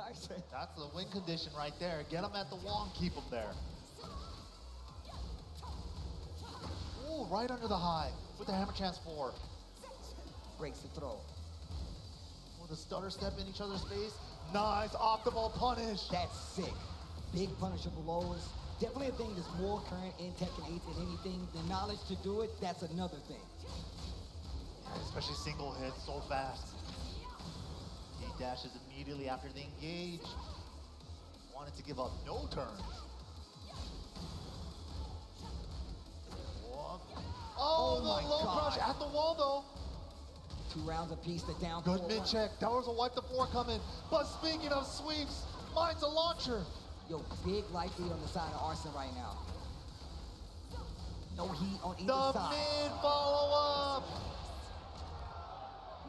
Tyson. That's the win condition right there. Get him at the wall and keep him there. Ooh, right under the high with the hammer chance 4. Breaks the throw. With a stutter step in each other's face. Nice optimal punish. That's sick. Big punishable lows. Definitely a thing that's more current in Tekken 8 than anything. The knowledge to do it, that's another thing. Yeah, especially single hits so fast. He dashes immediately after the engage. Wanted to give up no turns. Oh, the low crush at the wall though. 2 rounds apiece, the down. Good mid check. That was a wipe the 4 coming. But speaking of sweeps, mine's a launcher. Yo, big life lead on the side of Arslan right now. No heat on either The side. mid follow up.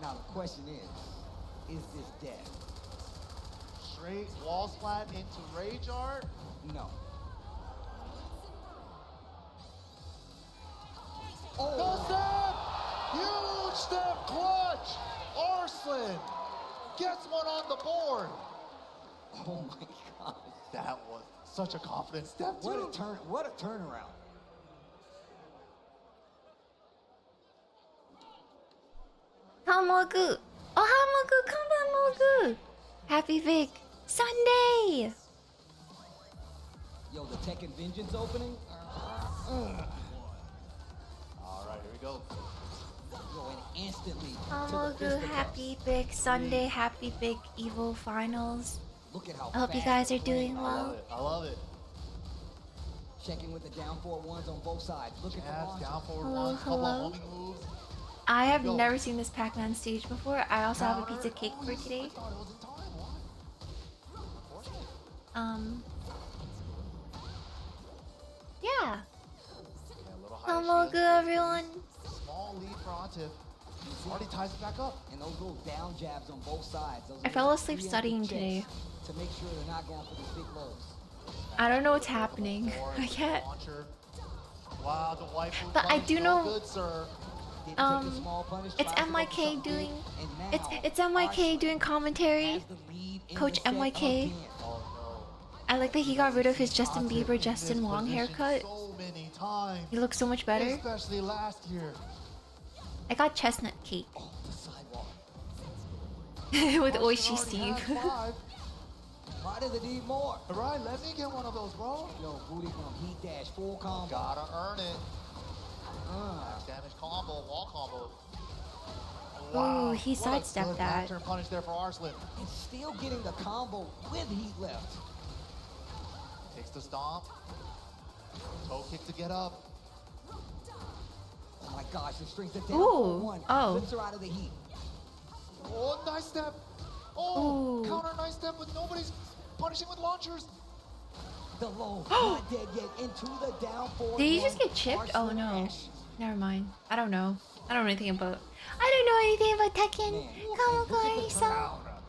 Now the question is this death? Straight wall splat into rage art. No. No step! Huge step clutch! Arslan gets one on the board. Oh my God. That was such a confident step too. What a turnaround. Hamogu! Oh, Hamogu, come on, Mogu! Happy Vic Sunday! Yo, the Tekken Vengeance opening? All right, here we go. Yo, and instantly. to the Hamogu, fisticuffs. happy Big Sunday, happy Big Evo Finals. Look at how I hope you fast guys they're are doing playing. I love well. it. I love it. Checking with the down 4-1s on both sides. Looking for Jabs, launches. down forward Hello, one, couple hello. of homing moves. I have Go. never seen this Pac-Man stage before. I also have a Counter. pizza cake Oh, for he today. switched on. It was in time. What? Unfortunate. Yeah. Yeah, a little high Hamogu, shield. everyone. Small lead for Atif. Already ties it back up. And those little down jabs on both sides. Those I little fell asleep preemptive studying checks today. To make sure they're not going for these big lows. I don't know what's happening. I can't. Wow, the waifu But I punish, do no know- good, sir. Didn't take the small punish, It's tries to go for MYK something big, doing. and It's now it's MYK Arslan doing commentary. has the lead in Coach the set MYK. again. Oh I like that he got rid of his no. Justin Atif Bieber, in Justin this Wong position haircut. So many times. He looks so much better. Especially last year. I got chestnut cake Oh, the sidewalk. with Arslan Oishi already Steve. has 5. Why does it need more? All right, let me get one of those, bro. Yo, booty from heat dash, full combo. Gotta earn it. Uh, Max damage combo, wall combo. Ooh, he what a sidestepped good that. back-turn punish there for Arslan. and still getting the combo with heat left. Takes the stomp. Toe kick to get up. Oh my gosh, the strength of down Ooh, 4-1. oh. Flips her out of the heat. Oh, nice step. Oh, Ooh. counter nice step with nobody's punishing with launchers. The low, not dead yet, into the down 4-1. Did he just get chipped? Oh Arslan no. Ash. Never mind. I don't know. I don't know anything about. I don't know anything about Tekken. Man, Come and look at the on, turn. son.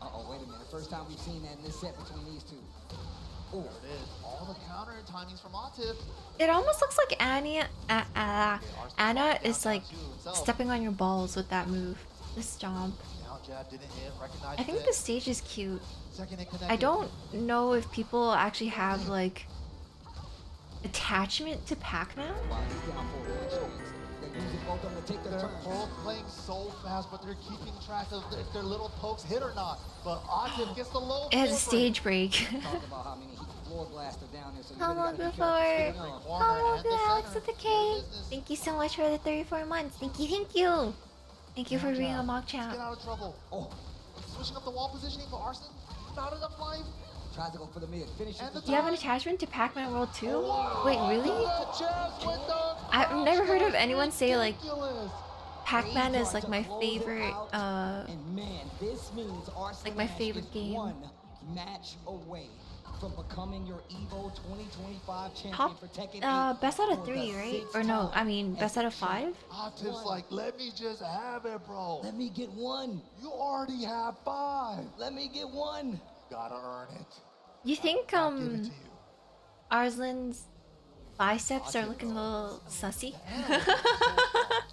Uh-oh, wait a minute. First time we've seen that in this set between these two. Ooh. There it is. All the counter timings from Atif. It almost looks like Anna is like stepping on your balls with that move. The stomp. Down jab didn't hit. Recognized I think it. the stage is cute. Second hit connected. I don't know if people actually have like attachment to Pac-Man. While he's down 4-1 strings, they're using both of them to take their They're turns. both playing so fast, but they're keeping track of if their little pokes hit or not. But Atif gets the low. It has a full stage break. Talk about how many floor blasts are down there, so you Come really on, gotta be before. careful. break. No. Corner Oh, and the good, Alex center. with the K. Business. Thank you so much for the 34 months. Thank you, thank you. Thank you for being a mock Let's champ. get out of trouble. Oh, Switching up the wall positioning for Arslan. Not enough life. tries to go for the mid. Finishes And the the Do you have an attachment to Pac-Man World 2? Wait, really? Jabs with the I've never heard of anyone say like ridiculous. Pac-Man is like to my close it favorite out. And man, this means Arslan like my Ash favorite is game. one match away from becoming your EVO 2025 champion top for Tekken 8 best out of for 3, the right? 6th Or no, time. I mean best out of 5? Atif's like, let me just have it, bro. Let me get one. You already have 5. Let me get one. Gotta earn it. You think I'll give it to you. Arslan's biceps are looking a little sussy?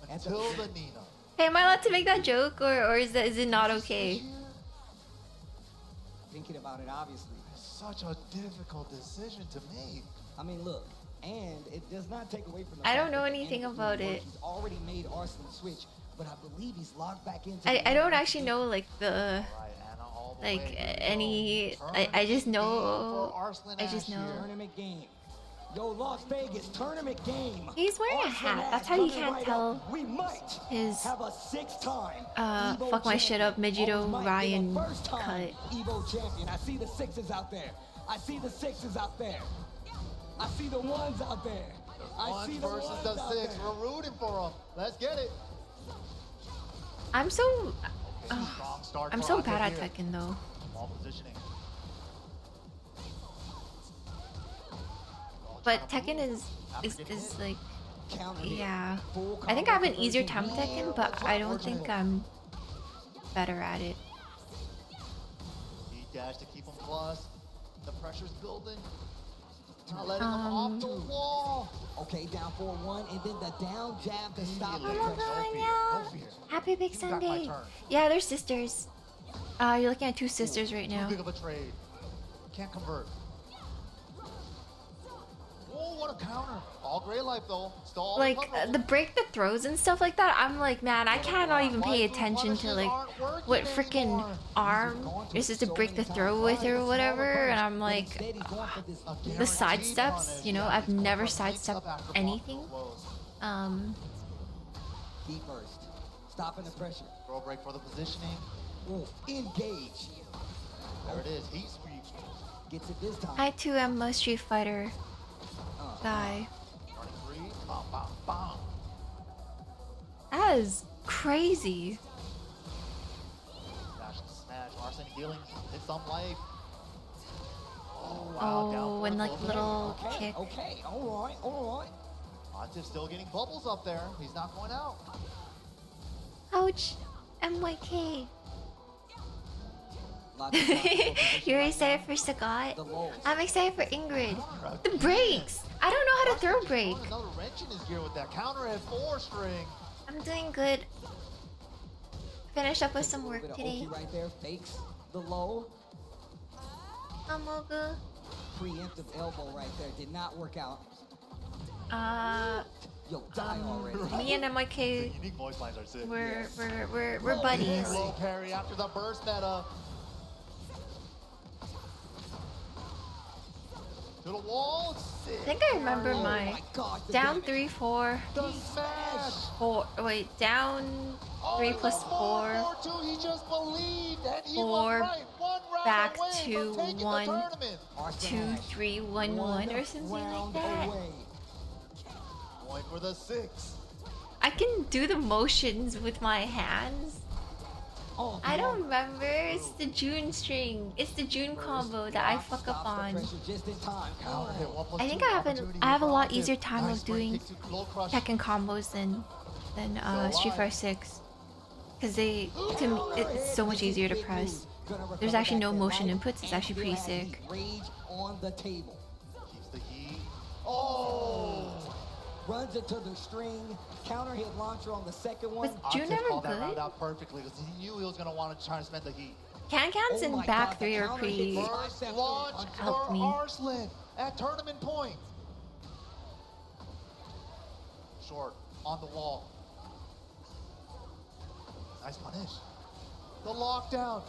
Until the Nina. Hey, am I allowed to make that joke or is it not okay? thinking about it, obviously. Such a difficult decision to make. I mean, look, and it does not take away from the I fact don't know that the anything end of the about work, it. He's already made Arslan switch, but I believe he's logged back into. I don't actually know like the All right, Anna, all the like way. Here we any. go. I just Tournament game know. for Arslan I just Ash know. here. Tournament game. Yo, Las Vegas tournament game. He's wearing a Arslan hat. Ash That's how you coming can't right tell up. We might his have a 6-time Evo fuck my shit up champion. Megiddo Or we might get a Ryan first-time cut. Evo champion. I see the 6s out there. I see the 6s out there. I see the 1s out there. I One see the versus 1s the out 6. there. We're rooting for him. Let's get it. I'm so. Strong start I'm for so Atif bad at here. Tekken though. Ball positioning. But Tekken is like, Counted it. yeah. Full I think I have an combo easier conversion. time with Yeah, Tekken, but that's I right, don't Virgin. think I'm better at it. He dashed to keep him plus. The pressure's building. Not letting him off the wall. Okay, down 4-1, and then the down jab to stop the Oh my Oh my pressure. god, fear, yeah. no fear. Happy Big You got my Sunday. turn. Yeah, they're sisters. You're looking at two sisters right Too now. big of a trade. Can't convert. Oh, what a counter. All gray life though. Still all Like recoverable. the break the throws and stuff like that. I'm like, man, I cannot even pay Waifu attention to punishes like aren't working what freaking anymore. arm is just to break the throw with or whatever. And I'm like, Instead, he's going for this A the guaranteed side steps, punish. you know, Yeah, I've he's going never for a mix-up sidestepped after anything. block blows. Feet first. Stopping the pressure. Throw break for the positioning. Ooh, engage. There it is. Heat sweep. Gets it this time. I too am a Street Fighter guy. Running free. Bam, bam, bam. That is crazy. Dash and smash. Arslan healing. Hit some life. Oh, wow. down Oh, for and the like closer. little Okay, kick. okay, all right, all right. Atif still getting bubbles up there. He's not going out. Ouch. MYK. Lots of position You're right excited now. for Sagat? The lows. I'm excited for Ingrid. Counter The again. breaks. I don't know how to throw Arslan just break. throwing Another wrench in his gear with that counter at 4-string. I'm doing good. Finish up with Takes a some little work bit of today. Oki right there, fakes the low. Amogu. Preemptive elbow right there. Did not work out. Yo, die already. Me and MYK, Unique voice lines are sick. we're buddies. Low parry after the burst meta. To the wall. Sick. I think I remember Oh my my God, the down damage. 3-4, The smash. 4. Wait, down 3 plus 4. 4-2. He just believed and he 4, was right. One round back away to from taking 1, the tournament. Arslan 2, Ash, 3, 1, 1, or something like round that. away. Going for the 6. I can do the motions with my hands. Oh, I come don't on. remember. It's the June string. It's the June combo that I fuck up Stops the on. pressure just in time. Counter hit 1+2. I think I have Opportunity I have a for lot Atif. easier time Nice of doing break kick to low crush. Tekken combos than Street Fighter 6, because they to me it's so much easier to press. There's actually no motion inputs. It's actually pretty sick. Rage on the table. Keeps the heat. Oh! Runs into the string. Counter hit launcher on the second one. Was June Atif never called that round good? out perfectly because he knew he was going to want to try to spend the heat. Can-cans Oh and my back God, 3 the are counter pretty. hit First launch Helped for me. Arslan at tournament point. Short on the wall. Nice punish. The lockdown.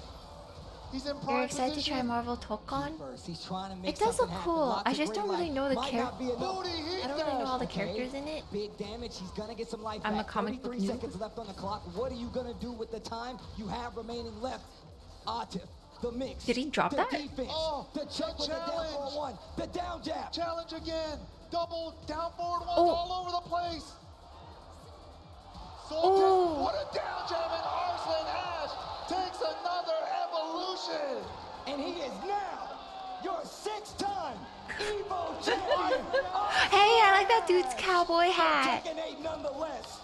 He's in prime You're excited to position. try Marvel Tokon? First, he's trying to make It does something look happen. cool. Lots I of just great don't really life. know the Might not be enough. Booty heat I don't really know all the Okay. characters in it. Big damage. He's gonna get some life I'm a back. comic book 33 noob. seconds left on the clock. What are you gonna do with the time you have remaining left? Atif, the mix. Did he drop the that? Defense, Oh, the check the with the down challenge. 4-1, the down jab. Challenge again. Double down forward ones Oh. all over the place. Soul Oh. test. What a down jab, and Arslan Ash takes another evolution. And he is now your 6-time Evo champion. Hey, I like that dude's cowboy hat. Tekken 8 nonetheless.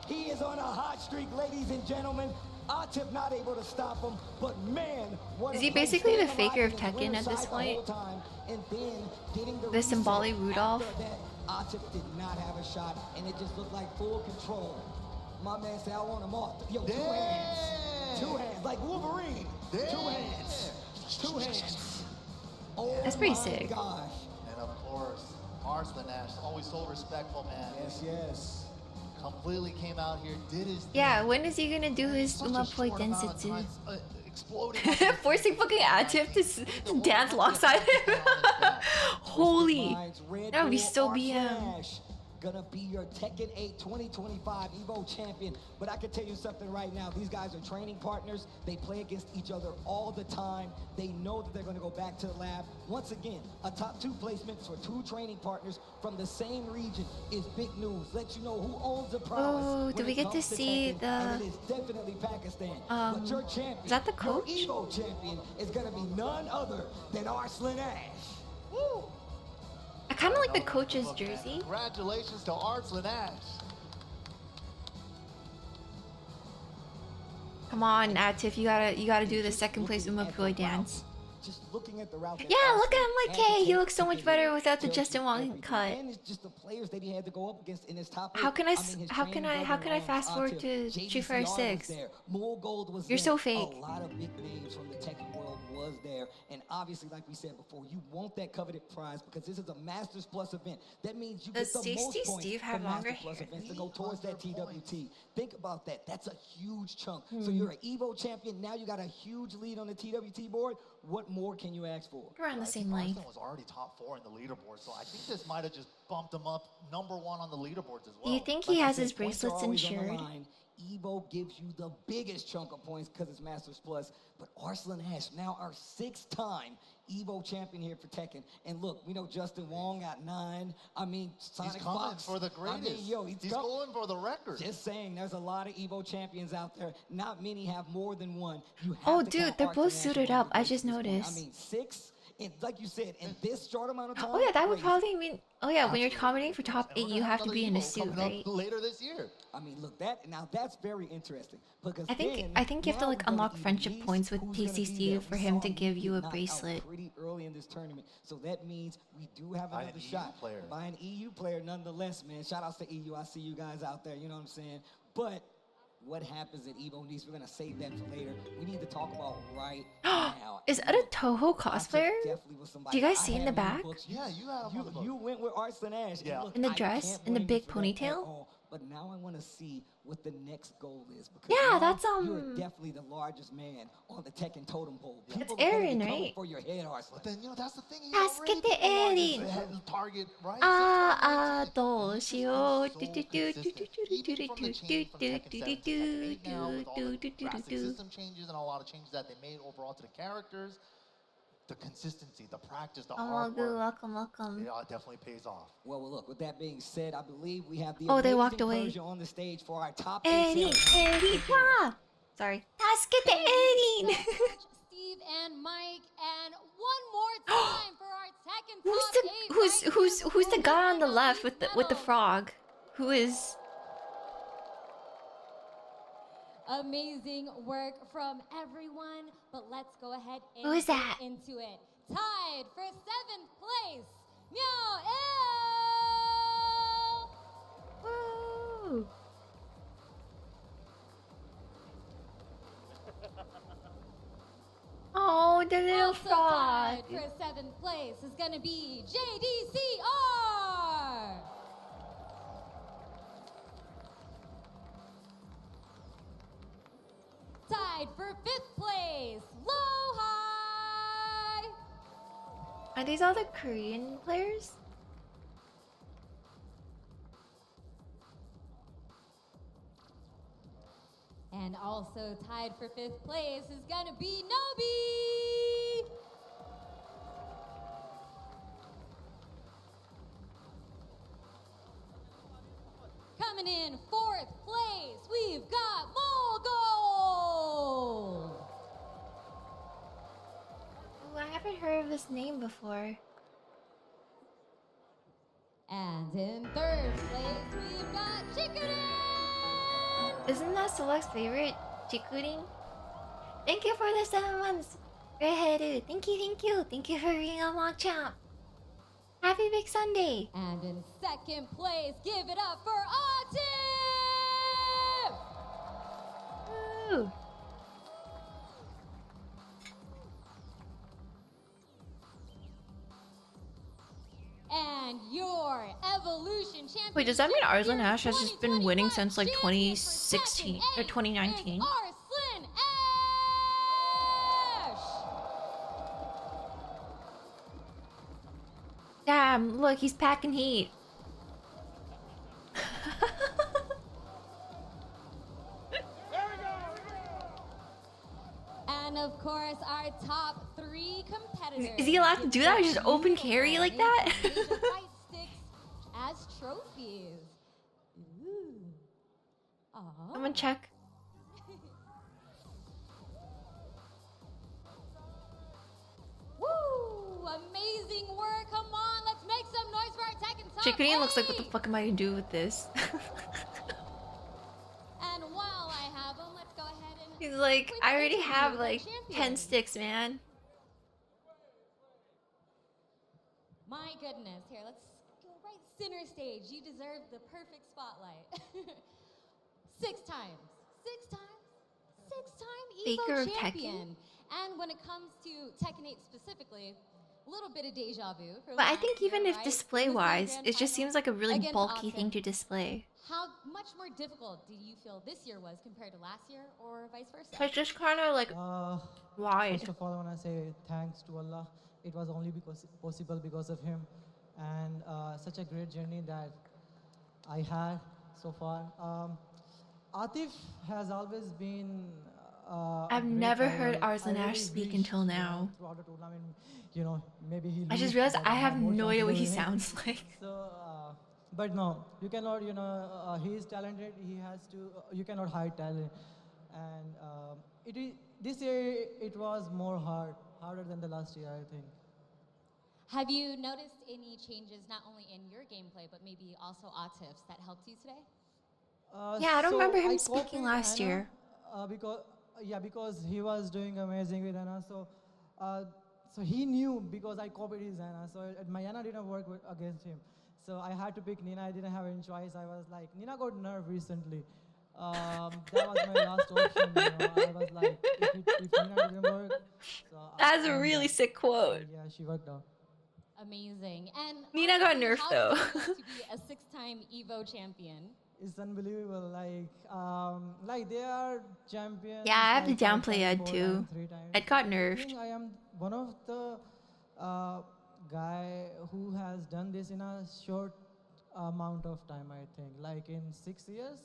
He is on a hot streak, ladies and gentlemen. Atif not able to stop him, but man, what Is a he play. basically the Staying faker alive of in his Tekken at winner's this side the point? whole time, and then getting the The reset Symbolic Rudolph? after that, Atif did not have a shot, and it just looked like full control. My man said, I want him off. Yo, two hands. Damn. Two hands, like Wolverine. Two Damn. hands. Two hands. Oh That's pretty my sick. gosh. And of course, Arslan Ash, always so respectful, man. Yes, yes. Completely came out here, did his thing. Yeah, when is he gonna do his Such a Umapoi short amount of Densetsu? time, exploding up into Forcing fucking Atif to dance alongside him. Holy. Minds, Red That would be Bull, so Arslan BM. Ash, gonna be your Tekken 8 2025 Evo champion. But I can tell you something right now. These guys are training partners. They play against each other all the time. They know that they're gonna go back to the lab. Once again, a top 2 placement for 2 training partners from the same region is big news. Let you know who owns the prowess. Oh, when do we it get to comes see Tekken, the- and it is definitely Pakistan. But your champion, is that the coach? your Evo champion, is gonna be none other than Arslan Ash. Woo! I kind of like the coach's jersey. Congratulations to Arslan Ash. Come on, Atif, you gotta do the second place Umapoi dance. Just looking at the route that Yeah, look at Arslan him like, had to hey, he take looks so to much get better here without the tells Justin you Wong everything. cut. And it's just the players that he had to go up against in his top How eight. can I mean, s- his how can training I- brother how can I Lance fast forward Atif, to JDCR Street Fighter was 6? there, Mool Gold was You're there. so fake. A lot of big names from the Tekken world was there. And obviously, like we said before, you want that coveted prize because this is a Masters Plus event. That means you Does get the most Stacey points Steve have from longer Masters Plus hair? events to go towards that 300 TWT. Think about that. That's a huge chunk. Hmm. So you're an Evo champion. Now you got a huge lead on the TWT board. What more can you ask for? We're on the I same think length. Arslan was already top 4 in the leaderboard, so I think this might have just bumped him up #1 on the leaderboards as well. Do you think Like he I has said, his points are bracelets always on the insured? line. Evo gives you the biggest chunk of points because it's Masters Plus. But Arslan Ash, now our 6th-time Evo champion here for Tekken. And look, we know Justin Wong got 9. I mean, Sonic He's coming Fox. for the I greatest. mean, yo, he's come- going for the record. Just saying, there's a lot of Evo champions out there. Not many have more than one. You have Oh, to dude, count they're Arslan both Ash suited among up. the I greats just at this point. noticed. I mean, 6, and like you said, in this short amount of time. Oh yeah, that would crazy. probably mean. Oh yeah, when you're Absolutely. commenting for top And we're 8, gonna you have to another be in a Evo suit, coming up right? later this year. I mean, look, that's very interesting because I think you have to now like we're gonna unlock even friendship release points with who's gonna be TCC there. for We him saw to him give you a get knocked out bracelet. pretty early in this tournament, so that means we do have By an another EU shot player. by an EU player, nonetheless, man. Shout outs to EU. I see you guys out there. You know what I'm saying? But what happens at Evo Nice? We're gonna save that for later. We need to talk about right now. Is that a Look, Toho Atif cosplayer? definitely was somebody Do you guys I see in had the on back? books. Yeah, you had him on the book. You went with Arslan Ash. and Yeah. look, In the I dress? can't In the blame you big for that at ponytail? all. But now I want to see what the next goal is. Because Yeah, now that's, you're definitely the largest man on the Tekken totem pole. That's People are gonna be Aaron, coming right? for your head, Arslan. But then, that's the thing. He's Let's already get the the largest Eddie. head target, right? Ah, Since 2019. do He'sしjustよう。been so consistent. Even from the change from Tekken 7 to Tekken 8 now, with all the drastic system changes and a lot of changes that they made overall to the characters, the consistency, the practice, the hard Welcome, work, welcome, welcome. yeah, it definitely pays off. Well, look, with that being said, I believe we have the Oh, they amazing walked away. Persia on the stage for our top Eddie, 8 ceremony. Eddie, wah! Sorry. Let's get the Eddie. Steve and Mike, and one more time for our Tekken Who's top the 8 who's the right guy on the now. left with the Medal. frog? Who is? Amazing work from everyone, but let's go ahead and Who is get that? into it. Tied for 7th place, Meow Il! Woo! Oh, the little Also frog. tied for 7th place is gonna be JDCR. Tied for 5th place, Low High. Are these all the Korean players? And also tied for 5th place is gonna be Nobi. Coming in 4th place, we've got Molgo. Oh, I haven't heard of this name before. And in 3rd place, we've got Chikurin. Isn't that Select's favorite, Chikurin? Thank you for the 7 months. Redheaded. Thank you, thank you. Thank you for being a mock champ. Happy Big Sunday. And in 2nd place, give it up for Atif. Woo. Wait, does that mean Arslan Ash has just been winning since like 2016 or 2019? Arslan Ash! Damn, look, he's packing heat. And of course, our top 3 competitors. Is he allowed to do that or just open carry like that? Fight sticks as trophies. Ooh. Aw. Someone check. Woo! Amazing work. Come on, let's make some noise for our Tekken top Chickadee looks like, what the 8. fuck am I gonna do with this? And while I have him, let's go ahead and. He's like, quick I already interview have with our like champion. 10 sticks, man. My goodness. Here, let's go right center stage. You deserve the perfect spotlight. 6 times. 6 times. 6-time Faker EVO of Tekken? champion. And when it comes to Tekken 8 specifically, a little bit of deja vu. For But I last think year, even if right? display-wise, Grand it just Final seems like a really against bulky Atif. thing to display. How much more difficult do you feel this year was compared to last year, or vice versa? So it's just kind of like wide. First of all, I want to say thanks to Allah. It was only possible because of him, and such a great journey that I had so far. Atif has always been. I've a great never rival. heard Arslan I Ash really speak wish, until now. Throughout the tournament, maybe he. I just lose, realized but I have more no idea what he chances of winning. sounds like. So, but no, you cannot. He is talented. He has to. You cannot hide talent, and this year it was more harder than the last year, I think. Have you noticed any changes not only in your gameplay, but maybe also Atif's that helped you today? Yeah, I don't remember him I speaking copied last Anna, year. because he was doing amazing with Anna. So he knew because I copied his Anna. So my Anna didn't work against him. So I had to pick Nina. I didn't have any choice. I was like, Nina got nerfed recently. That was my last option. I was like, if Nina didn't work, so That's a I'm really done. sick quote. Yeah, she worked out. Amazing. And Nina got honestly, nerfed, how though. does it feel to be a 6-time EVO champion? It's unbelievable. Like they are champions. Yeah, I have to like, 5 downplay times, Ed 4 too. times, 3 times. Ed got I nerfed. think I am one of the guy who has done this in a short amount of time. I think, like in 6 years,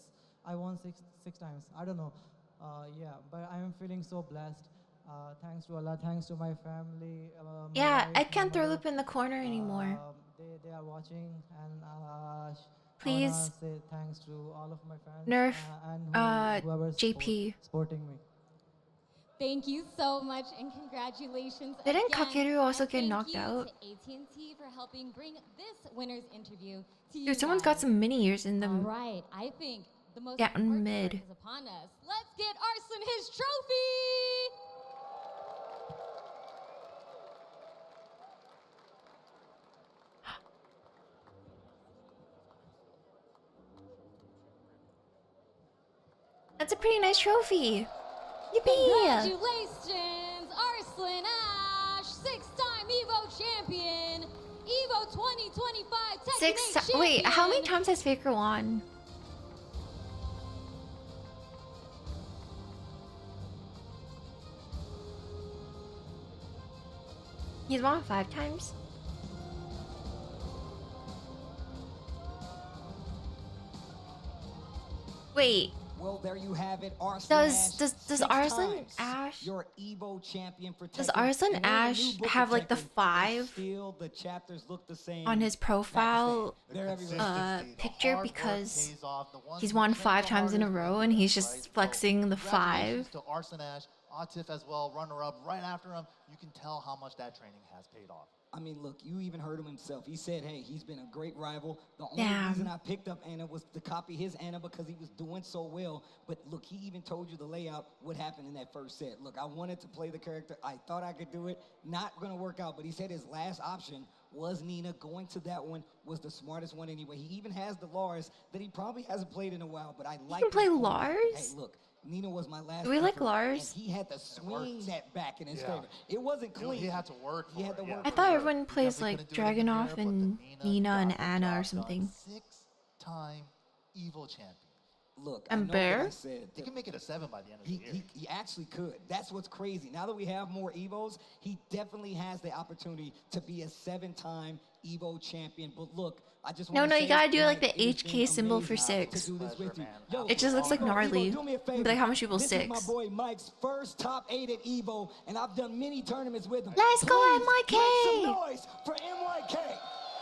I won six times. I don't know. Yeah, but I am feeling so blessed. Thanks to Allah. Thanks to my family. My Yeah, wife, Ed can't my throw mother. loop in the corner anymore. They are watching, and I Please. wanna say thanks to all of my fans. Nerf, and whoever's JP. supporting me. Thank you so much and congratulations. Didn't again. Kakeru also And get thank knocked you out? To AT&T for helping bring this winner's interview to you. Dude, someone's got guys. some mini ears in All them. right, I think the most Down important mid. part is upon us. Let's get Arslan his trophy. That's a pretty nice trophy. Yippee! Congratulations, Arslan Ash, 6-time EVO champion, EVO 2025 Tekken 8 Wait, how many champion. times has Faker won? He's won 5 times? Wait, Well, there you have it. Arslan Does- Ash, does 6 Arslan times Ash- your Evo champion for Does Tekken. Arslan And we're in a new Ash book of have, like, the Tekken, but 5 Still, the chapters look the same. on his profile They're everywhere. Consistency, the picture hard work because pays off. The ones he's who won train 5 the times in a hardest row win, and he's just right? So flexing the congratulations 5. to Arslan Ash, Atif as well, runner-up right after him. You can tell how much that training has paid off. I mean, look, you even heard him himself. He said, hey, he's been a great rival. The only Damn. reason I picked up Anna was to copy his Anna because he was doing so well. But look, he even told you the layout, what happened in that first set. Look, I wanted to play the character. I thought I could do it. Not going to work out. But he said his last option was Nina. Going to that one was the smartest one anyway. He even has the Lars that he probably hasn't played in a while. But I like can play his point. Lars? Hey, look. Nina was my last. Do we like effort, Lars? And he had to swing worked. that back in his Yeah. favor. It wasn't clean. He had to work for He had to it, work yeah. I for thought it. everyone plays Definitely like couldn't do it in Dragunov there, but and the Nina and got the Anna or job done something. 6 5-time EVO champion. Look, And I know Bear? what I said. He can make it a 7 by the end of the year. He actually could. That's what's crazy. Now that we have more Evos, he definitely has the opportunity to be a 7-time Evo champion. But look, I just No, want to no, say, you gotta do man, like the it has been HK symbol for amazing 6. to do this with you. Pleasure, man. It just looks like Evo, gnarly. do me a favor. Like how much people This 6. is my boy Mike's first top 8 at Evo, and I've done many tournaments with him. Let's go, Please MYK! Make some noise for MYK.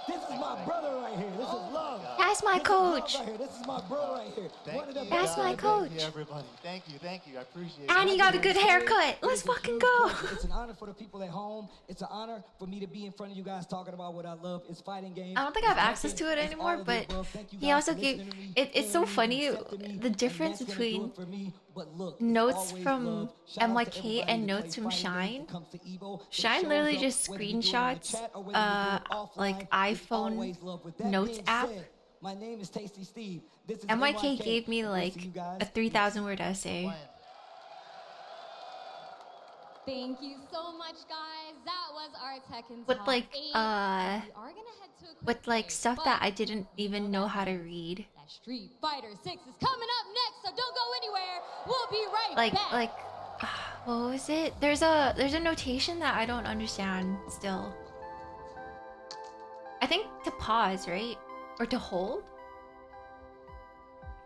This is my brother right here. This is love. That's my This is love coach. right here. This is my brother right here. One of the you, That's my guys. coach. Thank you, everybody. Thank you. I appreciate it. And he got a good haircut. Let's It's a fucking huge go. pleasure. It's an honor for the people at home. It's an honor for me to be in front of you guys talking about what I love. It's fighting games. I don't think I have It's access to it nothing. It's anymore, all of the but above. Thank you he guys also for gave. listening to me, It's so hearing me, funny accepting me, the and difference that's gonna do between it for me. But look, it's notes always from love. Shout out to MYK everybody and that notes plays from fighting games Shine. when it comes to Evo. It Shine shows literally up just whether you do it in the screenshots, chat or whether you do it offline. like It's iPhone always love. With that notes being app. said, my name is Tasty Steve. This is MYK gave me We'll like see you guys a 3,000 word essay. Ryan, Thank you so much, guys. That was our Tekken With Top like 8. We are gonna head to a quick with like break, stuff that but I didn't even know how to read. that Street Fighter 6 is coming up next, so don't go anywhere. We'll be right back. Like what was it? There's a notation that I don't understand still. I think to pause, right? Or to hold?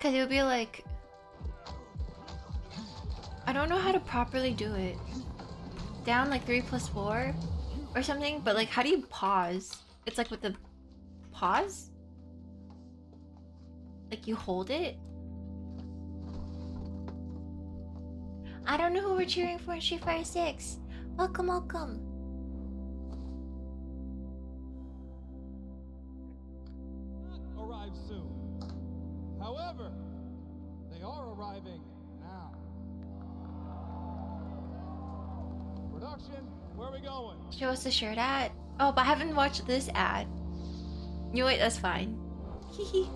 Cause it would be like I don't know how to properly do it. Down like 3 + 4 or something, but like how do you pause? It's like with the pause? Like you hold it? I don't know who we're cheering for in Street Fighter 6. Welcome, welcome. Arrive soon. However, they are arriving now. Production, where are we going? Show us the shirt ad. Oh, but I haven't watched this ad. You know what? That's fine. Hehe.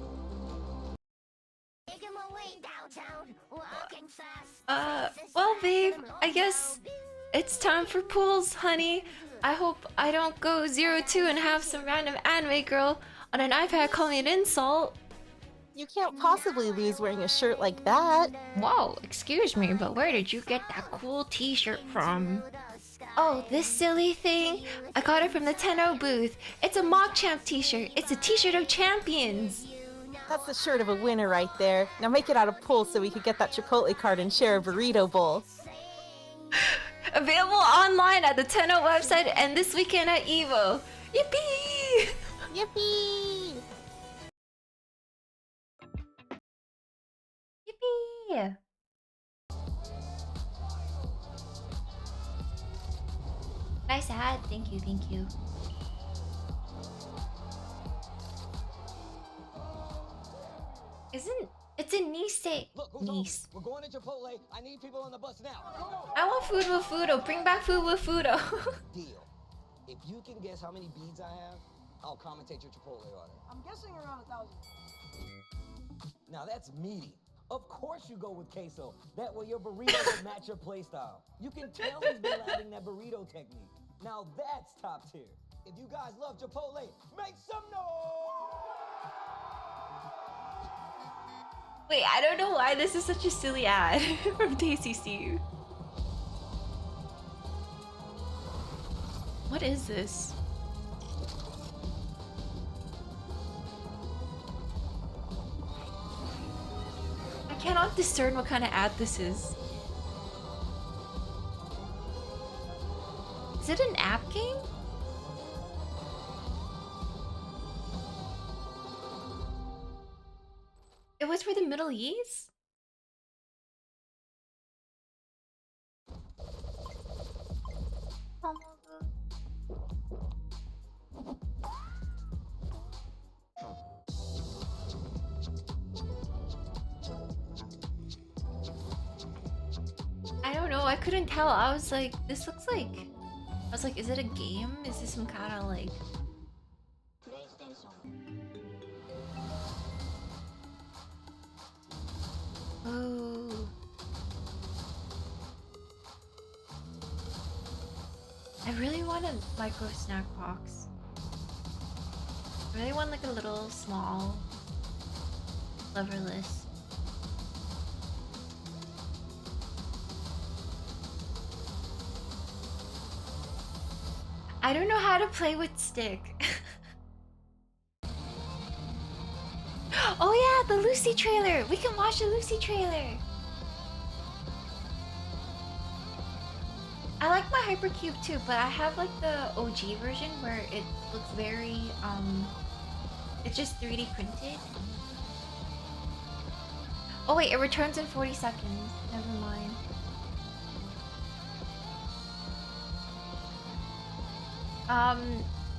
Well, babe, I guess it's time for pools, honey. I hope I don't go 0-2 and have some random anime girl on an iPad call me an insult. You can't possibly lose wearing a shirt like that. Whoa, excuse me, but where did you get that cool t-shirt from? Oh, this silly thing? I got it from the Tenno booth. It's a Mach-Champ t-shirt. It's a t-shirt of champions. That's the shirt of a winner right there. Now make it out of pull so we could get that Chipotle card and share a burrito bowl. Available online at the Tenno website and this weekend at EVO. Yippee! Yippee! Yippee! Nice ad. Thank you, thank you. It's in Nice? Look, who's home? Nice. We're going to Chipotle. I need people on the bus now. Go! I want food with Fudo. Bring back food with Fudo. Deal. If you can guess how many beads I have, I'll commentate your Chipotle order. I'm guessing around 1,000. Now that's meaty. Of course you go with queso. That way your burrito will match your playstyle. You can tell he's been having that burrito technique. Now that's top tier. If you guys love Chipotle, make some noise! Wait, I don't know why this is such a silly ad from Tasty Steve. What is this? I cannot discern what kind of ad this is. Is it an app game? It was for the Middle East? I don't know, I couldn't tell. I was like, this looks like... I was like, is it a game? Is this some kind of like... Oh. I really want a micro snack box. I really want like a little small Cleverless. I don't know how to play with stick. Oh yeah, the Lucy trailer. We can watch the Lucy trailer. I like my Hypercube too, but I have like the OG version where it looks very it's just 3D printed. Oh wait, it returns in 40 seconds. Never mind.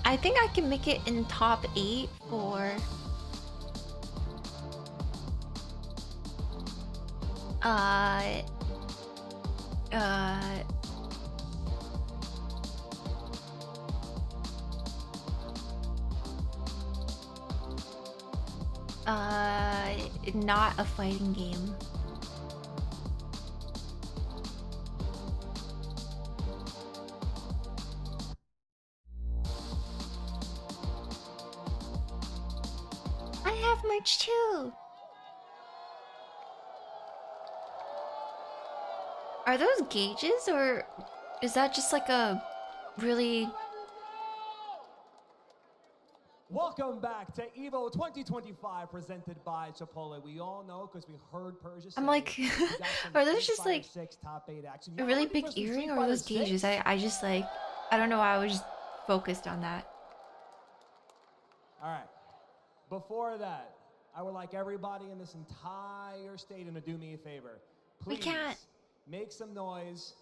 I think I can make it in top 8 for uh not a fighting game. I have merch too. Are those gauges or is that just like a really... Welcome back to EVO 2025 presented by Chipotle. We all know because we heard Persia say I'm like, we got some are those Street just Fighter like 6 top 8 action. a Y'all really ready big for some earring Street or are Fighter those gauges? 6? I just like, I don't know why I was just focused on that. All right. Before that, I would like everybody in this entire stadium to do me a favor. We Please can't. make some noise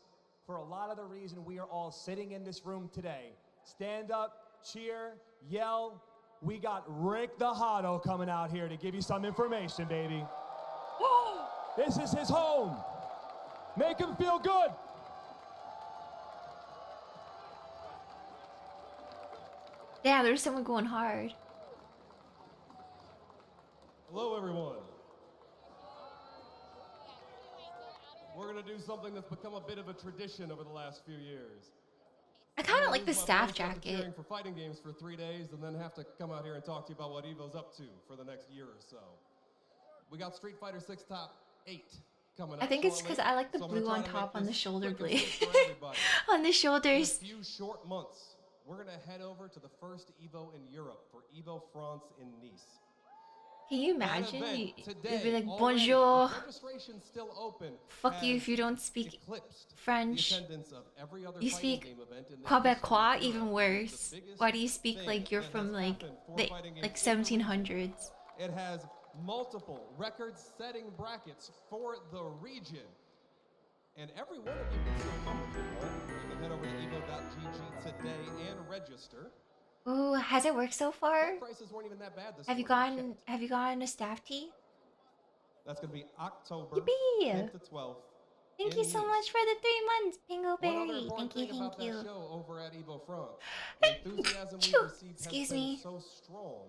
for a lot of the reason we are all sitting in this room today. Stand up, cheer, yell. We got Rick the Hotto coming out here to give you some information, baby. This is his home. Make him feel good. Yeah, there's someone going hard. Hello, everyone. We're going to do something that's become a bit of a tradition over the last few years. I kind of like the Lose my staff voice after jacket. cheering for fighting games for 3 days and then have to come out here and talk to you about what EVO's up to for the next year or so. We got Street Fighter 6 Top 8 coming up. I think it's shortly, because I like the so I'm gonna blue try on to top make on the this shoulder quick and blade. sweet for everybody. On the In a shoulders. few short months, we're going to head over to the first EVO in Europe for EVO France in Nice. Can you That imagine? event You'd today be like, already, bonjour. with registration's still open, Fuck you has if you don't speak eclipsed French. the attendance of every other You fighting speak game event in the Quebecois, history of even Europe. worse. The biggest Why do you speak thing like you're that from has like happened for the fighting games like in the region. 1700s? It has multiple record-setting brackets for the region. And every one of you can still come if you want. You can head over to evo.gg today and register. Ooh, has it worked so far? Ticket prices weren't even that bad this Have you morning, I gotten checked. a staff tee? That's going to be October Yippee! 10th to 12th. Thank in you so Nice. much for the 3 months, Pingo One other Berry. important Thank you, thing about thank you. that show over at Evo France, the enthusiasm Phew. we've received Excuse has been me. so strong.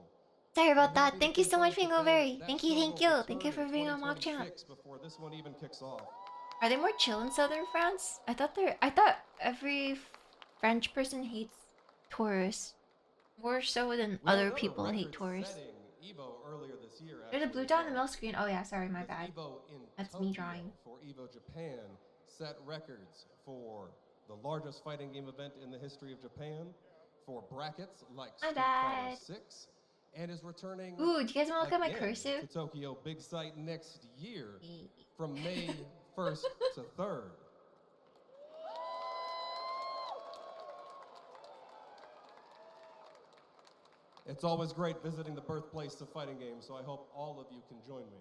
Sorry about I'm that. happy Thank to you so much, confirm Pingo today Berry. that Thank you, show thank will you. return Thank you for in being on Mock Champ. 2026 before this one even kicks off. Are they more chill in Southern France? I thought every French person hates tourists. More so than We had other another people hate tourists. record-setting Evo earlier this year. There's a actually, blue dot in the as well. middle screen. Oh yeah, sorry, my This bad. Evo in That's me Tokyo drawing. For Evo Japan set records for the largest fighting game event in the history of Japan, for brackets like My Street Fighter bad. 6, and is returning Ooh, do you guys want to look at my again cursive? to Tokyo Big Sight next year from May 1st to 3rd. It's always great visiting the birthplace of fighting games, so I hope all of you can join me.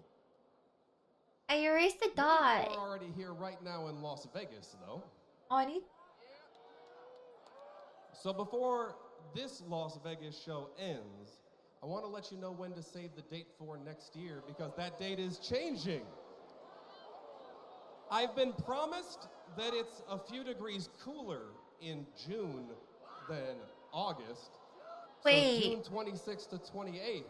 I erased the Many dot. people are already here right now in Las Vegas, though. Oh, I need. So before this Las Vegas show ends, I want to let you know when to save the date for next year, because that date is changing. I've been promised that it's a few degrees cooler in June than August. Wait. So June 26th to 28th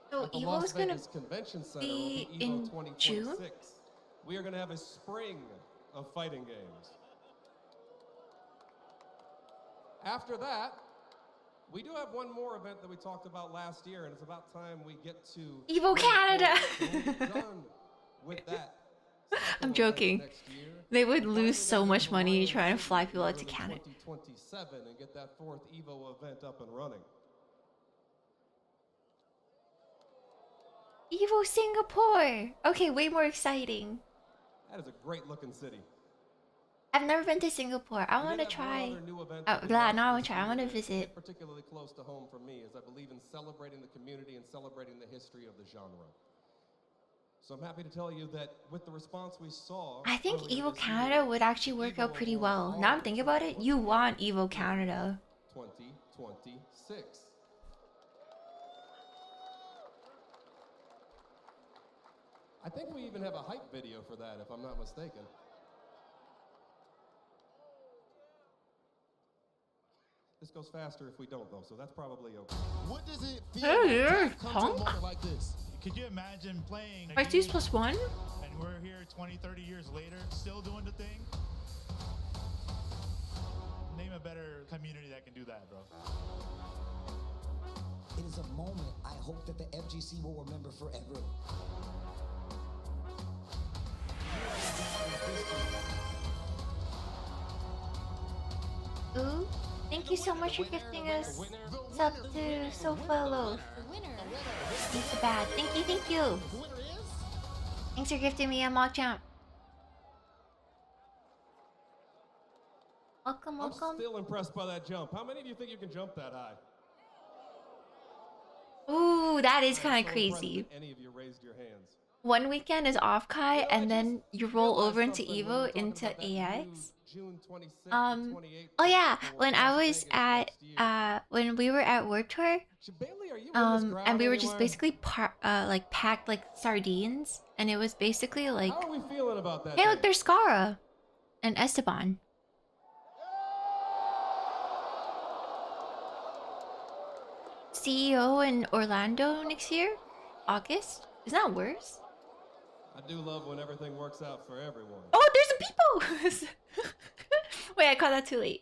So at the Evo's Las gonna Vegas Convention Center will be be in Evo 2026. June? We are going to have a spring of fighting games. After that, We do have one more event that we talked about last year, and it's about time we get to Evo Canada. done with that. I'm joking. Next year. They would We're lose finally so gonna much have money Hawaiian trying to City fly people out to in Canada. 2027 and get that fourth Evo event up and running. Evo Singapore. Okay, way more exciting. That is a great looking city. I've never been to Singapore. I We want did to have one try. other new event Oh, that we blah, launched no, I want this to try. I want to year. It's visit. particularly close to home for me, as I believe in celebrating the community and celebrating the history of the genre. So I'm happy to tell you that with the response we saw, I think earlier Evo this Canada year, would actually work out Evo pretty won well. all Now I'm the thinking about it. You want Evo Canada. 2026. I think we even have a hype video for that, if I'm not mistaken. This goes faster if we don't, though, so that's probably okay. What does it feel Oh, like yeah, to come to a punk. moment like this? Could you imagine playing a Are these game +1? and we're here 20, 30 years later, still doing the thing? Name a better community that can do that, bro. It is a moment I hope that the FGC will remember forever. Ooh, thank you so much for gifting us sub to Sofa Loaf. The winner. It's bad. Thank you, thank you. Thanks for gifting me a mock champ. Welcome, I'm welcome. still impressed by that jump. How many of you think you can jump that high? Ooh, that is I'm kind so of impressed crazy. that any of you raised your hands. One weekend is off Kai, You know, I and then just you roll realized over into something when we Evo, were talking into about that new AX. June 26th to 28th Oh yeah, for when I Las was Vegas at next year. when we were at Warped Tour, Bailey, are you in this crowd and we were just anywhere? basically like packed like sardines, and it was basically like, How are we feeling about that? hey, look, day? there's Scara and Esteban. CEO in Orlando next year, August. Isn't that worse? I do love when everything works out for everyone. Oh, there's some people. Wait, I caught that too late.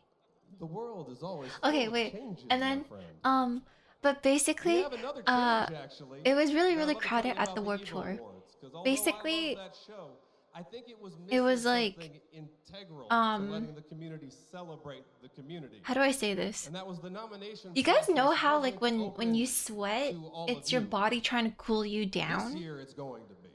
The world is always Okay, full of wait, changes, and my then friend. but We basically, have another change, actually. it was really And I'd really love to crowded tell you at the about Warped Evo Tour. Awards, 'cause although Basically, I love that show, I think it was it was missing like, something integral um, to letting the community celebrate the community. how do I say this? And that was the nomination You guys know process how like wasn't when you open sweat, to all it's of your you. body trying to cool you This down. year it's going to be.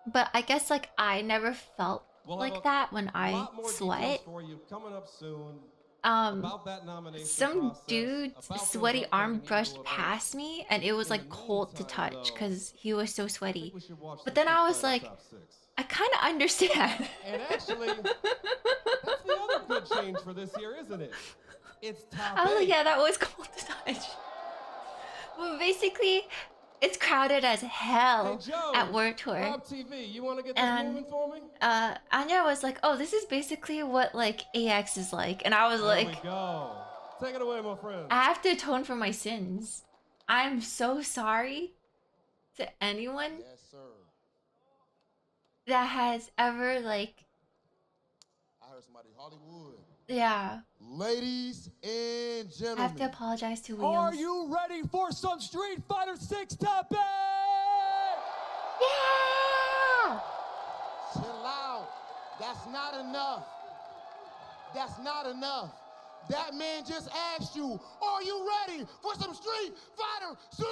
But I guess like I never felt We'll have like a that when I lot more sweat. details for you coming up soon. Um, About that nomination some process, dude's about those sweaty arm upcoming Evo brushed events. past me, and it was In like the cold to meantime, touch though, because he was so I sweaty. think we should watch But the then I Street was Fighter like, Top 6. I kind of understand. And actually, that's the other good change for this year, isn't it? It's top I was like, 8. yeah, that was cold to touch. But basically, it's crowded as hell Hey, Joe, at Warped Tour. Rob TV, you want to get this And moving for me? Anya was like, oh, this is basically what like AX is like, and I was There like, we go. Take it away, my friend. I have to atone for my sins. I'm so sorry to anyone Yes, sir. that has ever like, I heard somebody Hollywood. yeah. Ladies and I gentlemen. have to apologize to Wheels. Are you ready for some Street Fighter 6 tapping? Yeah! Chill out. That's not enough. That's not enough. That man just asked you, are you ready for some Street Fighter 6?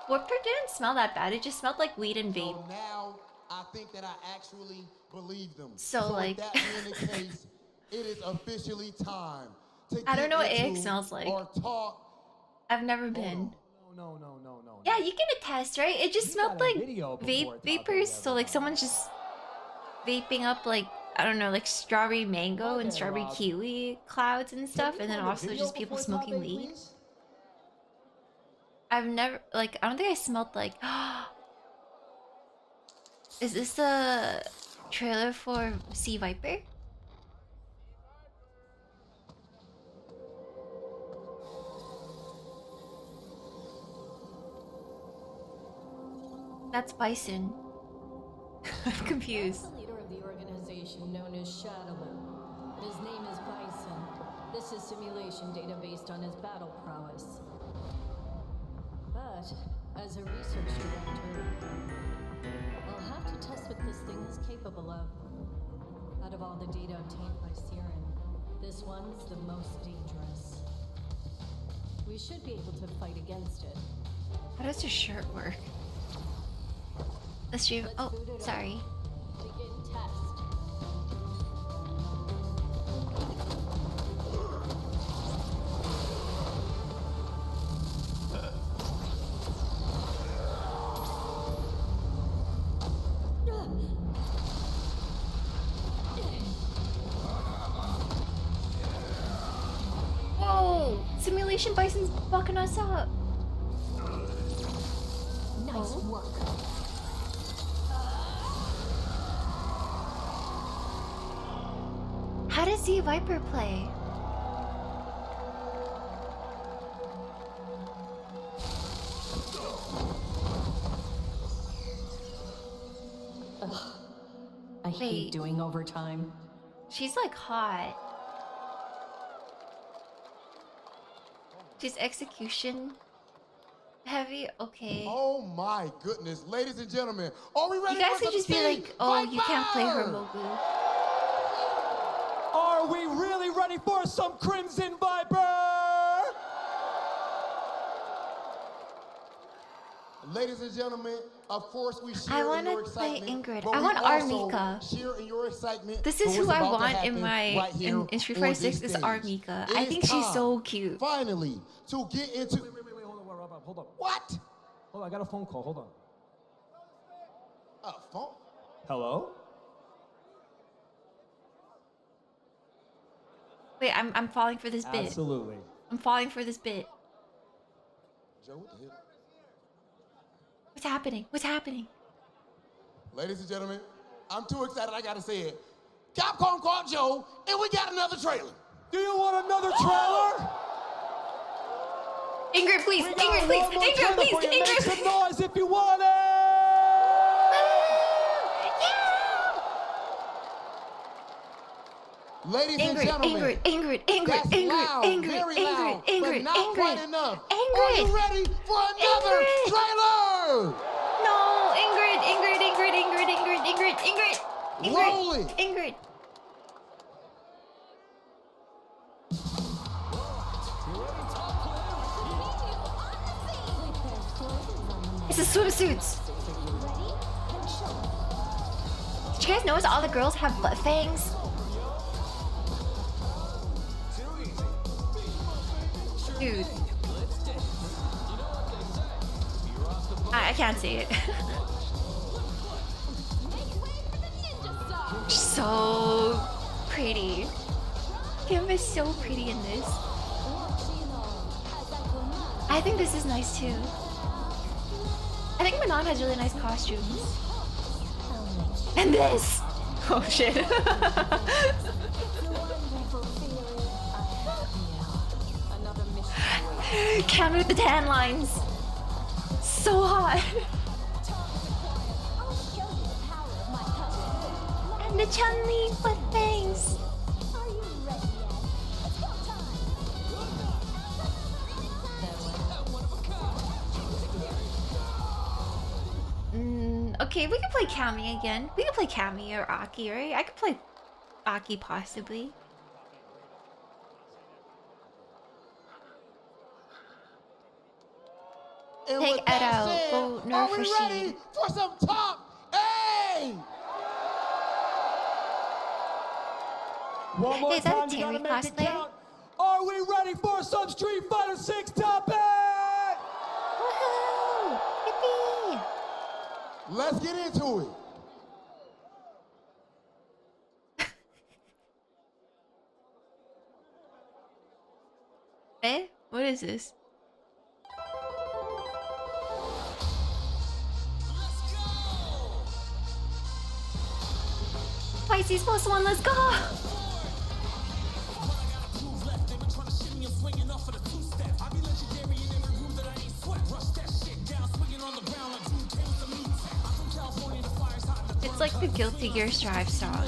Warped Tour didn't smell that bad. It just smelled like weed and vape. So now I think that I actually believe them. So, like- with that being the case, it is officially time to I don't get know what into AX smells like. Or talk. I've never been. No. Yeah, you can attest, right? It just You smelled got a like video before vape talking vapors. about So like that. someone's just vaping up like, I don't know, like strawberry mango and Okay, strawberry Rob. kiwi clouds and stuff, and then also just people smoking weed. I've never like, I don't think I smelled like. Is this the trailer for Sea Viper? That's Bison. I'm confused. As the leader of the organization, simulation known as Shadowland. His name is Bison. This is simulation data based on his battle prowess. But, as a research director, I'll have to test what this thing is capable of. Out of all the data obtained by Siren, this one's the most dangerous. We should be able to fight against it. How does your shirt work? The stream. Oh, sorry. Begin test. Whoa! Simulation Bison's fucking us up. Nice work. How does the Viper play? I hate doing overtime. She's like hot. She's execution heavy. Okay. Oh my goodness, ladies and gentlemen, are we ready? You guys for could just be some like, oh, you can't play her, Mogu. Are we really ready for some Crimson Viper? Ladies and gentlemen, of course we share I in wanna your play excitement. Ingrid. but I we want also Armika. Share in your excitement. This for is who what's I about to want in happen my right here in Street on Fighter this 6 is stage. Armika. It I is think she's time, so cute. Finally, to get into. Wait, hold up. What? Hold on, I got a phone call. Hold on. A phone? Hello? Wait, I'm falling for this bit. Absolutely. I'm falling for this bit. Joe, what the hell? What's happening? What's happening? Ladies and gentlemen, I'm too excited. I gotta say it. Capcom called Joe, and we got another trailer. Do you want another trailer? Ingrid, please. We got Ingrid, please. one more Ingrid, trailer please. for you. Make Ingrid, some please. noise if you want it. Ladies and gentlemen, Ingrid, that's loud, very loud, but not quite enough. Are you ready for another trailer? No, Ingrid. Roll it. Ingrid. It's the swimsuits. Did you guys notice all the girls have butt fangs? Dude. I can't see it. So pretty. Kim is so pretty in this. I think this is nice too. I think Manon has really nice costumes. And this! Oh shit. Cam with the tan lines. So hot. And the Chun-Li butt bangs. Okay, we can play Cammy again. We can play Cammy or Aki, right? I could play Aki possibly. And Take with that Edo. said, Go are nerf we ready Rashid. for some top A? One more Is that a time, you Terry gotta make it cosplay? count. Are we ready for some Street Fighter 6 topic? Woohoo! Yippee! Let's get into it. Eh? What is this? Pisces plus one, let's go! It's It's like the Guilty Gear Strive song.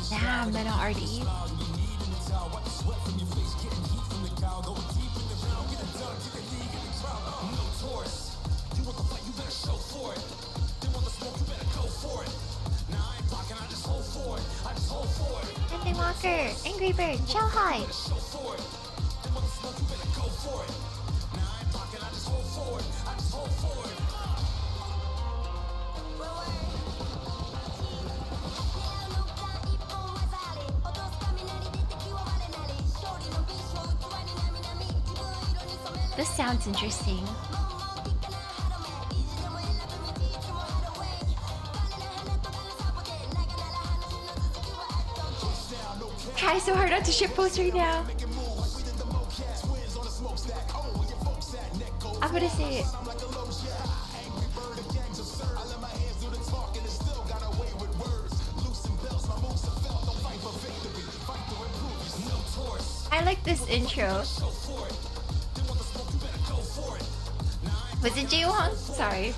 Damn, Meta RD. Anthony Walker, Angry Bird, Shell High. This sounds interesting. Try so hard not to shitpost right now. I'm gonna say it. I like this intro. Was it Jaewon? Sorry.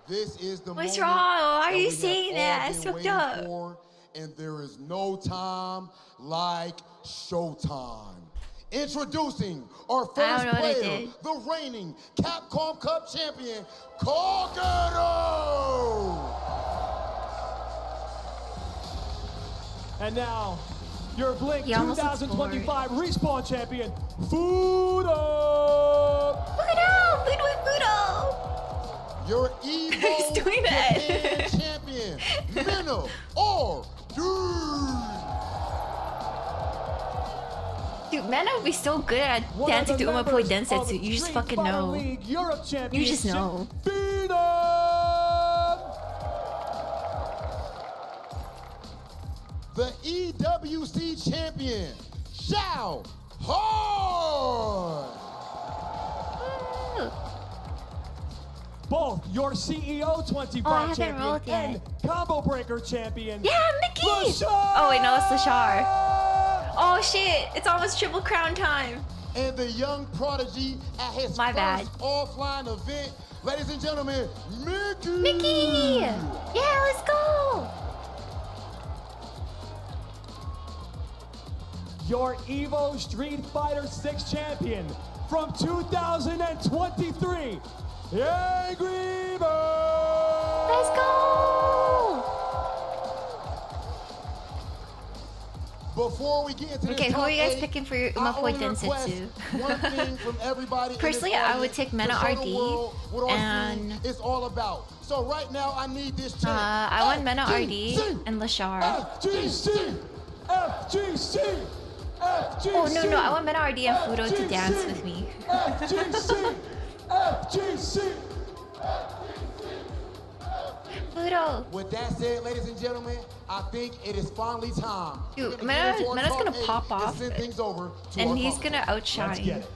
This is the What's moment wrong? Why are that you we have saying all that? been It's fucked waiting up. for, and there is no time like showtime. Introducing our I first don't know what I player, did. the reigning Capcom Cup champion, Kagero! And now, your Blink He almost looks 2025 Respawn champion, Fudo! Fudo! Fudo! Fudo! Your Evo He's doing that. Japan champion, Mena RD! Dude, Mena would be so good at One dancing of to the Uma Boy members Densetsu. of You just Street fucking Fighter know. League Europe You just Championship, know. Freedom! The EWC champion, Xiao Hard! Woo. Both your CEO 25 Oh, I haven't champion rolled yet. and Combo Breaker champion. Yeah, Mickey! Lashar! Oh, wait, no, it's Lashar. Oh, shit. It's almost Triple Crown time. And the young prodigy at his My first bad. offline event, ladies and gentlemen, Mickey! Mickey! Yeah, let's go! Your Evo Street Fighter 6 champion from 2023, Angry Bird! Let's go! Before we get into Okay, this who are you guys top picking for your eight, Uma I Boy only request Densetsu? one thing from everybody in this Personally, I would audience take to Mena show the RD, world what our and scene is all about. So right now, I need this chant. I want Mena FGC, RD and Lashar. FGC! FGC! FGC! Oh, no, I want Mena RD and Fudo to dance with me. FGC! FGC! Fudo! With that said, ladies and gentlemen, I think it is finally time. Dude, to get into our Mena's top gonna eight pop and off, send things over to and our he's opponent. gonna Let's outshine. get it.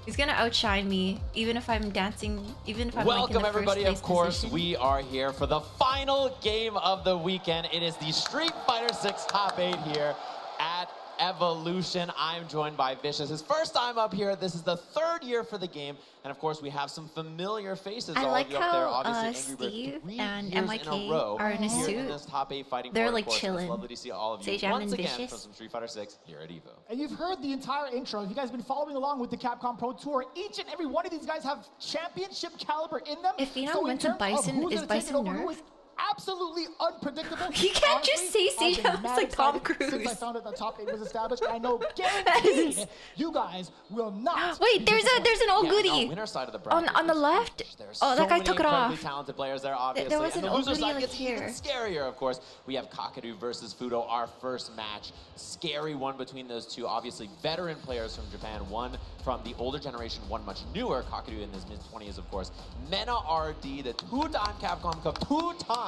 He's gonna outshine me, even if I'm dancing, even if I'm like in Welcome the everybody, first of place course, position. we are here for the final game of the weekend. It is the Street Fighter 6 Top 8 here at Evolution. I'm joined by Vicious. His first time up here. This is the third year for the game. And of course, we have some familiar faces. I all like of you up there. how Obviously, Angry Bird, Steve 3 and years MIK in a row are in a here suit. in this Top 8 fighting They're, for, of like, course, and it's chilling. lovely to see all of you Sejam once and again Vicious. from some Street Fighter 6 here at EVO. And you've heard the entire intro. If you guys have been following along with the Capcom Pro Tour, each and every one of these guys have championship caliber in them. If Phenom So in went to terms of Bison, who's is gonna take it Bison over, nerfed? who is absolutely unpredictable. You can't just say I've been Sejam's mad like Tom excited Since I Cruise. found out the top 8 was established, I know That is- guaranteed you guys will not. Wait, be there's an disappointed. old Yeah, goodie. no, winner side of the On bracket the is left. huge. There's Oh, so that guy many took it incredibly off. talented players there, obviously. There was and an the old loser goodie, side like, gets even here. scarier, of course. We have Kakadu versus Fudo, our first match. Scary one between those two. Obviously, veteran players from Japan. One from the older generation, one much newer. Kakadu in his mid-20s, of course. Mena RD, the two-time Capcom Cup, two-time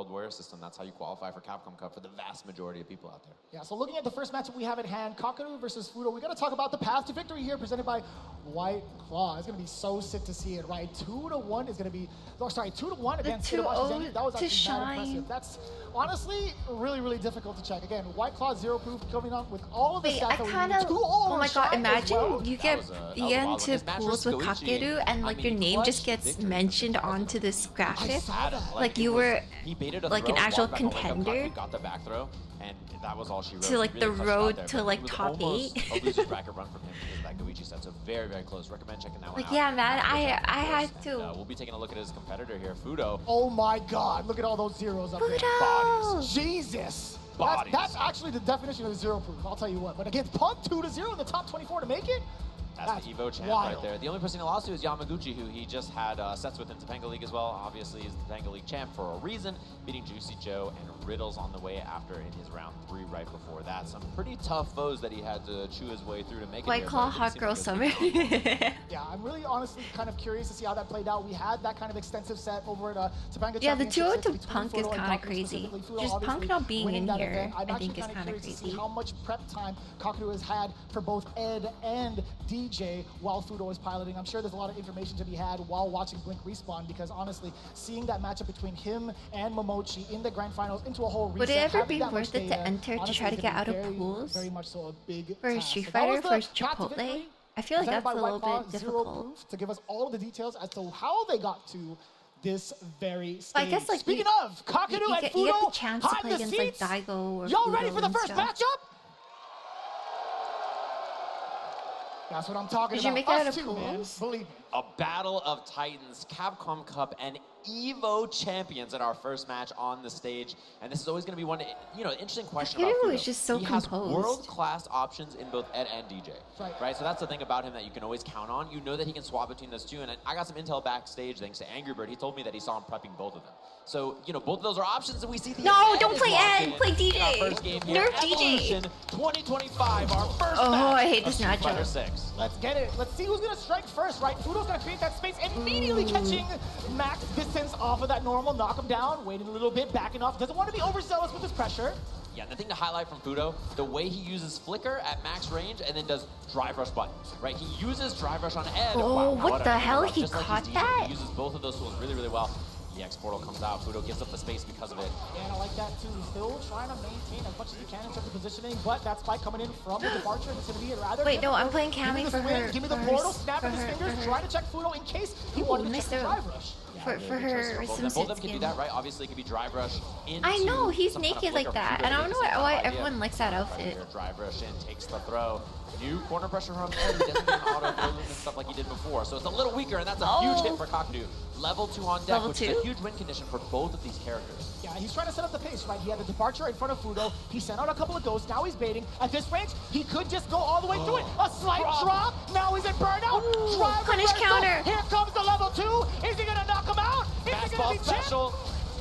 World Warrior system. That's how you qualify for Capcom Cup for the vast majority of people out there. Yeah, so looking at the first matchup we have at hand, Kakaru versus Fudo, we got to talk about the path to victory here presented by White Claw. It's going to be so sick to see it, right? 2-1 is going to be, oh, sorry, 2-1 against Hidemashi Zenyu. That was actually mad impressive. That's honestly really, really difficult to check. Again, White Claw 0 proof coming up with all of the Wait, stats I that we kind need. of. 2-0 Oh my god! shine as Imagine well. you get into pools with Kakeru and like your name just gets mentioned onto this graphic, like you were He baited a like throw, an actual walked back on the wake up, contender Kakeru got the back throw, and that was all she wrote. to like He the really clutched out road there, to but like it was top almost 8. a loser's bracket run from him because that Goichi set, so very, very close. Recommend checking that one Like out. yeah, man, I had to. We'll be taking a look at his competitor here, Fudo. Oh my god, look at all those zeros up there. Bodies. Jesus. Bodies. That's actually the definition of 0 proof, I'll tell you what. But against Punk 2-0 in the top 24 to make it? That's the Evo champ wild. right there. The only person he lost to is Yamaguchi, who he just had sets with in Topanga League as well. Obviously, he's the Topanga League champ for a reason, beating Juicy Joe and Riddles on the way after in his round 3 right before that. Some pretty tough foes that he had to chew his way through to make it White here, Claw but it Hot seemed Girl like Summer. Yeah, I'm really honestly kind of curious to see how that played out. We had that kind of extensive set over at Topanga Yeah, the Championship 2-0 sets to between Punk is Fudo and kind of Kakeru crazy. specifically. Fudo Just Punk obviously not being winning in that here, event. I'm I actually think is kinda kind of curious to see crazy. how much prep time Kakeru has had for both Ed and DJ while Fudo is piloting. I'm sure there's a lot of information to be had while watching Blink Respawn, because honestly, seeing that matchup between him and Momochi in the grand finals into a whole reset, Would it ever having be that much worth it to data, enter to honestly, try to is get gonna out be of very, pools? very much so a big For task. Street So that was Fighter, the for path to Chipotle? victory I feel like presented that's by a White little Claw, bit Zero difficult. Proof, to give us all of the details as to how they got to this very stage. But I guess, like, Speaking of Kakeru you and get Fudo, the chance to hide play the against like seats. Daigo or Y'all Fudo ready for the and first stuff. matchup? That's what I'm talking Did you about. make it out Us of too, man. pools? Believe me. A battle of titans, Capcom Cup, and Evo champions in our first match on the stage. And this is always going to be one, interesting question about Kakeru Fudo. is just so he composed. has world-class options in both Ed and DJ. Right. So that's the thing about him that you can always count on. You know that he can swap between those two. And I got some intel backstage thanks to Angry Bird. He told me that he saw him prepping both of them. So, both of those are options, and we see the No, Ed don't is play locked Ed, in play DJ. in our first game here. Nerf DJ. Evolution 2025, our first Oh, match I hate of this Street Fighter matchup. 6. Let's get it. Let's see who's going to strike first, right? Fudo's going to create that space, immediately catching max distance off of that normal, knock him down, waiting a little bit, backing off. Doesn't want to be overzealous with his pressure. Yeah, and the thing to highlight from Fudo, the way he uses Flicker at max range and then does Drive Rush button, right? He uses Drive Rush on Ed. Oh, Wow, what a the counter hell? rush, He just like caught his DJ. that? He uses both of those tools really, really well. The X portal comes out. Fudo gives up the space because of it. Yeah, and I like that too. He's still trying to maintain as much as he can in terms of positioning, but that spike coming in from the departure, it's going to be rather Wait, no, difficult. I'm playing Give me Cammy the for swing, her. Give me the for portal, her- snap for at his her- fingers, for her. try to check Fudo in case he Ooh, wanted to nice check the throw. drive rush. For her Both of swimsuit them can do skin. that, right? Obviously, it could be Drive Rush into I know, he's some kind of naked like flicker. that, Fudo and I don't makes know it a why idea. everyone likes that Right outfit. here, Drive Rush in, takes the throw. New corner pressure from Ed. He doesn't get an auto throws and stuff like he did before. So it's a little weaker, and that's a huge hit for Kakeru. Level 2 on deck, Level which 2? is a huge win condition for both of these characters. Yeah, he's trying to set up the pace, right? He had the departure in front of Fudo. He sent out a couple of ghosts. Now he's baiting. At this range, he could just go all the way through it. A slight drop. Now he's in burnout. Drive punish reversal. counter. Here comes the level 2. Is he going to knock him out? Is he going to Fastball be champ? special.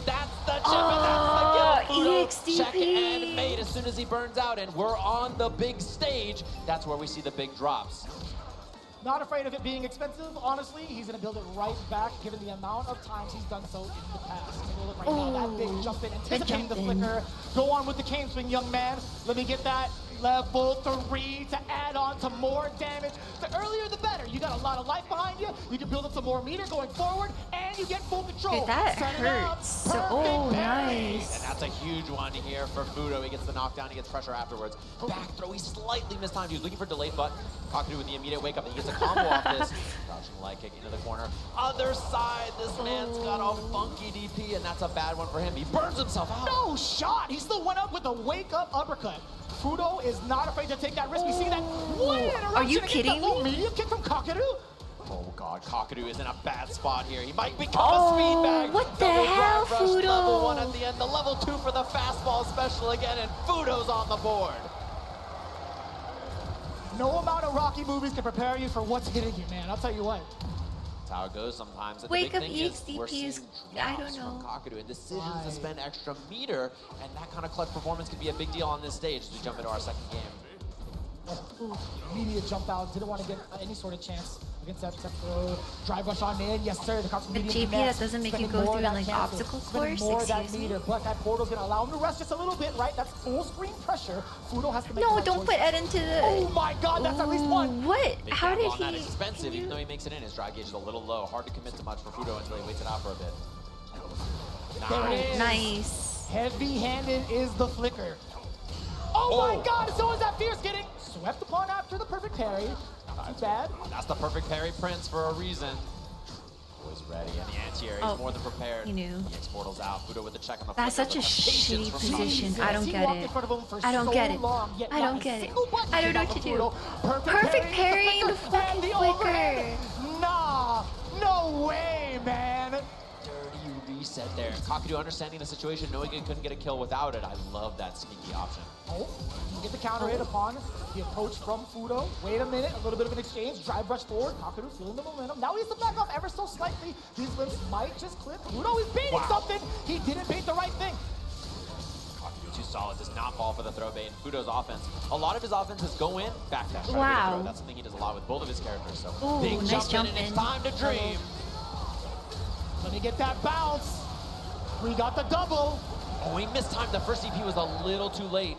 That's the chip, and that's the kill. Fudo EXDP. check and made as soon as he burns out, and we're on the big stage. That's where we see the big drops. Not afraid of it being expensive, honestly. He's going to build it right back, given the amount of times he's done so in the past. Take a look right now. That big jump in, anticipating the jump in. flicker. Go on with the cane swing, young man. Let me get that level 3 to add on to more damage. The earlier, the better. You got a lot of life behind you. You can build up some more meter going forward, and you get full control. Dude, that Set it up. hurts. So, Perfect oh, parry. nice. And that's a huge one here for Fudo. He gets the knockdown, he gets pressure afterwards. Back throw, he slightly mistimed. He was looking for delayed butt. Kakeru with the immediate wake up, and he gets a combo off this. Crouching leg kick into the corner. Other side, this man's got a funky DP, and that's a bad one for him. He burns himself out. No shot. He still went up with a wake-up uppercut. Fudo is not afraid to take that risk. We see that. What an interruption. Are you against kidding the low me? medium kick from Kakeru. Oh god, Kakeru is in a bad spot here. He might become a speed bag. what the Double hell, drive rush, Fudo? Level 1 at the end, the level 2 for the fastball special again, and Fudo's on the board. No amount of Rocky movies can prepare you for what's hitting you, man. I'll tell you what. That's how it goes sometimes. And Wake the up big thing is we're EXDP seeing is, I drops don't from know. Kakeru and decisions to spend extra meter, and that kind of clutch performance can be a big deal on this stage as we jump into our second game. Immediate jump out. Didn't want to get any sort of chance against that throw. Drive rush on in. Yes, sir. The JP that doesn't make you go through like obstacle course. More of that Excuse me. meter, but that portal's gonna allow him to rest just a little bit, right? That's full screen pressure. Fudo has to make. No, the right don't choice. put Ed into the. Oh my God, that's at least one. What? Big How gamble did on that he? expensive, even though he makes it in. His drive gauge is a little low. Hard to commit to much for Fudo until he waits it out for a bit. There it is. Nice. Heavy-handed is the flicker. Oh my God! So is that Fierce getting swept upon after the perfect parry. Not too bad. That's the perfect parry Prince for a reason. Always ready, and the anti-air is more than prepared. He knew. The X-Portal's out. Fudo with the check on the That's flicker, such a but the patience shitty from position. Fox. I don't get it. I don't get it. I don't get it. I don't know what to do. Perfect parry and the fucking flicker. Nah, no way, man. Dirty reset there. Kakadu understanding the situation, knowing he couldn't get a kill without it. I love that sneaky option. Oh, you get the counter hit upon the approach from Fudo. Wait a minute, a little bit of an exchange. Drive rush forward. Kakadu feeling the momentum. Now he has to back off ever so slightly. These limbs might just clip. Fudo is baiting something. He didn't bait the right thing. Kakadu too solid, does not fall for the throw bait. Fudo's offense, a lot of his offenses go in, backdash. Try to get a throw. That's something he does a lot with both of his characters. So Ooh, big nice jump in, jump and it's in. time to dream. Let me get that bounce. We got the double. Oh, he mistimed. The first EP was a little too late.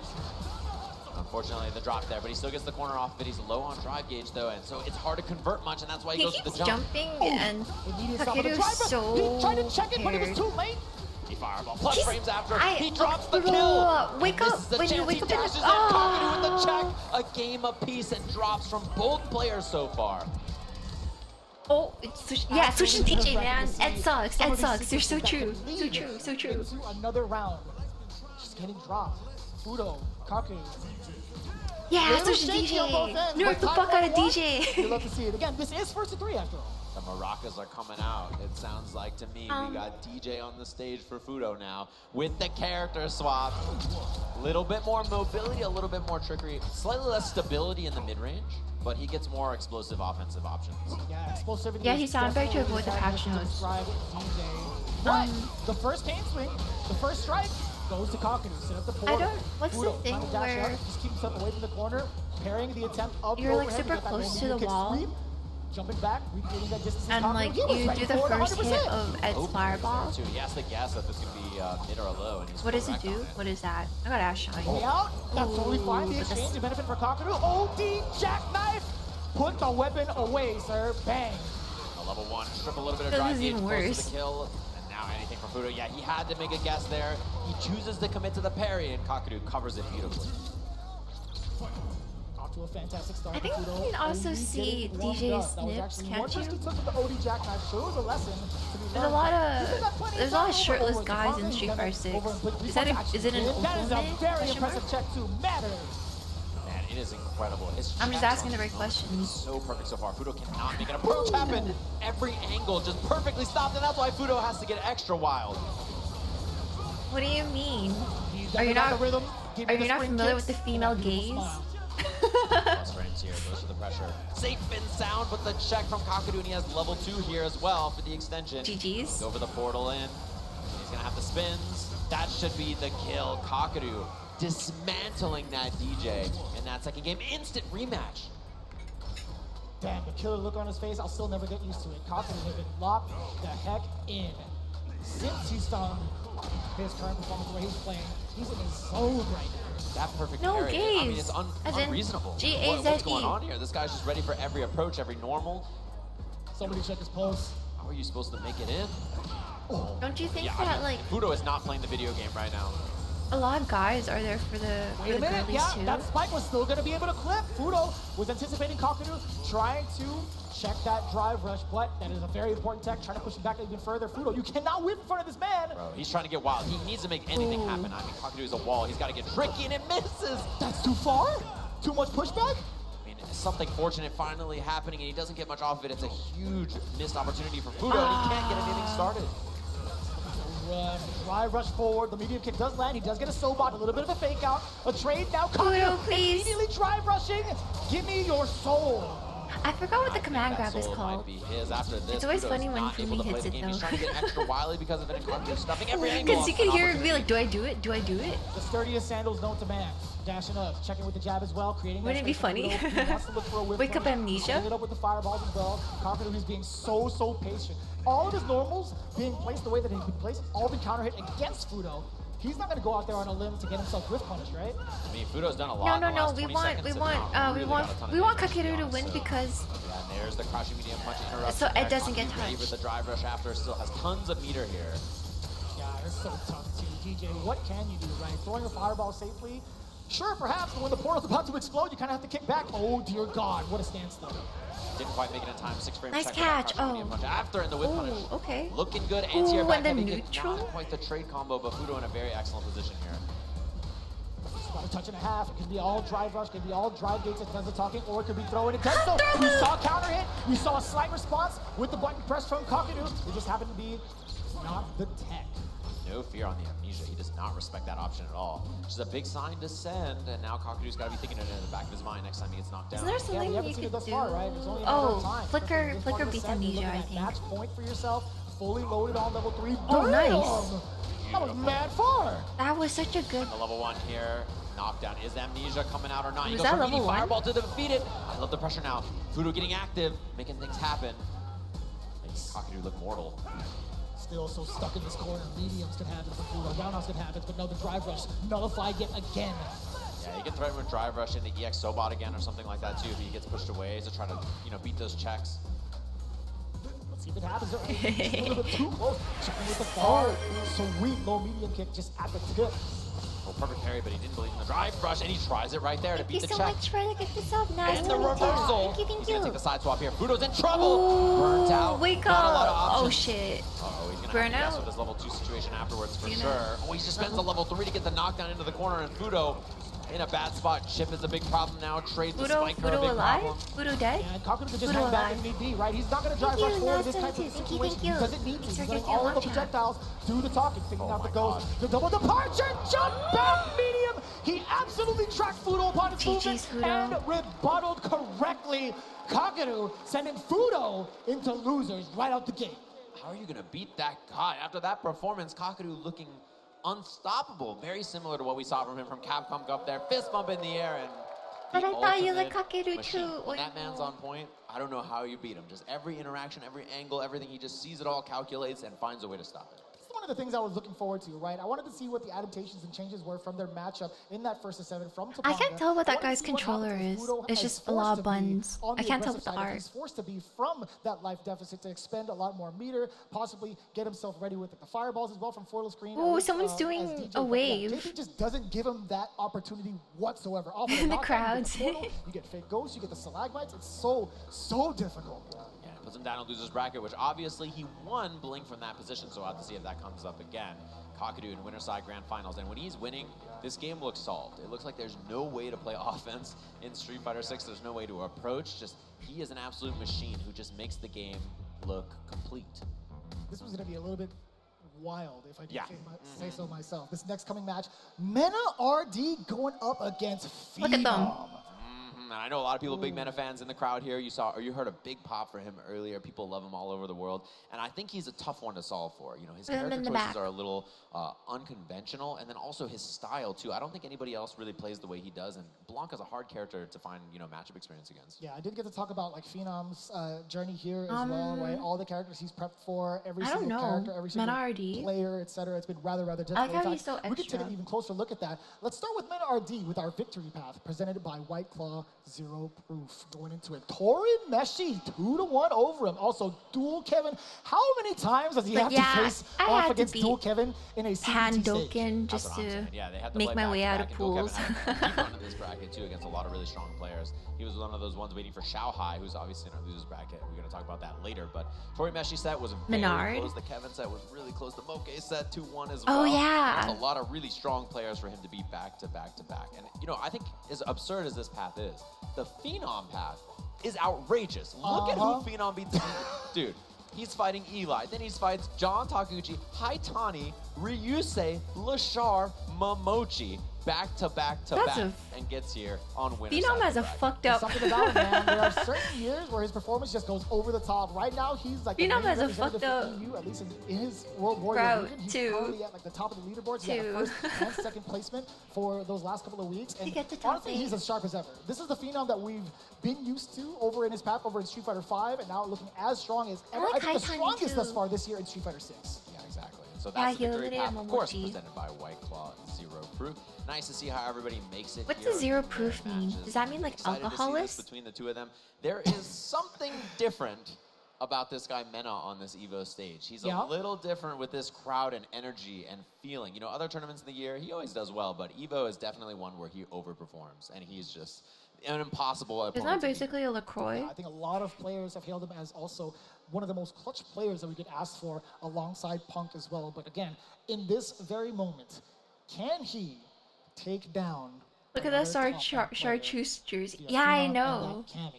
Unfortunately, the drop there, but he still gets the corner off of it. He's low on drive gauge, though, and so it's hard to convert much, and that's why he goes to the keeps jump. jumping and Takeru is so He tried to check it, but it was too late. He fireball. Plus He's- frames after. I- He drops the Bro, kill. wake And up. this is the When you chance. wake He up in the- dashes in. Kakadu with the check. A game apiece and drops from both players so far. Oh, it's yeah, Sushi DJ, man. Ed sucks. Ed sucks. They're so true. So true. So true. Into another round. Just getting dropped. Fudo, Kaku. Yeah, Little Sushi shaky on both DJ. ends, Nerf but the time fuck out of 1-1. DJ. You love to see it. Again, this is first to 3 after all. The maracas are coming out. It sounds like to me we got DJ on the stage for Fudo now with the character swap. A little bit more mobility, a little bit more trickery, slightly less stability in the mid-range, but he gets more explosive offensive options. Yeah, explosivity. Yeah, is he's on better to definitely avoid the that patch to notes. describe DJ. But the first cane swing, the first strike goes to Kakadu. Set up the portal. don't- what's the Fudo thing trying to dash where- up, just keep himself away from the corner, parrying the attempt of the You're, like, overhead super get that close low to the medium kick wall. sweep, jumping back, recreating that distance. And like He was you ready do the for it first hit 100%. of Ed's fireball. Too. He has to guess if this could be mid or low, and he's What does it correct on do? What is that? I got Ash Shine. Way out. That's totally fine. The Ooh, but this- exchange, the benefit for Kakadu. OD jackknife. Put the weapon away, sir. Bang. A level 1, strip a little bit of This drive is gauge, even close to worse. the kill, and now anything from Fudo. Yeah, he had to make a guess there. He chooses to commit to the parry, and Kakadu covers it beautifully. Off to a fantastic start. I think Fudo you can also only see getting warmed DJ up. That was Snips, actually can't one risk you? he took with the OD jackknife. Sure was a lesson to be There's a learned. lot He's got of plenty there's a lot of time shirtless over guys in Department. Street He's Fighter gonna 6. over and put Is that action. is it an That is a improvement? very Question mark? impressive check to matters. Man, it is incredible. His I'm just checks asking on the right this moment questions. is so perfect so far. Fudo cannot make an approach happen. Every angle just perfectly stopped, and that's why Fudo has to get extra wild. What do you mean? Are definitely you got not the rhythm. Give me are the you not spring familiar kicks with the and female that beautiful gaze? smile. Plus frames here, goes to the pressure. Safe and sound with the check from Kakadu, and he has level 2 here as well for the extension. GG's. Goes over the portal in. He's gonna have the spins. That should be the kill. Kakadu dismantling that DJ in that second game. Instant rematch. Damn, the killer look on his face, I'll still never get used to it. Kakadu has been locked the heck in. Since he's found his current performance where he's playing, he's in his zone right now. That perfect No parry. I mean, gaze. it's As in unreasonable. G-A-Z-E. What's going on here? This guy's just ready for every approach, every normal. Somebody check his pulse. How are you supposed to make it in? Don't you think Yeah, that I mean, like Fudo is not playing the video game right now. a lot of guys are there for the Wait a minute, girlies yeah, too? that spike was still gonna be able to clip. Fudo was anticipating Kakadu, trying to check that drive rush, but that is a very important tech, trying to push him back even further. Fudo, you cannot whip in front of this man. Bro, he's trying to get wild. He needs to make anything happen. I mean, Kakadu is a wall. He's got to get tricky, and it misses. That's too far? Too much pushback? I mean, something fortunate finally happening, and he doesn't get much off of it. It's a huge missed opportunity for Fudo, and he can't get anything started. Drive rush forward, the medium kick does land, he does get a Sobot, a little bit of a fake out, a trade now, Kakadu please. immediately drive rushing, give me your soul. I forgot what the command grab is Soul might called. be his after this. It's always Fudo's funny when not able Fumi to play hits the it game. He's though. trying to get extra wily because of it, and Kakudu stuffing every angle. Because you can hear it be like, do I do it? Do I do it? The sturdiest sandals known to man. Dashing up, checking with the jab as well, creating. Wouldn't it be funny? He wants to look for a whip Wake up punish, amnesia? pulling it up with the fireballs as well. Kakudu is being so patient. All of his normals being placed the way that he's been placed, all been counter hit against Fudo. He's not going to go out there on a limb to get himself whiff punished, right? I mean, Fudo's done a No, lot. no, in the no. last We 20 want, seconds we and want, not we really want, got a ton of we want damage, to be Kakeru to honest, win so- because Yeah, and there's the crouching medium punch interruption. So it there. doesn't get Kakudu touched. with the drive rush after still has tons of meter here. Yeah, it's so tough too. DJ, what can you do, right? Throwing a fireball safely? Sure, perhaps, but when the portal's about to explode, you kind of have to kick back. Oh, dear God, what a standstill. Didn't quite make it in time. 6 frames. Nice check with that catch. crouching medium Oh. punch after in the whip punish. Oh, okay. Looking good. Ooh, Anti-air back and the heavy kick. neutral? Not quite the trade combo, but Fudo in a very excellent position here. It's about a touch and a half. It could be all drive rush, could be all drive gates that does the talking, or it could be throwing it. So you saw a counter hit, you saw a slight response with the button press from Kakudu. It just happened to be not the tech. No fear on the amnesia. He does not respect that option at all. Which is a big sign to send, and now Kakudu's got to be thinking it in the back of his mind next time he gets knocked down. Isn't there something we haven't you seen could it thus do? far, right? There's only a matter of time. Flicker, This Flicker part of the beats set, you're amnesia, looking I at think. Match point for yourself, fully loaded on level 3. Oh, Damn! nice. That was mad far. That was such a good. The level 1 here. Knockdown. Is amnesia coming out or not? He Was goes that for level meaty 1? fireball to defeat it. I love the pressure now. Fudo getting active, making things happen. Making Kakudu look mortal. Still so stuck in this corner. Mediums can happen for Fudo. Roundhouse can happen, but no, the drive rush nullified yet again. Yeah, he can threaten with drive rush into EX Sobot again or something like that too if he gets pushed away to try to, beat those checks. Let's see if it happens. Just a little bit too close. Checking with the far. Sweet low medium kick just at the tip. Oh, perfect parry, but he didn't believe in the drive rush, and he tries it right there to Thank beat you the so check. much for looking this up. Nice And to the meet you. reversal. Thank He's gonna you. take the side swap here. Fudo's in trouble. Ooh, Burnt out. wake Not a lot of up. Oh options. shit. Uh-oh, he's gonna Burn have to out. guess with his level 2 situation afterwards for You know. sure. Oh, he just spends the level 3 to get the knockdown into the corner, and Fudo in a bad spot. Chip is a big problem now. Trade the Fudo, spiker a Fudo big alive? problem. Fudo dead? And Kakudu could just Fudo hang back alive. if need be, right? He's not going to drive Thank rush you, forward in nice this to type meet of you. Thank you, situation. thank you. He doesn't need to. Thanks He's for letting getting all your of the watch out. projectiles do the talking, figuring Oh out the my goals. God. The double departure, jump back medium. He absolutely tracked Fudo upon his movement GG's Fudo. and rebutted correctly. Kakudu sending Fudo into losers right out the gate. How are you gonna beat that guy? After that performance, Kakudu looking unstoppable. Very similar to what we saw from him from Capcom Cup there. Fist bump in the air and But the I thought you liked ultimate Kakeru machine. too. When that man's on point, I don't know how you beat him. Just every interaction, every angle, everything, he just sees it all, calculates, and finds a way to stop it. This is one of the things I was looking forward to, right? I wanted to see what the adaptations and changes were from their matchup in that first of 7 from Topanga. I can't tell what that I wanted to guy's see what controller happens if is. Fudo It's is just a forced lot to of be buttons. on I the can't tell aggressive what the side, if art. He's forced to be from that life deficit to expend a lot more meter, possibly get himself ready with the fireballs as well from foil screen. Ooh, at least, someone's as doing DJ, a but wave. Yeah, JP just doesn't give him that opportunity whatsoever. Off of In the knockdown, you get crowds. portal, you get fake ghosts, you get the stalagmites. It's so difficult. Yeah, puts him down in loser's bracket, which obviously he won Blink from that position, so we'll have to see if that comes up again. Kakudu in Winter Side Grand Finals, and when he's winning, this game looks solved. It looks like there's no way to play offense in Street Fighter 6. There's no way to approach. Just, he is an absolute machine who just makes the game look complete. This was going to be a little bit wild, if I do Yeah. say so myself. This next coming match, Mena RD going up against Phenom. Look at them. And I know a lot of people, big Meta fans in the crowd here. You saw, or you heard a big pop for him earlier. People love him all over the world, and I think he's a tough one to solve for. You know, his Put him character in the choices back. are a little unconventional, and then also his style too. I don't think anybody else really plays the way he does, and Blanca's a hard character to find, matchup experience against. Yeah, I did get to talk about like Phenom's journey here as well, right? All the characters he's prepped for, every I don't single know. character, every single Mena RD. player, etc. It's been rather I difficult. like In how fact, he's so we could take extra. an even closer look at that. Let's start with Mena RD with our victory path presented by White Claw Zero Proof. Going into it, Torin Meshi 2-1 over him. Also, Dual Kevin. How many times does he But have yeah, to face I off had to against beat Dual Kevin in a CPT stage? Handoken That's just what I'm to saying. Yeah, they had to make play my way out of back-to-back, and pools. Dual Kevin had a deep run in this bracket too against a lot of really strong players. He was one of those ones waiting for Shao Hai, who's obviously in our losers bracket. We're going to talk about that later. But Tori Meshi set was very Menard. close. The Kevin set was really close. The Moke set 2-1 as well. Oh, yeah. There's a lot of really strong players for him to beat back to back to back. And I think as absurd as this path is, the Phenom path is outrageous. Look at who Phenom beats. Dude, he's fighting Eli. Then he fights John Takuchi, Haitani, Ryusei, Lashar, Momochi. back to back to That's back and gets here on winner Phenom side has a bracket. fucked up. Something about him, man. There are certain years where his performance just goes over the top. Right now, he's like the Phenom main has a representative fucked up for EU, at least in his World Warrior route, region. He's too. currently at like the top of the leaderboards. He got Too. the first and second placement for those last couple of weeks. And get to top honestly, he's 8. as sharp as ever. This is the Phenom that we've been used to over in his path over in Street Fighter V, and now looking as strong as ever. like I think the High Tiny, strongest thus too. far this year in Street Fighter 6. Yeah, exactly. So Yeah, that's he the victory eliminated path, of course, Momochi. presented by White Claw and Zero Proof. Nice to see how everybody makes it. What's here the zero in their proof mean? matches. Does that mean like Excited to see this alcoholist? between the two of them. There is something different about this guy Mena on this EVO stage. He's Yeah. a little different with this crowd and energy and feeling. You know, other tournaments in the year, he always does well, but EVO is definitely one where he overperforms, and he's just an impossible opponent. Isn't that to beat. basically a LaCroix? I think a lot of players have hailed him as also one of the most clutch players that we could ask for alongside Punk as well. But again, in this very moment, can he take down Look at that another top ranked player chartreuse jersey. via Yeah, I Phenom and know. that Cammy?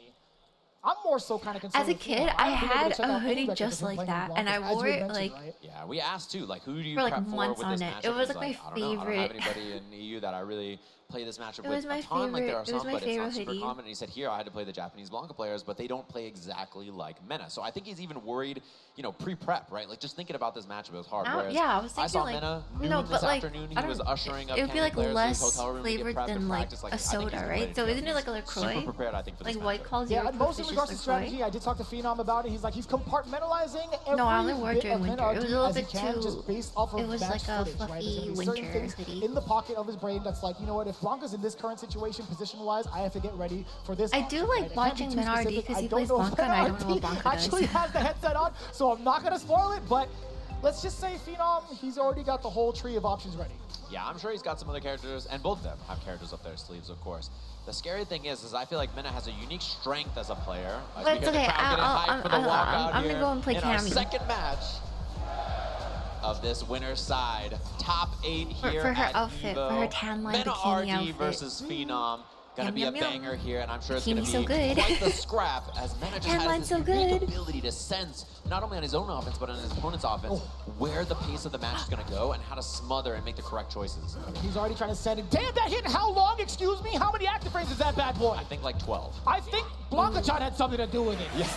I'm more so kind of concerned As a with kid, Phenom. I haven't been able to had check a out any hoodie records just of him like playing that, with and I Blanca, as wore you had it mentioned, like right? Yeah, we asked too, like, who do you For, like, prep for months with on this it. matchup? It was, He's like, my I don't know. I don't have favorite. anybody in EU that I really play this matchup It with was my a ton. Like, there are favorite- it was some, my but it's not favorite super hoodie. common. And he said, here, I had to play the Japanese Blanca players, but they don't play exactly like Mena. So I think he's even worried, you know, pre-prep, right? Like, just thinking about this matchup, it was hard. I don't- Whereas yeah, I was I saw thinking, like, Mena no, noon but, this like, afternoon. I He was don't- ushering up it would be, Cammy like, players to his less hotel room to get flavored prepped and than, like, practice. a I think soda, he's right? ready to So go. isn't it like a He's LaCroix? Super prepared, I think, for this Like White matchup. Claw Yeah, zero and proof mostly is in just regards to LaCroix. strategy, I did talk to Phenom about it. He's like, he's compartmentalizing every No, I only wore it bit during of winter. Mena It was a RD little as he bit can, too- just based off of it was match like a footage, right? There's gonna be fluffy certain winter things hoodie. in the pocket of his brain that's like, you know what, if Blanca's in this current situation, position-wise, I have to get ready for this. I do option, like right? It can't be watching too Mena RD specific. because he I don't plays know if Blanca and I don't know what Mena Blanca does. actually has the headset on, so I'm not gonna spoil it, but let's just say Phenom, he's already got the whole tree of options ready. Yeah, I'm sure he's got some other characters, and both of them have characters up their sleeves, of course. The scary thing is I feel like Mena has a unique strength as a player. As But we it's get the okay, crowd getting hyped for the walkout I'm here gonna go and play in our Cammy. second match of this winner's side. Top 8 here for her at outfit, EVO. for her tan line Mena bikini RD outfit. versus Phenom. Gonna Yum, be yum, a yum. banger here, and I'm sure it's gonna be Bikini's so good. quite the scrap as Mena just Tan has line's this so unique good. ability to sense, not only on his own offense, but on his opponent's offense, where the pace of the match is gonna go and how to smother and make the correct choices. He's already trying to send it. Damn, that hit how long, excuse me? How many active frames is that bad boy? I think like 12. I think Blanca-chan had something to do with it. Yeah.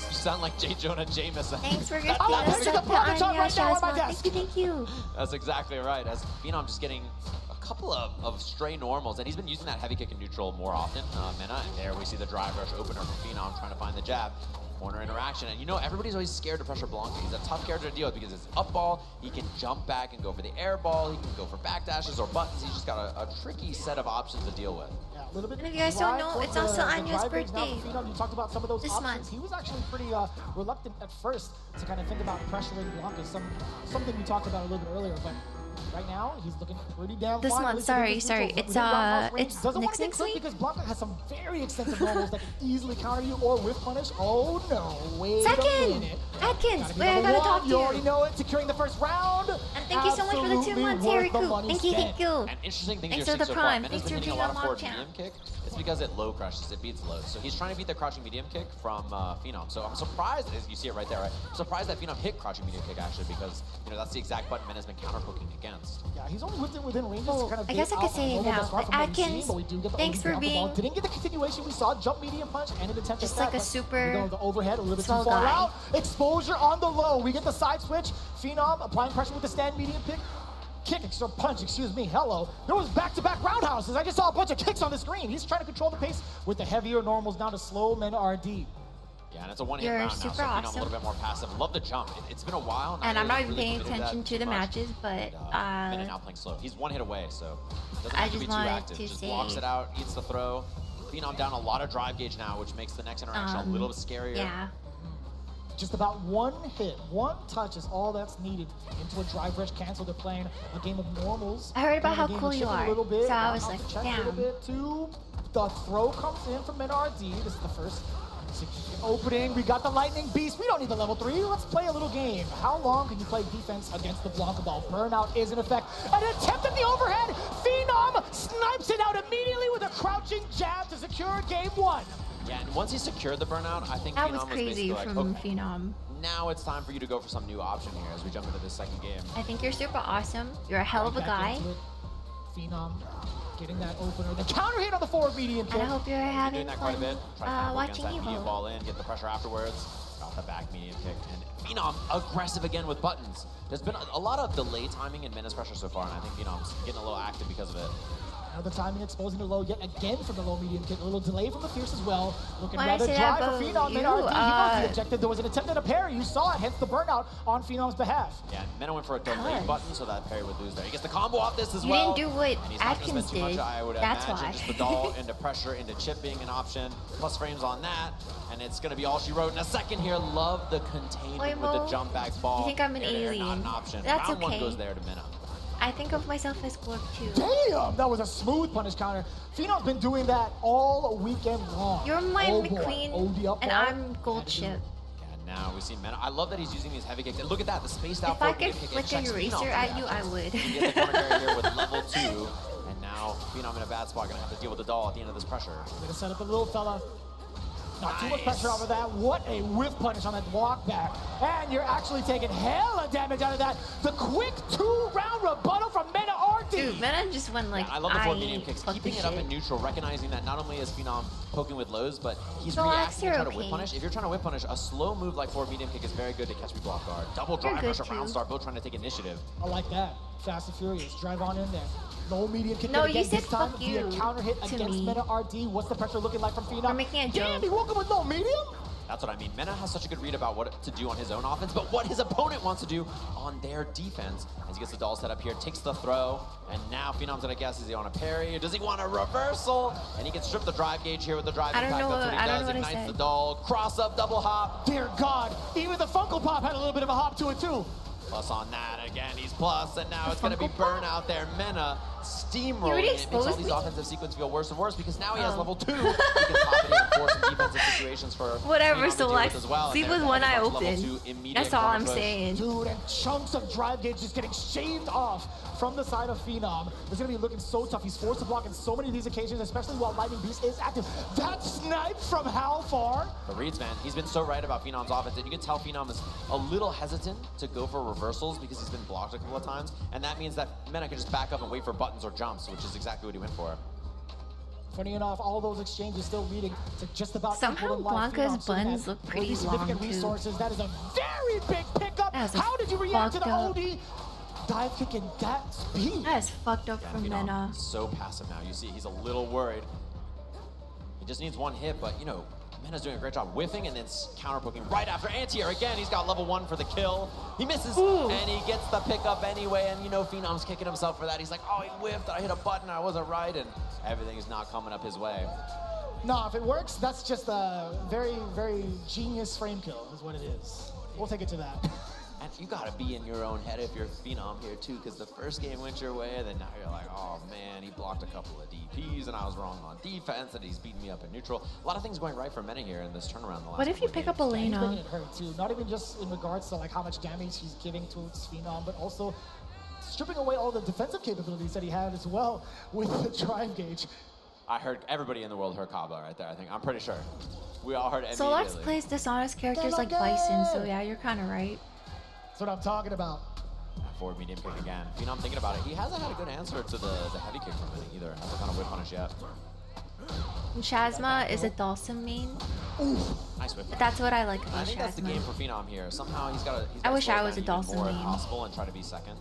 You sound like J. Jonah Jameson. Thanks for your I want pictures of Blanca-chan right now on my desk. Thank you, thank you. That's exactly right. As Phenom just getting a couple of stray normals, and he's been using that heavy kick and neutral more often. Mena, and there we see the drive rush opener for Phenom trying to find the jab. Corner interaction, and you know everybody's always scared to pressure Blanca. He's a tough character to deal with because it's up ball, he can jump back and go for the air ball, he can go for back dashes or buttons. He's just got a tricky set of options to deal with. Yeah, a little bit. And if you guys don't dry know, towards it's also the Anya's drive range now for birthday. Phenom. You talked about some of those This options. month. He was actually pretty reluctant at first to kind of think about pressuring Blanca. Something we talked about a little bit earlier, but right now he's looking pretty damn This fine. month, At least within sorry, this neutral. it's, Within roundhouse range. it's Doesn't want to get next clipped week? because Blanca has some very extensive normals that can easily counter you or whiff punish. Oh no, wait a Second! minute. Atkins, Gotta be wait, I number gotta one. talk to You you. already know it. Securing the first round. And thank you so much for the 2 Absolutely months, worth Harry the Coop. money Thank you, spent. thank you. An interesting thing Thanks you're for seeing the so far, prime. Mena's Thanks been for hitting a being lot on of forward Mock medium kick. It's because it low crushes, it beats low. So he's trying to beat the crouching medium kick from Phenom. So I'm surprised, as you see it right there, right? I'm surprised that Phenom hit crouching medium kick actually because, you know, that's the exact button Mena's been counterhooking against. Yeah, he's only whipped it within ranges Oh, to kind of I guess I could say it now, but Atkins, thanks for being Didn't get the continuation we saw. Jump medium punch and an attempt just at that, like a but super we go the overhead a little bit too swell far guy. out. Exposure on the low. We get the side switch. Phenom applying pressure with the stand medium punch, excuse me. Hello. There was back-to-back roundhouses. I just saw a bunch of kicks on the screen. He's trying to control the pace with the heavier normals down to slow Mena RD. Yeah, and it's a one-hit You're round now, so super Phenom a awesome. little bit more passive. Love the jump. It's been a while. And I'm not really even paying committed attention that to the too much. matches, but Mena now playing slow. He's one hit away, so doesn't I have to just be too wanted active. to Just say- blocks it out, eats the throw. Phenom down a lot of drive gauge now, which makes the next interaction a little bit scarier. Yeah. Just about one hit, one touch is all that's needed into a drive rush cancel. They're playing a game of normals. I heard about Playing a how game cool of you chip are, A little bit, so I down was off like, the chest a little damn. bit too. The throw comes in from NRD. This is the first opening. We got the lightning beast. We don't need the level 3. Let's play a little game. How long can you play defense against the Blanca ball? Burnout is in effect. An attempt at the overhead. Phenom snipes it out immediately with a crouching jab to secure game 1. Yeah, and once he secured the burnout, I think That Phenom was crazy basically from like, okay, Phenom. now it's time for you to go for some new option here as we jump into this second game. I think you're super awesome. You're a hell of a guy. Phenom getting that opener. The counter hit on the forward medium kick. I hope you're Doing having that quite a fun bit. Try to tackle watching against that medium Evo. ball in, get the pressure afterwards. Got the back medium kick. And Phenom aggressive again with buttons. There's been a lot of delay timing in Mena's pressure so far, and I think Phenom's getting a little active because of it. Now the timing exposing the low yet again from the low medium kick. A little delay from the Fierce as well. Looking When I rather say dry that for about Phenom. you, Then RD, he knows the objective. There was an attempt at a parry. You saw it, hence the burnout on Phenom's behalf. Yeah, and Mena went for a delay button, so that parry would lose there. He gets the combo off this as You well. didn't do what And he's not gonna spend Atkins too much, did. I would That's imagine. why. Just the doll into pressure, into chip being an option. Plus frames on that, and it's gonna be all she wrote in a second here. Love the containment Wait, with the Mo, jump back ball. you think I'm an Air to air, alien. Not an option. That's Round one okay. goes there to Mena. I think of myself as Glorp too. Damn, that was a smooth punish counter. Phenom's been doing that all weekend long. You're my Oh boy, McQueen, OD up and bar. I'm Gold Chip. And now we see Mena. I love that he's using these heavy kicks. And look at that, the spaced out If I forward could kick. It flick an checks Phenom eraser for at the you, I action. would. You get the corner carry here with level 2. And now Phenom in a bad spot, gonna have to deal with the doll at the end of this pressure. Gonna set up a little fella. Not too much Nice. pressure over that. What a whiff punish on that walk back. And you're actually taking hella damage out of that. The quick 2-round rebuttal from Mena RD. Dude, Mena just went like, I love the forward medium I kicks, fuck keeping this it up shit. in neutral, recognizing that not only is Phenom poking with lows, but he's Relax, reacting and you're trying to whip okay. punish. If you're trying to whip punish, a slow move like forward medium kick is very good to catch people off guard. Double You're drive good pressure, too. round start, both trying to take initiative. I like that. Fast and furious. Drive on in there. Low medium kick No, again. you said this time fuck via you counter hit to against me. Mena RD. What's the pressure looking like from Phenom? We're making a Damn, joke. he woke up with low medium? That's what I mean. Mena has such a good read about what to do on his own offense, but what his opponent wants to do on their defense. As he gets the doll set up here, takes the throw, and now Phenom's gonna guess, is he on a parry, or does he want a reversal? And he can strip the drive gauge here with the drive I don't impact. know That's what he I don't does, know what I ignites said. the doll, cross up, double hop. Dear God, even the Funko Pop had a little bit of a hop to it too. Plus on that, again, he's plus, and now it's gonna be Funko Pop? burnout there. Mena steamrolling. already It makes all exposed these me? offensive sequences feel worse and worse because now he has Oh. level 2. He can pop it in and force some defensive situations for Whatever, Phenom to deal with Select. as well. See And with there's one that eye level open. 2 immediate That's all corner I'm push. saying. Dude, and chunks of drive gauge just getting shaved off from the side of Phenom. It's gonna be looking so tough. He's forced to block in so many of these occasions, especially while Lightning Beast is active. That snipe from how far? The reads, man, he's been so right about Phenom's offense, and you can tell Phenom is a little hesitant to go for reversals because he's been blocked a couple of times, and that means that Mena can just back up and wait for buttons or jumps, which is exactly what he went for. Funny enough, all those exchanges still leading to just about Somehow equal in life. Blanca's Phenom sitting buns at look pretty significant long, too. resources. That is a very big pickup. That is How did you react to the fucked up. OD dive kick in that speed? That is fucked up from Phenom Mena. is so passive now. You see, he's a little worried. He just needs one hit, but, you know, Mena's doing a great job whiffing and then counter poking right after anti-air. Again, he's got level 1 for the kill. He misses, and he gets the pickup anyway, and you know Phenom's kicking himself for that. He's like, oh, he whiffed, I hit a button, I wasn't right, and everything's not coming up his way. No, if it works, that's just a very, very genius frame kill is what it is. We'll take it to that. And you gotta be in your own head if you're Phenom here too, because the first game went your way, and then now you're like, oh man, he blocked a couple of DPs, and I was wrong on defense, and he's beating me up in neutral. A lot of things going right for Mena here in this turnaround. The last What if you couple pick of up games. He's making Elena? it hurt too. Not even just in regards to like how much damage he's giving to Phenom, but also stripping away all the defensive capabilities that he had as well with the drive gauge. I heard everybody in the world heard Kaba right there. I'm pretty sure. We all heard it So Lex immediately. plays dishonest characters like Bison, so yeah, you're kind of right. That's what I'm talking about. Forward medium kick again. Phenom thinking about it. He hasn't had a good answer to the heavy kick from Mena either. Hasn't kind of whip punish yet. And Shazma is a Dawson main. Nice whip. But that's what I like I about think that's the game Shazma. for Phenom here. Somehow he's got to. I wish I was a Dawson more if main. possible and try to be second.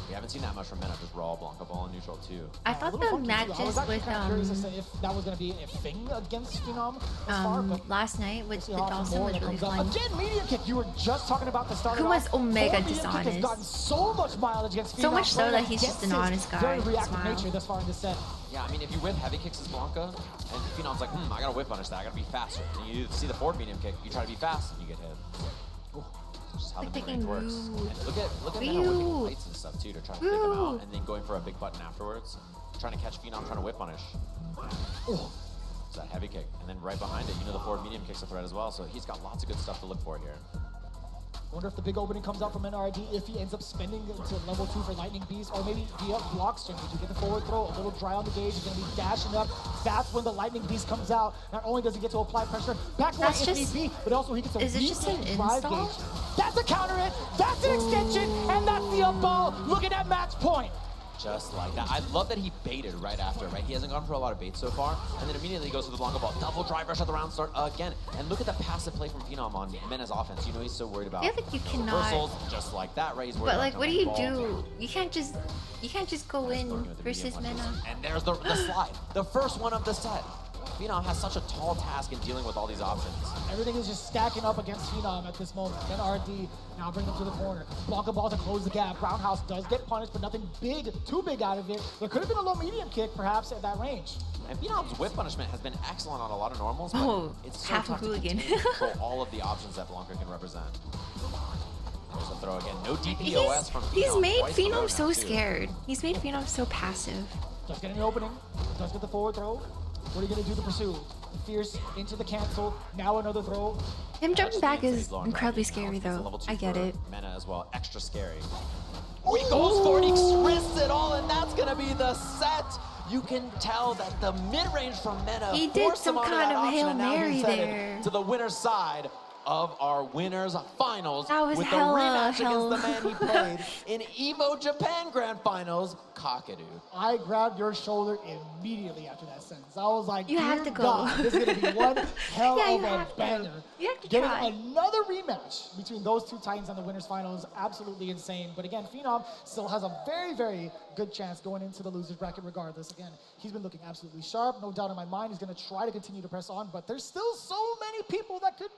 We haven't seen that much from Mena. Just raw Blanca ball in neutral too. I thought the matches I was actually with kind of curious as to if that was going to be a thing against Phenom as far, but last night with the we'll see how Dawson more was that really comes up. fun. Again, medium kick. You were just talking about the start. Kuma's omega Medium kick has dishonest. gotten so much mileage against Phenom. So much so playing that he's against just an his honest guy. Very reactive Smile. nature thus far in this set. Yeah, I mean, if you whip heavy kicks as Blanca, and Phenom's like, I gotta whip punish that. I gotta be faster. And you see the forward medium kick, you try to be fast, and you get hit. That's just how the Like mid-range picking works. Ryu. And look at Mena Ryu. whipping lights and stuff too to try to pick him out, and then going for a big button afterwards, trying to catch Phenom, trying to whip punish. It's that heavy kick, and then right behind it, you know the forward medium kick's a threat as well. So he's got lots of good stuff to look for here. Wonder if the big opening comes out from NRD if he ends up spending into level 2 for Lightning Beast, or maybe via block string. Did you get the forward throw? A little dry on the gauge. He's going to be dashing up. That's when the Lightning Beast comes out. Not only does he get to apply pressure back away if need be, but also he gets a Is it just an weak drive install? gauge. That's a counter hit. That's an extension, and that's the up ball. Looking at match point. Just like that. I love that he baited right after, right? He hasn't gone for a lot of baits so far, and then immediately goes for the Blanco Ball. Double drive rush at the round start again. And look at the passive play from Phenom on Mena's offense. You know, he's so worried about I feel like you cannot. reversals, just like that, right? He's worried But about like, what do jumping you ball. do? You can't just go in versus Mena. And there's the slide. The first one of the set. Phenom has such a tall task in dealing with all these options. Everything is just stacking up against Phenom at this moment. Then RD now bring them to the corner. Blanco Ball to close the gap. Roundhouse does get punished, but nothing big, too big out of it. There could have been a low medium kick, perhaps, at that range. And Phenom's whip punishment has been excellent on a lot of normals, but Oh, it's so half a tough to hooligan. contain and control all of the options that Blanco can represent. There's a throw again. No DPOS from Phenom. He's made Twice in a row Phenom now, so too. scared. He's made Phenom so passive. Does get an opening. Does get the forward throw. What are you going to do to pursue? Fierce into the cancel. Now another throw. Him jumping back is Long incredibly drive. scary It's a though. level 2 I get for it. Mena as well. Extra scary. Oh, he goes for it. He risks it all, and that's going to be the set. You can tell that the mid-range from Mena He did forced some him onto kind that of option, Hail and now Mary he's headed there. to the winner's side of our winners finals That was with the hella rematch hell. against the man he played in EVO Japan Grand Finals, Kakadu. I grabbed your shoulder immediately after that sentence. I was like, You have "Dear to go." God, this is going to be one hell Yeah, of you a have to. banger. You have to Getting try. another rematch between those two Titans on the winners final is absolutely insane. But again, Phenom still has a very, very good chance going into the losers bracket regardless. Again, he's been looking absolutely sharp. No doubt in my mind he's going to try to continue to press on. But there's still so many people that could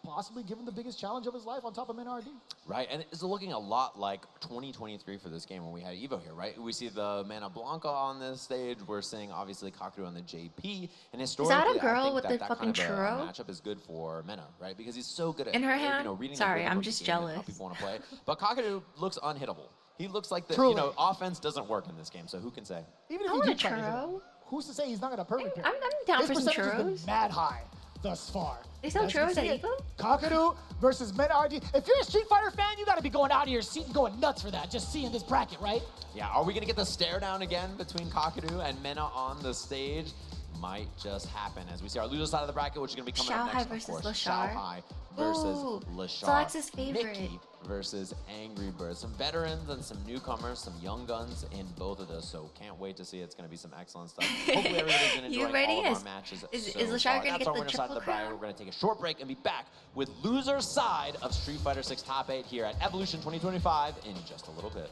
possibly give him the biggest challenge of his life on top of MNRD. Right, and it's looking a lot like 2023 for this game when we had Evo here, right? We see the Mana Blanca on this stage. We're seeing, obviously, Kakadu on the JP. And historically, girl I think with that the that fucking kind of churro? a matchup is good for Mena, right? Because he's so good at In her you hand? know, reading Sorry, the rhythm I'm of the just game and how jealous. people want to play. But Kakadu looks unhittable. He looks like the, Truly. you know, offense doesn't work in this game, so who can say? Even if I he want did a try to hit churro. him, who's to say he's not going to perfect I'm down His for some percentage has been churros. mad high thus far. They sell As you can churros see at it, Evo? Kakadu versus MNRD. If you're a Street Fighter fan, you got to be going out of your seat and going nuts for that, just seeing this bracket, right? Yeah, are we going to get the stare down again between Kakadu and Mena on the stage? Might just happen as we see our loser side of the bracket, which is going to be coming up Xiaohai next, versus of course. Lashar. Xiaohai versus Ooh, Lashar. Solex's favorite. Mickey versus Angry Birds. Some veterans and some newcomers, some young guns in both of those, so can't wait to see it. It's going to be some excellent stuff. Hopefully everybody's been You enjoying ready? all of Is- our matches is so Lashar far. gonna That's get our the winner side of the triple bracket. crown? We're going to take a short break and be back with loser side of Street Fighter 6 Top 8 here at Evolution 2025 in just a little bit.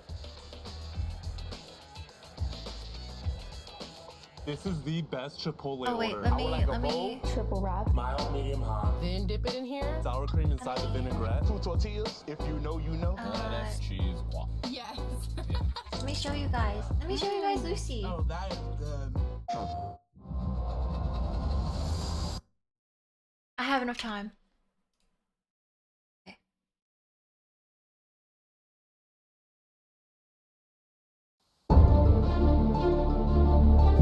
This is the best Chipotle Oh wait, order. let me. Triple wrap. Mild, medium, hot. Then dip it in here. Sour cream inside the vinaigrette. 2 tortillas, if you know, you know. Lettuce, cheese, waffle. Yes. Let me show you guys. Let me show you guys Lucy. Oh, that is good. I have enough time.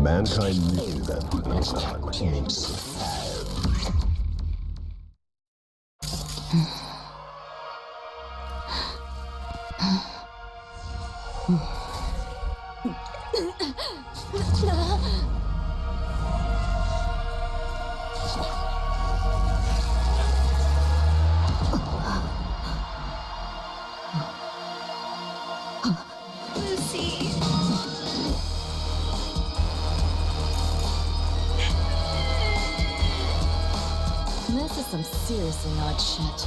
Mankind knew that Pokemon came to survive. Lucy. This is some seriously odd shit.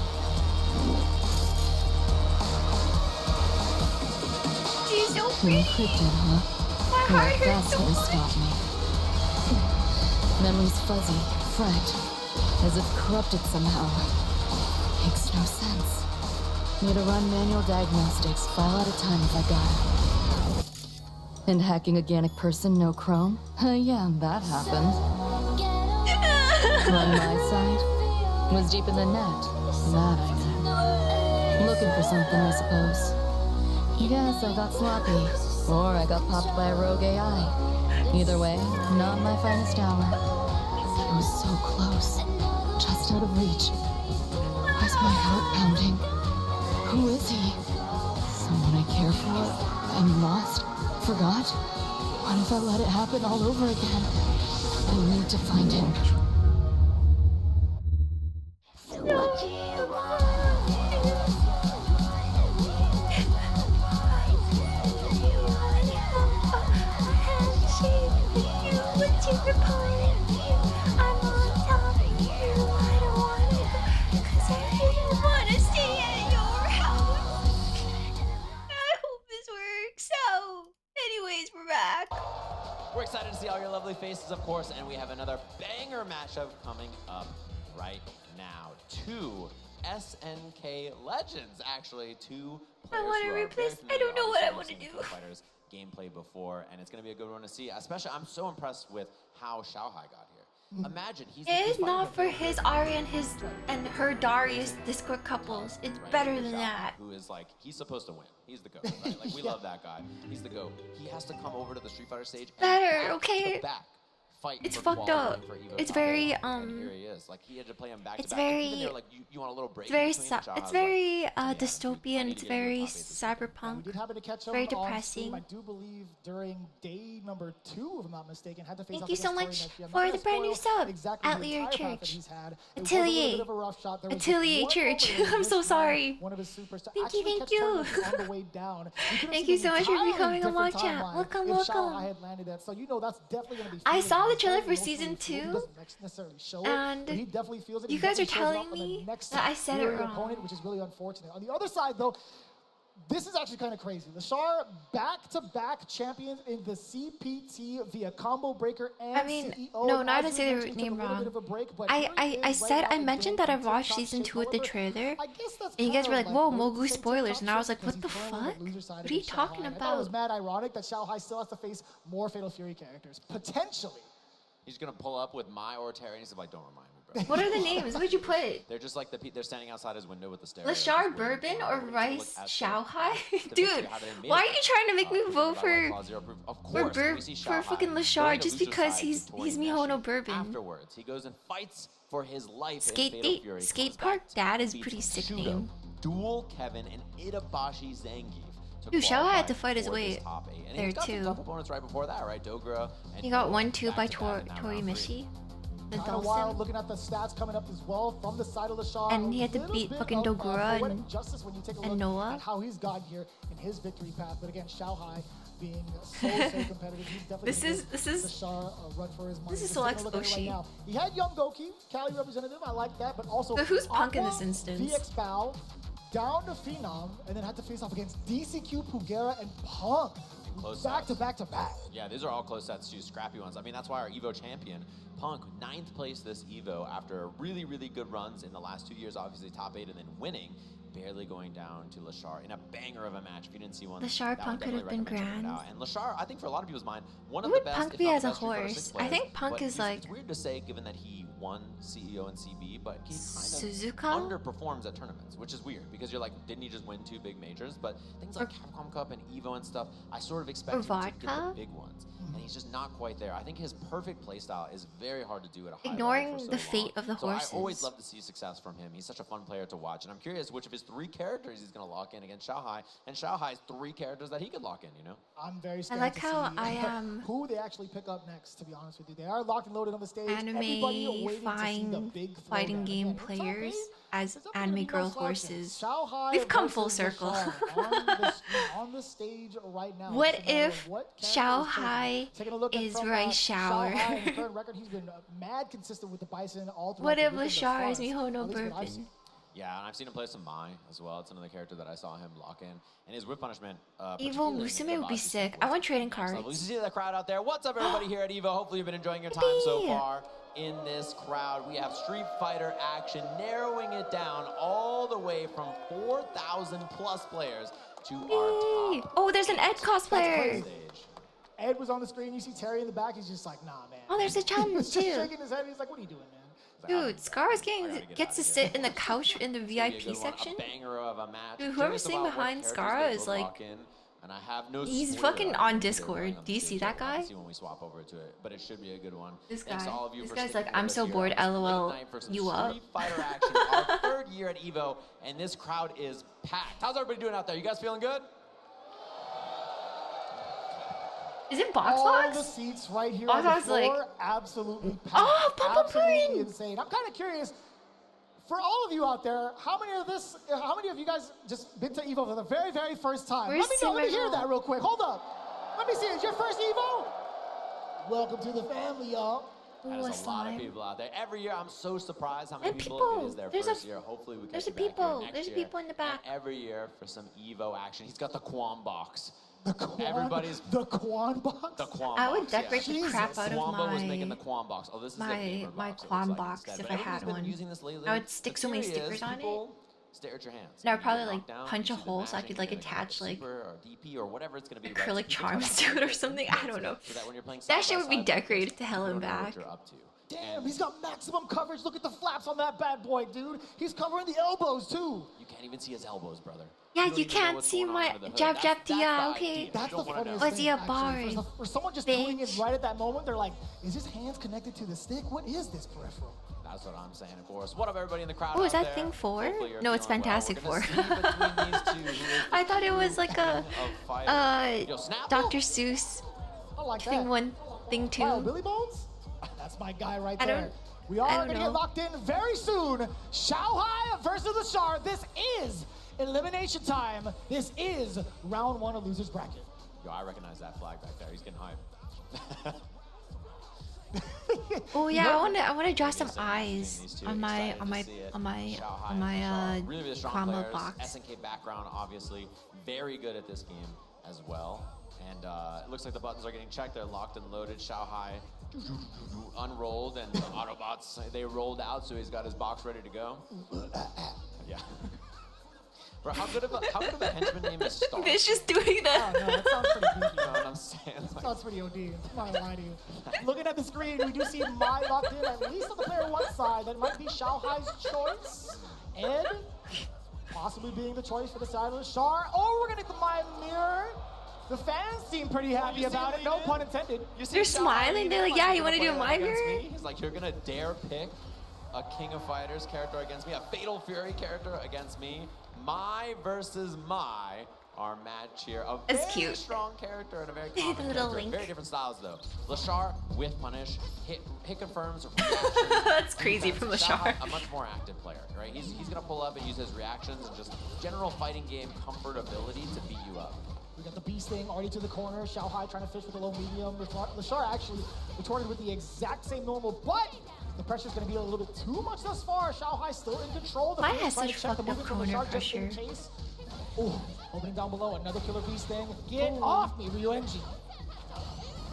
She's so pretty. Encrypted, huh? My heart Well, hurts that's so gonna much. stop me. Memories fuzzy, fracked, as if corrupted somehow. Makes no sense. Need to run manual diagnostics, file at a time if I got it. And hacking organic person, no chrome? Yeah, that happened. On my side, was deep in the net. That I did. Looking for something, I suppose. Guess I got sloppy, or I got popped by a rogue AI. Either way, not my finest hour. It was so close, just out of reach. Why's my heart pounding? Who is he? Someone I care for and lost? Forgot? What if I let it happen all over again? I need to find him. lovely faces, of course, and we have another banger matchup coming up right now. Two SNK legends, actually. Two players wanna who are replace- very I don't know what I wanna familiar do. with Fighters gameplay before, and it's going to be a good one to see. Especially, I'm so impressed with how Xiaohai got here. Imagine he's. It is not for his Ari and her Darius Discord couples. It's better than that. Who is like, he's supposed to win. He's the GOAT, right? Like, we love that guy. He's the GOAT. He has to come over to the Street Fighter stage. Better, and okay? back fight It's for fucked up. qualifying for Evo It's Top very, 8, and here he is. Like, he had to play him back it's to back. And even very- they were like, you want a little break? It's very, between? And Xiaohai it's was very like, dystopian. It's very We cyberpunk. did happen to catch him Very on stream, depressing. I do believe during day number 2, if I'm not mistaken. Had to face Thank off you so against much Tori Neshie. I'm not for gonna the brand new spoil sub. exactly At the Lear entire path that Church. he's had. It was a little Atelier. bit of a rough shot. There was just Atelier one Church. moment where I'm he so missed sorry. one of his supers to Thank you, actually thank catch you. Tournament on the way down. You could have Thank seen you so an much for entirely becoming a different mock chat. timeline Welcome, if welcome. Xiaohai had landed that. So you know that's definitely going to be I feeling saw it. the He's trailer very for season emotionally fueled. He 2, doesn't necessarily show it, and but he definitely feels it. you He guys are definitely shows it telling off on the me next that I said it very wrong. opponent, which is really unfortunate. On the other side, though, this is actually kind of crazy. Lashar back-to-back champions in the CPT via Combo Breaker and I mean, CEO. no, And not to as you say the mentioned, he took name a little bit wrong. of a break, but here he I is right said now I again mentioned that in I've watched tip-top season shape. 2 with the However, trailer, I guess that's and you guys were like, kinda "Whoa, like, Mogu we'll say spoilers," tip-top and I was shape like, "What the because he's currently fuck? the loser side What are you against talking Xiaohai. And I thought it was about?" mad ironic that Xiaohai still has to face more Fatal Fury characters, potentially. He's going to pull up with Mai or Terry, and he's like, don't remind me, bro. What are the names? What'd you put? They're just like they're standing outside his window with the stereo. Lashar Bourbon or Rice Xiaohai? Dude, why are you trying to make me vote for fucking Lashar just because he's Mihono Bourbon? Afterwards, he goes and fights for his life. Skate Park Dad is pretty sick name. Duel Kevin and Itabashi Zangief. Dude, Xiaohai had to fight his way And there he's got some too. tough opponents right before that, right? Dogra. And He got Noah 1-2 by back-to-back in that Tori round Mishi. The Kind of wild Dawson. looking at the stats coming up as well from the side of Lashar. And he had to A little beat bit fucking of, Dogura poetic and- justice when you take a and look Noah. at how he's gotten here in his victory path. But again, Xiaohai being so competitive, he's definitely This gonna is- give this is- Lashar a run for his money. this is Just taking a Solex look at it right Oshi. now. He had Young Goki, Cali representative. I like that, but also But who's Punk in Aqua, this instance? VX Bow, down to Phenom, and then had to face off against DCQ, Pugera, and Punk. Close Back to back to back. Yeah, these are all close sets too, scrappy ones. I mean, that's why our Evo champion, Punk, 9th place this Evo after really, really good runs in the last 2 years, obviously top 8 and then winning, barely going down to Lashar in a banger of a match. If you didn't see one, Lashar that Punk would could have definitely been recommend checking it grand. out. And Lashar, I think for a lot of people's mind, one Who of the would best, Punk if be not as the a best Street Fighter horse? 6 I players. think Punk But is like it's weird to say given that he won CEO and CB, but he kind Suzuka? of underperforms at tournaments, which is weird because you're like, didn't he just win 2 big majors? But things like Capcom Cup and Evo and stuff, I sort of expect him to get the Vodka? big ones. And he's just not quite there. I think his perfect playstyle is very hard to do at a high Ignoring level for the so fate long. of the So horses. I always love to see success from him. He's such a fun player to watch. And I'm curious which of his 3 characters he's going to lock in against Xiaohai. And Xiaohai's 3 characters that he could lock in, you know? I'm very scared like to how see I am who they actually pick up next, to be honest with you. They are locked and loaded on the stage. Everybody anime waiting to see the big fighting throwdown. game Again, it's players okay. as It's not gonna anime be no girl slouches. horses. Xiaohai We've come full versus circle. Lashar on the screen, on the stage right now. What It's a matter of if what character is chosen. Xiaohai Taking a look at is from, Rice Shower? Xiaohai, and his current record, he's been mad consistent with the Bison all throughout What the if weekend thus Lashar far, is Mihono at least what I've Bourbon? seen. Yeah, and I've seen him play some Mai as well. It's another character that I saw him lock in. And his whip punishment. Evo Musume would be sick. I want trading cards. We see the crowd out there. What's up, everybody here at Evo? Hopefully you've been enjoying your time so far in this crowd. We have Street Fighter action, narrowing it down all the way from 4,000 plus players to our top. Oh, there's an Ed cosplayer. stage. Ed was on the screen. You see Terry in the back. He's just like, nah, man. Oh, there's a challenge He's just too. shaking his head. He's like, what are you doing, man? Dude, Scar's gets to sit in the couch in the It's gonna be a VIP good one, section. A banger of a match. Dude, whoever's Curious sitting about what behind characters Scara they is both like- lock in, and I have no He's spoiler fucking on on who they're Discord. going on Do you the see stage that with. We'll guy? see when we swap over to it, but it should be a good one. This Thanks guy. to all of you This for guy's sticking like, with I'm us so here bored, on this late LOL. night for some You up? Street Fighter action. Our 3rd year at Evo, and this crowd is packed. How's everybody doing out there? You guys feeling good? Is it Box All Box? the seats right here Box on the Box, like- floor, absolutely packed. Oh, Papa absolutely Green! insane. I'm kind of curious. For all of you out there, how many of you guys just been to Evo for the very, very first time? Where's Let me know. Let me hear Simmerl? that real quick. Hold up. Let me see. It's your first Evo? Welcome to the family, y'all. There's a lot of people out there. Every year, I'm so surprised how many And people, people. it is their There's first a- year. Hopefully, we there's catch a you back here people. next There's year. people in the back. And every year for some Evo action. He's got the Quam box. Everybody's the Quan box. the Quan I would box, yeah. decorate the crap out of Wamba was making the my Quan box. Oh, this is a gamer my box, it Quan looks like box instead. if But I had everybody's been one. using this lately. I would stick so many The theory is stickers on it. people Stare at your hands. And I would You probably get like knocked down, punch a you do the hole so I mashing, could like you're gonna get attach like super or DP or whatever it's gonna be. acrylic charms to it or something. I don't know. So that when you're playing That side shit by would be side, decorated to hell you and don't know what back. you're up to. Damn, he's got maximum coverage. Look at the flaps on that bad boy, dude. He's covering the elbows too. You can't even see his elbows, brother. Yeah, don't you even know can't what's see going on my under the hood. jab jab That's the dia. Okay. idea. That's You the don't wanna funniest know. Was thing, he a actually. bar? For someone just tuning in right at that moment, they're like, is his hands connected to the stick? What is this peripheral? That's what I'm saying, of course. What up, everybody in the crowd? Oh, is out that there? thing 4? Hopefully you're No, it's feeling well. Fantastic We're 4. gonna see between these two who is I thought it was like a of fighters. Yo, Snapple? Dr. Seuss I like thing that. 1, thing 2. Wow, Billy Bones? That's my guy right I there. don't- We I are don't going to know. get locked in very soon. Shanghai versus Lashar. This is elimination time. This is round 1 of loser's bracket. Yo, I recognize that flag back there. He's getting hype. Oh yeah, I wanna draw some These two, eyes on my excited to see it. Shanghai on my and Lashar, really, really strong combo players. box. SNK background, obviously, very good at this game as well. And it looks like the buttons are getting checked. They're locked and loaded. Shanghai unrolled, and the Autobots, they rolled out, so he's got his box ready to go. Yeah. Bro, how good of a henchman name is Star? Bitch just doing that. Oh, no, that sounds pretty goofy. You know what I'm saying? That Like, sounds pretty OD. I'm not gonna lie to you. Looking at the screen, we do see Mai locked in, at least on the player 1 side. That might be Shanghai's choice. Ed, possibly being the choice for the side of Lashar. Oh, we're gonna get the Mai mirror. The fans seem pretty happy you see about what it, he no did? pun intended. You see They're Shanghai smiling, they're there, like, yeah, you're you gonna wanna do play my that against mirror? me? He's like, you're gonna dare pick a King of Fighters character against me, a Fatal Fury character against me. Mai versus Mai, our match here. A It's very cute. strong character and a very The common little character. link. Very different styles though. Lashar with punish, hit confirms. That's crazy from Shanghai, Lashar. a much more active player, right? He's gonna pull up and use his reactions and just general fighting game comfort ability to beat you up. We got the beast thing already to the corner. Shanghai trying to fish with the low medium. Lashar actually retorted with the exact same normal, but the pressure's going to be a little bit too much thus far. Shanghai still in control. The Mai Flames has trying such to check the fucked up movement from corner Lashar just in pressure. case. Ooh, opening down below. Another killer beast thing. Get off me, Ryu-NG.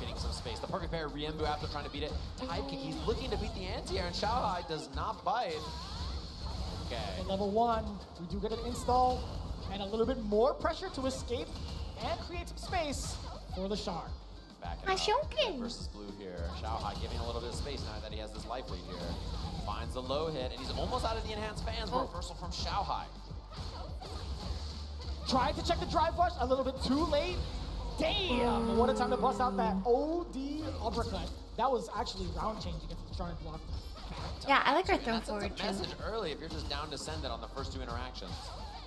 Getting some space. The perfect pair, Riembu after trying to beat it. Type kick, he's looking to beat the anti-air, and Shanghai does not bite. Okay. At level 1, we do get an install and a little bit more pressure to escape and create some space for Lashar. Backing My up. Shunkin. Versus blue here. Shanghai giving a little bit of space now that he has this life lead here. Finds the low hit, and he's almost out of the enhanced fans. Oh. Reversal from Shanghai. Tried to check the drive rush a little bit too late. Damn! What a time to bust out that OD uppercut. That was actually round changing if he's trying to block. Yeah, I like our And throw that sends forward a too. message early if you're just down to send it on the first 2 interactions.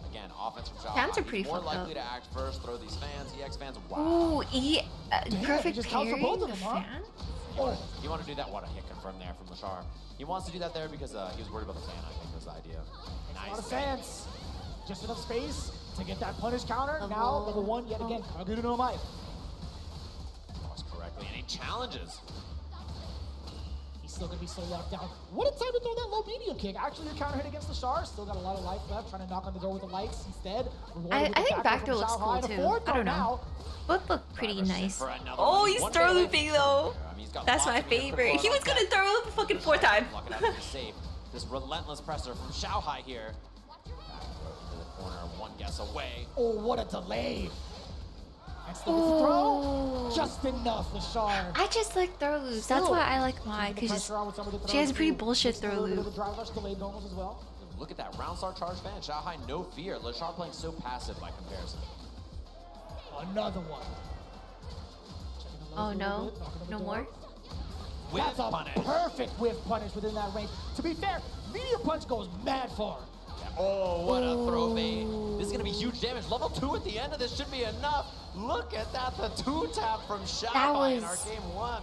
Again, offense from Shanghai. Fans are pretty He's more fucked likely up. to act first, throw these fans, EX fans. Wow. Ooh, Damn, perfect just counts for parry. both of The them, huh? fan. You want to do that? What a hit confirm there from Lashar. He wants to do that there because he was worried about the fan, I think was the idea. A lot Nice. of fans. Just enough space to get that punish counter. Now, level 1 yet again. Kaguru no Mai. Cross correctly, and he challenges. He's still going to be so locked down. What a time to throw that low medium kick. Actually, your counter hit against Lashar. Still got a lot of life left. Trying to knock on the door with the lights instead. I think backdoor looks cool too. I don't know. Both look pretty nice. Oh, he's throw looping though. I mean, he's got That's lots my of good favorite. He was control gonna throw loop fucking 4 times. Block it out to be safe. This relentless presser from Shanghai here. Back throw into the corner, 1 guess away. Oh, what a delay. And still gets the throw. Just enough, Lashar. I just like throw loops. That's why I like Mai, because she has pretty bullshit throw loop. Drive rush delayed normals as well. Look at that round star charge fan. Shanghai, no fear. Lashar playing so passive by comparison. Another one. Oh no, no more? That's a perfect whiff punish within that range. To be fair, medium punch goes mad far. Oh, what a throw bait. This is going to be huge damage. Level 2 at the end of this should be enough. Look at that, the 2-tap from Shanghai in our game 1.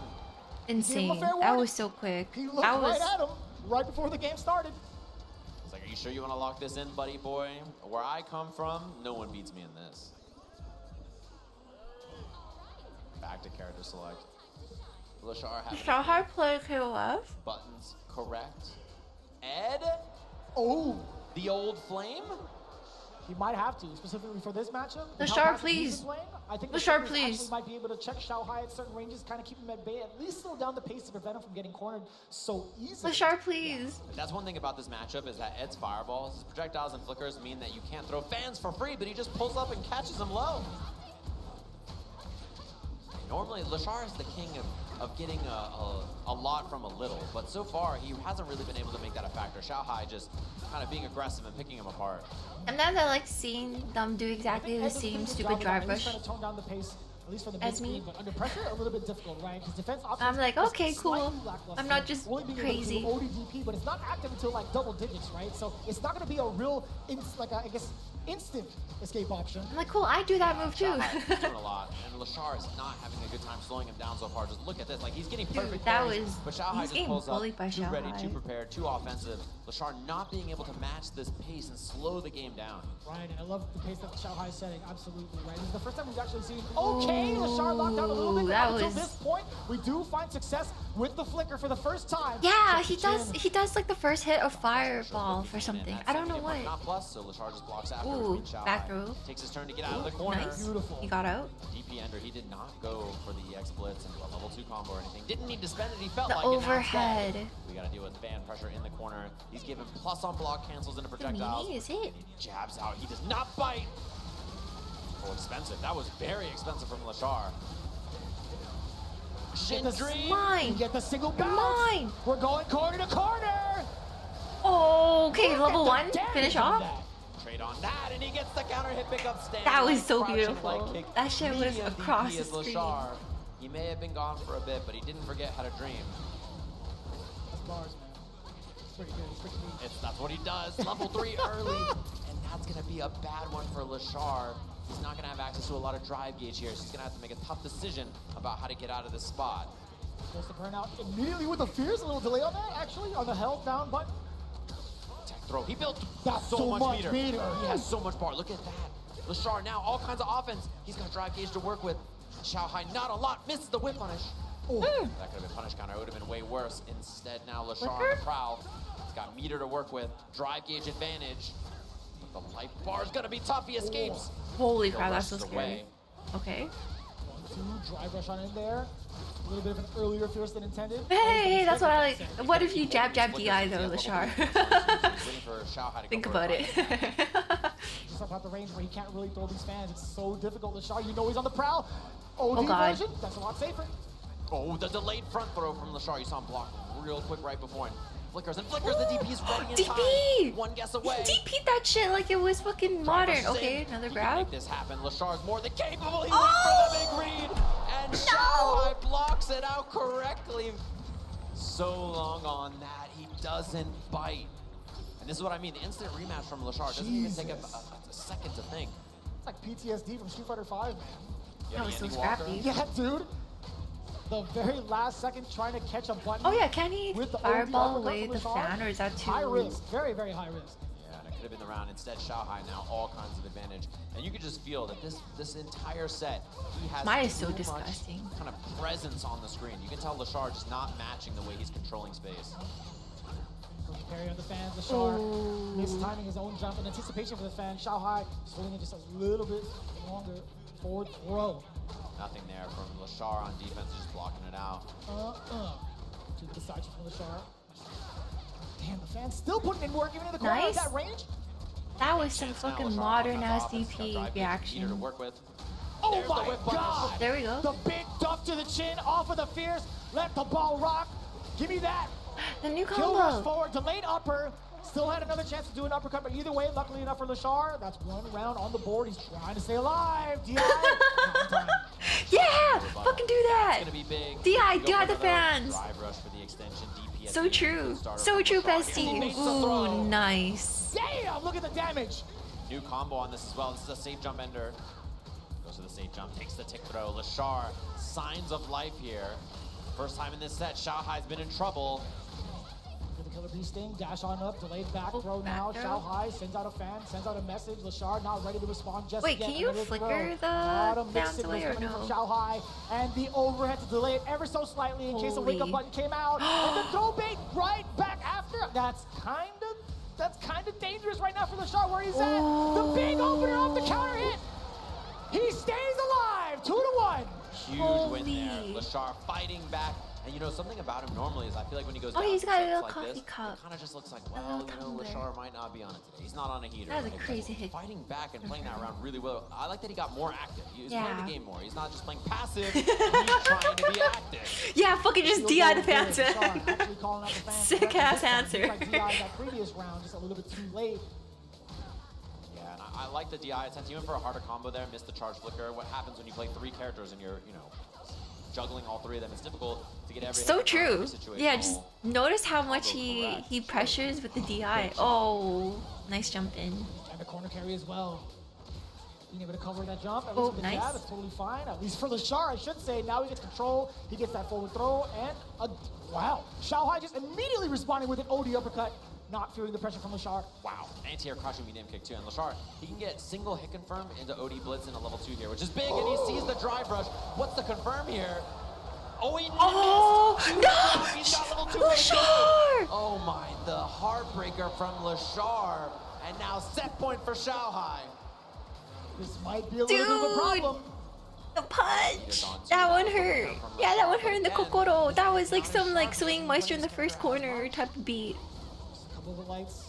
Insane. That was so quick. He looked That was right at him right before the game started. It's like, are you sure you want to lock this in, buddy boy? Where I come from, no one beats me in this. Back to character select. Lashar having Shanghai play KOF. buttons correct. Ed? Oh. The old flame? He might have to, specifically for this matchup. With how Lashar, fast he's please. been playing, I think Lashar, Lashar please. actually might be able to check Xiao Hai at certain ranges, kind of keep him at bay, at least slow down the pace to prevent him from getting cornered so easily. Lashar, please. That's one thing about this matchup is that Ed's fireballs, his projectiles and flickers mean that you can't throw fans for free, but he just pulls up and catches them low. Normally, Lashar is the king of getting a lot from a little, but so far, he hasn't really been able to make that a factor. Xiao Hai just kind of being aggressive and picking him apart. Sometimes I like seeing them do exactly the same stupid drive rush. Trying to tone down the pace, at least for the As me. mid-screen, but under pressure, a little bit difficult, right? Because defense options I'm like, is okay, cool. slightly lackluster. I'm not just Only being crazy. able to do ODDP, but it's not active until like double digits, right? So it's not going to be a real, I guess, instant escape option. I'm like, cool, I do that move too. He's doing a lot, and Lashar is not having a good time slowing him down so far. Just look at this, like he's getting perfect that parries, was- but Xiao Hai he's just getting pulls up, bullied by too Xiao ready, Hai. too prepared, too offensive. Lashar not being able to match this pace and slow the game down. Right, and I love the pace that Xiao Hai is setting, absolutely, right? This is the first time we've actually seen, okay, Lashar locked down a little bit, that but until was- this point, we do find success with the flicker for the first time. Yeah, Check he the does. chin. He does like the first hit of fireball for something. I don't know what. Not plus, so Lashar just blocks after. Ooh, Xiao Hai back throw. takes his turn to get out of the corner. Nice. He got out. DP Ender, he did not go for the EX Blitz and level 2 combo or anything. Didn't need to spend it, he felt The like it. Now overhead. instead, we gotta deal with fan pressure in the corner. He's given plus on block, cancels into The projectiles. meanie is it? Jabs out, he does not bite. Oh, expensive. That was very expensive from Lashar. Shin Dream. Mine. Get the single bounce. Mine. We're going corner to corner. Oh, okay, Look level at the 1. damage Finish on off. that. Trade on that, and he gets the counter hit pickup stand. That was Nice so crouching beautiful. leg kick. That shit was Medium across DP the as screen. Lashar. He may have been gone for a bit, but he didn't forget how to dream. That's bars, man. It's pretty good. It's pretty neat. That's what he does. Level 3 early. And that's going to be a bad one for Lashar. He's not going to have access to a lot of drive gauge here, so he's going to have to make a tough decision about how to get out of this spot. Goes to burn out immediately with the fierce. A little delay on that, actually, on the held down button. Tech throw. He built That's so much meter. meter. He has so much bar. Look at that. Lashar now, all kinds of offense. He's got drive gauge to work with. Xiao Hai, not a lot. Misses the whip punish. Oh. That could have been punish counter. It would have been way worse. Instead, now Lashar on the prowl. He's got meter to work with. Drive gauge advantage. But the life bar is going to be tough. He escapes. Holy He'll crap, that's so rush scary. away. Okay. 1-2, drive rush on in there. A little bit of an earlier fierce than intended. Hey, that's what I like. What if you jab DI though, Lashar? Waiting for Xiao Hai to Think go for a about it. Just about the range where he can't really throw these fans. It's so difficult. Lashar, you know he's on the prowl. OD Oh, God. version, that's a lot safer. Oh, the delayed front throw from Lashar. You saw him block real quick right before him. Flickers and flickers. The DP is ready in DP! time. One guess away. He DP'd that shit like it was fucking modern. Driver Okay, save. another He can grab. make this happen. Lashar's more than capable. He Oh! went for the big read. And Xiao Hai blocks it out correctly. So long on that. He doesn't bite. And this is what I mean. The instant rematch from Lashar doesn't even take a second to think. It's like PTSD from Street Fighter 5, man. That was so Andy Walker. scrappy. Yeah, dude. The very last second trying to catch a button. Oh yeah, can he with the OD fireball uppercut away from the Lashar. fan, or is that too? High risk, very, very high risk. Yeah, that could have been the round. Instead, Xiao Hai now all kinds of advantage. And you could just feel that this entire set, he has Mine is so too much disgusting. kind of presence on the screen. You can tell Lashar just not matching the way he's controlling space. Carry on the fans, Lashar Oh. mistiming his own jump in anticipation for the fan. Xiao Hai just holding it just a little bit longer. Forward throw. Nothing there from Lashar on defense, just blocking it out. To the side from Lashar. Damn, the fan's still putting in work even in the corner Nice. at that range. That was some Now fucking Lashar modern on ass offense, got DP drive gauge, meter to reaction. work with. Oh There's the my whip punish. God! There we go. The big duck to the chin, off of the fierce. Let the ball rock. Give me that. The new Kill rush combo. forward, delayed upper. Still had another chance to do an uppercut, but either way, luckily enough for Lashar, that's one round on the board. He's trying to stay alive. DI. Not in time. Yeah, fucking do that. It's gonna be big. DI, Go DI for the another fans. Drive rush for the extension. DP at So the true. starter So from true, Lashar. He bestie. makes the throw. Ooh, nice. Damn, look at the damage. New combo on this as well. This is a safe jump ender. Goes to the safe jump, takes the tick throw. Lashar, signs of life here. First time in this set, Xiao Hai's been in trouble. Get the killer bee sting, dash on up, delayed back throw back now. throw. Xiao Hai sends out a fan, sends out a message. Lashar not ready to respond just Wait, yet. can you Another flicker throw. the Lot of mixed fans signals away or coming in from no? Xiao Hai, and the overhead to delay it ever so slightly in case a wake up Holy. button came out. And the throw bait right back after. That's kind of That's kind of dangerous right now for Lashar where he's at. The big opener off the counter hit. He stays alive, 2-1. Huge win there. Lashar fighting back. And you know, something about him normally is I feel like when he goes Oh, down he's to got a sets little like coffee this, cup. it kind of just looks like, A well, little you know, tumbler. Lashar might not be on it today. He's not on a heater. That was a But crazy hit. Fighting back and playing that round really well. I like that he got more active. He was Yeah. playing the game more. He's not just playing passive. He's trying to be active. Yeah, fucking just DI the fans. Actually calling out the fans. Sick ass answer. Like DI that previous round, just a little bit too late. Yeah, and I like the DI attempt. He went for a harder combo there, missed the charge flicker. What happens when you play 3 characters and you're, you know, juggling all 3 of them? It's difficult to get every So hit true. every situational Yeah, just notice how much combo correct. he pressures with the DI. Oh, nice jump in. And the corner carry as well. Being able to cover that jump, at Oh, least with the nice. jab, it's totally fine. At least for Lashar, I should say. Now he gets control. He gets that forward throw, and wow. Xiaohai just immediately responding with an OD uppercut, not feeling the pressure from Lashar. Wow, anti-air crushing medium kick too. And Lashar, he can get single hit confirm into OD blitz in a level 2 here, which is big, and he sees the drive rush. What's the confirm here? Oh, he missed! no! He's got level 2 Lashar! Oh my, the heartbreaker from Lashar. And now set point for Xiaohai. This might be a little bit of a problem. The punch! That one hurt. Yeah, that one hurt in the Kokoro. That was like some like swing moisture in the first corner type of beat. Couple of the lights.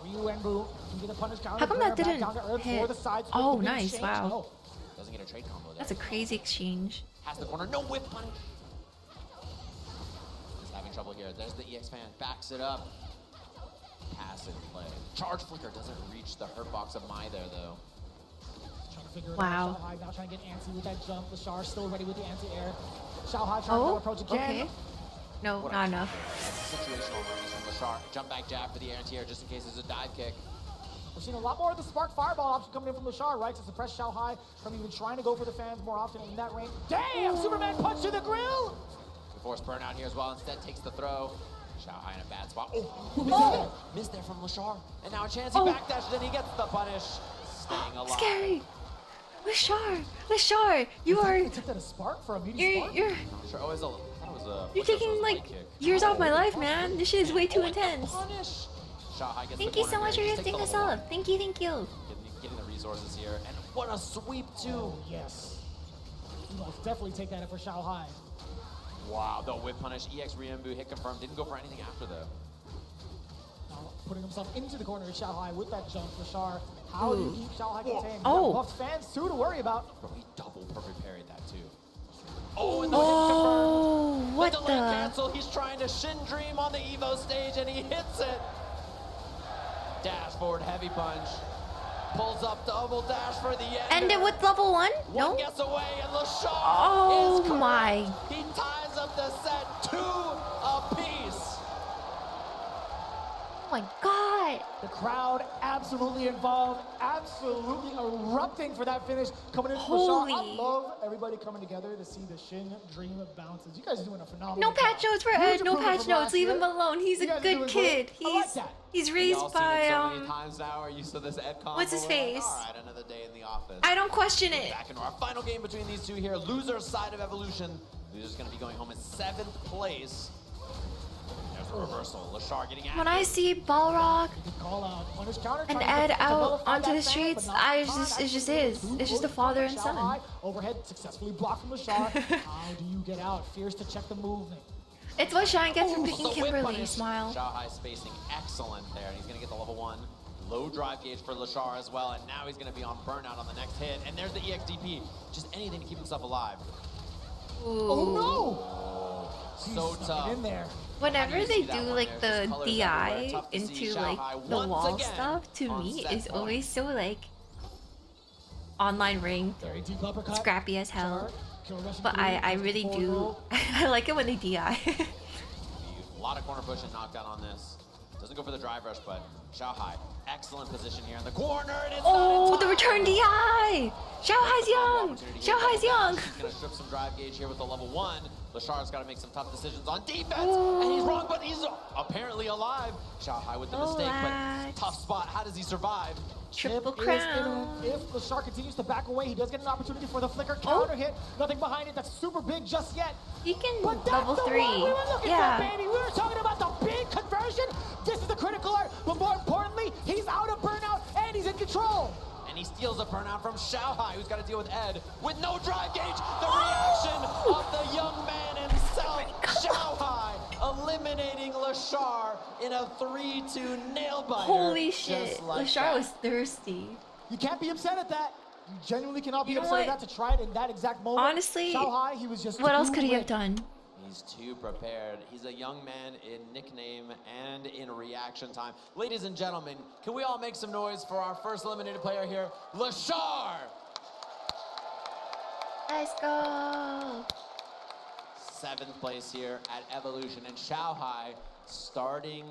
Ryu and Boo can get a punish counter. How come that back didn't down to earth hit? for the side split, Oh, the big nice, exchange. wow. No. Doesn't get a trade combo there. That's a crazy exchange. Has the corner, no whip punish. He's having trouble here. There's the EX fan, backs it up. Passive play. Charge flicker doesn't reach the hurt box of Mai there though. Trying to figure it Wow. out. Xiaohai now trying to get antsy with that jump. Lashar still ready with the anti-air. Xiaohai trying to approach again. Okay. No, not enough. Situational awareness from Lashar. Jump back jab for the anti-air just in case there's a dive kick. We're seeing a lot more of the spark fireball option coming in from Lashar, right? To suppress Xiaohai from even trying to go for the fans more often in that range. Damn! Superman punch to the grill! We force burnout here as well. Instead takes the throw. Xiaohai in a bad spot. Oh! Missed there from Lashar. And now a chance he backdashes and he gets the punish. Staying alive. Scary. Lashar, you are. You took that a spark for a medium spark? You're Sure. Oh, it was a, I thought it was a, you're taking like years off my life, man. This shit is way too intense. punish. Xiaohai gets Thank the you corner so much for here. Just gifting takes us the level up. Thank you. Getting the resources here. And what a sweep too. Yes. You must definitely take that for Xiaohai. Wow, the whip punish. EX Ryumbu hit confirmed. Didn't go for anything after though. Now putting himself into the corner of Xiaohai with that jump. Lashar, how do you keep Xiaohai contained? Oh. Buffed fans too to worry about. Bro, he double perfect parried that too. Oh, and the Oh, hit confirmed. what the delay the? cancel. He's trying to Shin Dream on the Evo stage and he hits it. Dash forward, heavy punch. Pulls up double dash for the end. End it with level 1? No. One gets away and Lashar Oh is correct. my. He ties up the set 2 apiece. Oh my god. The crowd absolutely involved, absolutely erupting for that finish coming in from Lashar. I Holy. love everybody coming together to see the Shin Dream bounces. You guys are doing a phenomenal No job. patch notes for Huge Ed. No improvement patch from notes. last Leave year. him alone. He's You a guys are good doing kid. great. I like that. He's Y'all raised seen it by so many times now. Are used to this Ed combo. What's his We're like, face? All right, another day in the office. I don't question it. Back into our final game between these two here. Loser's side of Evolution. Loser's going to be going home in 7th place. There's a reversal. Lashar getting When I see Balrog Call out. Punish counter, and trying to Ed out nullify onto that the fan, streets, but not it Khan just actually is. through It's just a both father and Xiaohai. son. Overhead successfully blocked from Lashar. How do you get out? Fears to check the movement. It's what Shine gets for picking The whip Kimberly. punish. Smile. Xiaohai spacing excellent there, and he's going to get the level 1. Low drive gauge for Lashar as well, and now he's going to be on burnout on the next hit. And there's the EXDP. Just anything to keep himself alive. Oh no! So tough. In there. Whenever they do that one like there? the Just colors everywhere. DI Tough to see into like Xiaohai the once wall again stuff, to on me set is point. always so like online ring, Very deep uppercut. scrappy as hell. Kill rushing But through, I goes really forward do. roll. I like it when they DI. A lot of corner push and knockdown on this. Doesn't go for the drive rush, but Xiaohai, excellent position here in the corner, and it's Oh, not in the return DI! Xiaohai's young! Xiaohai's young! He's gonna strip some drive gauge here with the level 1. Lashar's got to make some tough decisions on defense, and he's wrong, but he's apparently alive. Xiaohai with the mistake, but tough spot. How does he survive? Triple Chip is crown. If Lashar continues to back away, he does get an opportunity for the flicker counter hit. Nothing behind it that's super big just yet. He can But that's level the 3. one we were looking Yeah. for, baby. We were talking about the big conversion. This is the critical art, but more importantly, he's out of burnout and he's in control. And he steals a burnout from Xiaohai, who's got to deal with Ed with no drive gauge. The reaction of the young man himself, Xiaohai, eliminating Lashar in a 3-2 nail biter. Holy shit. just like Lashar that. was thirsty. You can't be upset at that. You genuinely cannot be You know upset at what? that to try it in that exact moment. Honestly, Xiaohai, he was just what else too could he have late. done? He's too prepared. He's a young man in nickname and in reaction time. Ladies and gentlemen, can we all make some noise for our first eliminated player here, Lashar? Let's go. 7th place here at Evolution, and Xiaohai starting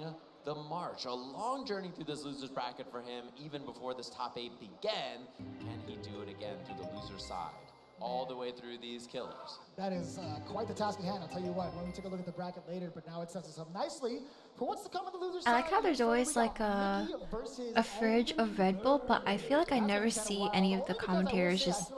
the march. A long journey through this loser's bracket for him, even before this top 8 began. Can he do it again through the loser side? All the way through these killers. That is quite the task at hand. I'll tell you what, when we take a look at the bracket later, but now it sets us up nicely for what's to come on the loser side. I like how there's always like a fridge of Red Bull, but I feel like I never see any of the commentators just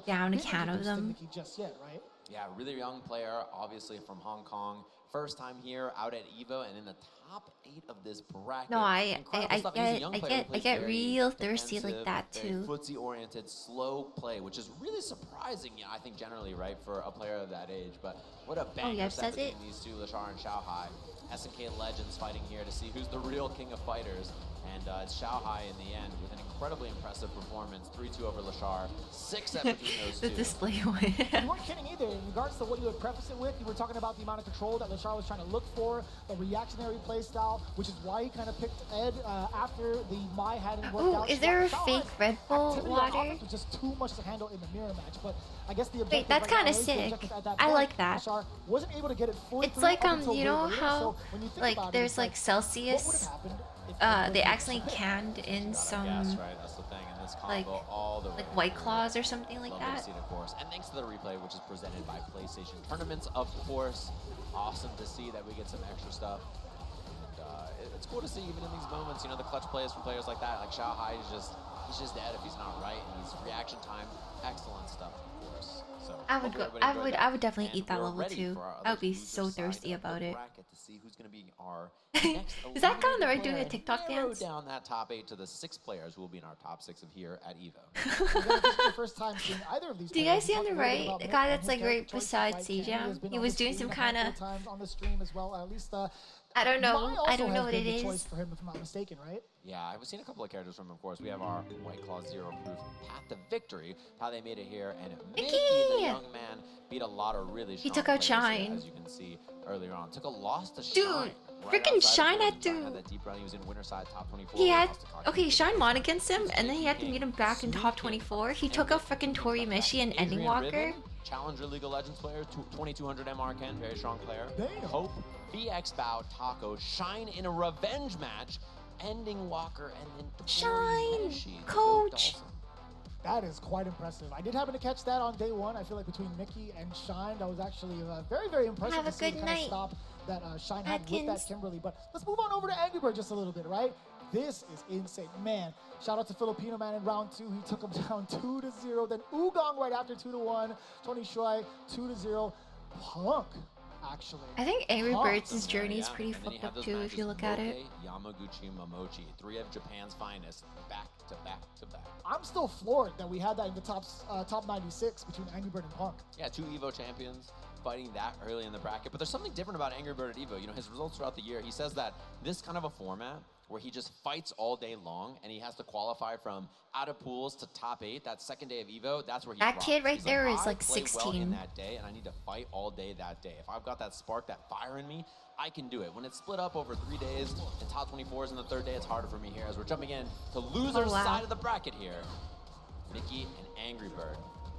down a can of them. Just yet, right? Yeah, really young player, obviously from Hong Kong. First time here out at EVO and in the top 8 of this bracket. No, I Incredible stuff. He's a young player who plays get very real thirsty like defensive, that very too. footsie-oriented, slow play, which is really surprising, yeah, I think generally, right, for a player of that age. But what a banger yeah, set says it. between these two, Lashar and Xiaohai. SNK Legends fighting here to see who's the real king of fighters. And it's Xiaohai in the end with an incredibly impressive performance. 3-2 over Lashar, 6-7 between those The two. display You weren't kidding either. In regards to what you had prefaced it with, you were talking about the amount of control that Lashar was trying to look for, the reactionary playstyle, which is why he kind of picked Ed after the Mai hadn't worked Ooh, out. is there a Xiaohai's fake Red Bull activity on water? offense was just too much to handle in the mirror match, but I guess the Wait, objective that's right now kind of is the sick. objective at that I point. like that. Lashar wasn't able to get it fully It's through like up until you way know later, how so when you think like about it, there's it's like what Celsius. would have happened if They it accidentally was canned in some Yes, right, that's the thing. In this combo, like all the way like White Claws or something like Lovely to that. see it, of course. And thanks to the replay, which is presented by PlayStation Tournaments, of course. Awesome to see that we get some extra stuff. And, it's cool to see even in these moments, you know, the clutch plays from players like that. Like Xiaohai is he's just dead if he's not right. And he's reaction time, excellent stuff, of course. So I would hopefully go. everybody enjoyed that. I would definitely And eat that we're level ready 2. for our I would other be loser so side thirsty of the about it. bracket to see who's going to be our next Is that Con that we're eliminated doing a player. TikTok Narrow dance? down that top 8 to the 6 players who will be in our top 6 of here at EVO. the first time seeing either of these Do you players. guys see We on the talked a little bit right about the Mick guy and that's his like character right choice to beside fight Kenny. He has Sejam? been He on was the doing screen some a handful kind of times on the stream as well. At least I don't know. Mai I also don't know has what been it the choice is. for him, if I'm not mistaken, right? Yeah, I've seen a couple of characters from him, of course. We have our White Claw Zero Proof Path to Victory, how they made it here, and Mickey, the young man, beat a lot of really strong took out players here, Shine. as you can see earlier on. Took a loss to Dude, Shine. freaking Shine had Shine to. had that deep run. He was in winner side top 24. He had lost to Kaki. okay. Shine won against him, and then he had to meet him back in top 24. He took out freaking Tori Mishi and Ending Adrian Walker. Riven, Challenger League of Legends player, 2200 MR Ken, very strong player. Hope, VX Bow, Taco, Shine in a revenge match, Ending Walker, and then Tori Shine, Mishi, the coach. Dawson. That is quite impressive. I did happen to catch that on day one. I feel like between Mickey and Shine, that was actually very, very impressive Have to a see the good kind of night, stop that Shine had with that Atkins. Kimberly. But let's move on over to Angry Bird just a little bit, right? This is insane. Man, shout out to Filipino Man in round 2. He took him down 2-0. Then Ugong right after 2-1. Tony Shuai 2-0. Punk, actually. I think Angry Punk. Birds' journey is pretty And then you fucked have up those too if matches, you look at it. Moke, Yamaguchi, Momochi, 3 of Japan's finest, back to back to back. I'm still floored that we had that in the top 96 between Angry Bird and Punk. Yeah, 2 EVO champions fighting that early in the bracket. But there's something different about Angry Bird at EVO. You know, his results throughout the year, he says that this kind of a format where he just fights all day long and he has to qualify from out of pools to top 8, that second day of EVO, that's where he That rocks. kid right He's there is I like play well 16. in that day, and I need to fight all day that day. If I've got that spark, that fire in me, I can do it. When it's split up over 3 days and top 24s in the 3rd day, it's harder for me here as we're jumping in to loser's wow. side of the bracket here. Mickey and Angry Bird.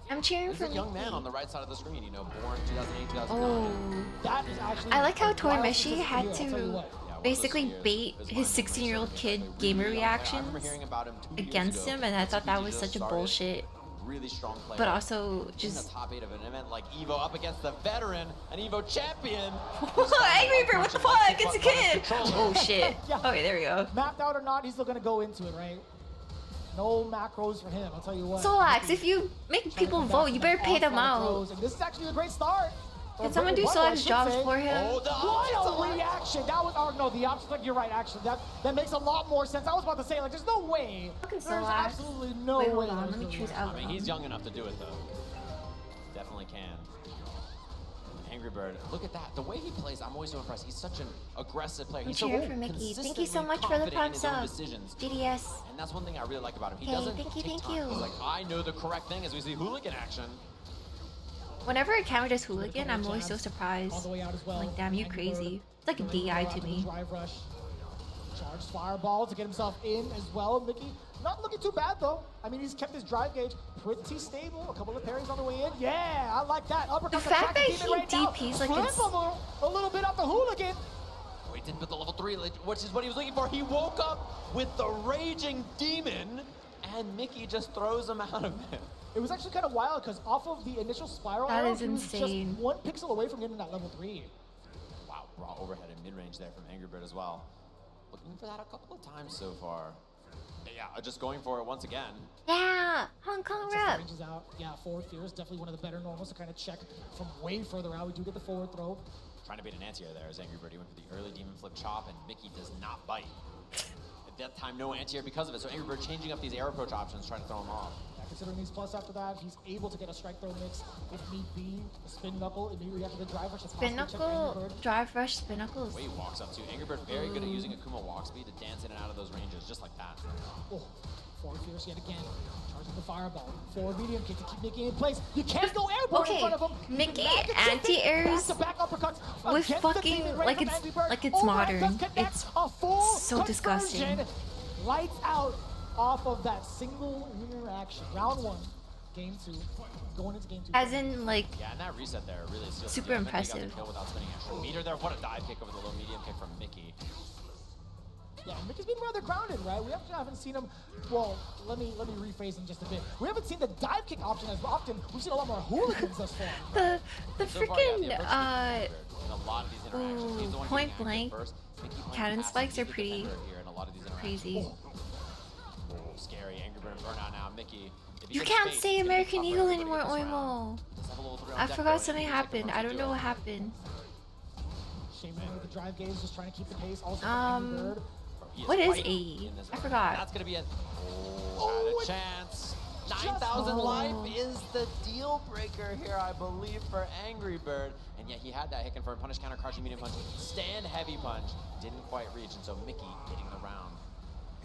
I'm cheering This for is a young Mickey. man on the right side of the screen, you know, born 2008, 2009. Oh. That is actually I like how a Tori wild Mishi statistic had here, I'll tell you to what. one of those basically fears bait is his why I'm 16-year-old like, kid really gamer young player. I remember reactions hearing about him 2 years against ago. him, and I thought that was SPG such a started bullshit. Really strong player. But also in the just top 8 of an event like Evo up against the veteran, an Evo champion. Angry Bird, what the fuck? It's a kid. Oh shit. Yeah. Okay, there we go. Mapped out or not, he's still gonna go into it, right? No macros for him, I'll tell you what. Solax, if you make people vote, you better pay them out. Throws, and this is actually a great start. Can someone do Solax jobs for him? Oh, the What a reaction! That was, oh no, the option, like, you're right, actually. That makes a lot more sense. I was about to say, like, there's no way. Fucking There's Solax. absolutely no Wait, way. hold on, there's let me no choose way. out. I mean, he's young enough to do it though. Definitely can. Angry Bird, look at that. The way he plays, I'm always so impressed. He's such an aggressive player. I'm He's so cheering for Mickey. Thank you so consistently much for the confident in prime his own sub. decisions. GDS. And that's one thing I really like about him. He Hey, doesn't thank you, take thank time. you. He's like, I know the correct thing as we see hooligan action. Whenever a camera does hooligan, I'm always so surprised. All the way out as well. Like, damn, you Angry Bird crazy. It's like a going DI out to the me. Drive rush. Charged fireball to get himself in as well. Mickey not looking too bad though. I mean, he's kept his drive gauge pretty stable. A couple of parries on the way in. Yeah, I like that. Uppercut The fact that attacking he Demon right now. DPs like Flip it's- him a little bit off the hooligan. Oh, he didn't put the level 3, which is what he was looking for. He woke up with the raging demon, and Mickey just throws him out of it. It was actually kind of wild because off of the initial spiral That arrow, is he was insane. just 1 pixel away from getting that level 3. Wow, raw overhead and mid-range there from Angry Bird as well. Looking for that a couple of times so far. Yeah, just going for it once again. Yeah, Hong Kong rep. Ranges out. Yeah, forward fear is definitely one of the better normals to kind of check from way further out. We do get the forward throw. Trying to bait an anti-air there as Angry Bird. He went for the early demon flip chop, and Mickey does not bite. At that time, no anti-air because of it, so Angry Bird changing up these air approach options, trying to throw him off. Yeah, considering these plus after that, he's able to get a strike throw mix if need be. A spin knuckle immediately after the drive rush. Spin knuckle, drive rush, spin knuckles. Way he walks up to. Angry Bird very good at using Akuma walk speed to dance in and out of those ranges, just like that. Oh, forward fierce yet again. Charging the fireball. Forward medium kick to keep Mickey in place. You can't go airborne in Okay, front of him. Mickey Back to chipping, anti-airs back-to-back uppercuts with against the fucking demon right like from it's Angry Bird. like it's Overhead does modern. connect. It's a full so disgusting. conversion. Lights out off of that single interaction. Round 1, game 2, going into game 2. As in like Yeah, and that reset there really sealed Super the deal. Mickey got impressive. the kill without spinning extra meter there. What a dive kick over the low medium kick from Mickey. Yeah, Mickey's been rather grounded, right? We actually haven't seen him. Well, let me rephrase him just a bit. We haven't seen the dive kick option as often. We've seen a lot more hooligans thus far. the So far, yeah, freaking the approach in a lot of these interactions. He's the one point getting blank active first. Mickey playing cannon passive. spikes He's are the pretty defender here in a lot of these interactions. crazy. Oh, scary. Angry Bird and burnout now. Mickey. If he You gets can't spaced, say it's gonna be American tough for Eagle everybody anymore, this round. Oimo. Let's have a little three on I deck forgot though, something and happened. I Angry don't Bird know what to happened. Shaman with the drive gauge, just trying to keep the pace. Also, Angry Bird. He What is fighting AE? in this I round. forgot. That's gonna be it. Oh, had a chance. 9,000 life is the deal breaker here, I believe, for Angry Bird. And yet he had that hit confirm punish, counter, crushing, medium punch, stand heavy punch. Didn't quite reach, and so Mickey getting the round.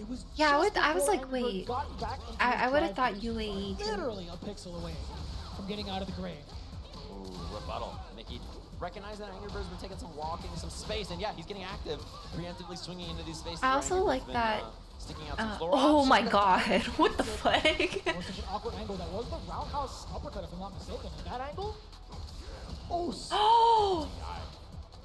It was Yeah, just I was before like, Angry Bird wait. got back into I his would have drive thought gauge, UAE too. literally a pixel away from getting out of the grave. Ooh, rebuttal. Mickey recognized that Angry Bird's been taking some walking, some space, and yeah, he's getting active, preemptively swinging into these spaces. I where also Angry like Bird's that. been, sticking out some floor Oh options. my god, what the fuck? That was such an awkward angle. That was the roundhouse uppercut, if I'm not mistaken. That angle? Oh, Oh!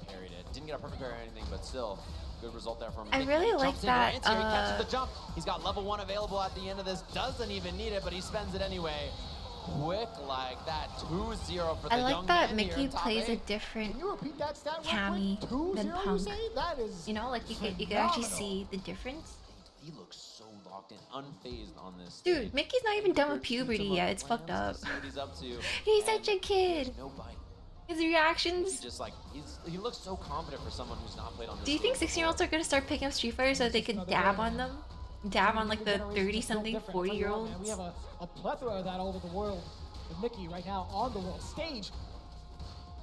Parried it. Didn't get a perfect parry or anything, but still, good result there from I Mickey. really Jumps like into that, anti-air, he catches the jump. He's got level 1 available at the end of this. Doesn't even need it, but he spends it anyway. Quick like that. 2-0 for the I like young that man here Mickey in top plays a 8. different Can you repeat that stat real Cammy quick? 2-0 than you Punk. say? That is You know, like you could actually phenomenal. see the difference. He looks so locked in, unfazed on this Dude, stage. Mickey's not even done with Keeps him puberty on yet. the It's fucked up. plans to see what he's up to. He's And such a kid. no bite. His He reactions. just like he looks so confident for someone who's not played on this. Do you think stage 16-year-olds are gonna start picking up Street Fighter so that they can dab on them? Dab on like the 30-something, 40-year-olds? We have a plethora of that all over the world. With Mickey right now on the world stage,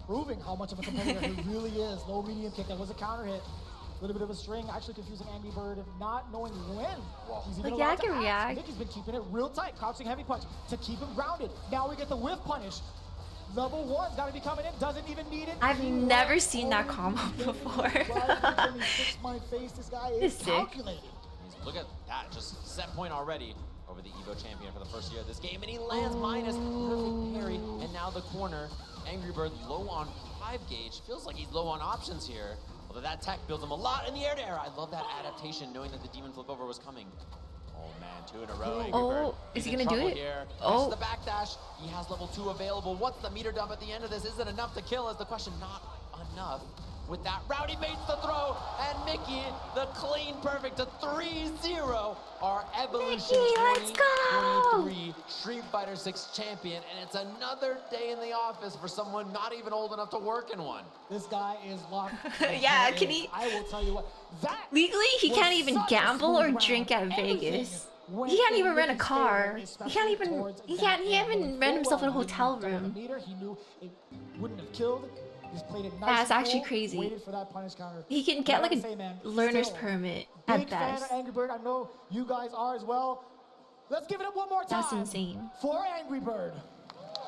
proving how much of a competitor he really is. Low medium kick, that was a counter hit. A little bit of a string, actually confusing Angry Bird, not knowing when he's even Like, yeah, I allowed to can act. react. Mickey's been keeping it real tight, crouching heavy punch to keep him grounded. Now we get the whiff punish. Level 1's got to be coming in, doesn't even need it. I've He never went seen that only combo getting before. right until he fixed my face. This guy is It's sick. calculated. Look at that, just set point already over the Evo champion for the first year of this game, and he lands minus perfect parry, and now the corner. Angry Bird low on 5 gauge, feels like he's low on options here. Although that tech builds him a lot in the air to air. I love that adaptation, knowing that the demon flip over was coming. Oh man, 2 in a row. Angry Bird. Is he He's in gonna do trouble it? Here. Oh. Next to the backdash. He has level 2 available. What's the meter dump at the end of this? Is it enough to kill? Is the question. Not enough. With that, Rowdy baits the throw, and Mickey, the clean perfect to 3-0, our Evolution Mickey, let's go! 2023 Street Fighter 6 champion, and it's another day in the office for someone not even old enough to work in one. This guy is locked. Yeah, can he? I will tell you what. That Legally, he was can't even such a gamble or smooth drink at round. Vegas. Everything He can't went even in rent a Mickey's car. favor, He especially can't even. towards He that can't. He end. even Going rent himself in a forward, hotel he didn't room. the meter. He knew it wouldn't have killed. Just played it nice That's and actually cool, crazy. Waited for that punish counter. He can But get I like a gotta say, man, learner's still, permit Big at fan best. of Angry Bird. I know you guys are as well. Let's give it up one more time. That's insane. For Angry Bird.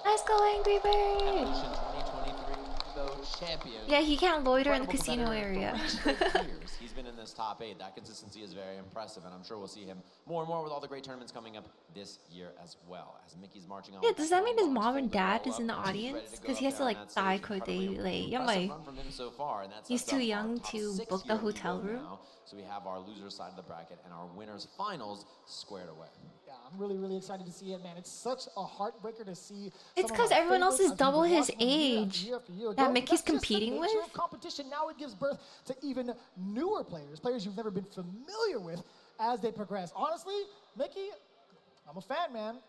Let's go, Angry Bird! Evolution 2023 Evo champion. Yeah, he can't loiter in the Incredible casino competitor. area. For 3 straight years, he's been in this top 8. That consistency is very impressive, and I'm sure we'll see him more and more with all the great tournaments coming up this year as well. As Mickey's marching on. Yeah, does that mean his mom and dad is in the audience? Because he has to like die quickly. Like, Impressive run from him so far, and that he's sets too up our young top to 6 book the here at hotel Evo room. now. So we have our loser side of the bracket and our winners finals squared away. Yeah, I'm really, really excited to see it, man. It's such a heartbreaker to see. It's some of because our everyone else is favorites as we've double been his watching them year after age year after year that go. Mickey's That's just the competing nature with. of competition. Now it gives birth to even newer players you've never been familiar with as they progress. Honestly, Mickey, I'm a fan, man.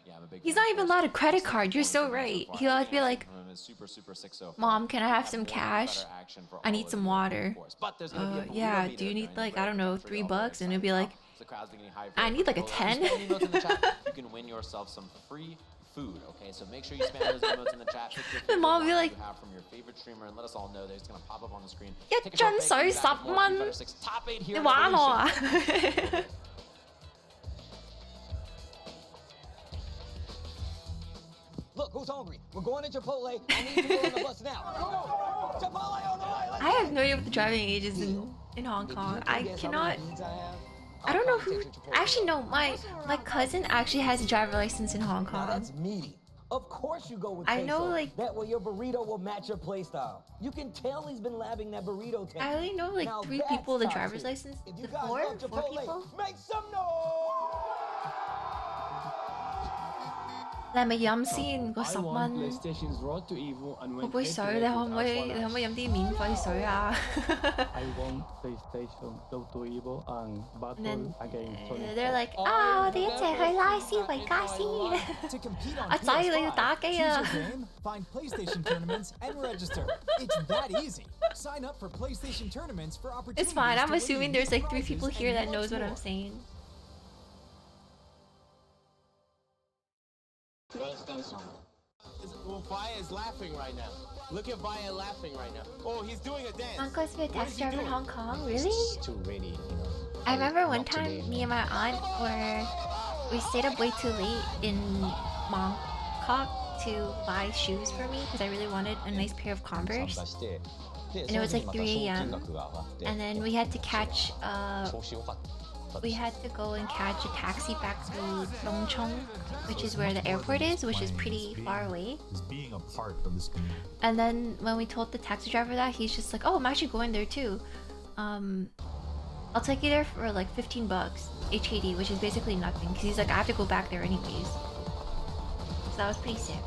Yeah, I'm a big He's fan not of even course. allowed a credit card. You're so right. He'll have to be like, Is super sick so far. Mom, can I have some More and cash? better action for I all need of some you, water. of course. But there's gonna be a Yeah, meter do you need during like, the I don't know, break. I'm sure $3? y'all And it'll be like, the crowd's getting hyped I for need like a Chipotle. 10. Spam emotes in the chat. You can win yourself some free food, okay? So make sure you spam those emotes in the chat. Pick your favorite Mom will be one like, you have from your favorite streamer and let us all know that it's gonna pop up on the screen. "Yeah, Take a short break, we'll be back with more man. Street Fighter 6 Top 8 here Det at var Evolution. noe. Look, who's hungry? We're going to Chipotle. I need to go on the bus now. Chipotle on the way. I have no idea what the driving age is in Hong Kong. I cannot. I don't know who. Actually, no. My cousin actually has a driver license in Hong Now Kong. that's meaty. Of course you go with I queso. know, like- that way your burrito will match your play style. You can tell he's been labbing that burrito technique. I only know like Now 3 that's people with a top driver's tier. license. If you The guys 4? love 4 Chipotle, people? make some noise! 你係咪飲先嗰 I 10 want 蚊？ PlayStation's Road to Evil and 我 when 杯 Ed 水，你 Directed 可唔可以 as well 你可唔可以 as 飲啲免費水啊 I want PlayStation Road to Evil and Battle then, against Sonic. They're like 啊，我哋一齊去拉斯維加斯。 To compete on 阿仔你要 PS5, 打機啊 choose your game, find PlayStation tournaments, and register. It's that easy. Sign up for PlayStation tournaments for opportunities. It's fine. I'm to win assuming unique there's like 3 prizes people and here that much knows what I'm more. saying. Well, Vaya is laughing right now. Look at Vaya laughing right now. Oh, he's doing a dance. Uncle's been a What test is he driver in doing? Hong Kong, really? To really, I remember one time me and my aunt we stayed up way too late in Bangkok to buy shoes for me because I really wanted a nice pair of Converse. And it was like 3 a.m. And then we had to catch we had to go and catch a taxi back to Dongchong, which is where the airport is, which is pretty far away. Is being a part of this community. And then when we told the taxi driver that, he's just like, "Oh, I'm actually going there too. I'll take you there for like $15 HKD, which is basically nothing." Because he's like, "I have to go back there anyways." So that was pretty sick.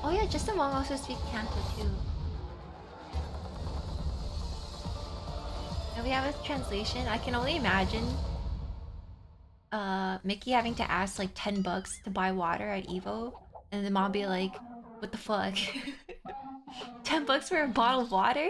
Oh yeah, Justin Wong also speaks Canto too. And we have a translation. I can only imagine Mickey having to ask like $10 to buy water at Evo, and the mom be like, "What the fuck? $10 for a bottle of water?"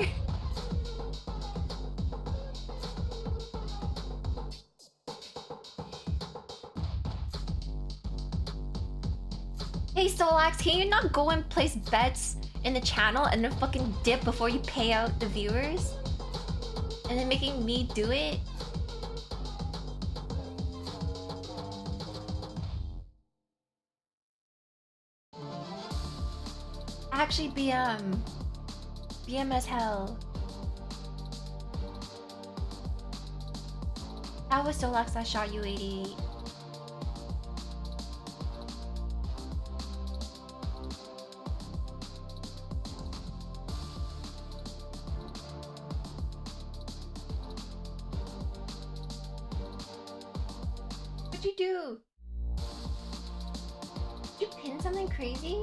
Hey Solax, can you not go and place bets in the channel and then fucking dip before you pay out the viewers? And then making me do it? Actually, BM as hell. That was Solax that shot you 88. you do? Did you pin something crazy?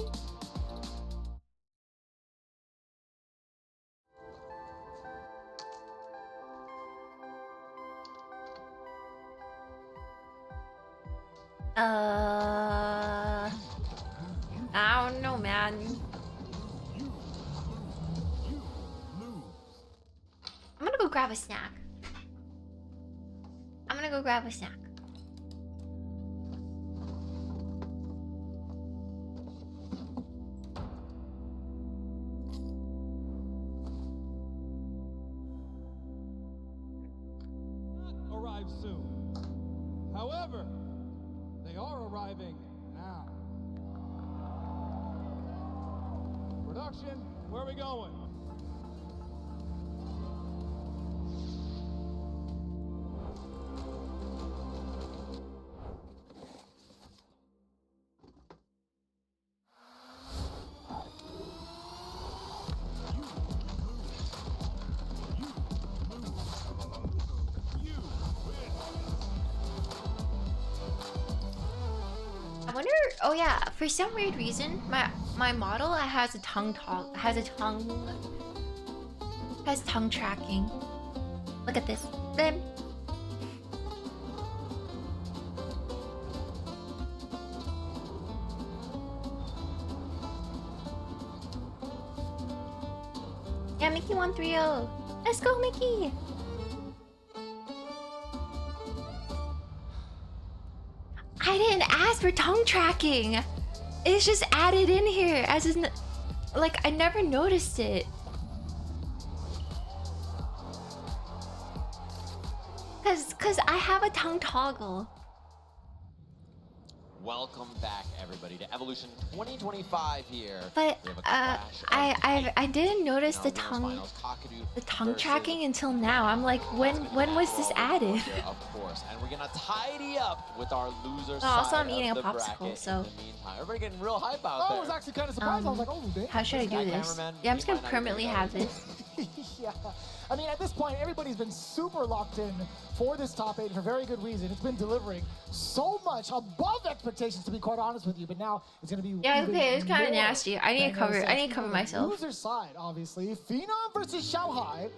I don't know, man. I'm gonna go grab a snack. Arrive soon. However, they are arriving now. Production, where are we going? I wonder. Oh yeah, for some weird reason, my model has tongue tracking. Look at this. Then. Yeah, Mickey 130. Let's go, Mickey. I didn't ask for tongue tracking. It's just added in here as in, like, I never noticed it. Cause I have a tongue toggle. Welcome back, everybody, to Evolution 2025 here. But We have a clash of I didn't notice in the our winners tongue finals, Kakadu versus tracking until now. I'm like, when was this added? here, of course, and we're gonna tidy up with our loser Oh, also, side I'm eating of a the popsicle, bracket. so- In the meantime, everybody getting real hype out I there. was actually kind of surprised. I was like, oh, damn. How should I do this? Yeah, I'm just gonna permanently have this. Yeah. I mean, at this point, everybody's been super locked in for this top 8 for very good reason. It's been delivering so much above expectations, to be quite honest with you. But now it's going to be Yeah, even okay, it's kind of more nasty. I need to cover. I need to cover myself. Loser side, obviously. Phenom versus Xiaohai.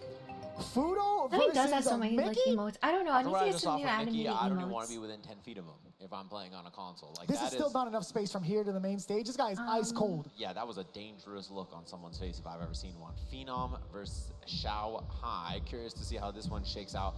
Fudo I think he does have versus so many like Mickey. emotes. I don't know. I From need what to I get just some saw new from Mickey, animated I don't even want to emotes. be within 10 feet of him if I'm playing on a console. Like This that is still not enough space from here to the main stage. This guy is ice cold. Yeah, that was a dangerous look on someone's face if I've ever seen one. Phenom versus Xiaohai. Curious to see how this one shakes out.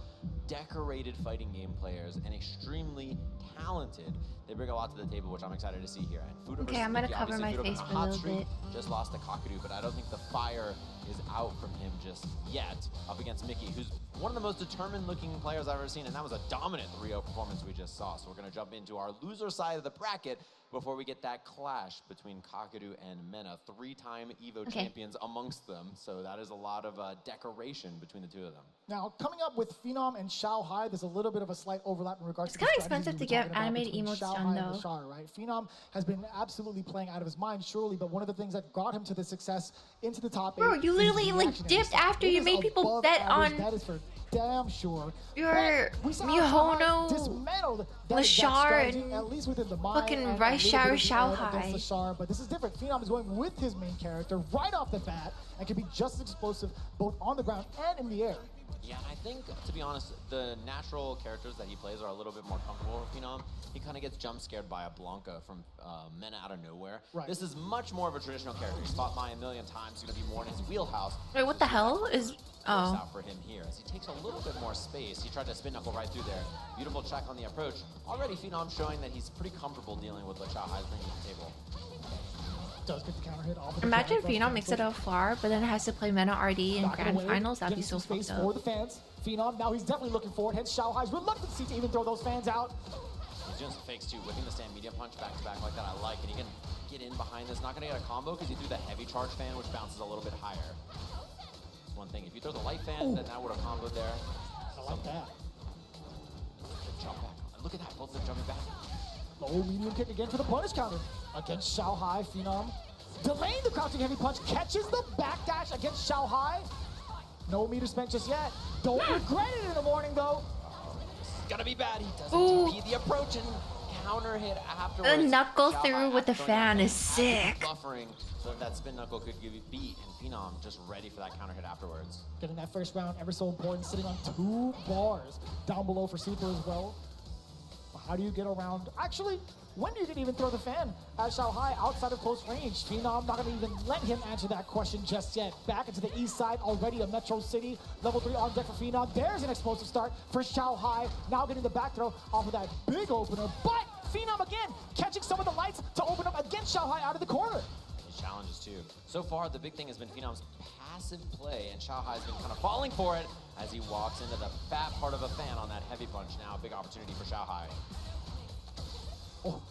Decorated fighting game players and extremely talented. They bring a lot to the table, which I'm excited to see here. And Fudo Okay, versus I'm gonna Mickey, cover obviously my Fudo been face on for a hot little streak, bit. just lost to Kakadu, but I don't think the fire is out from him just yet up against Mickey, who's one of the most determined looking players I've ever seen, and that was a dominant 3-0 performance we just saw. So we're gonna jump into our loser side of the bracket before we get that clash between Kakadu and Mena, 3-time EVO champions amongst them. So that is a lot of decoration between the two of them. Now, coming up with Phenom and Xiaohai, there's a little bit of a slight overlap in regards It's to the kinda strategies expensive we to were get talking about animated between emotes Xiaohai done, and though. Bashar, right? Phenom has been absolutely playing out of his mind, surely, but one of the things that got him to the success into the top 8. Bro, you is literally the like reaction dipped that he after saw. It you is made people above bet average, on that is for damn sure. your But we saw Xiaohai Mihono, dismantled that exact Lashar, strategy, and at least within the mind, fucking and a Rush little Shower bit of the edge Xiaohai. against Lashar, but this is different. Phenom is going with his main character right off the bat and can be just as explosive both on the ground and in the air. Yeah, and I think, to be honest, the natural characters that he plays are a little bit more comfortable with Phenom. He kind of gets jump scared by a Blanca from Mena out of nowhere. Right. This is much more of a traditional character. He's fought Mai a million times. He's going to be more in his wheelhouse. Wait, what the hell is? Works Oh, out for him here as he takes a little bit more space. He tried to spin knuckle right through there. Beautiful check on the approach. Already Phenom showing that he's pretty comfortable dealing with what Xiaohai's bringing to the table. Does get the counter hit off of the imagine counter from Phenom makes it Cancel. out far, but then has to play Mena RD in Backing grand away, finals. That'd be getting so some space fucked for up. the fans. Phenom, now he's definitely looking forward. Hence Xiaohai's reluctancy to even throw those fans out. He's doing some fakes too, whipping the stand medium punch back to back like that. I like it. He can get in behind this. Not going to get a combo because he threw the heavy charge fan, which bounces a little bit higher. That's one thing. If you throw the light fan, then that would have comboed there. I like that. Good jump back. And look at that. Both of them jumping back. Low medium kick again for the punish counter. Against Xiaohai, Phenom. Delaying the crouching heavy punch, catches the backdash against Xiaohai. No meter spent just yet. Don't regret it in the morning though. gonna be bad. He doesn't Ooh. TP the approach and counter hit The afterwards. knuckle Xiao through Hai with the after throwing fan that is sick. Buffering so that spin knuckle could give you beat, and Phenom just ready for that counter hit afterwards. Getting that first round ever so important, sitting on 2 bars down below for Super as well. But how do you get around? Actually, when do you even throw the fan at Xiao Hai outside of close range? Phenom not gonna even let him answer that question just yet. Back into the east side, already a Metro City. Level 3 on deck for Phenom. There's an explosive start for Xiao Hai. Now getting the back throw off of that big opener. But Phenom again, catching some of the lights to open up against Xiao Hai out of the corner. His challenges too. So far, the big thing has been Phenom's passive play, and Xiao Hai's been kind of falling for it as he walks into the fat part of a fan on that heavy punch. Now, big opportunity for Xiao Hai. Oh.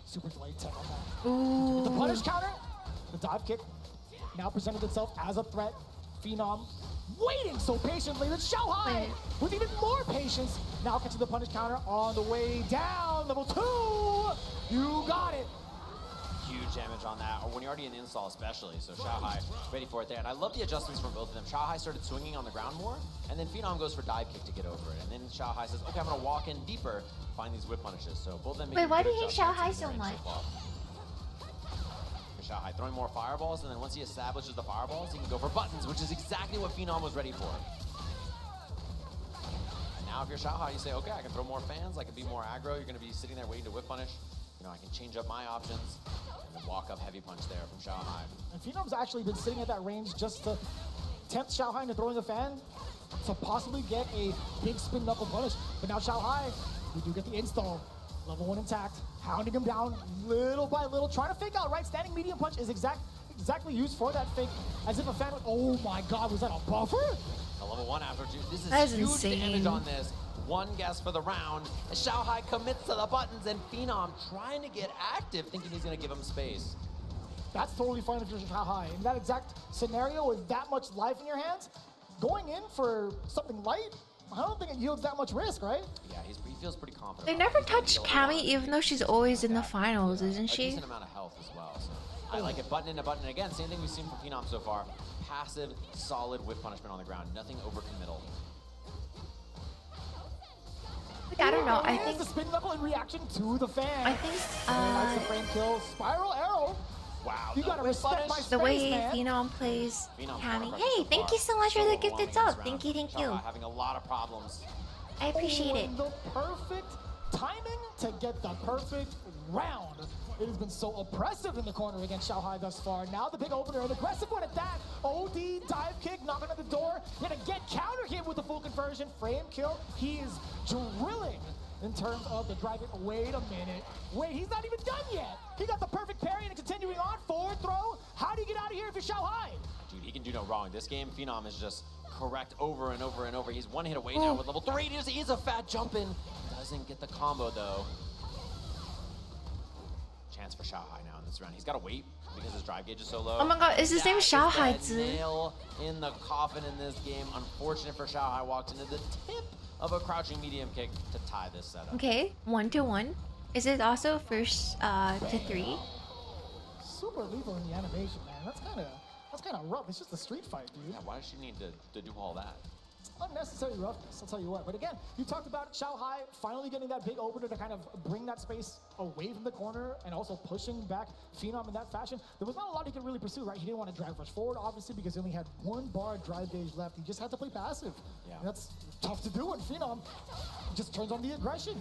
Super delayed tech on that. Ooh. The punish counter, the dive kick, now presented itself as a threat. Phenom waiting so patiently that Xiao Hai, with even more patience, now catching the punish counter on the way down. Level 2, you got it. Huge damage on that, or when you're already in install especially, so Xiao Hai ready for it there. And I love the adjustments from both of them. Xiao Hai started swinging on the ground more, and then Phenom goes for dive kick to get over it. And then Xiao Hai says, okay, I'm gonna walk in deeper, find these whip punishes. So both of them Wait, why do good you hate Xiao adjustments Hai in so their much? range far. Xiao Hai throwing more fireballs, and then once he establishes the fireballs, he can go for buttons, which is exactly what Phenom was ready for. And now if you're Xiao Hai, you say, okay, I can throw more fans, I can be more aggro, you're gonna be sitting there waiting to whip punish. You know, I can change up my options, and then walk up heavy punch there from Xiao Hai. And Phenom's actually been sitting at that range just to tempt Xiao Hai into throwing a fan to possibly get a big spin knuckle punish. But now Xiao Hai, we do get the install. Level 1 intact, hounding him down little by little, trying to fake out, right? Standing medium punch is exactly used for that fake, as if a fan would, oh my God, was that a buffer? A level 1 after 2. This That is is huge insane. damage on this. One guess for the round. And Xiao Hai commits to the buttons, and Phenom trying to get active, thinking he's gonna give him space. That's totally fine if you're Xiao Hai. In that exact scenario with that much life in your hands, going in for something light, I don't think it yields that much risk, right? Yeah, he feels pretty confident. They about never it. He's gonna touch kill a lot. Cammy, even though she's always in the finals, isn't A she? decent amount of health as well. So I like it. Button in a button. Again, same thing we've seen from Phenom so far. Passive, solid whip punishment on the ground. Nothing overcommittal. Like, I don't know. I Here's think the spin knuckle in reaction to the fan. I think That's the frame kill. Spiral arrow. Wow. You gotta respect my the way space, man. Phenom plays Phenom's Cammy. far Hey, so thank far. you so much for So the gifted overwhelming sub. this Thank you, round. thank you. Xiao Hai having a lot of problems. I appreciate it. And the perfect timing to get the perfect round. It has been so oppressive in the corner against Xiao Hai thus far. Now the big opener, an aggressive one at that. OD dive kick, knocking at the door. Gonna get counter hit with the full conversion. Frame kill. He is drilling in terms of the drive it. Wait a minute. Wait, he's not even done yet. He got the perfect parry and continuing on. Forward throw. How do you get out of here if you're Xiao Hai? Dude, he can do no wrong. This game, Phenom is just correct over and over and over. He's one hit away now with level 3. He is a fat jump in. Doesn't get the combo though. Chance for Xiao Hai now in this round. He's got to wait because his drive gauge is so low. Oh my God, is his name That Xiao is Hai the Zi? nail in the coffin in this game. Unfortunate for Xiao Hai. Walked into the tip of a crouching medium kick to tie this setup. Okay, 1-1. Is it also first to 3? Super lethal in the animation, man. That's kind of rough. It's just a street fight, dude. Yeah, why does she need to do all that? Unnecessary roughness, I'll tell you what. But again, you talked about Xiao Hai finally getting that big opener to kind of bring that space away from the corner and also pushing back Phenom in that fashion. There was not a lot he could really pursue, right? He didn't want to drag rush forward, obviously, because he only had 1 bar drive gauge left. He just had to play passive. Yeah. And that's tough to do, and Phenom just turns on the aggression.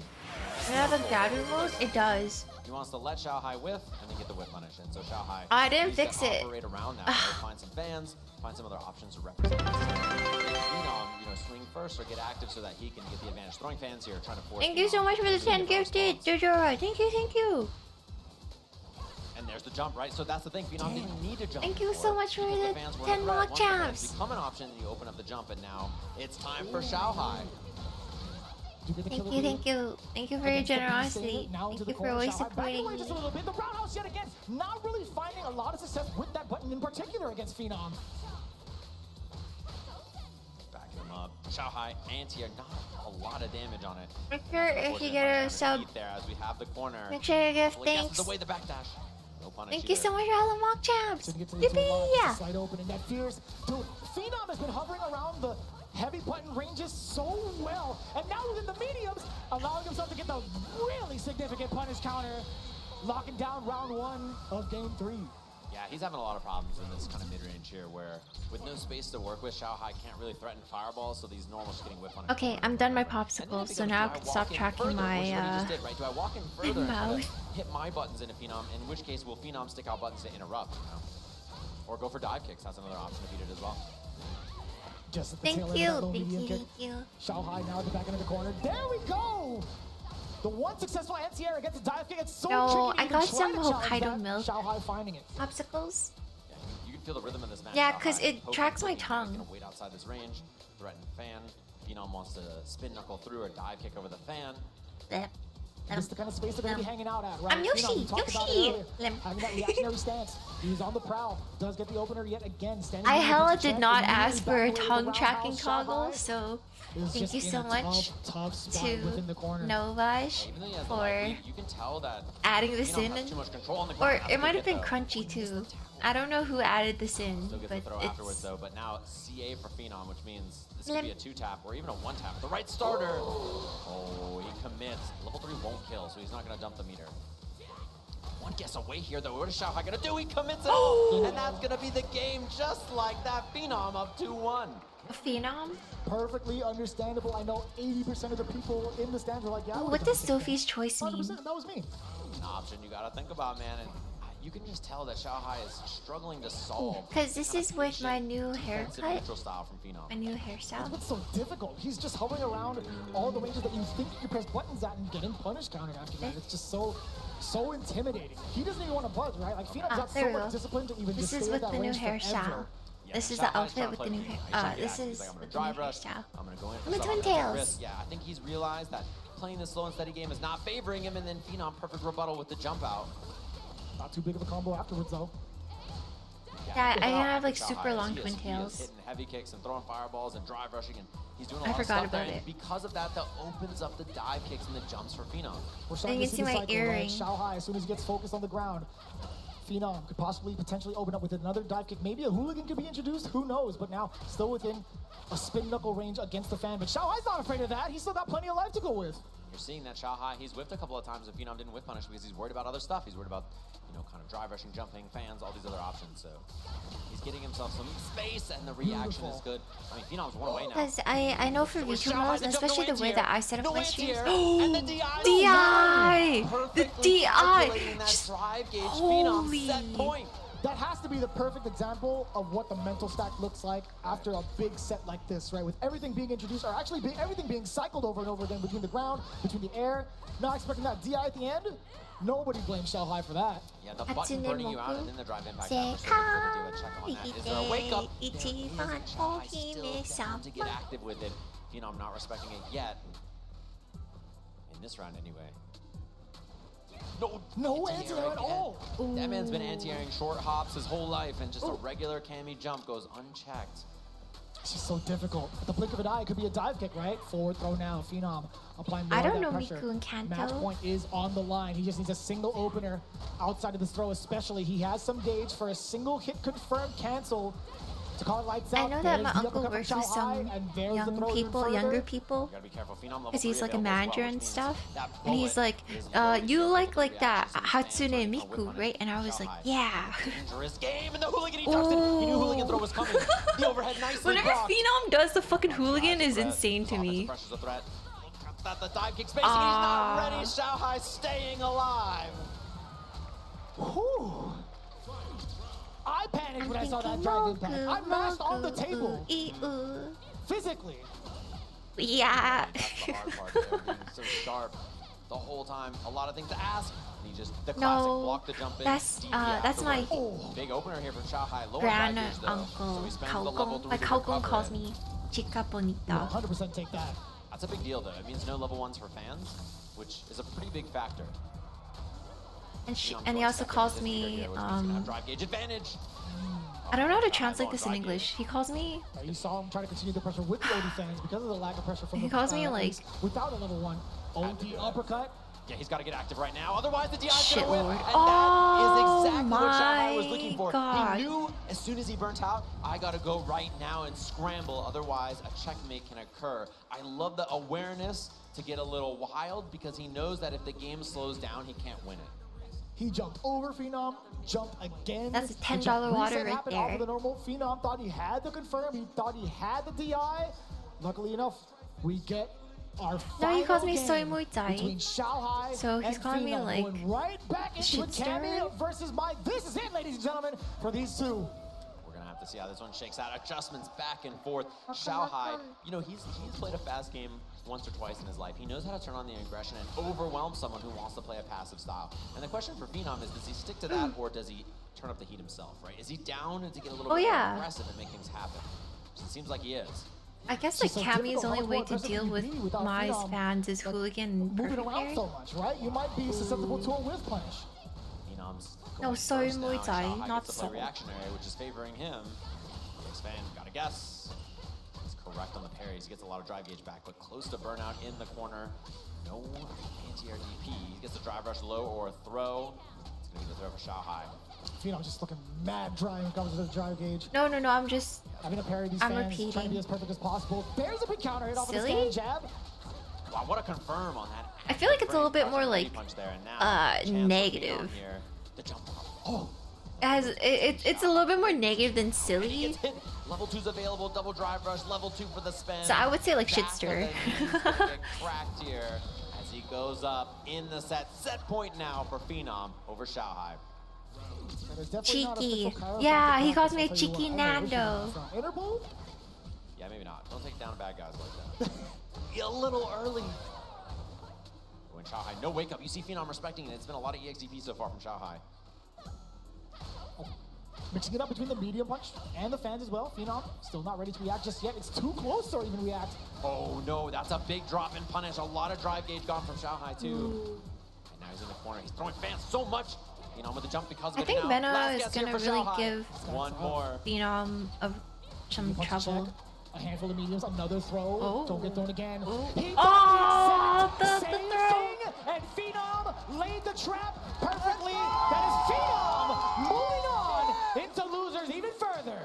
Does it have a gather mode? It does. He wants to let Xiao Hai whiff and then get the whip punish. And so Xiao Hai I didn't needs fix to it. operate around that, right? Find some fans, find some other options to represent his team. Phenom, swing first or get active so that he can get the advantage. Throwing fans here, trying to force. Thank you so much for the 10 gifted, Jojo. Thank you, thank you. And there's the jump, right? So that's the thing. Phenom didn't need to jump. Thank you before, so much for because the fans weren't 10 a threat. mock Once the fans champs. become an option, you open up the jump, and now it's time for Xiao Hai. Thank you, thank you. Thank you for your generosity. Thank you for always supporting Just a me. little bit. The roundhouse yet again. Not really finding a lot of success with that button in particular against Phenom. Backing him up. Xiao Hai, anti-air, not a lot of damage on it. Make sure if you get a sub, There as we have the corner. make sure you give Well, he guesses thanks. away the backdash. No punish Thank you either. so much for all the mock champs. Didn't get to the two lines, Yippee! slide open, and that fierce. Dude, Phenom has been hovering around the heavy button ranges so well. And now within the mediums, allowing himself to get the really significant punish counter, locking down round 1 of game 3. Yeah, he's having a lot of problems in this kind of mid-range here where with no space to work with, Xiaohai can't really threaten fireballs, so these normals getting whipped on. Okay, I'm done my popsicles, so now I can stop tracking my Do I walk in further and kind mouth. of hit my buttons into Phenom, in which case will Phenom stick out buttons to interrupt, you know? Or go for dive kicks, that's another option to beat it as well. Just at the Thank tail end you, of that low thank medium you, kick. thank you. Xiaohai now at the back end of the corner. There we go! The one successful anti-air gets a dive kick. It's so No, tricky to I even got try some to challenge Hokkaido that. milk. Xiaohai finding it. Popsicles? You can feel the rhythm in this match. Yeah, Xiaohai 'cause it poking, tracks my clicking, tongue. He's gonna wait outside this range, threaten fan. Phenom wants to spin knuckle through or dive kick over the fan. Bleh. This is the kind of space they're going to be hanging out at, right? I'm Yoshi, You talked about it Yoshi. earlier, having that reactionary stance. He's on the prowl. Does get the opener yet again. Standing I in the hella defensive did check, not immediately ask for a back away tongue with the tracking roundhouse toggle, Xiaohai. so Is thank just you in so a much tough spot within the to corner. Novaj Even though he has the for light lead, you can tell that adding this Phenom in. has too much control on the Or ground. That's it a might good have been hit, though. Crunchy too. I don't know who added this in, Still gets but the throw afterwards it's though, but now CA for Phenom, which means this could Lim. be a 2-tap or even a 1-tap. The right starter. Oh, he commits. Level 3 won't kill, so he's not going to dump the meter. One guess away here though. What is Xiaohai going to do? He commits it all, and that's going to be the game just like that. Phenom up 2-1. Phenom. Perfectly understandable. I know 80% of the people in the stands are like, yeah. I Ooh, would've what done does the same thing. Sophie's choice mean? 100%, that was me. An option you got to think about, man. And you can just tell that Xiaohai is struggling to solve. Because this is with my new defensive haircut, neutral style from Phenom. my new That's hairstyle. what's so difficult. He's just hovering around all the ranges that you think you can press buttons at and getting punish countered after that. It's just so intimidating. He doesn't even want to budge, right? Like Phenom's got so there we much go. discipline to even This just is stay with at that the new range hairstyle. forever. This is Xiaohai's the outfit trying to with the play new Phenom. hair. He's like, This yeah, is he's like, I'm gonna the drive new rush. hairstyle. I'm gonna go in for I'm a some, twin I'm gonna take tails. risks. Yeah, I think he's realized that playing this slow and steady game is not favoring him, and then Phenom perfect rebuttal with the jump out. Not too big of a combo afterwards, though. Yeah, I Xiaohai have like is- super long he twin is tails. hitting heavy kicks and throwing fireballs and drive rushing, and he's doing a I lot of forgot stuff there. about And it. because of that, that opens up the dive kicks and the jumps for Phenom. We're starting you to can see the see my cycle, earring. right? Xiaohai, as soon as he gets focused on the ground, Phenom could possibly potentially open up with another dive kick. Maybe a hooligan could be introduced, who knows? But now still within a spin knuckle range against the fan. But Xiaohai's not afraid of that. He's still got plenty of life to go with. You're seeing that Xiaohai, he's whipped a couple of times, and Phenom didn't whip punish because he's worried about other stuff. He's worried about, you know, kind of drive rushing, jumping, fans, all these other options. So he's getting himself some space, and the reaction is good. I mean, Phenom's one away now. Because I know for With VTuber Xiaohai, modes, the and jump, no especially the way anti-air. that I set up No my streams. anti-air, and the DI. DI! The Perfectly DI! calculating that Just drive gauge. holy. Phenom set point. That has to be the perfect example of what the mental stack looks like after a big set like this, right? With everything being introduced, or actually everything being cycled over and over again between the ground, between the air. Not expecting that DI at the end. Nobody blames Xiaohai for that. Yeah, the button Hatsune burning you out, Moku. and then the drive impact. I'm sure we're gonna do a check on that. Is there a wake up? There is, and Xiaohai still down to get active with it. Phenom not respecting it yet. In this round, anyway. No anti-air at all. That man's been anti-airing short hops his whole life, and just a regular Kami jump goes unchecked. It's just so difficult. At the blink of an eye, it could be a dive kick, right? Forward throw now. Phenom applying more I of don't that know pressure. Miku and Kanto. Match point is on the line. He just needs a single opener outside of this throw, especially. He has some gauge for a single hit confirmed cancel to call it lights out. I know that There's my the uncle uppercut works from with some Xiaohai, and there's the young throw even people, further. younger people. Gotta be careful. Phenom level Because he's 3 like a available as well, manager which and means stuff. that And he's bullet like, is loaded you with like that reactions and fans Hatsune trying to whip Miku, on it. right? And I was like, Xiaohai. yeah. Dangerous game, and the hooligan he ducks it. He knew hooligan throw was coming. The overhead nicely Whenever blocked. Phenom does the fucking hooligan is insane to me. Pressure's a threat. That the dive kick spacing, he's not ready. Xiaohai staying alive. Whew. I panicked when I saw that drive impact. I mashed on the table. Physically. Yeah. That's the hard part there, being so sharp the whole time. A lot of things to ask. And he just, the classic No, block to jump in. that's DP my afterwards. Big opener here for Xiaohai. Lower grand baggage, though. uncle So he spends the level Kaokong. 3 Like to Kaokong recover calls it. me Chica Bonita. 100% take that. That's a big deal, though. It means no level 1s for fans, which is a pretty big factor. And he also calls me Drive gauge advantage. I don't know how to translate this in English. He calls me You saw him trying to continue the pressure with the OD fans because of the lack of pressure from He the calls me, at like- least without a level 1. OD uppercut. Yeah, he's got to get active right now. Otherwise, the DI is Shit, going to win. Lord. And Oh that is exactly what Xiaohai was my looking for. God. He knew as soon as he burnt out, I got to go right now and scramble. Otherwise, a checkmate can occur. I love the awareness to get a little wild because he knows that if the game slows down, he can't win it. He jumped over Phenom, jumped again. That's a The $10 jump water reset right happened off there. of the normal. Phenom thought he had the confirm. He thought he had the DI. Luckily enough, we get our No, final he calls me game Soy Muay Thai. between Xiaohai So he's and calling me Phenom, like going right back into a shit Cammy stirrer. versus Mike. This is it, ladies and gentlemen, for these two. We're gonna have to see how this one shakes out. Adjustments back and forth. Xiaohai, you know, he's played a fast game once or twice in his life. He knows how to turn on the aggression and overwhelm someone who wants to play a passive style. And the question for Phenom is, does he stick to that or does he turn up the heat himself, right? Is he down to get a little Oh, bit yeah. more aggressive and make things happen? It seems like he is. I guess like So Cammy's difficult. only How much way more to aggressive deal can you with be without my Phenom, fans is hooligan and moving perfect around Harry. so much, right? You might be susceptible to a whiff punish. Phenom's No, going sorry, first now, Muay and Thai, Xiaohai not gets to play Soul. reactionary, which is favoring him. Next fan, gotta guess. He's correct on the parries. He gets a lot of drive gauge back, but close to burnout in the corner. No anti-air DP. He gets a drive rush low or a throw. It's gonna be the throw for Xiaohai. Phenom just looking mad dry when it comes to the drive gauge. No, I'm just Having to parry these I'm fans, trying to repeating. be as perfect as possible. There's a big counter hit off of the Silly? stand jab. Wow, what a confirm on that. I feel like it's a little bit more like Punch there, and now chance for Phenom negative. here. The jump up. Oh, It's a little bit more negative than He silly. gets hit. Level 2's available. Double drive rush. Level 2 for the spin. So I would say like shit Faster stir. than he's gonna get cracked here as he goes up in the set. Set point now for Phenom over Xiaohai. there's definitely not a Cheeky. official chiropractic Yeah, he practice, calls me I'll a tell you cheeky what. I don't know where she Nando. got it from. Interpol? Yeah, maybe not. Don't take down bad guys like that. A little early. When Xiaohai, no wake up. You see Phenom respecting it. It's been a lot of EXDP so far from Xiaohai. Mixing it up between the medium punch and the fans as well. Phenom still not ready to react just yet. It's too close to even react. Oh no, that's a big drop in punish. A lot of drive gauge gone from Xiaohai too. And now he's in the corner. He's throwing fans so much. Phenom with the jump because of I it think now. Venna Last is guess here gonna for really Xiaohai. give One more. Phenom some Punch trouble. check. A handful of mediums, another throw. Oh. Don't get thrown again. He Oh, does the the same throw. thing, and Phenom laid the trap perfectly. That is Phenom moving on into losers even further.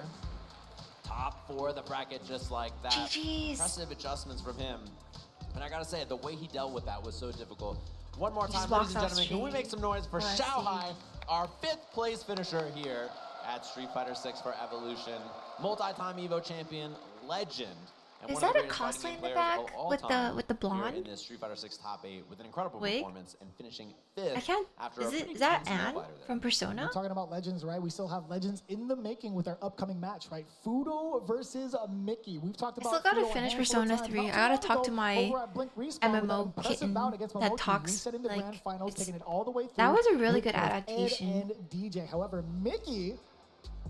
Top 4 of the bracket just like that. GGs. Impressive adjustments from him. And I gotta say, the way he dealt with that was so difficult. One more Just time, walks ladies and off gentlemen, can we street. make some noise for Oh, I Xiaohai, our 5th place finisher here at Street Fighter 6 for Evolution. Multi-time EVO champion, legend. And Is one of that the a greatest cosplay fighting in the game back players of all with the- time with the here blonde? in this Street Fighter 6 top 8 with an incredible Wig? performance and finishing 5th I can't. after a Is pretty that tense nail Anne biter there. from We're Persona? talking about legends, right? We still have legends in the making with our upcoming match, right? Fudo versus Mickey. We've talked I about still gotta Fudo a finish handful of Persona times. 3. Not I too gotta long talk to ago, my over at Blink Respawn with that MMO impressive kitten bout against that Momoki, talks resetting the like grand finals, it's- taking it all the way through. That was a really with good both adaptation. Ed and DJ. However, Mickey,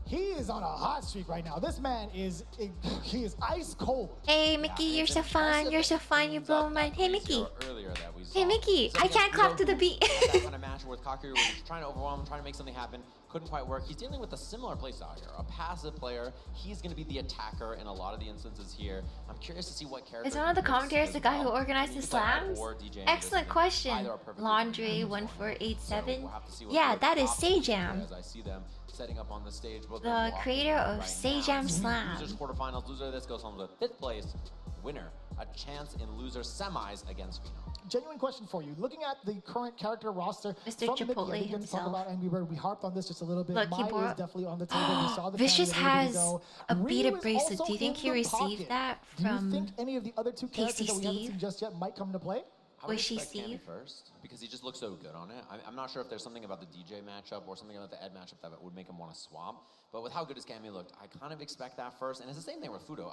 he is on a hot streak right now. This man is he is ice cold. Hey Mickey, you're so fun. You're so fun. You blow my mind. Hey Mickey. Earlier that we Hey saw. Mickey, So I against can't clap Fudo, to the who beat. had that kind of match with Kakeru, where he's trying to overwhelm him, trying to make something happen. Couldn't quite work. He's dealing with a similar playstyle here. A passive player. He's going to be the attacker in a lot of the instances here. I'm curious to see what character. Is one of the he picks commentators as the guy who well. organized He the could play Ed slams? or DJ in Excellent this game. question. Either are perfectly Laundry fine. 1487. We'll have to see what Yeah, the that is options here Sejam. As I see them setting up on the stage. Both The are walking creator right of now. Sejam Slam. Losers quarterfinals. Loser of this goes home to 5th place. Winner. A chance in loser semis against Phenom. Genuine question for you. Looking at the current character roster Mr. from Mickey, Chipotle I didn't talk himself. about Angry Bird. We harped on this just a little bit. Look, he Mine is brought- definitely on the table. We saw the Vicious cameo a little bit has ago. a Ryu beat-up is bracelet. also Do you think in he the received pocket. that Do you from think any of the other two characters that we haven't Steve? seen just yet might come into play? I would Was she expect Cammy Steve? first because he just looks so good on it. I'm not sure if there's something about the DJ matchup or something about the Ed matchup that would make him want to swap. But with how good his Cammy looked, I kind of expect that first. And it's the same thing with Fudo.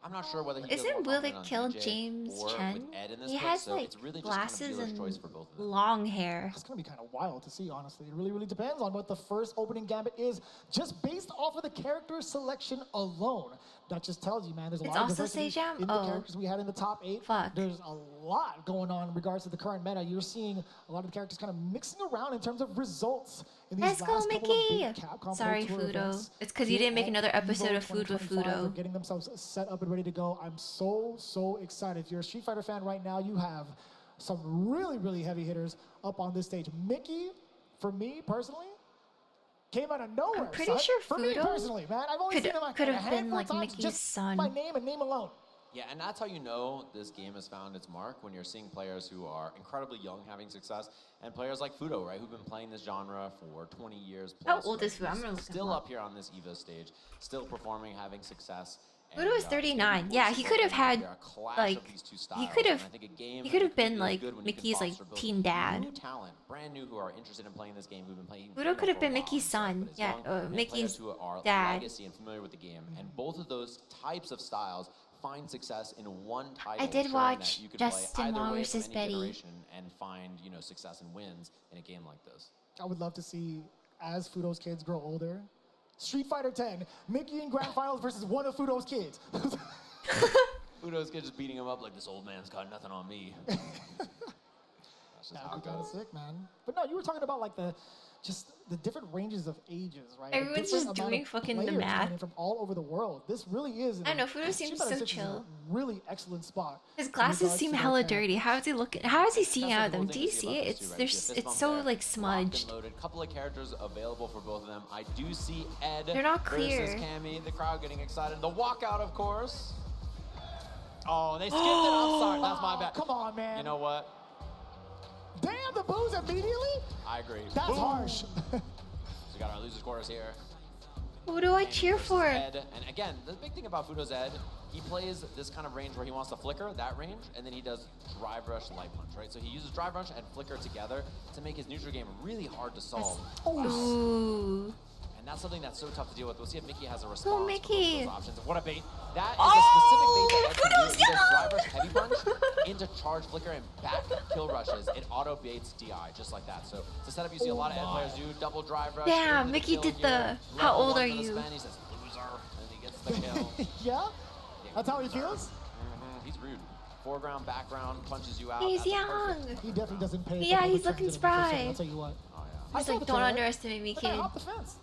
I'm not sure whether he feels more Isn't Will confident it on kill DJ James or Chen? with Ed in this He pick, has so like it's really just kind of glasses dealer's and choice for both of them. long hair. It's going to be kind of wild to see, honestly. It really, really depends on what the first opening gambit is, just based off of the character selection alone. That just tells you, man, there's a It's lot of also diversity Sejam? in the Oh. characters we had in the top 8. Fuck. There's a lot going on in regards to the current meta. You're seeing a lot of the characters kind of mixing around in terms of results in these Let's last go, couple of Mickey! big Capcom Sorry, Pro Tour Fudo. events. It's 'cause you Here didn't make at another episode EVO of Food with 2025. Fudo. They're getting themselves set up and ready to go. I'm so excited. If you're a Street Fighter fan right now, you have some really, really heavy hitters up on this stage. Mickey, for me personally, came out of nowhere. I'm pretty son. sure For me Fudo personally, man, I've only seen him like could a have been handful of like times, Mickey's just son. by name and name alone. Yeah, and that's how you know this game has found its mark, when you're seeing players who are incredibly young having success, and players like Fudo, right, who've been playing this genre for 20 years plus. How old is Fudo? I'm gonna look him Still up. up here on this EVO stage, still performing, having success. Fudo is 39. Yeah, he could have had like he could have been like Mickey's like teen dad. New talent, brand new, who are interested in playing this game, who've been playing. Fudo could have been Mickey's son. Yeah, Mickey's who are dad. legacy and familiar with the game, and both of those types of styles find success in one title. I did showing watch that you can Justin play either Wong way from versus any Betty. generation and find, you know, success and wins in a game like this. I would love to see, as Fudo's kids grow older, Street Fighter 10, Mickey in grand finals versus one of Fudo's kids. Fudo's kid just beating him up like, this old man's got nothing on me. That's just how That'd it be kind of goes. sick, man. But no, you were talking about like the different ranges of ages, right? Everyone's different just amount doing of fucking the players math. coming in from all over the world. This really is. I don't know, Fudo Street seems Fighter so 6 is a chill. really excellent spot. His in glasses regards seem to hella that kind of- dirty. How is he looking? How is he seeing That's out of the them? cool Do thing you to see see about it? this It's too, right? there's You have it's fist so bump there, like locked smudged. and loaded. Couple of characters available for both of them. I do see Ed They're not versus clear. Cammy. The crowd getting excited. The walkout, of course. Oh, they skipped it. I'm sorry. That's my bad. Come on, man. You know what? Damn, the booze immediately? I agree. That's Boom. harsh. So we got our losers quarters here. Who do I Cammy cheer versus for? Ed. And again, the big thing about Fudo's Ed, he plays this kind of range where he wants to flicker, that range, and then he does drive rush, light punch, right? So he uses drive rush and flicker together to make his neutral game really hard to solve. Ooh. And that's something that's so tough to deal with. We'll see if Mickey has a response for both Mickey. of those options. What a bait. That is Oh, a specific bait that Ed can do. He does drive rush, heavy punch, into charge flicker, and back kill rushes. It auto baits DI, just like that. So it's a setup you see a lot of Ed players do. Double drive rush. Damn, into the Mickey kill did here. the. How Level old one are for the you? spin. He says, loser, and he gets the kill. Yeah? That's how he feels? He's rude. Foreground, background, punches you out. He's That's a young. perfect- He definitely doesn't pay. Yeah, attention he's to looking trends in the spry. I'll tell you what. Oh, yeah. I He's saw like, the don't trailer. underestimate me, The guy kid. hopped the fence.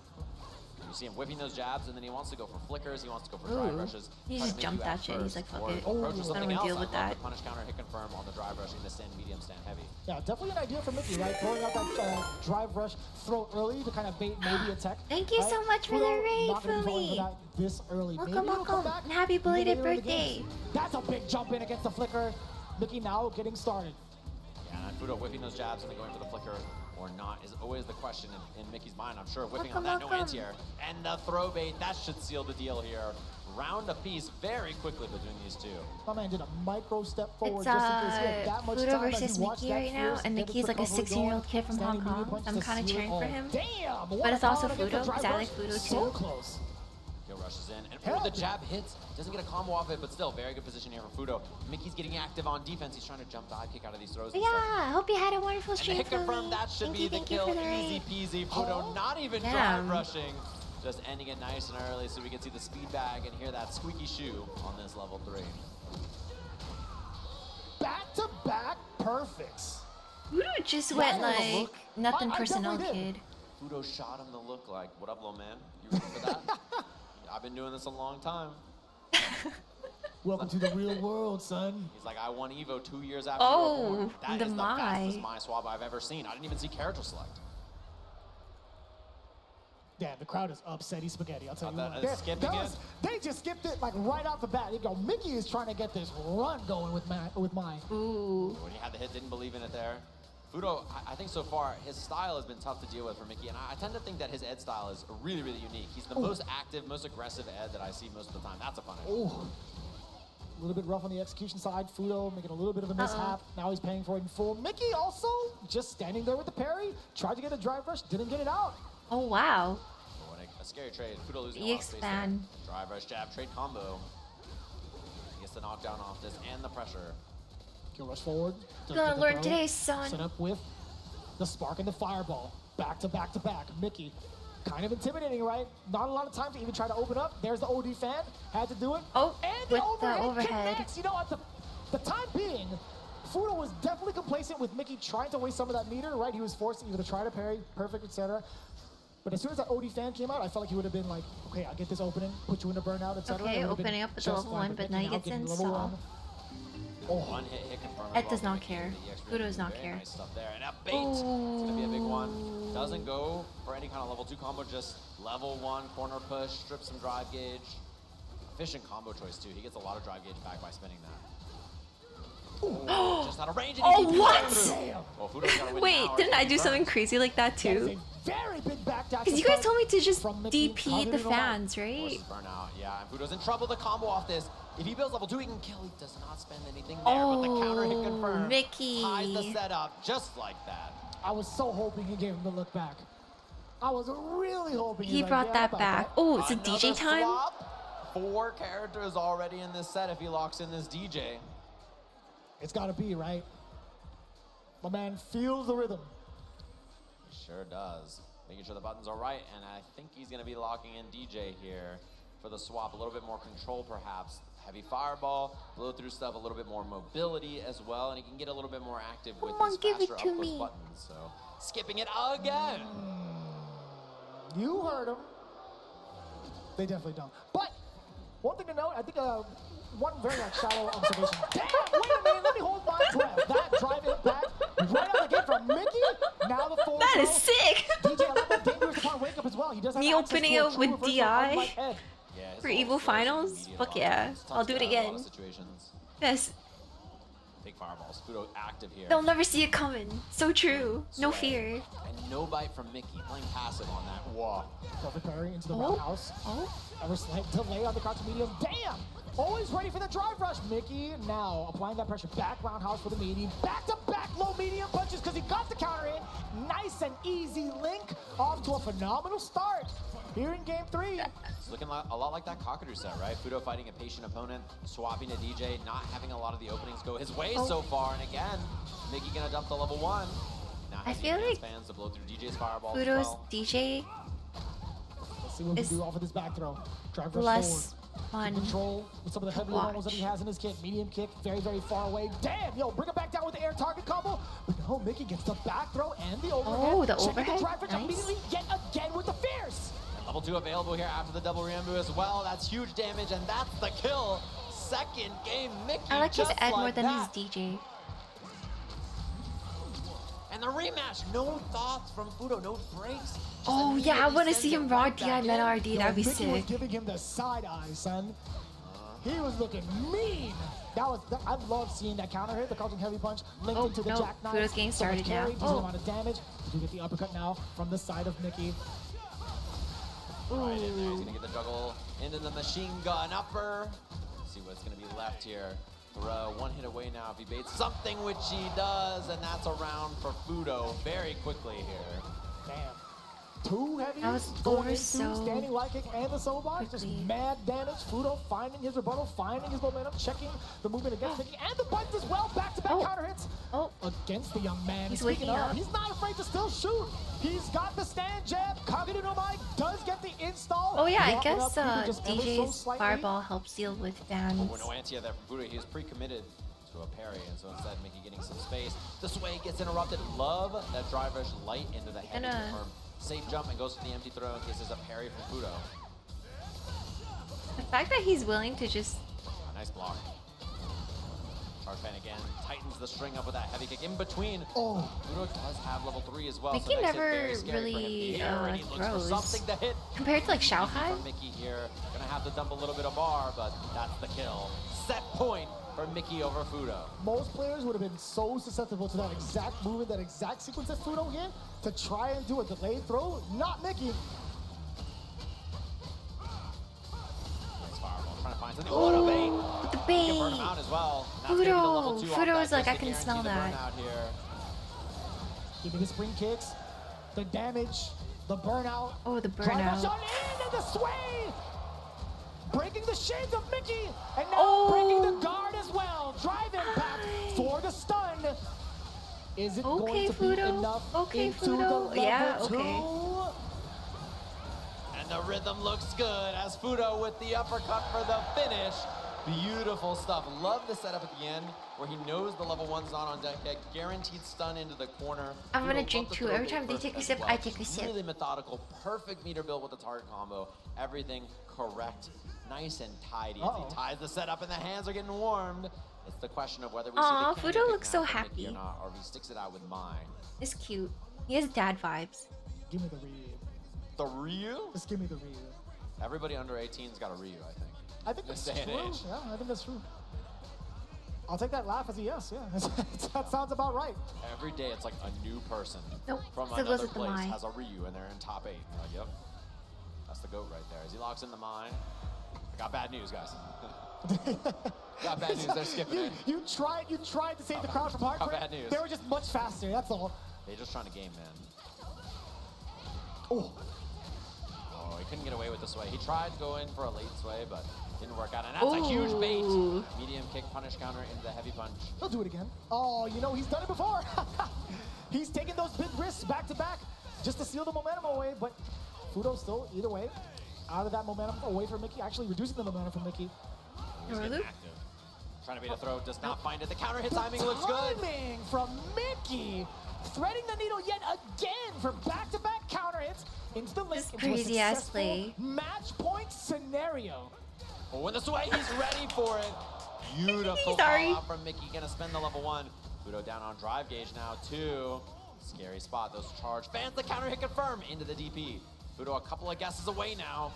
You see him whipping those jabs, and then he wants to go for flickers. He wants to go for Ooh. drive rushes. He try to just make jumped you out that shit. He's first, like, fuck or it. approach with I don't something wanna else. deal with I love that. the punish counter, hit confirm on the drive rushing the stand medium, stand heavy. Yeah, definitely an idea for Mickey, right? Throwing out that drive rush, throw early to kind of bait maybe a tech. Thank you right? so much for the Fudo raid, not gonna be falling for Fumi. that this early. Welcome, Maybe he'll come welcome, back and happy a little belated later in the game. birthday. That's a big jump in against the flicker. Mickey now getting started. Yeah, and Fudo whipping those jabs and then going for the flicker or not is always the question in Mickey's mind. I'm sure whipping on that, Welcome, no welcome. anti-air. And the throw bait, that should seal the deal here. Round apiece very quickly between these two. My man did a micro step forward It's just in case he had that much Fudo time as versus he watched Mickey that right now, fierce and David Mickey's like a recovery 16-year-old going, kid from Hong standing medium Kong. punch So I'm to kind of seal it cheering for all. him. Damn! But what it's a also power against the Fudo, drive because I rush. like Fudo So too. close. Kill rushes in. And Hell the yeah. jab hits. Doesn't get a combo off it, but still very good position here for Fudo. Mickey's getting active on defense. He's trying to jump dive kick out of these throws. But and yeah, stuff. I hope you had a wonderful And the stream, hit confirm, Fumi. that should Thank be you, the thank you kill. for the Easy raid. peasy. Fudo not even Damn. drive rushing. Just ending it nice and early so we can see the speed bag and hear that squeaky shoe on this level 3. Back-to-back perfects. Fudo just Yeah, went I don't know, like look. nothing I personal, definitely did. kid. Fudo shot him the look like, what up, little man? You ready for that? I've been doing this a long time. Welcome to the real world, son. He's like, I won Evo 2 years after Oh, you were born. That the is the my. fastest my swap I've ever seen. I didn't even see character select. Damn, the crowd is upsetty spaghetti. I'll tell you that- what. skip That again? was- they just skipped it like right off the bat. You go, Mickey is trying to get this run going with mine. Ooh. When he had the hit, didn't believe in it there. Fudo, I think so far, his style has been tough to deal with for Mickey, and I tend to think that his Ed style is really, really unique. He's the most active, most aggressive Ed that I see most of the time. That's a punish. Oh, a little bit rough on the execution side. Fudo making a little bit of a mishap. Now he's paying for it in full. Mickey also just standing there with the parry. Tried to get a drive rush, didn't get it out. Oh, wow. Oh, and a scary trade. Fudo losing a lot of space there. Expand. Drive rush, jab, trade combo. He gets the knockdown off this and the pressure. Kill rush forward. Gonna the learn throw. today, son. Set up with the spark and the fireball. Back to back to back. Mickey, kind of intimidating, right? Not a lot of time to even try to open up. There's the OD fan. Had to do it. Oh, and with the the overhead. connects. You know, at the time being, Fudo was definitely complacent with Mickey trying to waste some of that meter, right? He was forced either to try to parry, perfect, etc. But as soon as that OD fan came out, I felt like he would have been like, okay, I'll get this opening, put you into burnout, etc. Okay, opening up with the level 1, but now he gets in level stall. 1. One hit confirmed. Ed does not care. Fudo does not care. Nice stuff there. And a bait. It's going to be a big one. Doesn't go for any kind of level 2 combo, just level 1 corner push, strip some drive gauge. Efficient combo choice, too. He gets a lot of drive gauge back by spinning that. Just out of range. And Oh, what? Well, Fudo's gotta win Wait, now or didn't I take do turns. something crazy like that too? Very big back dash. Because you guys told me to just DP Covered the it all. fans, right? Burnout, yeah. And Fudo's in trouble. The combo off this. If he builds level 2, he can kill. He does not spend anything there, but the counter hit confirmed. Mickey. Ties the setup just like that. I was so hoping he gave him the look back. I was really hoping He was brought like, that yeah, back. Oh, it's a Another DJ time? swap. 4 characters already in this set if he locks in this DJ. It's gotta be, right? My man feels the rhythm. He sure does. Making sure the buttons are right, and I think he's going to be locking in DJ here for the swap. A little bit more control, perhaps. Heavy fireball, blow through stuff, a little bit more mobility as well, and he can get a little bit more active with Come on, his give it faster to up-close me. buttons. So, skipping it again. You heard him. They definitely don't. But one thing to note, I think one very shallow observation. Damn, wait a minute, let me hold my breath. That drive it back right out the gate from Mickey. Now the full That is throw. sick. DJ a lot more dangerous upon wake up as well. He does have Me access opening to a it true with reversal, DI unlike Ed. for Evo Finals? Fuck yeah. I'll do it again. Situations. Yes. Big fireballs. Fudo active here. They'll never see it coming. So true. No fear. And no bite from Mickey. Playing passive on that. Whoa. Perfect parry into the Oh. roundhouse. Oh. Ever slight delay on the crouch medium. Damn! Always ready for the drive rush. Mickey now applying that pressure. Back roundhouse for the medium. Back to back low medium punches because he got the counter in. Nice and easy link. Off to a phenomenal start here in game 3. It's looking a lot like that Cockadoo set, right? Fudo fighting a patient opponent, swapping to DJ, not having a lot of the openings go his way so far. And again, Mickey gonna dump the level 1. Now I has the feel advanced like fans to blow through DJ's fireball as Fudo's well. DJ Let's see what we is can do off of this back throw. Drive rush less forward. fun. Control with some of the heavy watch. normals that he has in his kit. Medium kick, very, very far away. Damn, yo, bring it back down with the air target combo. But no, Mickey gets the back throw and the overhead. Oh, the Checking overhead? The drive rush Nice. immediately yet again with the fierce. And level 2 available here after the double Rambo as well. That's huge damage, and that's the kill. Second game, Mickey. I like his just Ed more like than that. his DJ. And the rematch, no thoughts from Fudo, no breaks. Just Oh yeah, I immediately want to sends see it him raw right DI back Meta in. RD. That'd be Mickey was sick. giving him the side eye, son. He was looking mean. I love seeing that counter hit, the Carlton heavy punch linked into the no, jackknife. Fudo's getting So much started now. carry, decent Oh. amount of damage. You get the uppercut now from the side of Mickey. Right in there, he's gonna get the juggle into the machine gun upper. See what's gonna be left here. Throw one hit away now if he baits something, which he does, and that's a round for Fudo very quickly here. Damn. Two heavy That was going over into so standing light kick and the solo box. Just quickly. mad damage. Fudo finding his rebuttal, finding his momentum, checking the movement against Mickey and the buttons as well. Back-to-back counter hits against the young man. He's Speaking waking of, up. he's not afraid to still shoot. He's got the stand jab. Kagadu no Mai does get the install. Oh yeah, I Walking guess up even just ever so DJ's slightly. fireball helps deal with fans. But no anti there from Fudo. He was pre-committed to a parry, and so instead Mickey getting some space. The sway gets interrupted. Love that drive rush light into the heavy Gonna- confirm. Safe jump and goes for the empty throw in case there's a parry from Fudo. The fact that he's willing to just Nice block. Charge fan again, tightens the string up with that heavy kick in between. Oh. Fudo does have level 3 as well. Mickey so next hit never very scary for him really, here, and he looks for throws. something to hit. compared to like Easy Shanghai. from Mickey here. Gonna have to dump a little bit of bar, but that's the kill. Set point for Mickey over Fudo. Most players would have been so susceptible to that exact movement, that exact sequence that Fudo hit to try and do a delayed throw. Not Mickey. Nice fireball, trying to find something. Oh, what a bait! With the He can burn bait. him out as well. And that's gonna be the level Fudo. 2 off Fudo that is like, just I to can guarantee smell the that. burnout here. Giving the spring kicks, the damage, the burnout. Oh, the Drive rush burnout. on in and the sway! Breaking the shades of Mickey, and now breaking the guard as well. Drive impact for the stun. Is it going to be Fudo. enough Okay, into Fudo. the level Yeah, 2? okay. And the rhythm looks good as Fudo with the uppercut for the finish. Beautiful stuff. Love the setup at the end where he knows the level 1's not on deck yet. Guaranteed stun into the corner. I'm gonna Fudo drink loved the too. throw Every bait time they first take a as sip, well. I take a sip. Really methodical. Perfect meter build with the target combo. Everything correct. nice and tidy as Uh-oh. he ties the setup and the hands are getting warmed. It's the question of whether we Aw, see the Fudo Kenny looks so pick now from Mickey happy. or not, or if he sticks it out with mine. It's cute. He has dad vibes. Give me the Ryu. The Ryu? Just give me the Ryu. Everybody under 18's got a Ryu, I think. I think This that's day true. and age. Yeah, I think that's true. I'll take that laugh as a yes. Yeah, that sounds about right. Every day it's like a new person Nope, from still goes another with the place mine. has a Ryu and they're in top 8. You're like, yep, that's the GOAT right there. As he locks in the mine. I got bad news, guys. Got bad news, they're skipping it. You tried to save the crowd from hard Got crit. bad news. They were just much faster. That's all. They're just trying to game, man. Oh. Oh, he couldn't get away with the sway. He tried to go in for a late sway, but didn't work out. And that's a huge bait. Ooh. Medium kick, punish counter into the heavy punch. He'll do it again. Oh, you know, he's done it before. He's taken those big risks back to back just to seal the momentum away, but Fudo still, either way, out of that momentum away from Mickey, actually reducing the momentum from Mickey. He's getting active. Trying to bait a throw, does not find it. The counter hit timing looks good. Timing from Mickey, threading the needle yet again for back-to-back counter hits into the link. Into a crazy ass successful play. match point scenario. Oh, when the sway, he's ready for it. Beautiful Sorry. call out from Mickey. Gonna spend the level 1. Fudo down on drive gauge now, 2. Scary spot, those charge. Fans the counter hit confirm into the DP. Fudo a couple of guesses away now.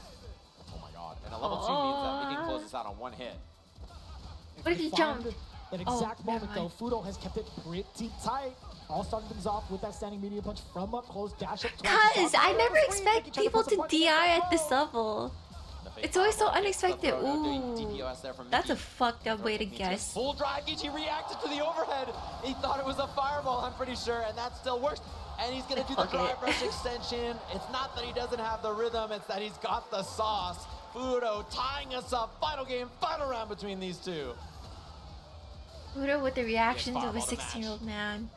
Oh my god. And a level 2 means that we can close this out on 1 hit. What did he jump? That Oh, exact never moment, though, Fudo has kept it pretty tight. All starting things off with that standing medium punch from up close, dash up. Cuz I never expect people to DI at this level. It's always so unexpected. Ooh, that's a fucked up way to guess. Full drive gauge, he reacted to the overhead. He thought it was a fireball, I'm pretty sure, and that still works. And he's gonna do the drive rush extension. It's not that he doesn't have the rhythm, it's that he's got the sauce. Fudo tying us up. Final game, final round between these two. Fudo with the reactions of a fireball to match. 16-year-old man.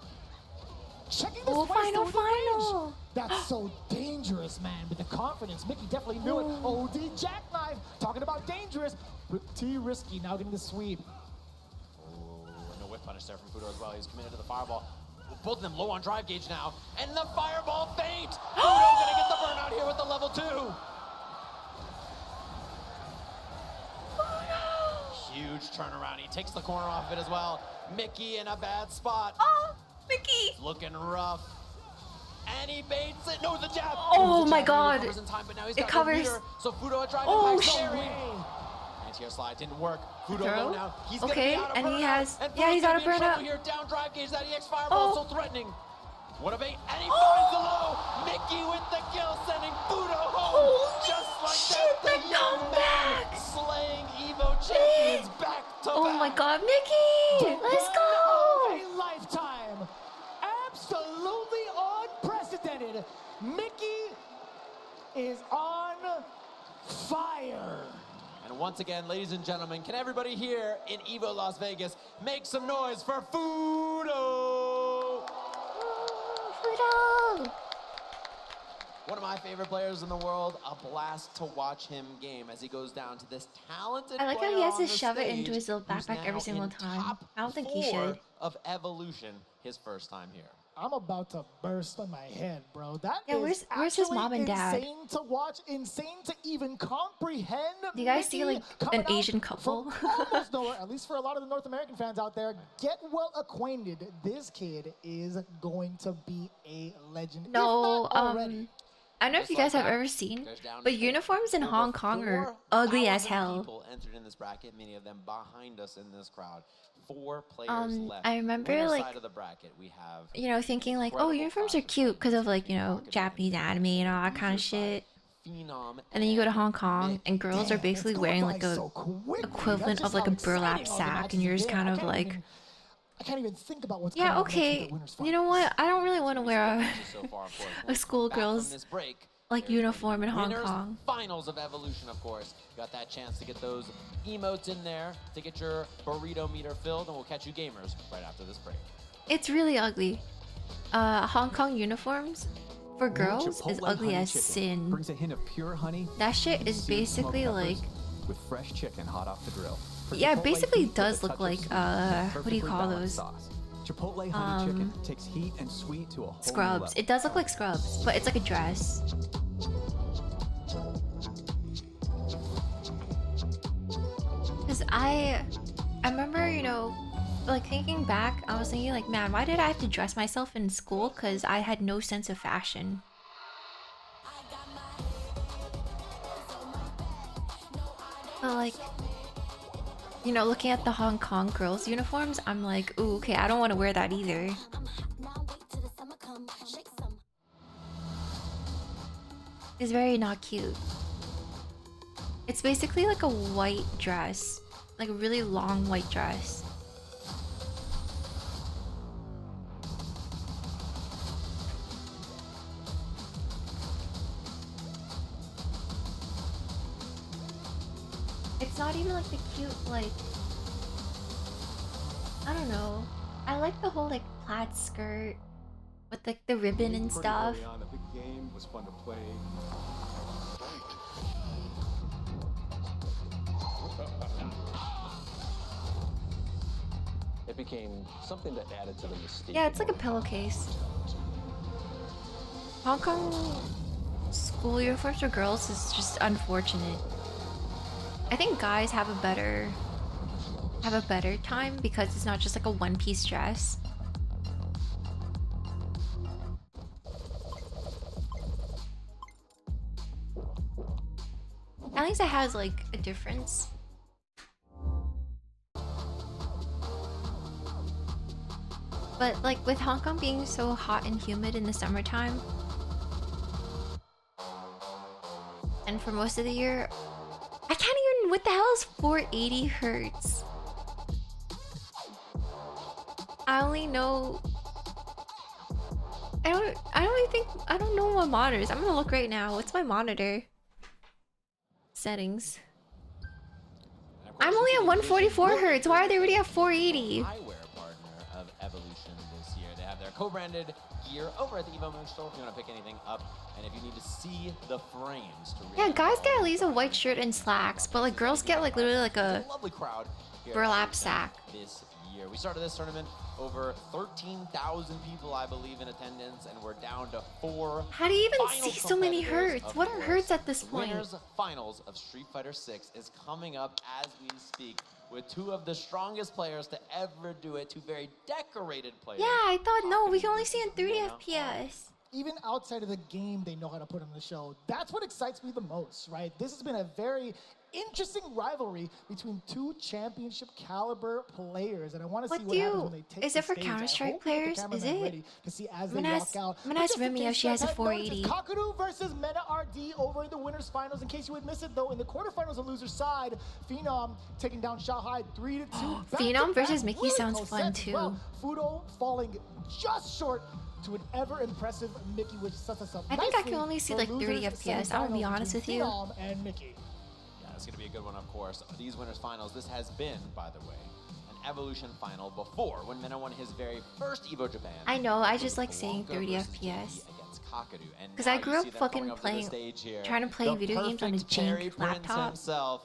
Checking the Oh, sway final, still within range. final. That's so dangerous, man. With the confidence, Mickey definitely knew it. OD jackknife, talking about dangerous. Pretty risky, now getting the sweep. Oh, and a whip punish there from Fudo as well. He's committed to the fireball. Both of them low on drive gauge now. And the fireball feint! Fudo gonna get the burnout here with the level 2. Huge turnaround. He takes the corner off of it as well. Mickey in a bad spot. Oh, Mickey! Looking rough. And he baits it. No, the jab. Oh It was a my jab. He God. recovers in time, but now he's It got covers. no meter. So Fudo a drive Oh, impact. shit. Scary. Anti-air slide didn't work. Fudo Throw? low now. He's gonna Okay, be out of and he burnout. has- And yeah, Fudo's he's gonna out of be in trouble burnout. here. Down drive gauge. That EX fireball Oh. so threatening. What a bait. And he finds the low. Mickey with the kill, sending Fudo home. Holy Just like shit, that, the the young man comeback. slaying Evo champions back to Oh back. my god, Mickey! Let's Of go! a lifetime. Absolutely unprecedented. Mickey is on fire. And once again, ladies and gentlemen, can everybody here in Evo Las Vegas make some noise for Fudo? Fudo! One of my favorite players in the world. A blast to watch him game as he goes down to this talented I like how he player has on to the shove it into stage his little who's backpack every now single in time. top I don't think he 4 should. of Evolution, his first time here. I'm about to burst on my head, bro. That Yeah, is where's his actually mom and dad? insane to watch, insane to even comprehend. Do you guys see, Mickey like, coming an out Asian couple? from almost nowhere, at least for a lot of the North American fans out there. Get well acquainted. This kid is going to be a legend. No, if not already. I don't know if you guys have ever seen, but uniforms in Hong Kong are ugly as 4,000 hell. People entered in this bracket, many of them behind us in this crowd. 4 players left. I remember, Winner like, side of the bracket, we have You know, thinking like, oh, uniforms are cute because of like, you know, Japanese anime and all that kind of shit. Phenom. And then you go to Hong Kong and girls are basically wearing like a equivalent of like a burlap sack, and you're just kind of like, I can't even think about what's yeah, coming up next with okay, the winners you know what? I don't really want to wear a schoolgirl's like uniform in Hong Winners, Kong. finals of Evolution, of course. You got that chance to get those emotes in there to get your burrito meter filled, and we'll catch you gamers right after this break. It's really ugly. Hong Kong uniforms for girls is Chipotle ugly honey as chicken sin. Brings a hint of pure honey. That shit is seared smoked basically peppers like, with fresh chicken hot off the grill. For yeah, it Chipotle basically heat with a does touch look of like sweet, what do perfectly you call balanced those? Sauce. Chipotle honey chicken takes heat and sweet to a whole new Scrubs. level. It does look like Scrubs, but it's like a dress. Cause I remember, you know, like thinking back, I was thinking like, man, why did I have to dress myself in school? Cause I had no sense of fashion. But like, you know, looking at the Hong Kong girls' uniforms, I'm like, ooh, okay, I don't want to wear that either. It's very not cute. It's basically like a white dress, like a really long white dress. It's not even like the cute, like, I don't know. I like the whole like plaid skirt with like the ribbon and stuff. Early on, the big game was fun to play. It became something that added to the mystique. Yeah, it's like a pillowcase. Hong Kong school uniforms for girls is just unfortunate. I think guys have a better time because it's not just like a one-piece dress. At least it has like a difference. But like with Hong Kong being so hot and humid in the summertime, and for most of the year, I can't even. What the hell is 480 hertz? I only know. I don't know my monitors. I'm gonna look right now. What's my monitor? Settings. I'm only at 144 hertz. Why are they already at 480? Eyewear partner of Evolution this year. They have their co-branded gear over at the Evo merch store if you want to pick anything up, and if you need to see the frames to Yeah, guys get at least a white shirt and slacks, but like girls get like literally like a lovely crowd here burlap sack. this year. We started this tournament over 13,000 people, I believe, in attendance, and we're down to 4. How do you even final see so many competitors, hertz? of What are course. hertz at this point? Winners finals of Street Fighter 6 is coming up as we speak, with two of the strongest players to ever do it, two very decorated players. Yeah, I thought no, we can only see in 30 FPS. Even outside of the game, they know how to put on the show. That's what excites me the most, right? This has been a very interesting rivalry between two championship caliber players, and I want to see what happens when they take Is the it for stage. I Counter-Strike hope that the players? Is cameramen it? ready to see as they I'm gonna walk ask- out. I'm gonna But ask just in Remy if case she you has guys a hadn't noticed, 480. it's Kakadu versus Meta RD over in the winners finals. In case you would miss it, though, in the quarterfinals, the loser side, Phenom taking down Shanghai 3-2. Phenom versus Mickey really sounds close fun sets as too. well. Fudo falling just short to an ever-impressive Mickey, which sets us up I think I nicely can only see for like 30 losers FPS. I'll be semifinals honest with between you. Phenom and Mickey. Yeah, it's going to be a good one, of course. These winners finals, this has been, by the way, an Evolution final before, when Mena won his very first Evo Japan. I know, I It just was like saying Blanca 30 versus FPS. against Kakadu. And Because now I you grew see up them fucking coming up to the playing, stage here. trying to play The video games on a perfect Perry jank Prince laptop. himself,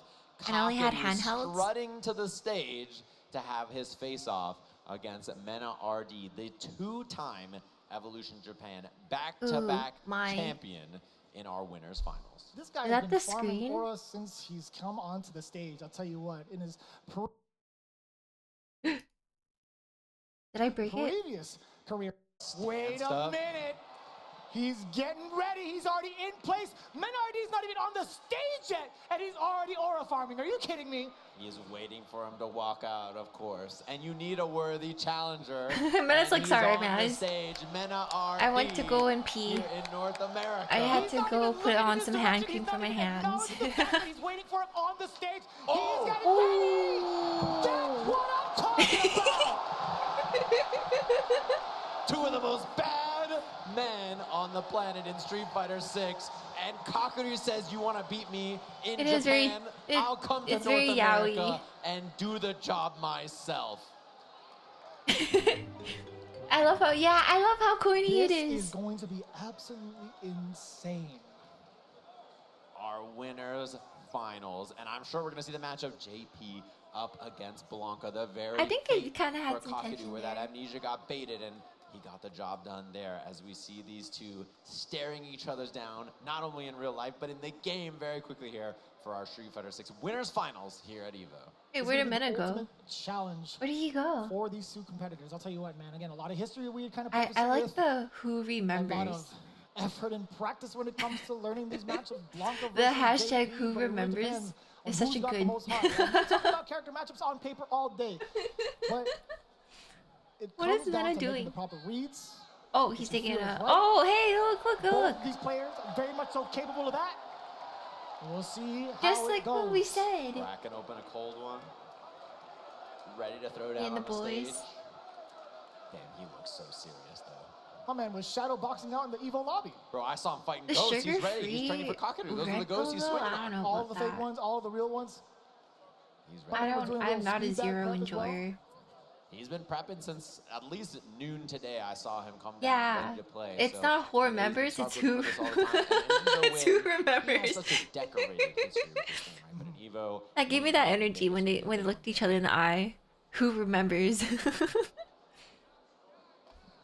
And I only had Kakadu handhelds. strutting to the stage to have his face-off against Mena RD, the two-time Evolution Japan back-to-back Ooh, my. champion in our winners finals. This guy Is has that been the farming screen? aura since he's come onto the stage. I'll tell you what, in his Did I break it? previous career. Wait Stand a up. minute. He's getting ready. He's already in place. Menardi's not even on the stage yet, and he's already aura farming. Are you kidding me? He's waiting for him to walk out, of course. And you need a worthy challenger. Mena's like, And sorry, he's on man. the stage. Mena RD I went to go and pee. here in North America. I had He's to not go even put looking on in some his hand direction. cream He's for not my even hands. acknowledging the fact that he's waiting for him on the stage. Oh. He's got it ready. That's what I'm talking about. Two of the most bad men on the planet in Street Fighter 6. And Kakadu says, you want to beat me in It Japan? is very- I'll come to it's North very America yaoi. and do the job myself. I love how corny it This is. is going to be absolutely insane. Our winners finals, and I'm sure we're gonna see the matchup JP up against Blanca, the very I think it kind of for had some Kakadu, tension where there. that amnesia got baited and he got the job done there, as we see these two staring each other's down, not only in real life but in the game very quickly here for our Street Fighter 6 Winners Finals here at EVO. Hey, This where is did gonna be Mena the go? ultimate challenge Where did he go? for these two competitors. I'll tell you what, man. Again, a lot of history we kind of I like the who a lot remembers. of effort and practice when it comes to learning these matchups. Blanca The versus hashtag JP, who but it really remembers depends on is such who's a got the good. most heart. Like, we talk about character matchups on paper all day, but it What comes is down Mena to making doing? the proper reads. Oh, he's taking feel a. is right. Oh, hey, look, Both look. of these players are very much so capable of that. We'll see Just how like it goes. what we said. Cracking open a cold one. Ready to throw down And the on the stage. boys. Damn, he looks so serious though. My man was shadow boxing out in the Evo lobby. Bro, I saw him fighting The ghosts. He's ready. sugar-free He's training for Cockatoo. Those are the Red ghosts he's Bull, swinging I at. don't know All about the fake that. ones, all the real ones. He's I ready. don't. I'm not a zero enjoyer. He's been prepping since at least noon today. I saw him come down Yeah, ready to play. it's so not who I know he's been remembers, it's struggling who. with this all the time. And in It's Evo who win, He remembers. has such a decorated history with this thing, right? But in Evo, That gave me that energy when they looked each other in the eye. Who remembers?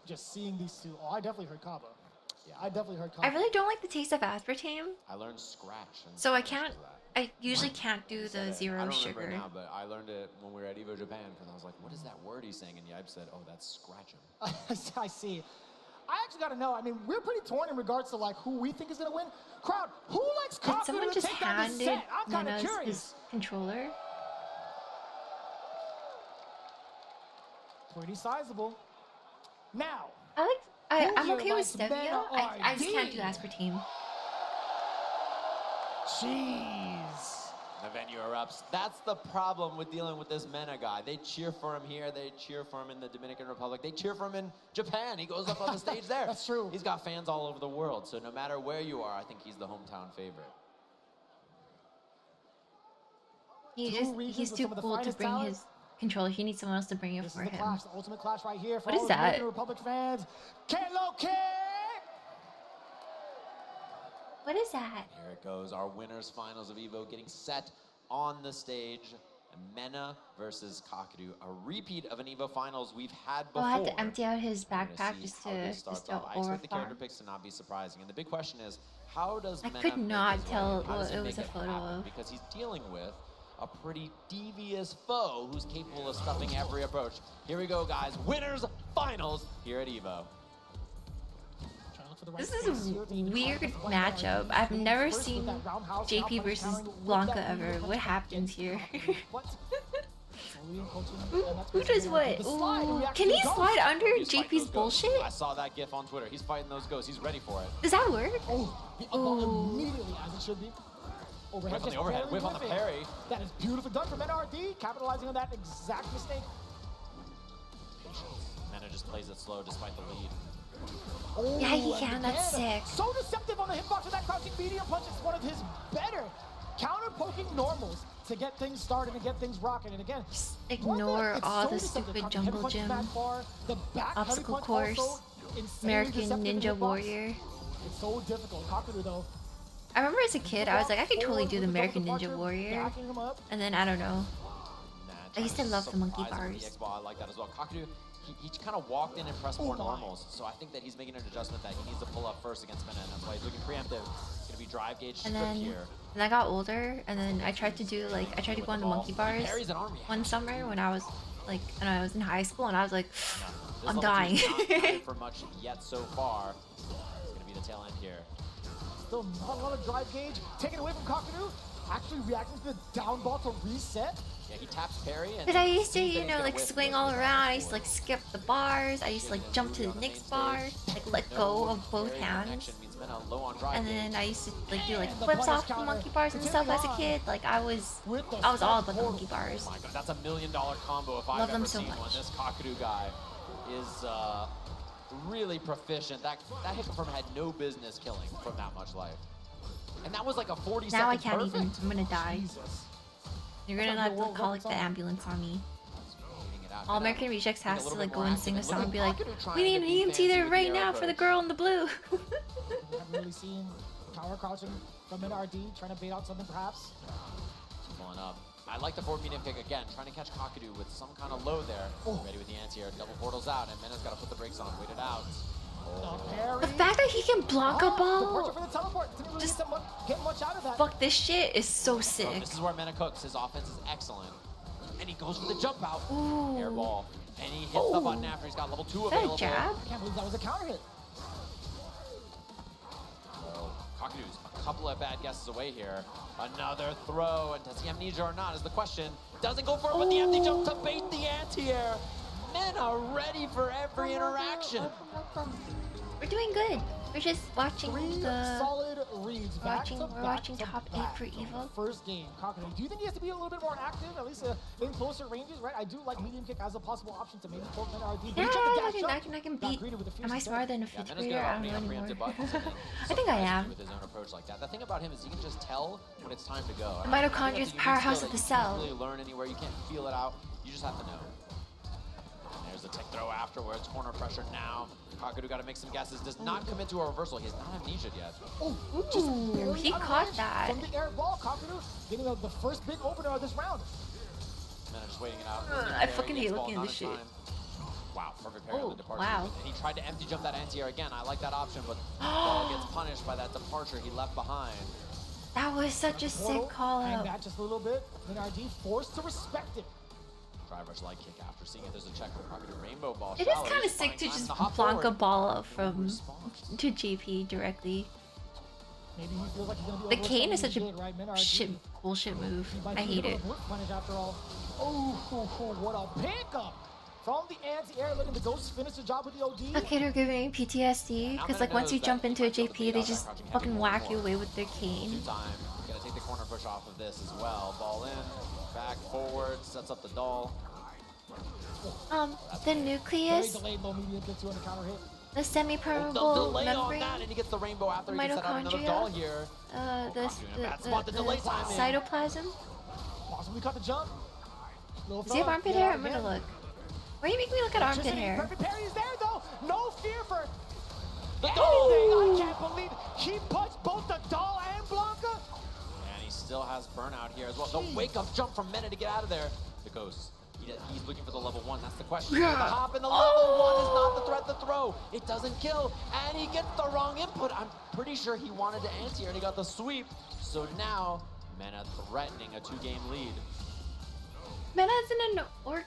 Just seeing these two. Oh, I definitely heard Kaba. Yeah, I definitely heard I Kaba. really don't like the taste of aspartame, I learned scratch. And so I scratch can't. for that. I usually can't do He said the it. I zero don't sugar. remember it now, but I learned it when we were at Evo Japan because I was like, what is that word he's saying? And Yipe said, oh, that's scratch him. I see. I actually got to know. I mean, we're pretty torn in regards to like who we think is gonna win. Crowd, who likes Did Kaku someone to just take down this handed set? I'm kind of Mena's curious. his controller? Pretty sizable. Now, I'm Who okay here with likes stevia. Mena I just can't do RD? aspartame. jeez. The venue erupts. That's the problem with dealing with this Mena guy. They cheer for him here. They cheer for him in the Dominican Republic. They cheer for him in Japan. He goes up on the stage there. That's true. He's got fans all over the world. So no matter where you are, I think he's the hometown favorite. He's with too some of the cool to finest bring talent. his controller. He needs someone else to bring it This for is the him. clash, the ultimate clash right here for What all is the that? Dominican Republic fans. Kalo Kid! What is that? Here it goes. Our winners finals of Evo getting set on the stage. Mena versus Cockatoo. A repeat of an Evo finals we've had Oh, before. I had to empty out his We're gonna backpack see just how this to starts just to off. I expect the character overfarm. picks to not be surprising. And the big question is, how does I Mena could make not his way? tell How does what he it was make a photo happen? of. Because he's dealing with a pretty devious foe who's capable of stuffing every approach. Here we go, guys. Winners finals here at Evo. This is a weird matchup. I've never seen JP versus Blanca ever. What happens here? Who does what? Ooh. Can he slide under He's fighting JP's those ghosts. bullshit? I saw that gif on Twitter. He's fighting those ghosts. He's ready for it. Does that work? Oh, immediately as it should be. Overhead, Whip on the just overhead, barely whip on the whiffing. parry. That is beautifully done from NRD, capitalizing on that exact mistake. Mena just plays it slow despite the lead. Oh, Yeah, he and can. That's again, sick. So deceptive on the hitbox with that crouching medium punch. It's one of his better counter poking normals to get things started and get things rocking. And again, Ignore it's all so the deceptive. stupid Crouching head jungle punch gym, that far, the back heavy obstacle punch course, also insanely American deceptive in Ninja hitbox. Warrior. It's so difficult. Kakeru though. I remember as a kid, I was like, I could totally do the American Ninja Warrior. Backing him up. And then, I don't know. I used to love the monkey Surprise him with bars. the X-Ball. I like that as well. Cockatoo, he kind of walked in and pressed more normals. So I think that he's making an adjustment that he needs to pull up first against Mena. And that's why he's looking preemptive. It's going to be drive gauge And stripped then, here. and I got older, and then I tried to do I tried to go on the monkey bars parries an arm one summer when I was when I was in high school, and I was like, This I'm level dying. two is not timed for much yet so far. It's going to be the tail end here. Still not a lot of drive gauge. Taken away from Kakeru. Actually reacting to the down ball to reset. Yeah, he taps parry. And Because I used to, sees that you he's know, gonna like whiff swing this all with around. that I used to forward. skip the bars. I used to jump to the next bar, let go of both hands. And then I used to do flips off the monkey bars and stuff as a kid. I was all about the monkey bars. Oh my god, that's $1 million combo if Love I've them ever so seen one. much. This Cockatoo guy is really proficient. That hit confirm had no business killing from that much life. And that was like a 40 Now I second can't even. perfect. I'm gonna die. You're gonna have to call the ambulance on me. All American Rejects has to go and sing a song and be like, we need an EMT there right now for the girl in the blue. We haven't really seen tower crouching from NRD, trying to bait out something perhaps. Pulling up. I like the forward medium kick again, trying to catch Cockatoo with some kind of low there. Ready with the anti-air, double portals out, and Mena's got to put the brakes on, wait it out. The fact that he can block a Departure ball, for the teleport. Didn't really get much out of that. fuck this shit is so Oh, sick. this is where Mena cooks. His offense is excellent. And he goes for the jump out. Ooh. Air ball. And he hits the button after he's got level 2 Is that a available. jab? I can't believe that was a counter hit. So, Kakadu's a couple of bad guesses away here. Another throw, and does he amnesia or not is the question. Doesn't go for it with the empty jump to bait the anti-air. Mena ready for every interaction. We're doing good. We're just watching the Solid reads. we're watching top 8 for Evo. First game, Kakadu. Do you think he has to be a little bit more active, at least in closer ranges, right? I do like medium kick as a possible option to maybe poke Mena RD. Yeah, I can beat. Am I smarter than a fifth grader? I don't know anymore. I think I am. With his own approach like that. The thing about him is he can just tell when it's time to go. The mitochondria is powerhouse of the cell. You can't really learn anywhere. You can't feel it out. You just have to know. And there's the tech throw afterwards. Corner pressure now. Kakadu got to make some guesses. Does not commit to a reversal. He's not amnesia yet. Oh, Ooh, he caught that. From the air ball, Kakadu getting the first big opener of this round. Mena just waiting it out. I fucking hate looking at this shit. Wow, perfect parry on the departure. Wow. And he tried to empty jump that anti-air again. I like that option, but the ball gets punished by that departure he left behind. That was such a sick call Hang out. back just a little bit. Then RD forced to respect it. Driver's light kick after seeing it. There's a check for Kakadu. Rainbow ball. It is kind of sick to just plonk a ball from to JP directly. Maybe he feels like he's gonna be The cane is such a right? Mena shit RD. bullshit move. He might I be hate able it. to punish after all. Oh, what a pickup from the anti-air, letting the Ghost finish the job with the OD. Okay, they're giving PTSD because like once you jump into a JP, they just fucking whack you away with their cane. Time. Gonna take the corner push off of this as well. Ball in, back, forward, sets up the doll. The Very nucleus, delayed low medium gets you on the counter hit. the semi-permeable The delay on membrane, that, and he gets the rainbow after he gets set out another mitochondria, doll here. the delay time in. cytoplasm. Possibly cut the jump. Does he have armpit hair? I'm gonna look. Why are you making me look at armpit hair? Perfect parry is there though. No fear for The anything. doll! I can't believe he punched both the doll and Blanca. And he still has burnout here as well. The wake-up jump from Mena to get out of there. The Ghost. He's looking for the level 1. That's the question. Yeah. The hop and the level 1 is not the threat to throw. It doesn't kill. And he gets the wrong input. I'm pretty sure he wanted to anti-air and he got the sweep. So now, Mena threatening a 2-game lead. Mena's in an organ.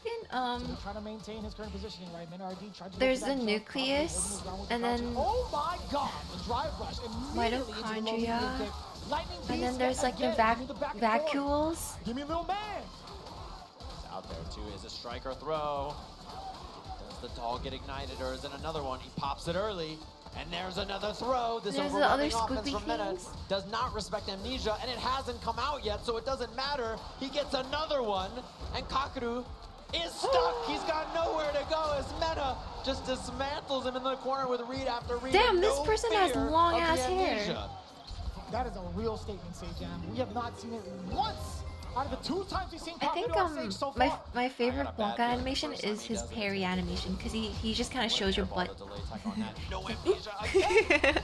Trying to maintain his current positioning, right? Mena RD tried to There's go for the that jump, nucleus, holding his ground with the and crouch. then Oh my God! The drive rush immediately into the low medium mitochondria, kick. Lightning and then beast there's like the again, into the back and forth. vacuoles. Give me a little man. Out there too is a striker throw. Does the doll get ignited or is it another one? He pops it early. And there's another throw. This There's the overwhelming other offense squiggly from Mena things. does not respect amnesia, and it hasn't come out yet, so it doesn't matter. He gets another one, and Kakadu is stuck. He's got nowhere to go as Mena just dismantles him in the corner with read after read. Damn, with this no person has fear long of the ass hair. amnesia. That is a real statement, Sejam. We have not seen it once out of the 2 times we've seen I think Kakadu on stage so far. my favorite Blanca animation is his parry animation because he just kind of shows your butt. No amnesia again.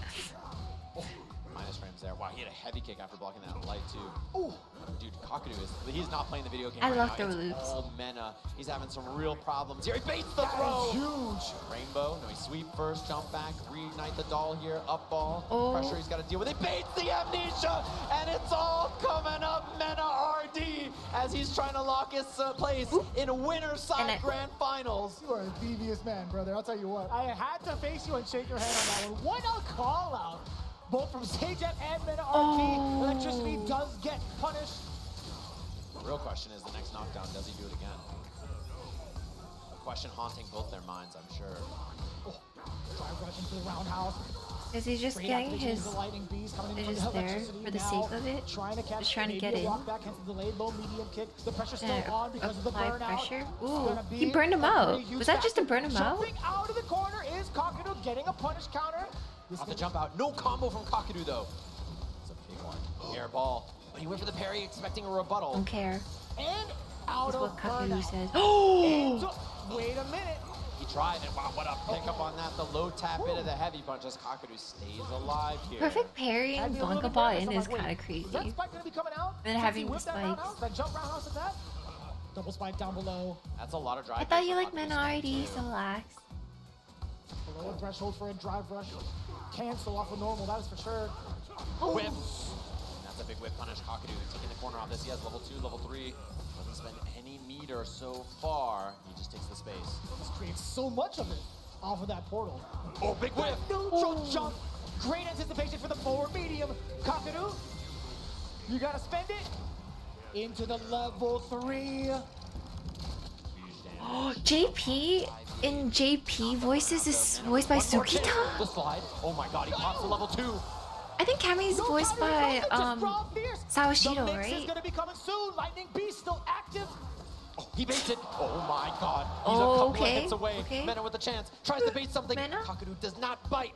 Minus frames there. Wow, he had a heavy kick after blocking that light too. Ooh. Dude, Kakadu he's not playing the video game I right love now. throw It's loops. all Mena. He's having some real problems here. He baits the That throw. is huge. Rainbow. No, he sweep first, jump back, reignite the doll here, up ball. Oh. Pressure he's got to deal with. He baits the amnesia, and it's all coming up Mena RD as he's trying to lock his place in winner side grand finals. You are a devious man, brother. I'll tell you what. I had to face you and shake your hand on that one. What a call out. Both from Sejam and Mena RD. Electricity does get punished. The real question is the next knockdown, does he do it again? A question haunting both their minds, I'm sure. Oh, drive rush into the roundhouse. Is he just Great getting activation his? of the lightning beast coming in They're from just the there electricity for the now, sake of it. Trying to catch Just trying to maybe get a in. walk back, hence the delayed low medium kick. The pressure's still And on because of the apply burnout. pressure. It's Ooh, gonna be he burned him a out. pretty huge Was that just to factor. burn him out? Jumping out of the corner is Kakadu getting a punish counter. Off the jump out. No combo from Kakadu, though. It's a big one. Air ball. But he went for the parry, expecting a rebuttal. Don't care. And out That's of what Kakadu burnout. says. Wait a minute. He tried, and wow, what a pickup on that. The low tap into the heavy punch as Kakadu stays alive here. Perfect parry and Blanca ball in is kind of crazy. Is that spike gonna be coming out? And Since having he the whipped that spikes. roundhouse, that jump roundhouse attack? Double spike down below. That's a lot of drive. I thought you liked Mena already, so relax. Lower threshold for a drive rush. Cancel off of normal, that is for sure. Whip. And that's a big whip punish. Kakadu taking the corner off this. He has level 2, level 3. Doesn't spend any meter so far. He just takes the space. This creates so much of it off of that portal. Oh, big whip. Neutral jump. Great anticipation for the forward medium. Kakadu, you gotta spend it. Into the level 3. JP in JP voices is voiced by Sukita? The slide. Oh my god, he pops to level 2. I think Kami's voiced by Sawashiro, The mix is right? gonna be coming soon. Lightning Beast still active. Oh, he baits it. Oh my god. He's Oh, a couple okay, of hits away. okay. Mena with a chance. Tries to bait something. Mena? Kakadu does not bite.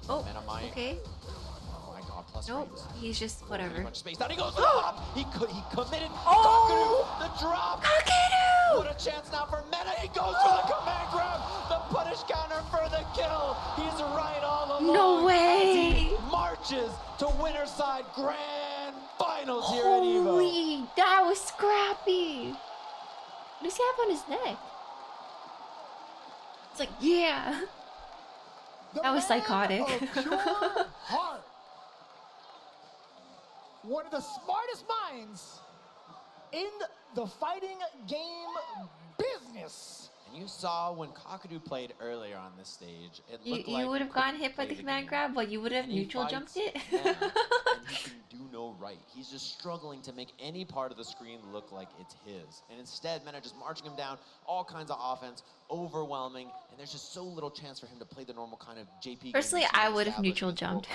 Oh, Mena might. okay. Oh my god, plus Nope, frames. he's just Pretty whatever. much space. Down he goes. He committed. Oh! Kakadu, the drop. Kakadu! What a chance now for Mena. He goes for the command grab. The punish counter for the kill. He's right all along. No way! As he marches to winner side grand finals here at EVO. Holy, that was scrappy. What does he have on his neck? It's like, yeah. That was psychotic. Of pure heart. One of the smartest minds in the fighting game business. And you saw when Kakadu played earlier on this stage, it You, looked like you would have gotten hit by the command grab, but you would have And he neutral fights jumped it. Mena, and he can do no right. He's just struggling to make any part of the screen look like it's his. And instead, Mena just marching him down, all kinds of offense, overwhelming, and there's just so little chance for him to play the normal kind of JP game Personally, we've seen I would have established neutral with jumped.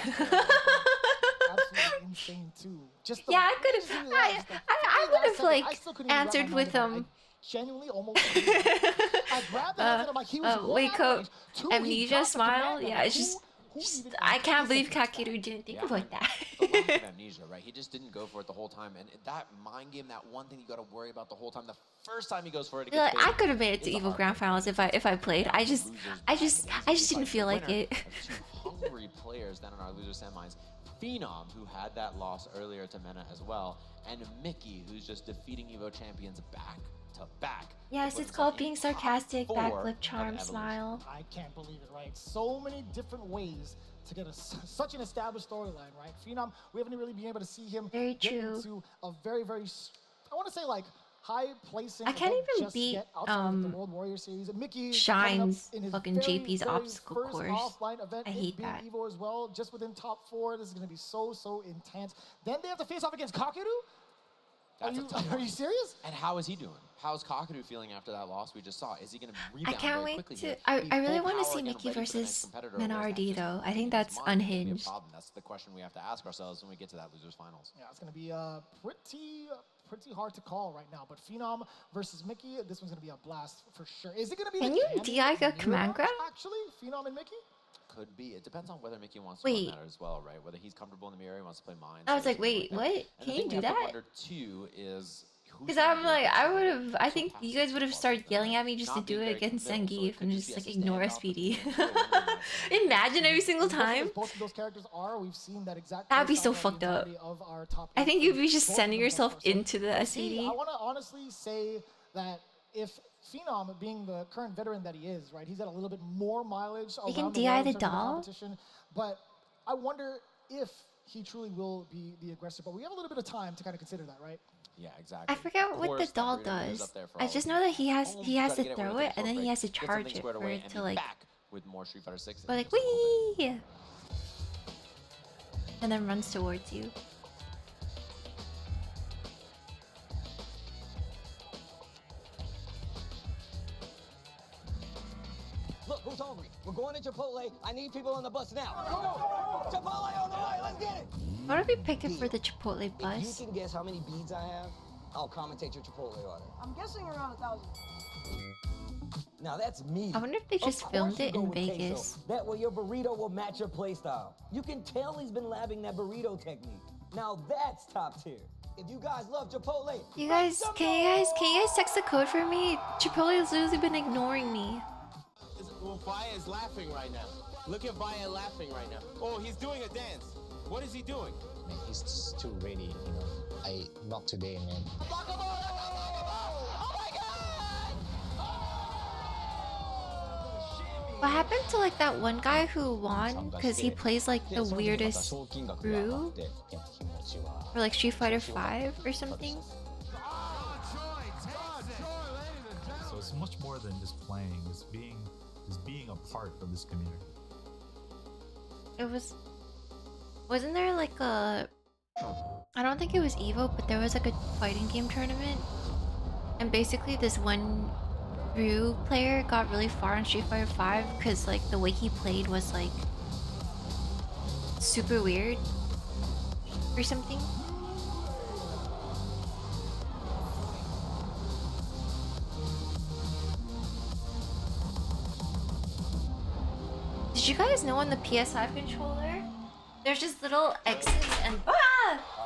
Absolutely insane too. Just the Yeah, I could have. amazing I last, the I very would last have second, like I still couldn't even wrap answered my with mind around it. I genuinely almost. I grabbed the hands and I'm like, he was one wake out of up, range. Two, he amnesia dropped the smile. command Yeah, grab. it's just Who even I can't believe anticipated Kakeru didn't think Yeah, about that. The lack of amnesia, right? He just didn't go for it the whole time. And that mind game, that one thing you got to worry about the whole time, the first time he goes for it, he gets Like, I baited. could have made it to It's a Evo hard Grand Finals if I played. I just didn't feel like it. Two hungry players down in our loser semis. Phenom, who had that loss earlier to Mena as well, and Mickey, who's just defeating Evo champions back to back. Yes, to put it's himself called in being top sarcastic, 4 backflip, of charm, Evolution. smile. I can't believe it, right? So many different ways to get such an established storyline, right? Phenom, we haven't really been able to see him Very get true. into a very, very, I want to say like high placing. I can't event even just beat, yet outside of the World Warrior Series. Mickey Shine's coming up in his fucking very, JP's very obstacle first course. offline event, I it hate being that. Evo as well, just within top 4. This is going to be so, so intense. Then they have to face off against Kakeru. That's a tough Are one. you serious? And how is he doing? How's Kakadu feeling after that loss we just saw? Is he going to I rebound can't very wait quickly to. here? I Be really full want to power see again, Mickey ready for the next versus competitor, or is that Menardi just though. I in think his that's mind gonna be a unhinged. problem? That's the question we have to ask ourselves when we get to that losers finals. Yeah, it's going to be pretty hard to call right now. But Phenom versus Mickey, this one's going to be a blast for sure. Is it going to be Can the you Cammy DI a mirror command match, grab? actually? Phenom and Mickey? Could be. It depends on whether Mickey wants to Wait. run that as well, right? Whether he's comfortable in the mirror, he wants to play mine. I was like, something wait, that. what? And the Can thing you we do have to that? wonder too is who's Because gonna I'm be like, against I him. would have. I think you guys would have started yelling at me just to Not do being it very against committal, so it Zangief could and just just be a like ignore standoff SPD. between the two, and Imagine every single As both of time. those- Both of those characters are. We've seen that exact. That'd be playstyle so throughout fucked the up. entirety of our top I 8 think you'd from be just both of sending them thus yourself far. So into the we'll see. SPD. I want to honestly say that if Phenom, being the current veteran that he is, right, he's got a little bit more mileage You can around the DI world the in terms of doll? competition. But I wonder if he truly will be the aggressor. But we have a little bit of time to kind of consider that, right? Yeah, exactly. I forget Of what the course, doll Freedom is does. up there for I all just of know you. that he has Almost he try has to to get away throw with it and then he short has to break, get charge something it squared for away it and to be like back with more Street Fighter 6. go like wee, and then runs towards you. Look, who's hungry? We're going to Chipotle. I need people on the bus now. Chipotle on the way. Let's get it. What if we picked it for the Chipotle If bus? you can guess how many beads I have, I'll commentate your Chipotle order. I'm guessing around 1,000. Now that's me. I wonder if they Of just course filmed you it go in with queso. Vegas. That way your burrito will match your play style. You can tell he's been labbing that burrito technique. Now that's top tier. If you guys love Chipotle, You guys, can you guys text the code for me? Chipotle has literally been ignoring me. Well, Baya is laughing right now. Look at Baya laughing right now. Oh, he's doing a dance. What is he doing? Man, he's just too ready, you know. Not today, man. What happened to like that one guy who won? Because he plays like the weirdest Ryu for like Street Fighter 5 or something. So it's much more than just playing. It's being a part of this community. It wasn't there like a, I don't think it was Evo, but there was like a fighting game tournament, and basically this one Ryu player got really far in Street Fighter 5 because like the way he played was like super weird or something. Did you guys know on the PS5 controller there's just little X's and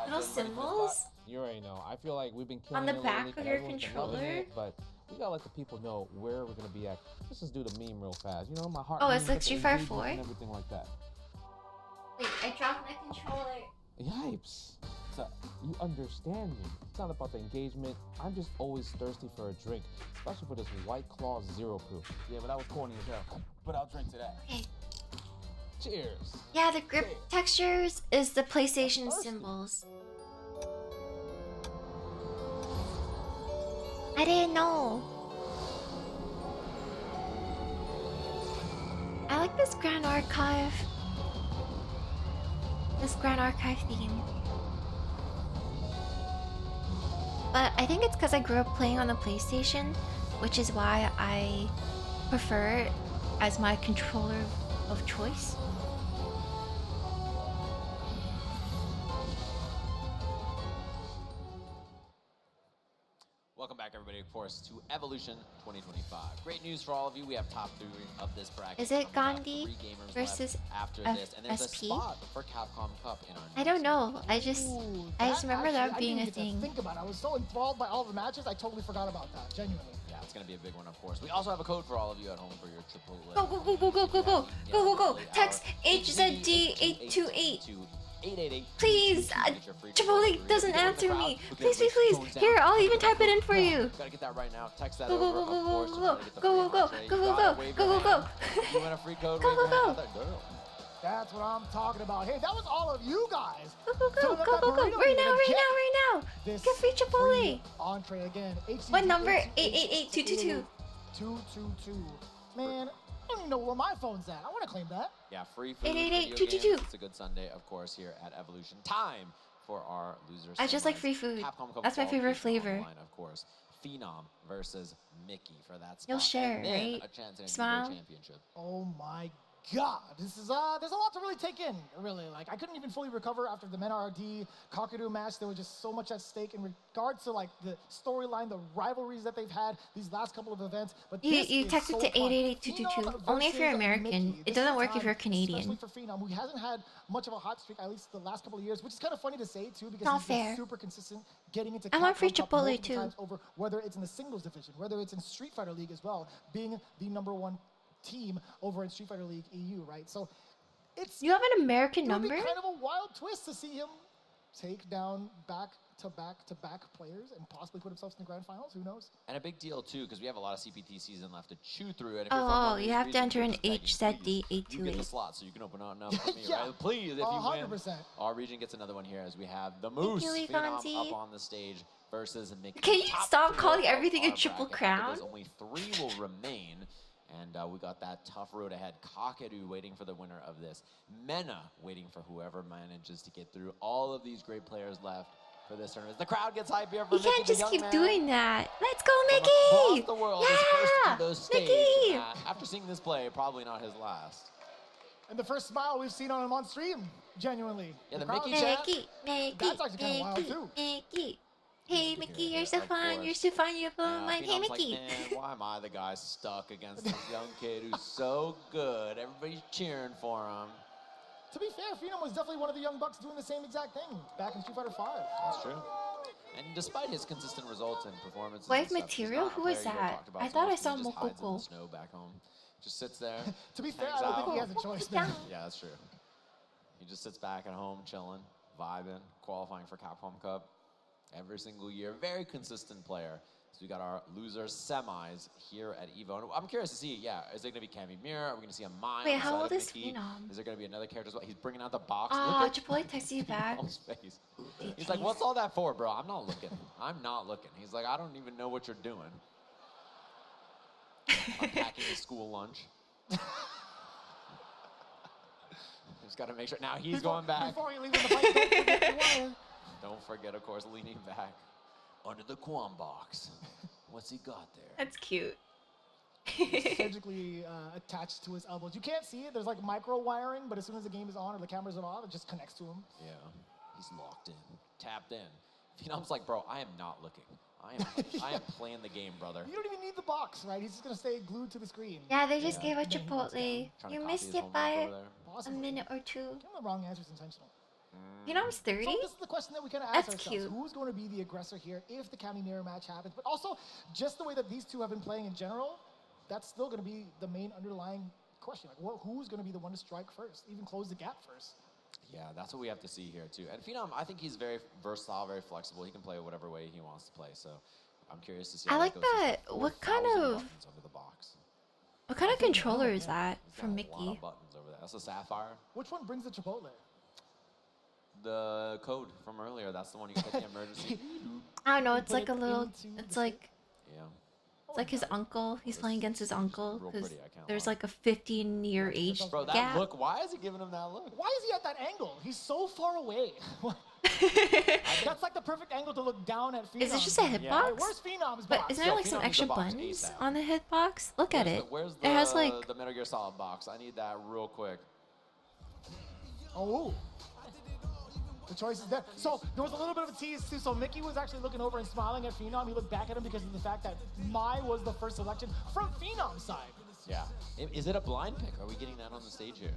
little symbols? You already know. I feel like we've been On killing the it back lately, of your everyone's been loving controller? it, but we gotta let the people know where we're gonna be at. Let's just do the meme real fast. You know, my heart. Oh, it's memes, like get the Street Fighter engagement 4? and everything like that. Wait, I dropped my controller. Yipes. So, you understand me. It's not about the engagement. I'm just always thirsty for a drink, especially for this White Claw Zero Proof. Yeah, but that was corny as hell. But I'll drink to that. Okay. Cheers. Yeah, the grip textures is the PlayStation symbols. I didn't know. I like this Grand Archive. This Grand Archive theme. But I think it's because I grew up playing on the PlayStation, which is why I prefer it as my controller of choice. Welcome back, everybody, of course, to Evolution 2025. Great news for all of you. We have top 3 of this bracket. Is it coming up. Gandhi 3 gamers versus left after this, and there's a SP? spot for Capcom Cup in our. I don't know. I just remember that I being didn't a get to thing. think about it. I was so enthralled by all the matches, I totally forgot about that. Genuinely. Yeah, it's gonna be a big one, of course. We also have a code for all of you at home for your Chipotle. Go go go go go go go go go go! Text HZD828. 888. Please, Chipotle doesn't answer me. Please, please, please. Here, I'll even type it in for you. Gotta get that right now. Text that Go go over. go Of go course, go you're go gonna get the go go free go entree. go You go gotta wave go your go go. hand. You want a free code? Go, Wave go, your hand go. out there. Go. That's what I'm talking about. Hey, that was all of you guys. Go go go filling up go that go go! burrito Right meter now, to right get now, right now! this Get free Chipotle. free entree again. What number? 888-222. 222. Man, I don't even know where my phone's at. I want to claim that. Yeah, free food. 888-222. video games. It's a good Sunday, of course, here at Evolution. Time for our losers. I just like free food. Capcom Cup That's my favorite qualification flavor. online, of course. Phenom versus Mickey for that spot. You'll share, and then right? A chance at an Smile. Evo championship. Oh my God, this is there's a lot to really take in, really. Like, I couldn't even fully recover after the Men-RD Kakadu match. There was just so much at stake in regards to like the storyline, the rivalries that they've had these last couple of events. But this You is text so it to fun. 888-222. Phenom Only if you're versus American. Mickey. It This doesn't is work if time, you're Canadian. Especially for Phenom, who hasn't had much of a hot streak, at least the last couple of years, which is kind of funny to say too, because Not he's been fair. super consistent, getting into I want free Capcom Cup Chipotle, multiple too. times over, whether it's in the singles division, whether it's in Street Fighter League as well, being the #1 team over in Street Fighter League EU, right? So You have an American it would be number? kind of a wild twist to see him take down back-to-back players and possibly put himself in the grand finals. Who knows? And a big deal, too, because we have a lot of CPT season left to chew through. And if you're from one Oh, of these you have to regions, enter we're an just begging, please, you get the HZD828. slot so you can open up enough for me, Yeah, right? Please, if you win, 100%. our region gets another one here as we have the Moose you, Phenom Levanti. up on the stage versus Mickey. Can you Top stop 4 calling of everything a our Triple bracket. After this, Crown? only 3 will remain. And we got that tough road ahead. Kakadu waiting for the winner of this. Mena waiting for whoever manages to get through. All of these great players left for this tournament. The crowd gets hype here for You Mickey, can't the just young keep man doing that. Let's go, from Mickey! across the world, his first Yeah! Evo stage. Mickey! After seeing this play, probably not his last. And the first smile we've seen on him on stream, genuinely. Yeah, the crowd- Mickey chat. Mickey, That's actually kind of wild Mickey, too. Mickey. Hey, Mickey, you're so of fun. course. You're so fun. You blow my mind. Hey, Phenom's Mickey. Like, man, why am I the guy stuck against this young kid who's so good? Everybody's cheering for him. To be fair, Phenom was definitely one of the young bucks doing the same exact thing back in Street Fighter 5. That's true. And despite his consistent results and performances, Wife and stuff, he's material? not a Who was player you that? talked about I so thought much I saw because he just hides in Mokoko. the snow back home. Just sits there. To be fair, hangs I don't think out. he has a choice, man. Yeah, that's true. He just sits back at home, chilling, vibing, qualifying for Capcom Cup every single year. Very consistent player. So we got our losers semis here at EVO. And I'm curious to see, yeah, is it going to be Cammy Mirror? Are we going to see a Mime? Wait, how old is Phenom? Is there going to be another character as well? He's bringing out the box. Oh, Look at Chipotle texted you back. Phenom's face. He's like, what's all that for, bro? I'm not looking. I'm not looking. He's like, I don't even know what you're doing. Unpacking his school lunch. Just got to make sure. Now he's going back. Before you leave the fight, don't forget the wire. Don't forget, of course, leaning back under the Quan box. What's he got there? That's cute. Surgically attached to his elbows. You can't see it. There's like micro wiring, but as soon as the game is on or the cameras are off, it just connects to him. Yeah, he's locked in, tapped in. Phenom's like, bro, I am not looking. I am playing the game, brother. You don't even need the box, right? He's just gonna stay glued to the screen. Yeah, they just gave a Chipotle. You missed it by a minute or two. Getting the wrong answer is intentional. Phenom's 30? So this is the question that we kind of ask That's ourselves. cute. Who's going to be the aggressor here if the Cammy Mirror match happens? But also, just the way that these two have been playing in general, that's still going to be the main underlying question. Like, who's going to be the one to strike first, even close the gap first? Yeah, that's what we have to see here, too. And Phenom, I think he's very versatile, very flexible. He can play whatever way he wants to play. So I'm curious to see how I like goes. that. What kind of controller is that from A lot Mickey? of buttons over there. That's a Sapphire. Which one brings the Chipotle? The code from earlier, that's the one you get the emergency. I don't know. It's like a little. It's like. Yeah. It's like his uncle. He's playing against his uncle real because pretty, I can't there's like a 15-year age Bro, that gap. look, why is he giving him that look? Why is he at that angle? He's so far away. That's like the perfect angle to look down at Phenom. Is it just a hitbox? Where's Phenom's But box? isn't there like some extra buttons on the hitbox? Look at it. Where's It has like. the Metal Gear Solid box? I need that real quick. Oh. The choice is there. So there was a little bit of a tease too. So Mickey was actually looking over and smiling at Phenom. He looked back at him because of the fact that Mai was the first selection from Phenom's side. Yeah. Is it a blind pick? Are we getting that on the stage here?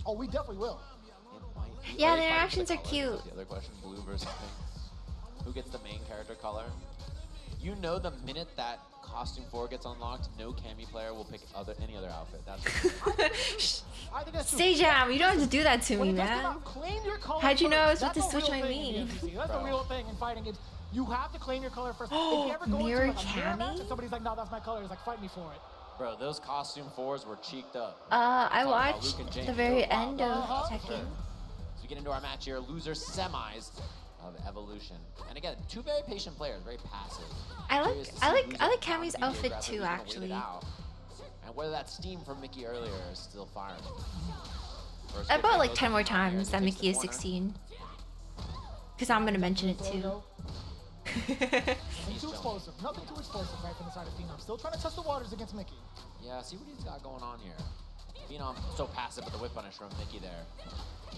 Oh, we definitely will. Yeah, the interactions are cute. The other question, blue versus pink. Who gets the main character color? You know, the minute that costume 4 gets unlocked, no Cammy player will pick any other outfit. That's I think that's Stay Jam, you don't have to do that to When me, it does come man. out, claim your color How'd you know I was first. about to That's a switch real my thing in meme? the UFC. That's the real thing in fighting. It's you have to claim your color first. Oh, if you ever go Mirror into like a mirror match Cammy? and somebody's like, no, that's my color, it's like, fight me for it. Bro, those costume 4s were cheeked up. I Talking about watched Luke and James, the very they're wild. end of Tekken. So we get into our match here, loser semis of Evolution. And again, two very patient players, very passive. I Curious to see like who's Cammy's gonna be outfit aggressive, too, who's gonna wait it actually. out. And whether that steam from Mickey earlier is still firing. First I kick bought that like goes 10 more to Phenom here as times he that takes the Mickey is corner. 16. Because I'm going to mention it too. Nothing too explosive. Nothing too explosive right from the side of Phenom. Still trying to test the waters against Mickey. Yeah, see what he's got going on here. Phenom so passive with the whip punish from Mickey there.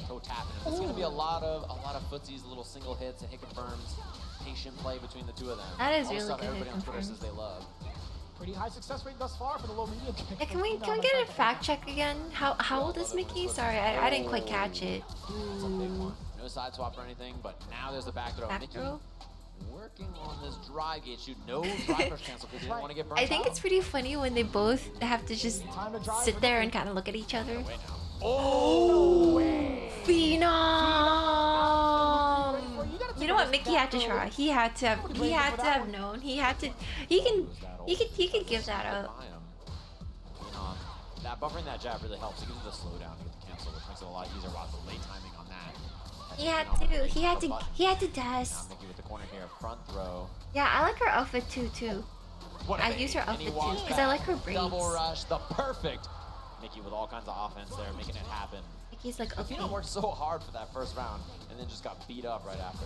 So tapping him. It's gonna be a lot of footsies, little single hits and hit confirms. Patient play between the two of them. That is All the really stuff good everybody hit on Twitter confirms. says they love. Pretty high success rate thus far for the low medium kick. Yeah, can we get a fact check again? How old is Mickey? Sorry, I didn't quite catch it. It's a big one. No side swap or anything, but now there's the back throw. Back Mickey throw? working on this drive gate shoot. No drive push cancel because he didn't want to get burnt I think out. it's pretty funny when they both have to just sit there and kind of look at each other. Oh! Phenom! You know what? Mickey had to try. He had to have known. He could give that up. Phenom, that buffering that jab really helps. He gives him the slowdown to get the cancel, which makes it a lot easier. Wow, the late timing on that. He had to dash. Now Mickey with the corner here, front throw. Yeah, I like her outfit too. What a I bait. use her And he outfit too walks because I like her back. braids. Double rush, the perfect. Mickey with all kinds of offense there, making it happen. Mickey's like, okay. Phenom worked so hard for that first round and then just got beat up right after.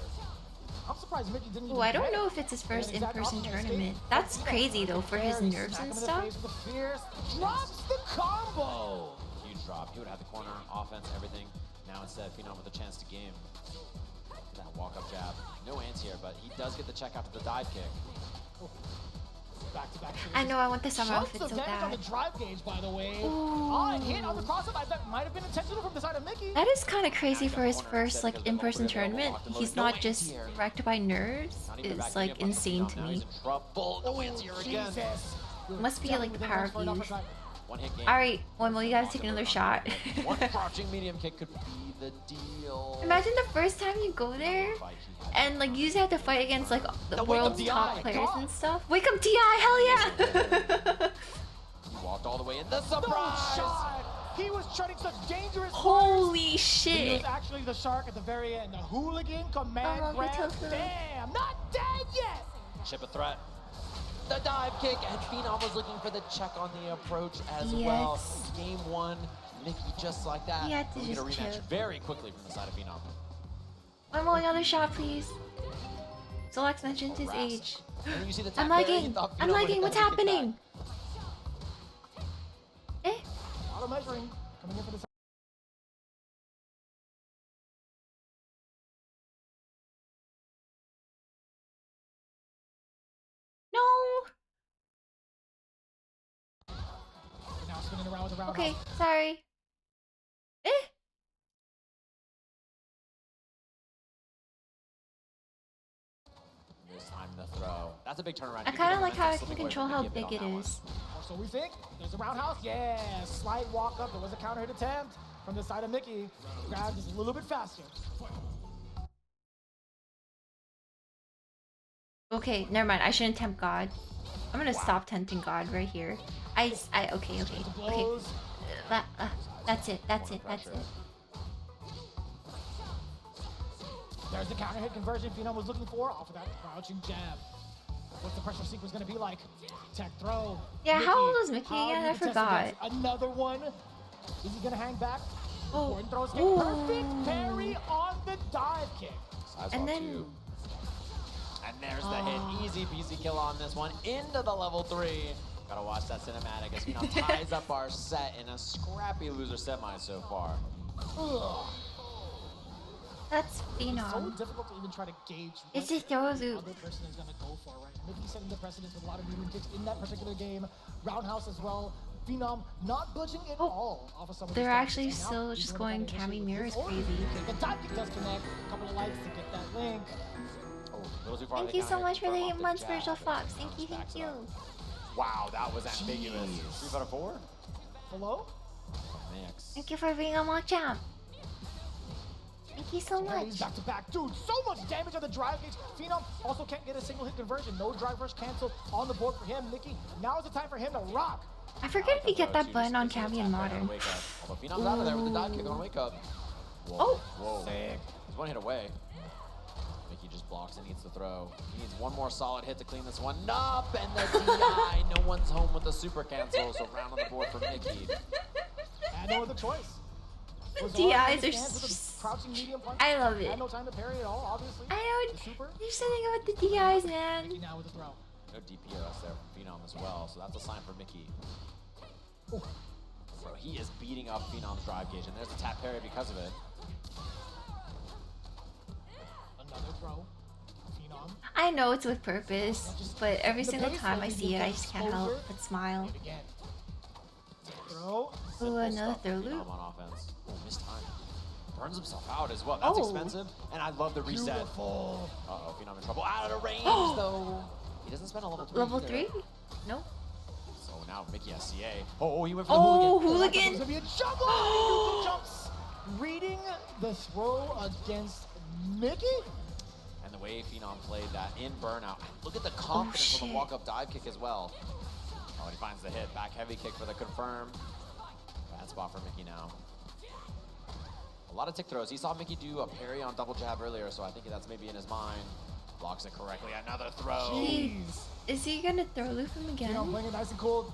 I'm surprised Mickey didn't Oh, even I don't get know if it's his first an exact in-person option escape. tournament. That's crazy though for his There, he nerves smacked and him in the stuff. face with the fierce, drops the combo. Oh, huge drop. He would have the corner, offense, everything. Now instead, Phenom with a chance to game. That walk-up jab. No anti-air, but he does get the check after the dive kick. Back to back. I know, I want the summer Chunks outfit of so damage on bad. the drive gauge, by the way. Ooh. Oh, and hit on the crossover. That might have been intentional from the side of Mickey. That is kind of crazy for his first like in-person tournament. He's not just wrecked by nerves. It's like insane to me. Trouble. No anti-air again. Must be like the power of youth. One hit game. Alright, well, you gotta take another shot. One crouching medium kick could be the deal. Imagine the first time you go there and like you just have to fight against like the world's top players and stuff. Wake up, Ti! Hell yeah! He walked all the way in. The surprise! He was treading such dangerous Holy He shit! was actually the shark at the very end. The hooligan command grab. Damn, not dead yet. Ship a threat. The dive kick, and Phenom was looking for the check on the approach as Yes. well. Game 1, Mickey just like that. He had to We get a just rematch chip. very quickly from the side of Phenom. One more another shot, please. Solex mentioned his age. And then you see the I'm tap there, you lagging. thought I'm Phenom would lagging. hit What's that kick back. happening? Auto measuring coming in for the. No. Now spinning around with the roundhouse. Okay, sorry. This time the throw. That's a big turnaround. I kind of like how I can control how big it is. So we think there's a roundhouse. Yeah, slight walk up. There was a counter hit attempt from the side of Mickey. Grab just a little bit faster. Okay, never mind. I shouldn't tempt God. I'm gonna stop tempting God right here. Okay. That's it. That's it. There's the counter hit conversion Phenom was looking for off of that crouching jab. What's the pressure sequence going to be like? Tech throw. Yeah, how old was Mickey how again? do you I contest forgot. against Another one. Is he going to hang back? Oh. Gordon throws kick. Ooh. Perfect parry on the dive kick. And then And there's the hit. Easy peasy kill on this one. Into the level 3. Gotta watch that cinematic as Phenom ties up our set in a scrappy loser semi so far. Ugh. that's It's so Phenom. difficult to even try to gauge It's what just throw a the loop. other person is going to go for, right? Mickey setting the precedence with a lot of medium kicks in that particular game. Roundhouse as well. Phenom not budging at all off of some of these They're tactics. actually And now still he's just doing going it Cammy initially Mirrors with his crazy. own kick. The dive kick does connect. A couple of likes to get that link. Oh, a little too far. Thank you so much for the 8 months, Virtual Fox. Thank you. Wow, that was ambiguous. 3 out of 4? Hello? Mix. Thank you for being on Mock Champ. Thank you so Yeah, he's much. back to back. Dude, so much damage on the drive gauge. Phenom also can't get a single hit conversion. No drive rush cancel on the board for him. Mickey, now is the time for him to rock. I forget if you get that button on Cammy and Modern. Although Phenom's out of there with the dive kick on wake up. Oh. Whoa. He's one hit away. Mickey just blocks and needs to throw. He needs one more solid hit to clean this one up. And the DI. No one's home with the super cancel. So round on the board for Mickey. Had no other choice. Was DIs on are the stance with a crouching medium punch. I love it. Had no time to parry at all, obviously. I know. The super. There's something about the DIs, man. Mickey now with the throw. No DPS there from Phenom as well. So that's a sign for Mickey. Ooh. So he is beating up Phenom's drive gauge. And there's a tap parry because of it. Another throw. Phenom. I know it's with purpose, but every The single pace time I level, see you it, I get just can't help exposure. but smile. And again. Throw. Ooh, another throw loop. Phenom on offense. Oh, missed time. Burns himself out as well. That's Oh. expensive. And I love the reset. Beautiful. Uh-oh, Phenom in trouble. Out of range, though. He doesn't spend a level 3. Level either. 3? No. So now Mickey has CA. Oh, he went for the Oh, hooligan. There's hooligan. gonna be a jump on jumps. Reading the throw against Mickey. And the way Phenom played that in burnout. Look at the confidence from the shit. walk-up dive kick as well. Oh, and he finds the hit. Back heavy kick for the confirm. Bad spot for Mickey now. A lot of tick throws. He saw Mickey do a parry on double jab earlier, so I think that's maybe in his mind. Blocks it correctly. Another throw. Jeez. Is he gonna throw loop him again? Phenom playing it nice and cool.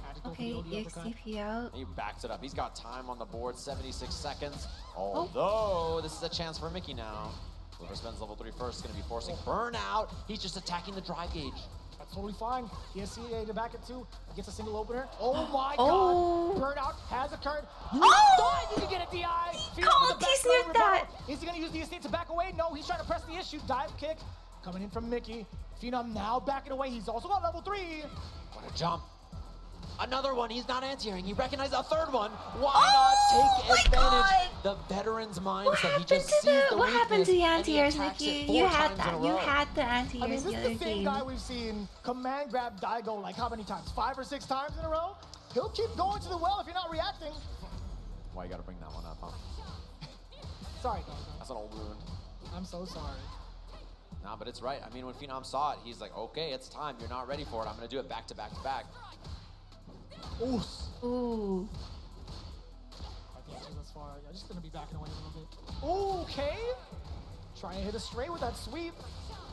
Had to go for Okay, the OD uppercut. EXCP out. He backs it up. He's got time on the board, 76 seconds. Although, this is a chance for Mickey now. Whoever spends level 3 first is going to be forcing burnout. He's just attacking the drive gauge. That's totally fine. He has CA to back it too. Gets a single opener. Oh my Oh. god. Burnout has occurred. You Oh. thought you could get a DI. Phenom Called, with the he back sniffed throw that. rebuttal. Is he going to use the escape to back away? No, he's trying to press the issue. Dive kick coming in from Mickey. Phenom now backing away. He's also got level 3. What a jump. Another one. He's not anti-airing. He recognized a third one. Why Oh not my take advantage? God. The veteran's mindset. What He happened just to sees the? the What happened to the weakness, and he anti-airs, attacks Mickey? it You 4 had times in a that. You row. had the I mean, anti-airs this the is other the same game. guy we've seen command grab Daigo like how many times? 5 or 6 times in a row? He'll keep going to the well if you're not reacting. Why you gotta bring that one up, huh? Sorry, Dogo. That's an old wound. I'm so sorry. Nah, but it's right. I mean, when Phenom saw it, he's like, okay, it's time. You're not ready for it. I'm gonna do it back to back to back. Ooh. Ooh. Thus far, I'm just gonna be backing away a little bit. Okay. Trying to hit a straight with that sweep.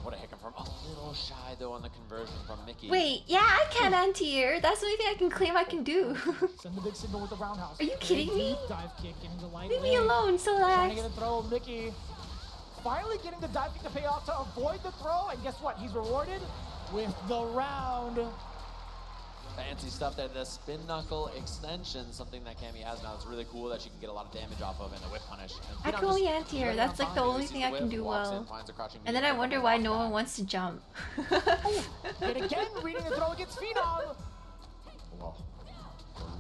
What a hick from a little shy though on the conversion from Mickey. Wait, yeah, I can anti-air. That's the only thing I can claim I can do. Send the big signal with the roundhouse. Are you kidding me? Dive kick, getting the light. Leave me alone, Trying to Solex. get a throw, Mickey. Finally getting the dive kick to pay off to avoid the throw, and guess what? He's rewarded with the round. Fancy stuff there. The spin knuckle extension, something that Cammy has now. It's really cool that she can get a lot of damage off of, and the whip punish. I can only anti-air. That's like the only thing I can do well. And then I wonder why no one wants to jump. Yet again, reading the throw against Phenom. Whoa.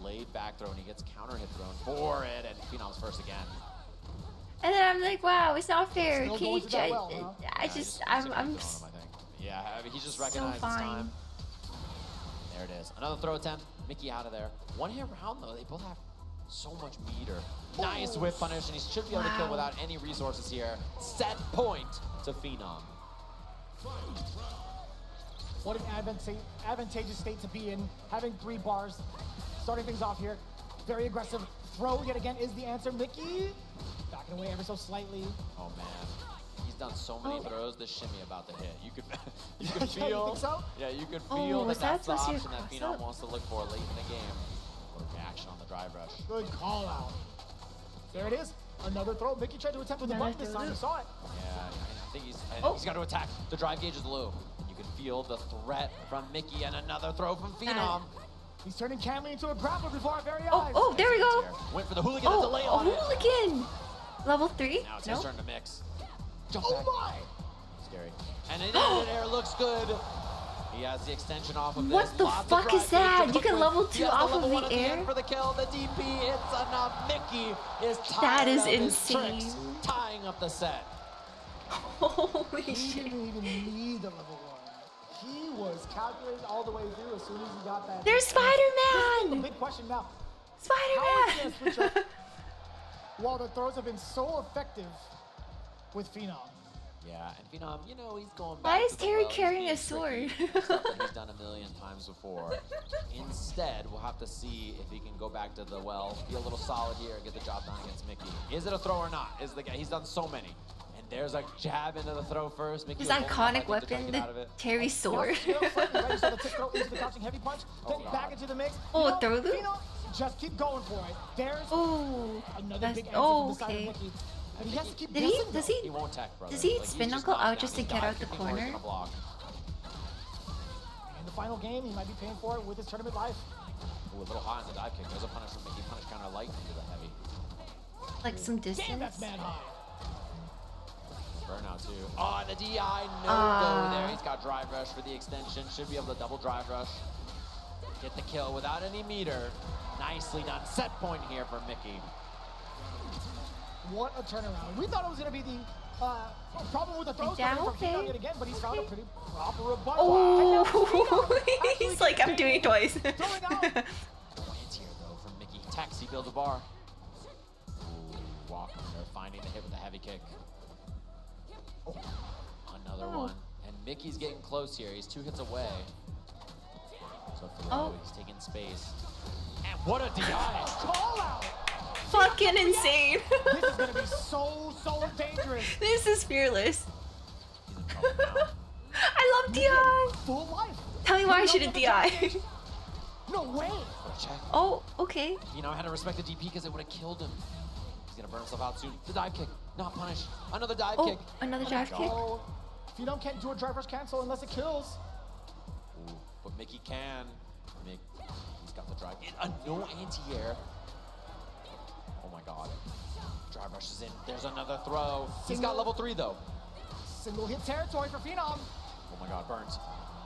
Laid back throw, and he gets counter hit thrown for it, and Phenom's first again. And then I'm like, wow, it's not fair. Still Can going you to that well, huh? I'm Yeah, I mean, he just so recognized his fine. time. There it is. Another throw attempt. Mickey out of there. One hit round though. They both have so much meter. Nice whip punish, and he should be able to kill Wow. without any resources here. Set point to Phenom. What an advantageous state to be in. Having 3 bars. Starting things off here. Very aggressive. Throw yet again is the answer. Mickey backing away ever so slightly. Oh man. He's done so many throws, this shimmy about to hit. You could you Yeah, could you feel think so? Yeah, you could Oh, feel was that's the that supposed to option that be a Phenom cross-up? wants to look for late in the game. What a reaction on the drive rush. Good call out. There it is. Another throw. Mickey tried to attempt with the Another button this throw. time. You saw it. Yeah, I think he's got to attack. The drive gauge is low. You can feel the threat from Mickey, and another throw from Phenom. He's turning Cammy into a grappler before our very Oh, eyes. oh, there we go. Went for the hooligan, Oh, delay a on it. hooligan. Level 3? Now it's No? his turn to mix. Jump Oh back. my! Scary. And it ended air looks good. He has the extension off of What this. the Lots of fuck drive is that? gauge to You can cook level with. 2 He has off of level the 1 at air? end for the kill. The DP hits enough. Mickey is tired That is of his insane. tricks, tying up the set. Holy He shit. didn't even need the level 1. He was calculated all the way through as soon as he got that. There's This is the Spider-Man! big question now. How is he Spider-Man! gonna switch up while the throws have been so effective with Phenom? Yeah, and Phenom, you know, he's going back Why is to the Terry well. He's carrying being a sword? tricky. Stuff that he's done a million times before. Instead, we'll have to see if he can go back to the well, be a little solid here, get the job done against Mickey. Is it a throw or not? Is the guy? He's done so many. And there's a jab into the throw first. Mickey His was holding iconic off, I think, to try to weapon, get the out of it. Terry sword. Right, so the tip throw into the crouching heavy punch, then God. back into the mix. Oh, You know, throw loop? Phenom, just keep going for it. There's Oh, another that's, big answer oh, from the side okay. of Mickey. And he has to keep Did he, guessing, does though. he, won't tech, brother. does he Like, he's spin just knuckle knocked out down. just to He's get dive out the kicking where he's corner? gonna block. In the final game, he might be paying for it with his tournament life. Ooh, a little high on the dive kick. There's a punish from Mickey. Punish counter light into the heavy. Like some Damn, distance? that's man high. Burnout too. Oh, the DI, no go there. He's got drive rush for the extension. Should be able to double drive rush. Get the kill without any meter. Nicely done. Set point here for Mickey. What a turnaround. We thought it was going to be the problem with the throws Yeah, coming from okay. Phenom yet again, but he's found a pretty proper rebuttal. Oh, he's like, I'm doing it twice. No anti-air though from Mickey. Taxi builds a bar. Ooh, Walker finding the hit with the heavy kick. Oh, another one. And Mickey's getting close here. He's 2 hits away. So for the he's taking space. And what a DI! Call out! Fucking insane. This is going to be so dangerous. This is fearless. He's in trouble now. I love DI. Full life. Tell me why I shouldn't DI. No way. What a check. Oh, okay. You know, I had to respect the DP because it would have killed him. He's gonna burn himself out soon. The dive kick, not punish. Another dive Oh, kick. another dive kick. Oh, Phenom can't do a drive rush cancel unless it kills. Ooh, but Mickey can. He's got the drive. No anti-air. Oh my god. Drive rush is in. There's another throw. He's got level 3 though. Single hit territory for Phenom. Oh my god, Burns.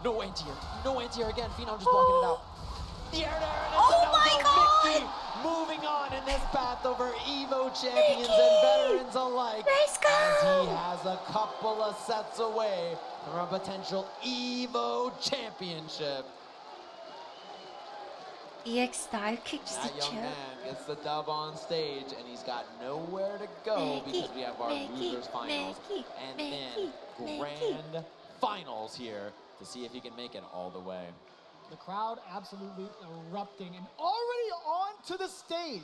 No anti-air. No anti-air again. Phenom just blocking it out. The air to air, and it's Oh a my no-go. God! Mickey moving on in this path over Evo champions and veterans alike. Let's go! As he has a couple of sets away from a potential Evo championship. EX dive kick just That a young chip. man gets the dub on stage, and he's got nowhere to go because we have our losers finals and then grand finals here to see if he can make it all the way. The crowd absolutely erupting and already onto the stage.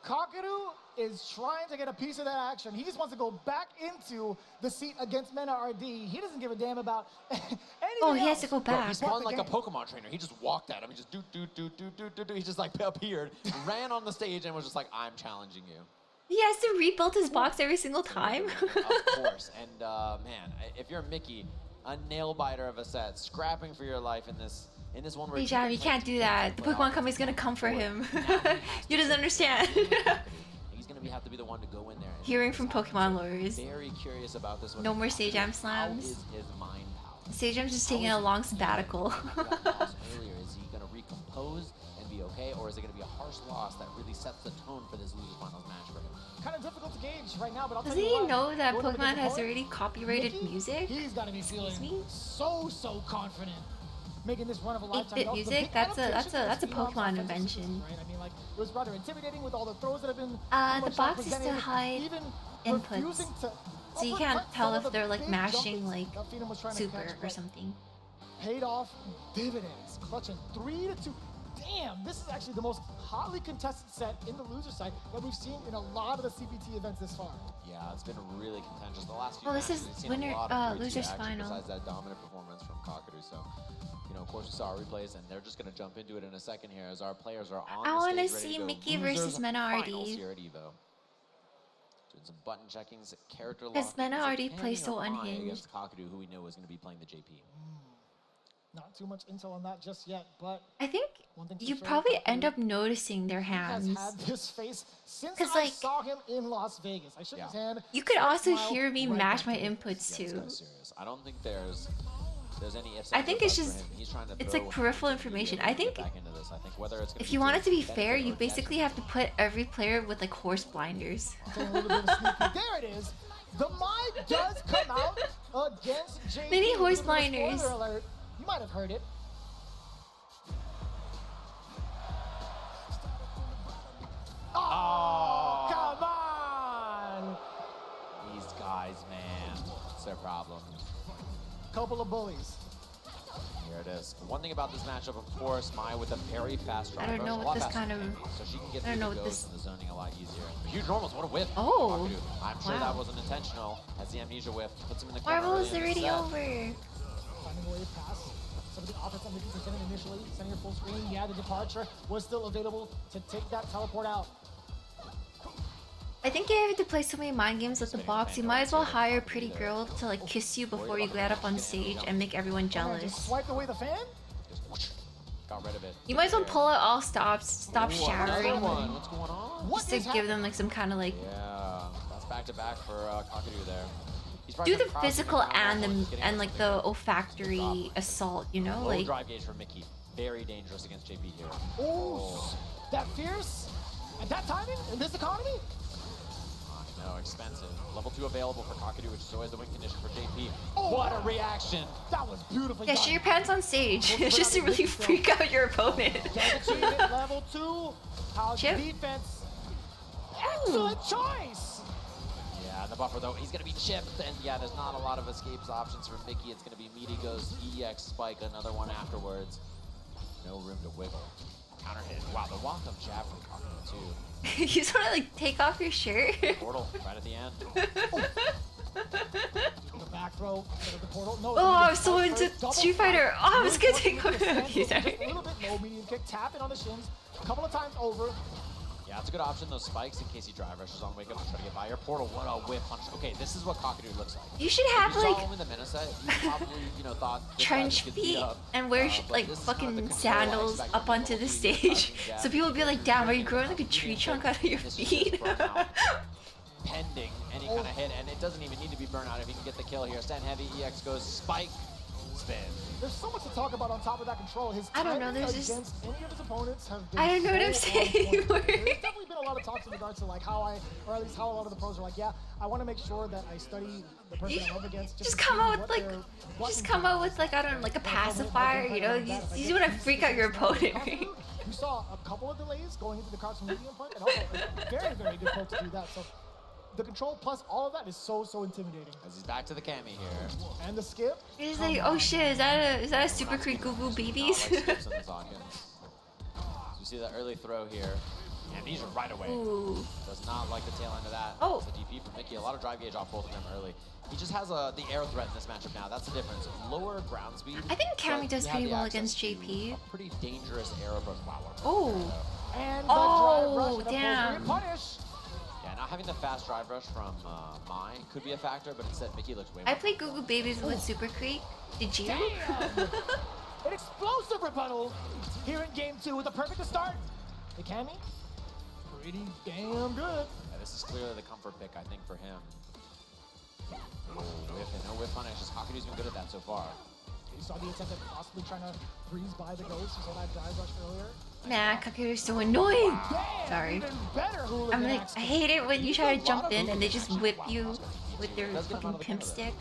Kakaru is trying to get a piece of that action. He just wants to go back into the seat against Mena RD. He doesn't give a damn about anything Oh, he has to else. go back. He spawned like a Pokemon trainer. He just walked at him. He just do. He just like appeared, ran on the stage, and was just like, "I'm challenging you." He has to rebuild his box every single time. Of course. And man, if you're Mickey, a nail biter of a set, scrapping for your life in this one where Hey, you can't do that. The Pokemon Company's gonna come for him. You doesn't understand. He's gonna have to be the one to go in there. And Hearing from Pokemon lawyers. very curious about this one. No more Sage Jam How slams. is his mind power? Sage Jam's just taking a long sabbatical. Earlier, is he gonna recompose and be okay, or is it gonna be a harsh loss that really sets the tone for this losers finals match for him? Kind of difficult to gauge right now, but I'll Doesn't tell you he what, know that going up Pokemon against has Opponent, already copyrighted Mickey, music? He's got to be feeling so confident. Making this run of a 8-bit lifetime. Also, the music? big That's a adaptation Pokemon of offensive invention. systems, right? I mean, like, it was rather intimidating with all the throws that have been. The much box is to presented, hide even inputs. refusing to So you uppercut can't tell some of if the they're like big mashing jumpers like that Phenom was trying to super catch, or but something. Paid off dividends, clutching 3-2. Damn, this is actually the most hotly contested set in the loser side that we've seen in a lot of the CPT events this far. Yeah, it's been really contentious. The last few Well, this matches, is we've seen winner- a lot of 3-2 losers action final. besides that dominant performance from Kakaru. So, you know, of course, we saw our replays, and they're just going to jump into it in a second here as our players are on I the wanna stage ready see to go. Mickey Losers versus Menardi. finals here at EVO. Doing some button checkings, character Because locking, Menardi depending plays so on unhinged. against Kakaru, who we know is going to be playing the JP. Not too much intel on that just yet, but I think one thing's for you sure, probably Kakaru end up noticing their has hands. had this face since 'Cause, I like, saw him in Las Vegas. I shook his hand. You could smile also hear me right match back my to him. inputs Yeah, this too. guy's serious. I don't think there's any ifs, I ands, think or it's buts for just him. He's trying to it's throw like peripheral hands and information. be able I to get think back into this. I think whether it's gonna if be you want it to be benefit fair, or you detriment. basically have to put every player with like horse blinders. Taking a little bit of a sneak peek. There it is. The mic does come out against JP. Mini horse Little bit of blinders. spoiler alert. You might have heard it. Oh, come on! These guys, man, it's their problem. Couple of bullies. Here it is. One thing about this matchup, of course, Mai with a very fast I drive. don't know a what lot this faster kind than of- me, so she can get I don't through know the what ghosts this- and the zoning a lot easier. Huge normals, what a whiff. Oh, Kakaru. I'm sure wow. that wasn't intentional, as the amnesia whiff puts him in the corner. Marvel early is in the already set. over. Finding a way to pass. Some of the offense on Mickey presented initially, sending her full screen. Yeah, the departure was still available to take that teleport out. I think you have to play so many mind games with the box. You might as well hire a pretty girl to like kiss you before you get up on stage and make everyone Oh, man, just jealous. swiped away the fan? Got rid of it. You might as well pull out all stops, stop Ooh, showering, another one. What's going on? just to give them like some kind of like Yeah, that's back to back for Kakaru there. He's probably do the gonna cross him physical around and while he's getting and up like to the pick olfactory assault, you know, Low like drive gauge for Mickey. Very dangerous against JP here. Oh, that fierce? At that timing? In this economy? No, expensive. Level 2 available for Kakaru, which is always the win condition for JP. Oh, What a reaction! That was beautifully yeah, done. shit your pants on stage. It's just to really freak out your opponent. Get achievement level 2. How's Chip? defense? Excellent choice! Yeah, and the buffer though, he's gonna be chipped, and yeah, there's not a lot of escapes options for Mickey. It's gonna be Meaty Ghost, EX Spike, another one afterwards. No room to wiggle. Counter hit. Wow, the walk of jab from Kakaru too. You just wanna like take off your shirt. Portal right at the end. The back throw instead of the portal. No, Oh, it's I'm so a into double Street Fighter. tap. Oh, I was gonna take Really one of fortunate these. to stand, a little bit low, medium kick, tap it on the shins. A couple of times over. Yeah, it's a good option, those spikes, in case he drive rushes on wake up to try to get by your portal. What a whip punch. Okay, this is what Kakaru looks like. You should have If you saw like him in the Minna set, you probably, you know, thought this guy trench was gonna beat feet up. and wear But like this is not the fucking control I sandals expect up from onto the Level 3 stage. jab. So people will be like, damn, are you growing like a tree trunk out of your This is feet? just burnout. Pending any kind of hit, and it doesn't even need to be burnout if he can get the kill here. Stand heavy, EX goes spike, spin. There's so much to talk about on top of that control. His I don't know, timing there's just- against any of his opponents have been I don't know what I'm so on saying point. anymore. There's definitely been a lot of talks in regards to like how or at least how a lot of the pros are like, yeah, I want to make sure that I study the person I'm up against. Just to come see out with what like, their just buttons come are. out with like I don't know, like a pacifier, you know. You want to freak out your opponent, right? You saw a couple of delays going into the crouching medium punch, and also a very, very good poke to do that. So the control plus all of that is so intimidating. As he's back to the Cammy here. And the skip. He's like, oh shit, is that a Super Creek Goo Goo Babies? Skips in the Zonkins. So you see that early throw here. Amnesia right away. Ooh. Does not like the tail end of that. Oh. It's a DP from Mickey. A lot of drive gauge off both of them early. He just has the air threat in this matchup now. That's the difference. Lower ground speed. I think Cammy but does you have pretty the well access against to JP. a pretty dangerous air approach. Wow. Oh. And Oh, damn. Punish. Yeah, not having the fast drive rush from Mai could be a factor, but instead Mickey looks way I more. played Goo Goo Babies with Super Creek. Did you? An explosive rebuttal here in game 2 with a perfect start. The Cammy, pretty damn good. Yeah, this is clearly the comfort pick, I think, for him. Oh, whiff and no whiff punish. Kakuru's been good at that so far. You saw the attempt at possibly trying to breeze by the ghost. You saw that drive rush earlier. Man, Kakuru's so annoying. Damn, Sorry. even better hooligan I'm like, axe I kick. hate it when you try to jump in and they just whip you with their fucking pimp stick.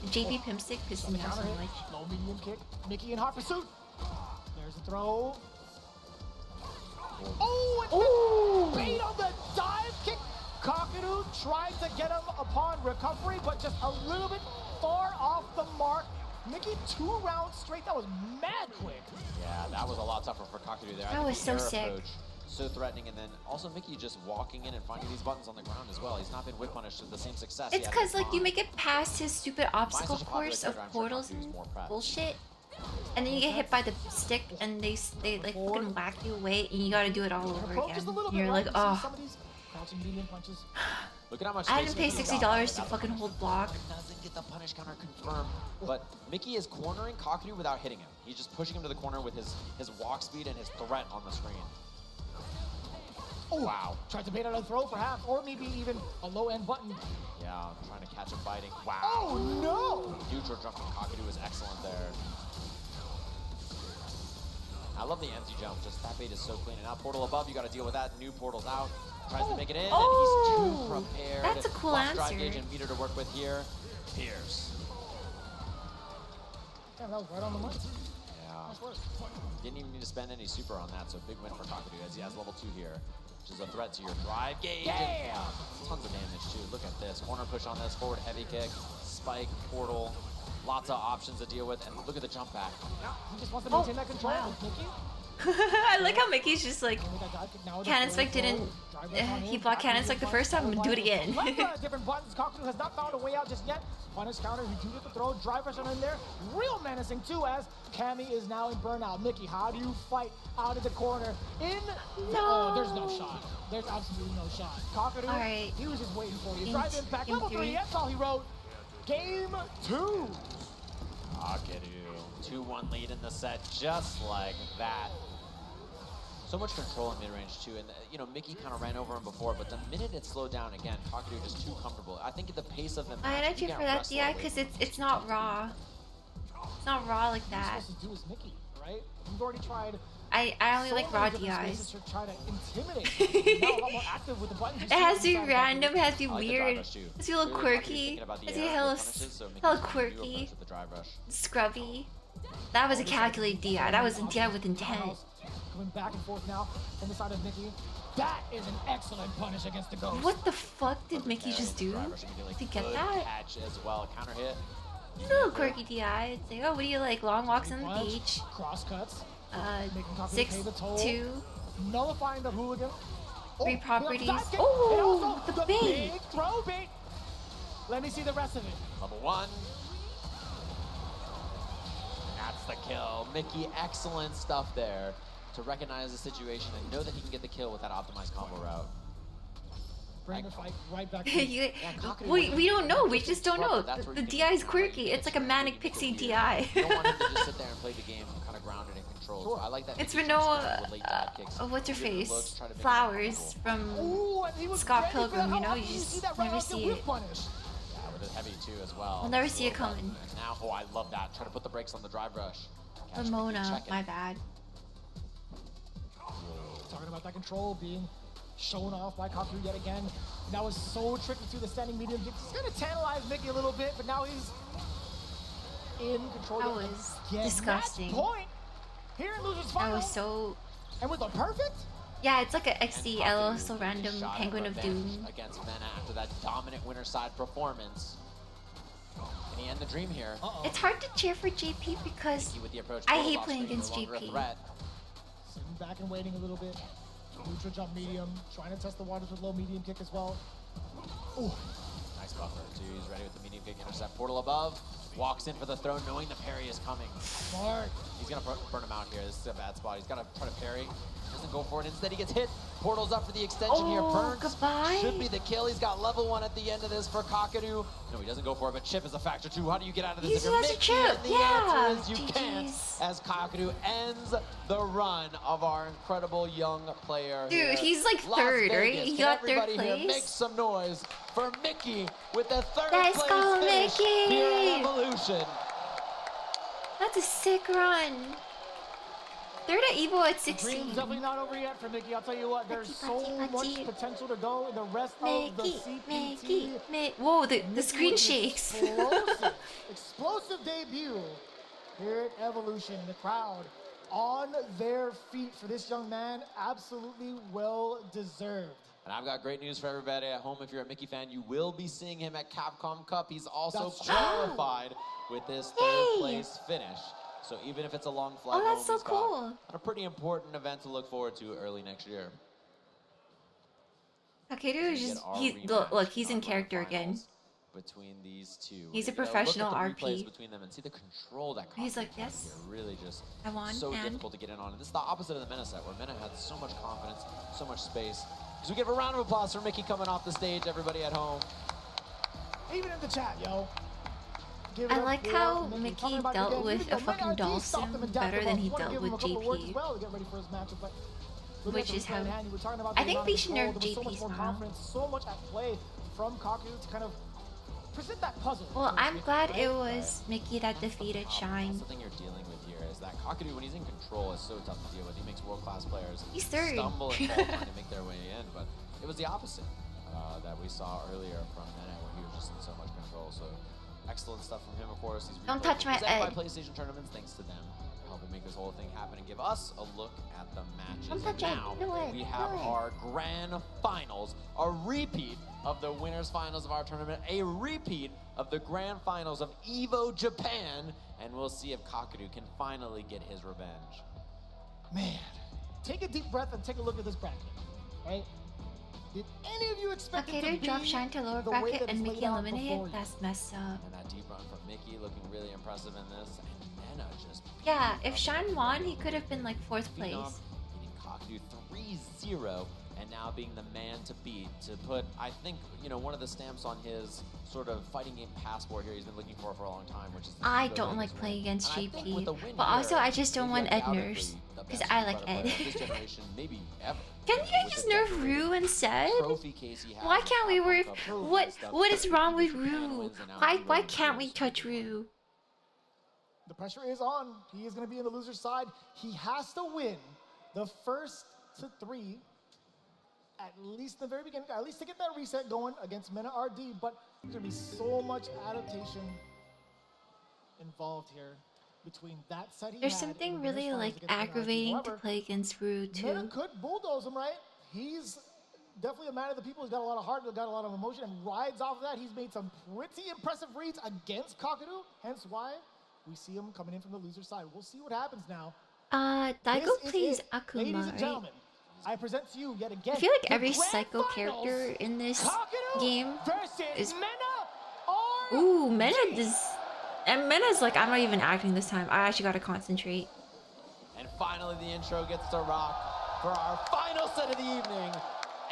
The JP pimp stick pisses me off so much. Low medium kick. Mickey in hot pursuit. There's the throw. Oh, and bait on the dive kick. Kakadu tried to get him upon recovery, but just a little bit far off the mark. Mickey 2 rounds straight. That was mad quick. Yeah, that was a lot tougher for Kakadu there. I That think was the so air sick. approach, so threatening, and then also Mickey just walking in and finding these buttons on the ground as well. He's not been whip punished to the same success. he It's had because with like you Mai. make it past his stupid obstacle such a popular course of character, I'm sure portals Kakudu's and more prepped. bullshit, and then you get hit by the stick and they like fucking whack you away and you gotta do it all over Approach again. just a little bit, You're right? like, You see oh. some of these crouching medium punches. Look at how much I had to space pay Mickey $60 got. to fucking hold block. Doesn't get the punish counter confirmed, but Mickey is cornering Kakadu without hitting him. He's just pushing him to the corner with his walk speed and his threat on the screen. Oh, wow. Tried to bait out a throw, perhaps, or maybe even a low-end button. Yeah, trying to catch him biting. Wow. Oh, no! Neutral jump from Kakadu was excellent there. I love the empty jump. Just that bait is so clean. And now portal above, you got to deal with that. New portal's out. Tries to make it in, and he's too prepared. That's a cool Lots of answer. drive gauge and meter to work with here. Pierce. Damn, that was right on the money. Yeah. Nice work. Didn't even need to spend any super on that, so big win for Kakadu as he has level 2 here, which is a threat to your drive gauge. Yeah! Tons of damage too. Look at this. Corner push on this, forward heavy kick, spike, portal. Lots of options to deal with, and look at the jump back. Yeah, he just wants to maintain that control wow. with Mickey. I like how Mickey's just like, Cannon Spike didn't, he blocked Cannon Spike the first time, I'm gonna do it again. Like different buttons, Kakadu has not found a way out just yet. Punish counter, he do get the throw, drive rush on in there. Real menacing too, as Cammy is now in burnout. Mickey, how do you fight out of the corner? There's no shot. There's absolutely no shot. Kakadu, All right. he was just waiting for you. Game Drive impact, game level 3, 3. that's all he wrote. Game 2. Kakadu, 2-1 lead in the set, just like that. So much control in mid-range too, and you know, Mickey kind of ran over him before, but the minute it slowed down again, Kakadu just too comfortable. I think at the pace of the match, I had you you can't for that wrestle DI away because from it's not raw. It's not raw like that. What you're supposed to do is Mickey, right? You've already tried. I only so like many raw different DIs. spaces to try to intimidate. Now a lot more active with the buttons. You It see has to be inside of random, it has to be I like the weird, drive it rush, too. has to be a little Clearly, Kakudu's quirky, thinking about it the has to be air hella, punishes, so Mickey's hella using new quirky, approach with the drive rush. scrubby. That was a calculated DI, that was a DI with intent. Coming back and forth now from the side of Mickey. That is an excellent punish against the ghost. What the fuck did Mickey just do Drive rush immediately. to get Good that? catch as well. Counter hit. It's a little quirky DI. It's like, oh, what do you like? Long walks on the Punch, beach. Cross cuts. Making Kakadu 6, pay the toll. 2, Nullifying the hooligan. 3 properties. dive kick, and Oh, also the bait! big throw bait. Let me see the rest of it. Level 1. That's the kill. Mickey, excellent stuff there to recognize the situation and know that he can get the kill with that optimized combo route. Bring the fight right back. we don't know. We just don't know. The DI is quirky. It's like a manic pixie DI. You don't want him to just sit there and play the game kind of grounded and controlled. So I like that. It's Mickey Renault. just with late dive kicks. What's her Give it face? looks, try to make it Flowers comfortable. from Scott Pilgrim. You know, you just never see it. Yeah, with a heavy too as well. We'll never see it coming. And now, oh, I love that. Try to put the brakes on the drive rush. Catch Ramona, Mickey, check it. my bad. Talking about that control being shown off by Kakadu yet again. And that was so tricky to the standing medium. It's going to tantalize Mickey a little bit, but now he's in control. That was again. disgusting. Match point here in Losers Final. That was so And with a perfect? Yeah, it's like a XDL, so random Shot Penguin of revenge Doom. against Mena after that dominant winner side performance. Can he end the dream here? It's hard to cheer for JP because Mickey with the approach. I Portal hate off playing screen, against no longer a JP. threat. Sitting back and waiting a little bit. Neutral jump medium, trying to test the waters with low medium kick as well. Ooh. Nice buffer too. He's ready with the medium kick intercept. Portal above. Walks in for the throw, knowing the parry is coming. Smart. He's gonna burn him out here. This is a bad spot. He's gotta try to parry. Doesn't go for it. Instead, he gets hit. Portal's up for the extension here. Burns goodbye. should be the kill. He's got level 1 at the end of this for Kakadu. No, he doesn't go for it, but chip is a factor too. How do you get out of this if Easy you're as a Mickey? chip, And the yeah. answer is you can't, as Kakadu ends the run of our incredible young player. Dude, here. he's like Las third, right? Vegas. He Can got third everybody here place. make some noise for Mickey with the third Let's place go, finish Mickey! here at Evolution. That's a sick run. Third at Evo at The 16. dream's definitely not over yet for Mickey. I'll tell you what, there's so much potential to go in the rest of the CPT. Whoa, the Mickey screen with an shakes. explosive debut here at Evolution. The crowd on their feet for this young man. Absolutely well deserved. And I've got great news for everybody at home. If you're a Mickey fan, you will be seeing him at Capcom Cup. He's also That's true. qualified with this third place finish. So even if it's a long flight Oh, that's home, so he's cool. got a pretty important event to look forward to early next year. Takeru is We just get our look, rematch he's in character again. Between these two. He's a We're gonna professional look at the replays RP. between them and see the control that He's Kakadu like, has yes, here. Really just I won, so and- difficult to get in on. And this is the opposite of the Mena set, where Mena had so much confidence, so much space. So we give a round of applause for Mickey coming off the stage, everybody at home. Even in the chat, yo. Give it I up like for how Mickey. Mickey Talking about dealt again, with even though a fucking Mena doll stopped him sim and dapped better him than up. he Wanna dealt give him with a couple of words as JP. well to get ready for his matchup, but looking Which at the is how- play in hand, you were talking about I the think amount we of should control. nerf There was so JP much more somehow. confidence, so much at play from Kaku to kind of present that puzzle. Well, so to I'm speak, glad right? it was Mickey that defeated Shine. That's the thing you're dealing with here is that Kakadu, when he's in control, is so tough to deal with. He makes world-class players He's third. stumble and fall trying to make their way in, but it was the opposite that we saw earlier from Mena, where he was just in so much control. So excellent stuff from him, of course. These Don't replays touch were my presented egg. by PlayStation Tournaments, thanks to them helping make this whole thing happen and give us a look at the matches. Don't And touch it. now Do it. we have Do it. our grand finals, a repeat of the winners finals of our tournament, a repeat of the grand finals of EVO Japan, and we'll see if Kakadu can finally get his revenge. Man, take a deep breath and take a look at this bracket, right? Did any of you expect it to Takeru be drop Shine to lower the way bracket that and it's Mickey laid out eliminate before it? you? That's messed up. And that deep run from Mickey looking really impressive in this, and Mena just Yeah, if Shine won, he could have been like 4th place. Phenom beating Kakadu 3-0, and now being the man to beat to put, I think, you know, one of the stamps on his sort of fighting game passport here he's been looking for a long time, which is I the don't win like as playing well. against And I think with JP, the win but also here, I just don't want maybe Ed undoubtedly nerfs the because best I like player Ed. of this generation, maybe ever. Can you With just the nerf decorated Rue instead? trophy case he has Why in can't we Capcom work? Cup. What is wrong with Japan Rue? wins and now Why Evo can't we wins. touch Rue? The pressure is on. He is going to be in the loser's side. He has to win the first to 3, at least in the very beginning, at least to get that reset going against Mena RD, but there's going to be so much adaptation involved here between that set he There's had something in the winners really finals like against Mena RD. aggravating to However, play against Rue Mena too. could bulldoze him, right? He's definitely a man of the people. He's got a lot of heart, he's got a lot of emotion, and rides off of that. He's made some pretty impressive reads against Kakadu, hence why we see him coming in from the loser side. We'll see what happens now. Daigo This is plays it. Akuma, Ladies and right? gentlemen, I present to you yet again. I feel like the every grand psycho finals, character in this Kakadu game versus is. Mena Ooh, Mena does. And Mena's like, I'm not even acting this time. I actually gotta concentrate. And finally, the intro gets to rock for our final set of the evening.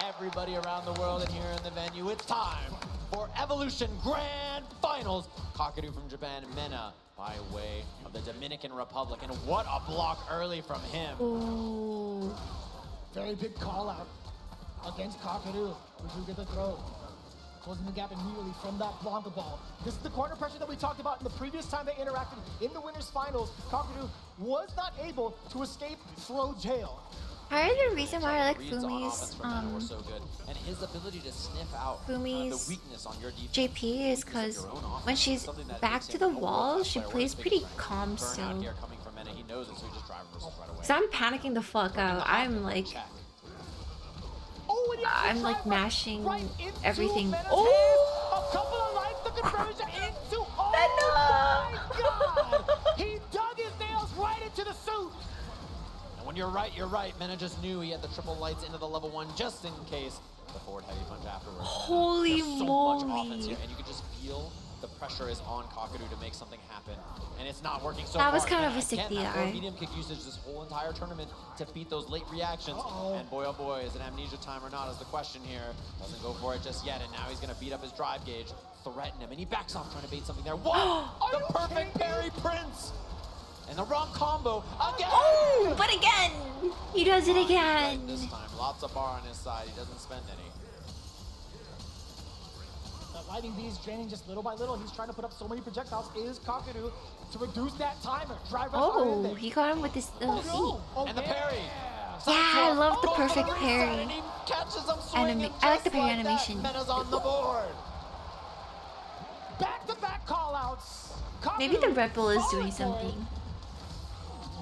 Everybody around the world and here in the venue, it's time for Evolution Grand Finals. Kakadu from Japan, Mena by way of the Dominican Republic. And what a block early from him. Ooh. Very big call out against Kakadu, which will get the throw. Closing the gap immediately from that Blanca ball. This is the corner pressure that we talked about in the previous time they interacted in the winners finals. Kakadu was not able to escape throw jail. Part of the reason why I like Reads on offense Fumi's from Mena were so good. And his ability to sniff out Fumi's the weakness on your defense. JP is because when she's back to the wall, she plays pretty calm still. Here coming from Mena it. He knows it, so he just drive reversals right away. So I'm panicking the fuck out. I'm like, I'm like mashing everything. Oh! A couple of lights, the conversion into. Oh my God! He dug his nails right into the suit. And when you're right, you're right. Mena just knew he had the triple lights into the level 1 just in case the forward heavy punch afterwards. Holy There's so moly. much offense here, and you can just feel the pressure is on Kakadu to make something happen, and it's not working so That was hard. kind And of a sick again, that DI. low medium kick usage this whole entire tournament to beat those late reactions. And boy, oh boy, is it amnesia time or not is the question here. Doesn't go for it just yet, and now he's going to beat up his drive gauge, threaten him, and he backs off trying to bait something there. What? The perfect parry, Prince! And the wrong combo again! Oh, but again! He does it again! Right this time, lots of bar on his side. He doesn't spend any. Lighting these, draining just little by little. He's trying to put up so many projectiles. Is Kakadu to reduce that timer? Drive rush on in Oh, there. he got him with this little feet. And the parry! Yeah, I love the perfect parry. And he catches him swinging I like the just parry like that. animation. Mena's on the board. Back-to-back call-outs. Maybe the Red Bull is doing something.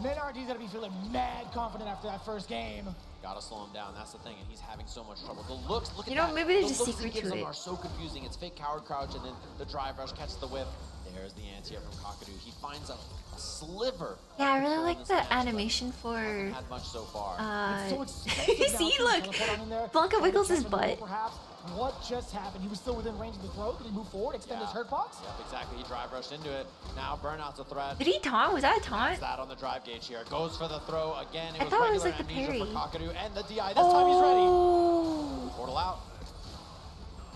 Menardi's gonna be feeling mad confident after that first game. Gotta slow him down, that's the thing, and he's having so much trouble. The looks, look at You know, that. maybe there's the a looks secret he gives to him it. are so confusing. It's fake coward crouch, and then the drive rush catches the whip. There's the anti-air from Kakadu. He finds a sliver. Yeah, I really of like this the match, but animation for. hasn't had much so far. See, look, Blanca wiggles his butt. Perhaps what just happened? He was still within range of the throw. Did he move forward, extend his hurt box? Yep, exactly. He drive rushed into it. Now Burnout's a threat. Did he taunt? Was that a taunt? That's that on the drive gauge here. Goes for the throw again. It I was thought it was regular like the amnesia parry. for Kakadu and the DI. This time he's ready. Oh. Portal out.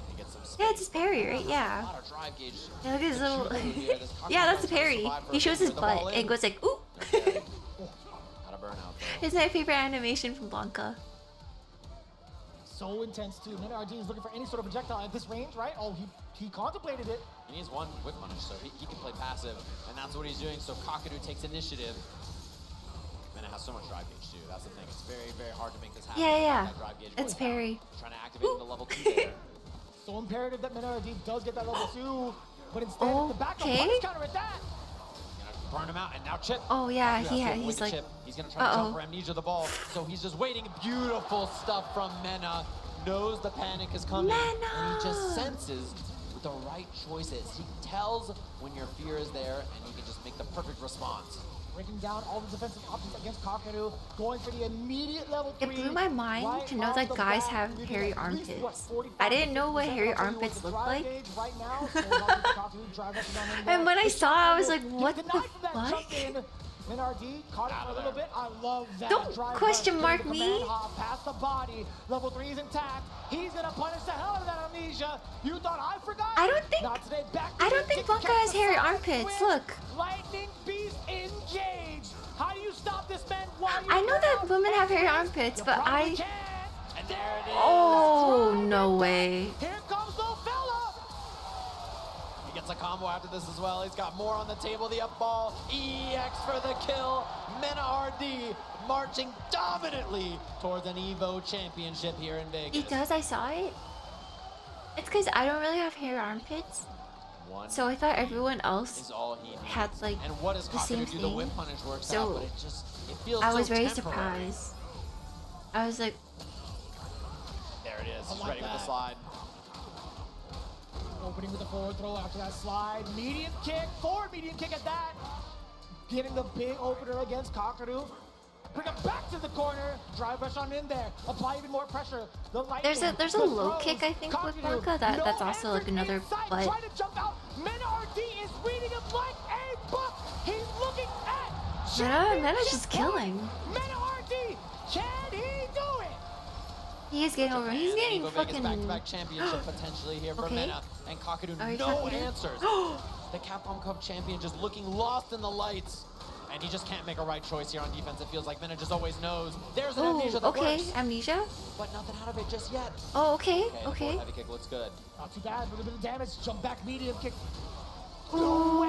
He gets some space. Yeah, it's his parry, right? A Yeah. lot of drive gauge. Yeah, look at his little. Shoot here. This Kakadu Yeah, that's the tries to parry. survive for He a shows bit, his but the ball butt in. and goes like, ooh. Out of Burnout though. It's my favorite animation from Blanca. So intense too. Menardi is looking for any sort of projectile at this range, right? Oh, he contemplated it. He needs one whip punish, so he can play passive, and that's what he's doing. So Kakadu takes initiative. Mena has so much drive gauge too. That's the thing. It's very, very hard to make this happen. Yeah, yeah. That drive gauge It's goes down. parry. Trying to activate into level 2 there. So imperative that Menardi does get that level 2, but instead the back Okay. punish counter at that. Gonna burn him out, and now Chip. Oh, yeah, Kakadu has to avoid he's the like, Chip. He's gonna try to jump for amnesia the ball, so he's just waiting. Beautiful stuff from Mena. Knows the panic is coming, and he just senses with the right choices. He tells when your fear is there, and he can just make the perfect response. Breaking down all the defensive options against Kakadu, going for the immediate level 3. It blew my mind to know that guys have hairy armpits. I didn't know what hairy armpits looked like. And when I saw it, I was like, what the fuck? Menardi caught it for a little bit. I love that. Don't drive question rush, mark getting the me. command hop past the body. Level 3 is intact. He's gonna punish the hell out of that amnesia. You thought I forgot? I don't think. Not today. Back I don't think Blanca has hairy armpits. Look. Lightning Beast engaged. How do you stop this man? I know that women have hairy armpits, but I. And there it is. Oh, no way. Here comes the fella. He gets a combo after this as well. He's got more on the table. The up ball. EX for the kill. Menardi marching dominantly towards an EVO championship here in Vegas. He does, I saw it. It's because I don't really have hairy armpits. So I thought everyone else Is all he needs. had like And what does the same Kakadu do? The thing. whip punish works So out, but it feels I was so very temporary. surprised. I was like, There it is. He's like ready with the that. slide. Opening with the forward throw after that slide. Medium kick, forward medium kick at that. Getting the big opener against Kakadu. Bring him back to the corner. Drive rush on in there. Apply even more pressure. The lightning, there's a the low throws. kick I think with Kakadu, Blanca that's no also like answer another inside. butt. Trying to jump out. Menardi is reading him like a book. He's looking at Mena's just killing. Menardi. Can he do it? He is getting over. He's getting Evo Vegas fucking. back-to-back championship potentially here for Okay. Mena. And Kakadu, Are you no talking to him? answers. The Capcom Cup champion just looking lost in the lights. And he just can't make a right choice here on defense. It feels like Mena just always knows. There's an Oh, amnesia that okay, works. amnesia. But nothing out of it just yet. Oh, okay, The okay. forward heavy kick looks good. Not too bad. A little bit of damage. Jump back medium kick. Ooh.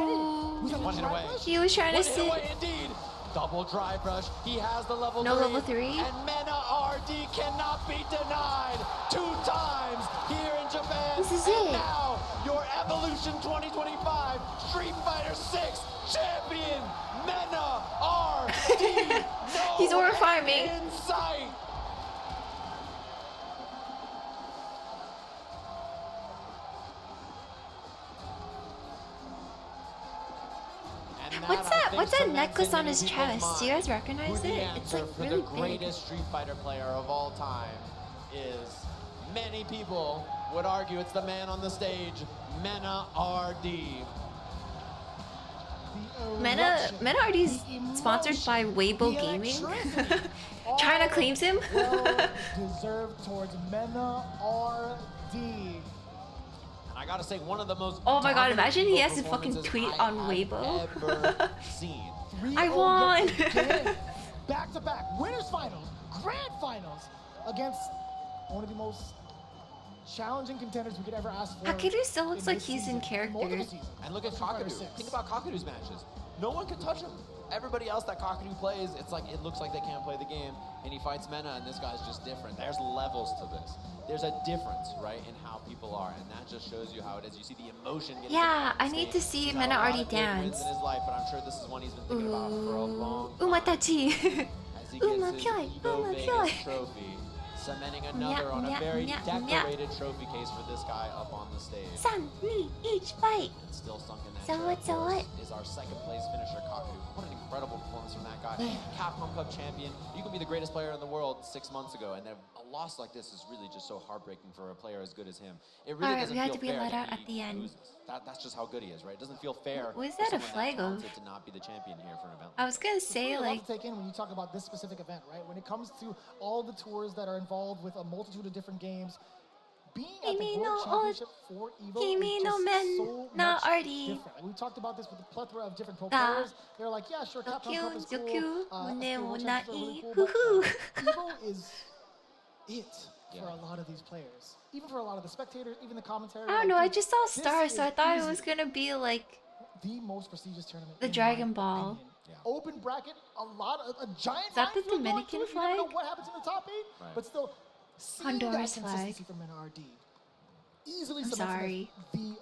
One hit away. He was trying to One hit sit. away indeed. Double drive rush. He has the level 3. No level 3? And Mena RD cannot be denied 2 times here in Japan. This is and it. now your Evolution 2025 Street Fighter 6 champion, Mena RD. He's No horrifying me. end in sight. And What's I that? think What's that cements necklace in on many his people's chest? Do you guys minds recognize who the it? It's answer like for really the big. greatest Street Fighter player of all time is. Many people would argue it's the man on the stage, Mena RD. Mena RD is sponsored by Weibo Gaming. China claims him. Well deserved towards Mena RD. And I gotta say, one of the most Oh my god, imagine he has to dominant fucking tweet I on have Weibo. ever seen. I won! Back to back, winners finals, grand finals against one of the most challenging contenders we could ever ask for. Hakiru still looks in like this he's in season, character. multiple seasons. And look at Street Fighter Kakaru. 6. Think about Kakaru's matches. No one can touch him. Everybody else that Kakaru plays, it's like it looks like they can't play the game, and he fights Mena, and this guy's just different. There's levels to this. There's a difference, right, in how people are, and that just shows you how it is. You see the emotion getting Yeah, on I need stage. to see He's had Mena a lot already of big wins dance. in his life, but I'm sure this is one he's been thinking about for a long time. Umatachi. As he gets his Umapyoi, Evo Vegas umapyoi. trophy, cementing another on a Nya, very nya, nya. decorated trophy case for this guy up on the stage. 3, 2, 1, fight. And still sunk in that So chair, what, of so course, what? is our second place finisher, Kaku. What an incredible performance from that guy. Capcom Cup champion. You can be the greatest player in the world 6 months ago, and then a loss like this is really just so heartbreaking for a player as good as him. It really Alright, doesn't we have feel to be fair let that out at he the end. loses. That's just how good he is, right? It doesn't feel fair What is for that a someone flag of? talented to not be the champion here for an event. I was gonna It's say, really a lot like, to take in when you talk about this specific event, right? When it comes to all the tours that are involved with a multitude of different games, being at the Kimi World no Championship for EVO Kimi is no just men so na much arty. different. Like, we talked about this with a plethora of different pro Da. players. They're like, yeah, sure, Capcom Cup is cool. Zokyu, SK Mune World wo Championships are really nai. cool, Hoo-hoo. but EVO is it for Yeah. a lot of these players. Even for a lot of the spectators, even the commentary. I don't like, know, I dude, just saw this stars, so I is thought it easily was gonna be like the most prestigious tournament. the in my Dragon Ball. opinion. Open bracket, a giant. Is that the minefield going Dominican through it. You never know flag? what happens in the top 8, Right. but still, seeing Honduras that flag. consistency from NRD easily I'm cements him as sorry. the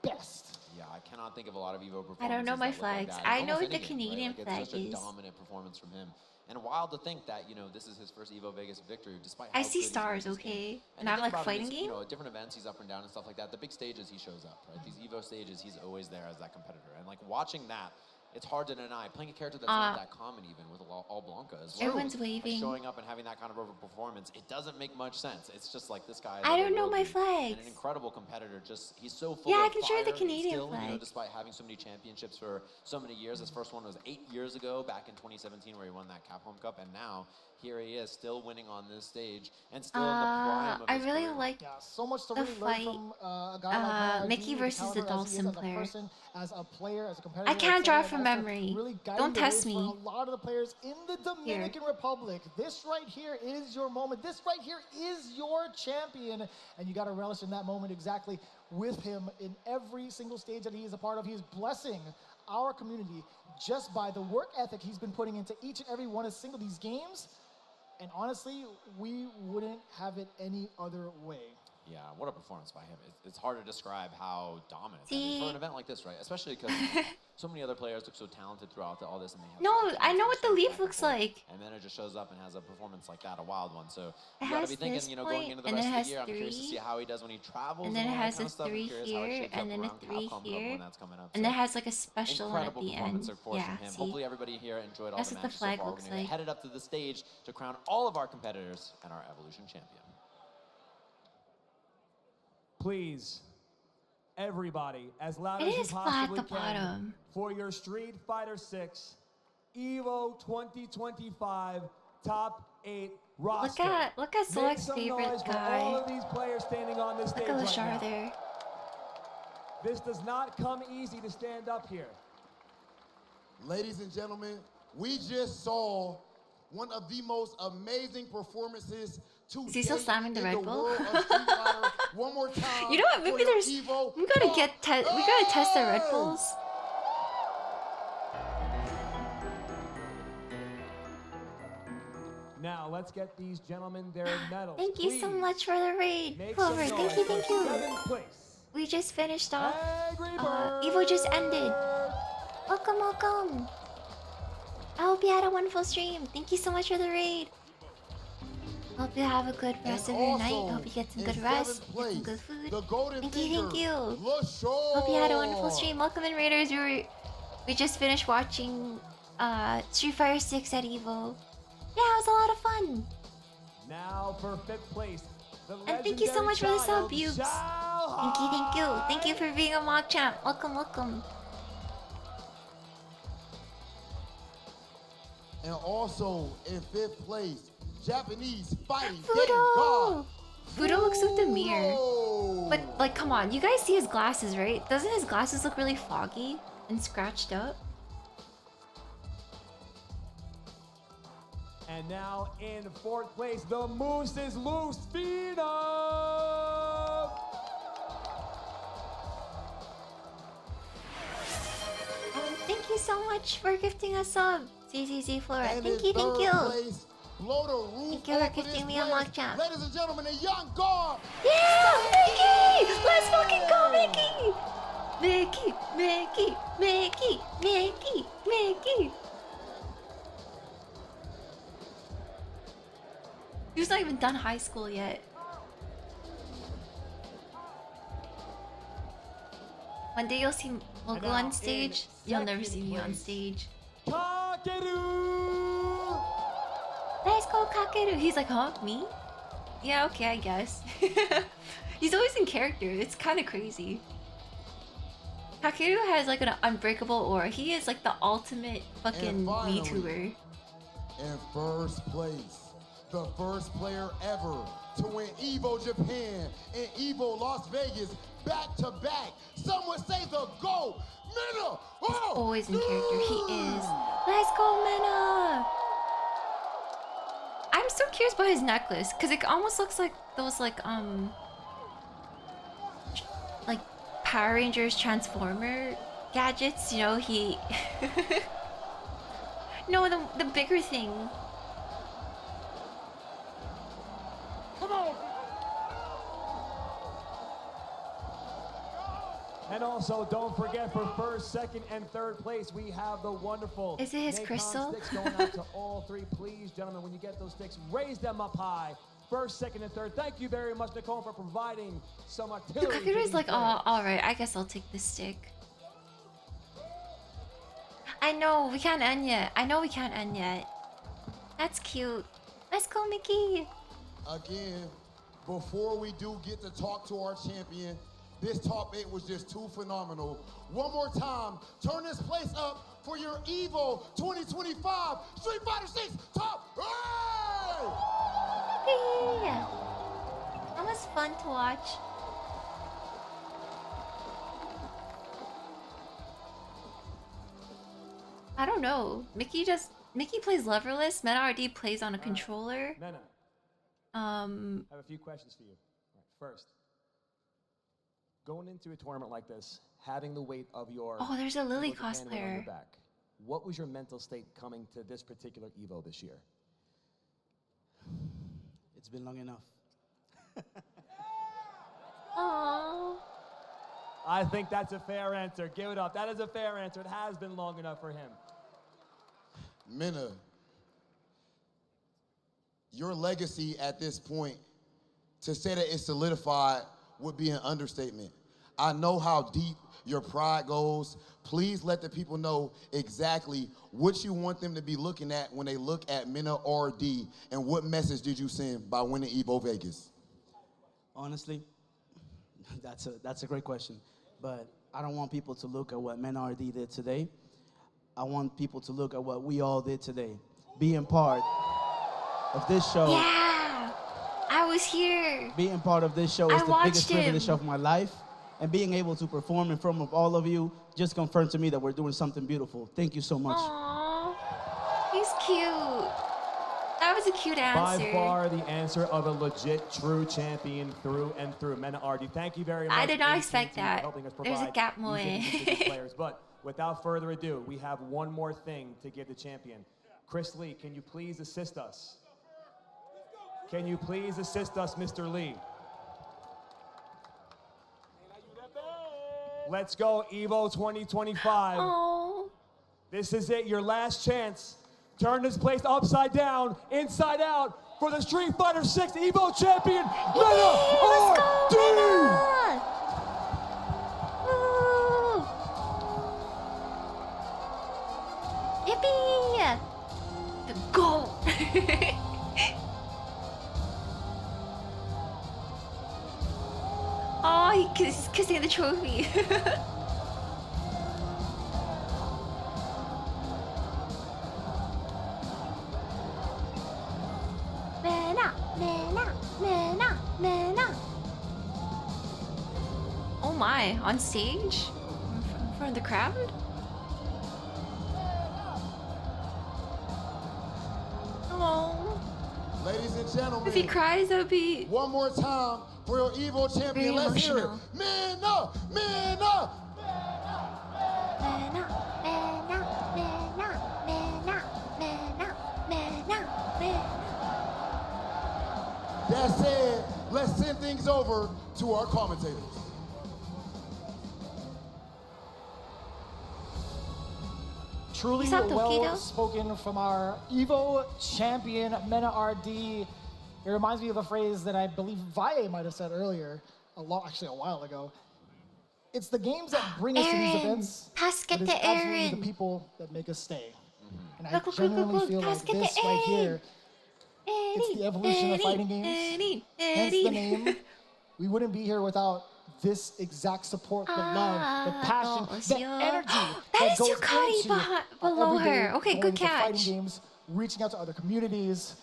best. Yeah, I cannot think of a lot of Evo performances. I don't know my that look like flags. that in I know almost what the any game, right? Canadian Like, flag it's such a is. dominant performance from him. And wild to think that, you know, this is his first Evo Vegas victory, despite I how see good he's been stars, in this game. okay? And the I'm thing like about it fighting is, game? You know, at different events, he's up and down and stuff like that. The big stages, he shows up, right? These Evo stages, he's always there as that competitor. And like watching that, it's hard to deny. Playing a character that's not that common even with all Blanca as well. Everyone's waving. Showing up and having that kind of a performance, it doesn't make much sense. It's just like this guy is I don't know my otherworldly flags. and an incredible competitor. Just he's so full Yeah, I of can show you the fire, and Canadian still, You know, flag. despite having so many championships for so many years, his first one was 8 years ago, back in 2017, where he won that Capcom Cup, and now here he is, still winning on this stage, and still in the prime of I his really career. like Yeah, so much to the really fight. learn from a guy like NRD, Mickey the versus the caliber as he is Dawson as a player. person, as a player, as a competitor. I can't etc., draw and from also memory. really guiding Don't the test way me. for a lot of the players in the Dominican Republic. This right here is your moment. This right here is your champion, and you got to relish in that moment exactly with him in every single stage that he is a part of. He is blessing our community just by the work ethic he's been putting into each and every one of these games. And honestly, we wouldn't have it any other way. Yeah, what a performance by him. It's hard to describe how dominant that is See? for an event like this, right? Especially because so many other players look so talented throughout all this, and they have No, such a I know talented what the start leaf back and looks forth. like. And then it just shows up and has a performance like that, a wild one. So It you gotta has be thinking, this you know, going point, into the and rest then of it the year, has I'm curious to see 3, how he does when he travels and then it all that has kind a of stuff. I'm 3 curious how it here, shapes up and then a around 3 Capcom Cup here, when that's coming up. and So it has like a special one at incredible the performance, end. of course, Yeah, from him. see? Hopefully everybody here enjoyed all That's the what the matches flag so far. looks We're gonna like. get headed up to the stage to crown all of our competitors and our Evolution champion. Please, everybody, as loud It as you is flat possibly at the can bottom. for your Street Fighter 6 EVO 2025 Top 8 roster. Look at Make Select's some favorite noise for all guy. of these players standing on this Look stage at right Lashar now. there. This does not come easy to stand up here. Ladies and gentlemen, we just saw one of the most amazing performances to Is he still date slamming the in Red Bull? world of Street Fighter. One more time. You know what? Maybe for your there's. Evo We gotta test the Red Hey! Bulls. Now let's get these gentlemen their medals. Thank you so Please much for the raid, make Clover. some Thank you, noise thank for you. 7th place. We just finished off. Evo just ended. Welcome, welcome. I hope you had a wonderful stream. Thank you so much for the raid. Hope you have a good rest of your night. Hope you get some good rest, get some good food. Thank you, thank you. Hope you had a wonderful stream. Welcome in, Raiders. We just finished watching Street Fighter 6 at Evo. Yeah, it was a lot of fun. Now for 5th place. And thank you so much for the sub, Bubes. Thank you, thank you. Thank you for being a mock champ. Welcome, welcome. And also in 5th place, Japanese fighting Fudo! Fudo looks so demure. But, like, come on. You guys see his glasses, right? Doesn't his glasses look really foggy and scratched up? And now in 4th place, the Moose is loose. Phenom! Thank you so much for gifting us sub. ZZZ Flora. And Thank in you, thank 3rd you. place, blow the roof Thank you for off of gifting this me a place. mock champ. Ladies and gentlemen, the young guard. Yeah, Mickey! Let's fucking go, Mickey! Mickey, Mickey, Mickey, Mickey, Mickey. He's not even done high school yet. One day we'll go on stage. You'll never see me on stage. Kakeru! Let's go, Kakeru. He's like, huh? Me? Yeah, okay, I guess. He's always in character. It's kind of crazy. Kakeru has like an unbreakable aura. He is like the ultimate fucking VTuber. In 1st place, the first player ever to win Evo Japan and Evo Las Vegas back to back. Some would say the GOAT, Mena. Oh, always in character. He is. Let's go, Mena. I'm so curious about his necklace because it almost looks like those like Power Rangers Transformer gadgets. You know, he. No, the bigger thing. Come on! And also, don't forget for 1st, 2nd, and 3rd place, we have the wonderful. Is it his Nacon crystal? sticks going out to all 3. Please, gentlemen, when you get those sticks, raise them up high. 1st, 2nd, and 3rd. Thank you very much, Nicole, for providing some artillery. Kakeru is like, oh, alright, I guess I'll take this stick. I know, we can't end yet. I know we can't end yet. That's cute. Let's go, Mickey. Again, before we do get to talk to our champion, this top 8 was just too phenomenal. One more time, turn this place up for your Evo 2025 Street Fighter 6 top 8! Yeah. That was fun to watch. I don't know. Mickey plays leverless. Mena RD plays on a controller. Mena. I have a few questions for you. First, going into a tournament like this, having the weight of your Oh, there's a Lily Evo Japan win on your cosplayer. back, what was your mental state coming to this particular Evo this year? It's been long enough. Aww. I think that's a fair answer. Give it up. That is a fair answer. It has been long enough for him. Mena, your legacy at this point, to say that it's solidified would be an understatement. I know how deep your pride goes. Please let the people know exactly what you want them to be looking at when they look at Mena RD, and what message did you send by winning Evo Vegas? Honestly, that's a great question. But I don't want people to look at what Mena RD did today. I want people to look at what we all did today. Being part of this show. Yeah, I was here. Being part of this show I is the biggest watched him. privilege of my life. And being able to perform in front of all of you just confirmed to me that we're doing something beautiful. Thank you so much. Aww, he's cute. That was a cute answer. By far the answer of a legit, true champion through and through. Mena RD, thank you very much. I did not AT&T, expect for that. helping us There's a provide gap these moe. individual players. But without further ado, we have one more thing to give the champion. Chris Lee, can you please assist us Can you please assist us, Mr. Lee? Let's go, EVO 2025. Oh. This is it, your last chance. Turn this place upside down, inside out, for the Street Fighter 6 EVO champion, Meta RD! Yippee! The goal! Oh, he's kissing the trophy. Mena, Mena, Mena, Mena. Oh my, on stage? In front of the crowd? Oh. Ladies and gentlemen, If he cries, that would be one more time for your EVO champion. very Let's hear it. emotional. Mena, Mena. Mena, Mena, Mena, Mena, Mena, Mena, Mena. That said, let's send things over to our commentators. Truly Is that well Tokido? spoken from our EVO champion, Mena RD. It reminds me of a phrase that I believe Valle might have said earlier, actually a while ago. It's the games that bring us to these Aaron, events, pass but it it's to absolutely Aaron. the people that make us stay. And I Look, look, look, genuinely look, feel pass like it to this right here, it's the evolution of fighting games. Hence the name. We wouldn't be here without this exact support, the love, the passion, the energy That is goes Yukari into below every day her. Okay, going good into fighting catch. games, reaching out to other communities,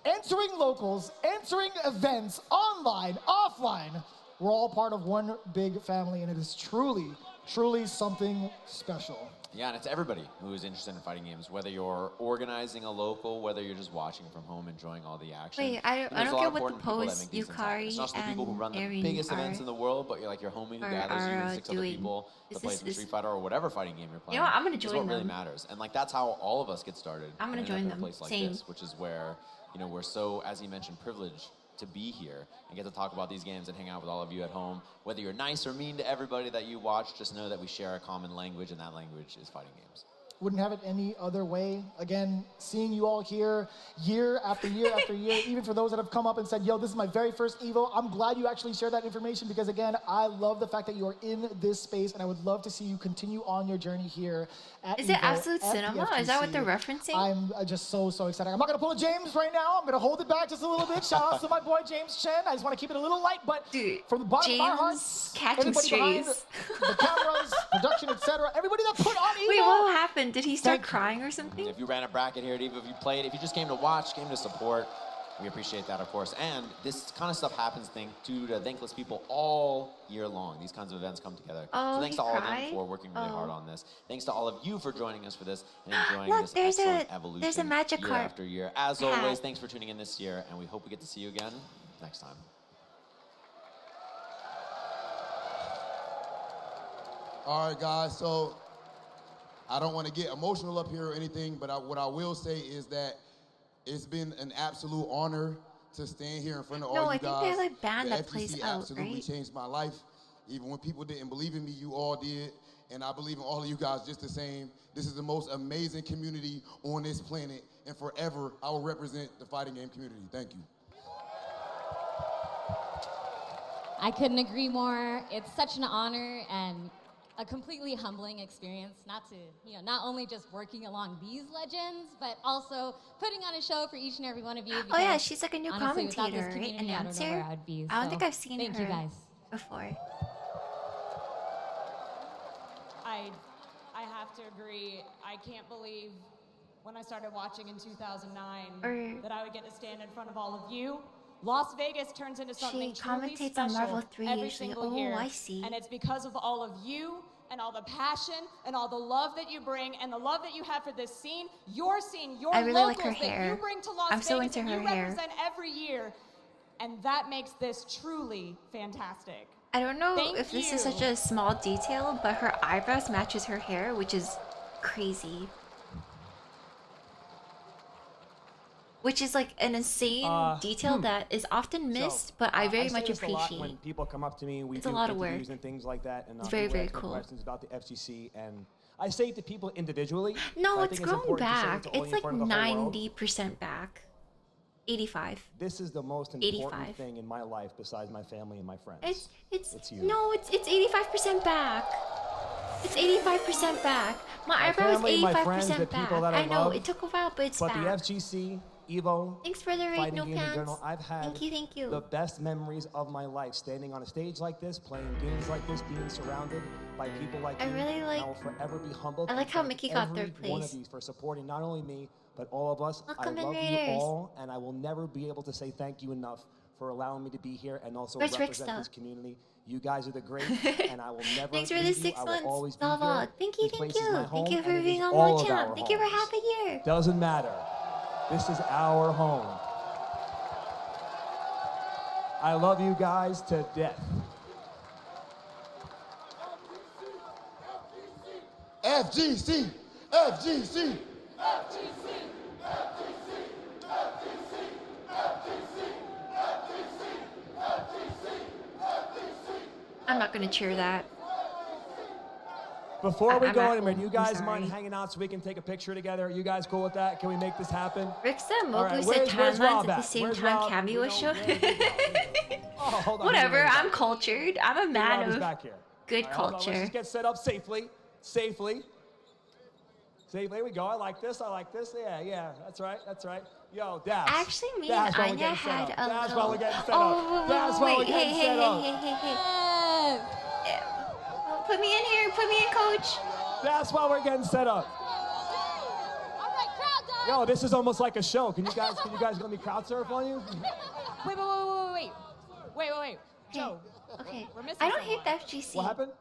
entering locals, entering events, online, offline. We're all part of one big family, and it is truly, truly something special. Yeah, and it's everybody who is interested in fighting games, whether you're organizing a local, whether you're just watching from home, enjoying all the action. Wait, I There's don't a lot get of what the important people that pose make these things happen. Yukari It's not just the people who and run the Aaron biggest are- events in the world, but you're like your homie who are- gathers you are, and 6 other doing. people Is to play this- some Street Fighter or whatever fighting game you're playing. You know what, I'm gonna It's join what really them. matters. And like that's how all of us get started. I'm gonna and end join up in them. a place like Same. this, which is where, you know, we're so, as he mentioned, privileged to be here and get to talk about these games and hang out with all of you at home. Whether you're nice or mean to everybody that you watch, just know that we share a common language, and that language is fighting games. Wouldn't have it any other way. Again, seeing you all here year after year after year, even for those that have come up and said, yo, this is my very first EVO, I'm glad you actually shared that information because, again, I love the fact that you are in this space and I would love to see you continue on your journey here at Is it EVO, Absolute at the Cinema? Is that what FGC. they're referencing? I'm just so excited. I'm not going to pull a James right now. I'm going to hold it back just a little bit. Shout out to my boy James Chen. I just want to keep it a little light, but from the bottom of our hearts, catching everybody behind strays. the cameras, production, etc., everybody that put on EVO. Wait, what happened? Did he start Thank you. crying or something? If you ran a bracket here at EVO, if you played, if you just came to watch, came to support, we appreciate that, of course. And this kind of stuff happens due to thankless people all year long. These kinds of events come together. Oh, so thanks he to all of cried? them for working really hard Oh. on this. Thanks to all of you for joining us for this and enjoying Look, this there's excellent a- evolution there's a Magic year Card after year. As hat. always, thanks for tuning in this year, and we hope we get to see you again next time. All right, guys, so I don't want to get emotional up here or anything, but what I will say is that it's been an absolute honor to stand here in front of all No, you I guys. think they're like band The that plays FGC out, absolutely right? changed my life. Even when people didn't believe in me, you all did. And I believe in all of you guys just the same. This is the most amazing community on this planet. And forever, I will represent the fighting game community. Thank you. I couldn't agree more. It's such an honor and a completely humbling experience, not only just working along these legends, but also putting on a show for each and every one of you. Oh yeah, because she's like a new honestly, without this commentator, right? community, I don't know Announcer. where I'd be. I don't so think I've seen thank her you guys. before. I have to agree. I can't believe when I started watching in 2009 that I would get to stand in front of all of you. Las Vegas turns into something She truly commentates special on Marvel 3 every usually. single Oh, year. I see. And it's because of all of you and all the passion and all the love that you bring and the love that you have for this scene, your I really like locals her that hair. you bring to Las I'm Vegas so into and her you hair. represent every year. And that makes this truly fantastic. I don't know Thank if this is you. such a small detail, but her eyebrows matches her hair, which is crazy. which is like an insane detail that is often missed, but I very much say this a lot appreciate. when people come up to me and we It's a do lot of interviews work. and things like that, and It's very, people very ask me cool. questions about the FGC, and I say it to people individually. No, but I it's think grown important to say it back. to all It's in like front of the whole world. 90% back. 85. This is the most important 85. thing in my life besides my family and my friends. It's you. no, it's 85% back. It's 85% back. My eyebrow is family, my friends, the 85% back. people that I know love, it took a while, but it's But back. the FGC, Evo, Thanks for the raid, Fighting no Gaming pants. Journal, I've had Thank you. the best memories of my life standing on a stage like this, playing games like this, being surrounded by people like I you. really and like- I will forever be humbled. I like and how thank Mickey got every third one of place. you for supporting not only me, but all of us. Welcome I in, love you Raiders. all, and I will never be able to say thank you enough for allowing me to be here and also Where's Rick represent this stuff? community. You guys are the great, and I will never Thanks for leave the you. 6 I will months. always be Zava. here. Thank you, This thank place is my you. home, Thank you for and it is being on all my of channel. our Thank you for homes. half a year. Doesn't matter. This is our home. I love you guys to death. FGC, FGC. I'm not gonna cheer that. Before we I'm go at anywhere, do home. you I'm guys sorry. mind hanging out so we can take a picture together? Are you guys cool with that? Can we make this happen? Rick said All right, Mogu said where's timelines Rob at the at? same Where's time Rob? Cammy was shown. Oh, hold on. Whatever, Rob I'm cultured. I'm a man is of back here. good All right, hold on, culture. Let's just get set up safely. Safely. There we go. I like this. I like this. Yeah. That's right. Yo, Dash. Actually, me Dash, and while we're Anya getting set had up. a Dash, little. while we're getting set Oh, up. Dash, while we're wait, getting set up. hey. Put me in here. Put me in, coach. That's why we're getting set up. Yo, this is almost like a show. Can you guys let me crowd surf on you? Wait. Joe. Okay. We're missing I don't someone. hate the FGC. What happened?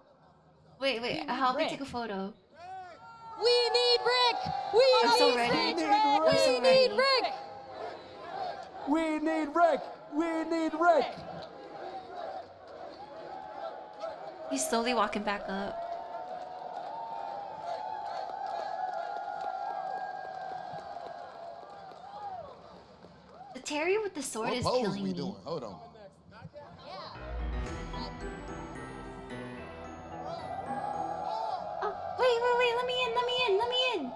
Wait. We need Help me Rick. take a photo. We need Rick. I'm so ready. We need I'm so ready. Rick. We need Rick. We need Rick. He's slowly walking back up. The Terry with the sword What is pose killing we me. doing? Hold on. Oh, wait. Let me in.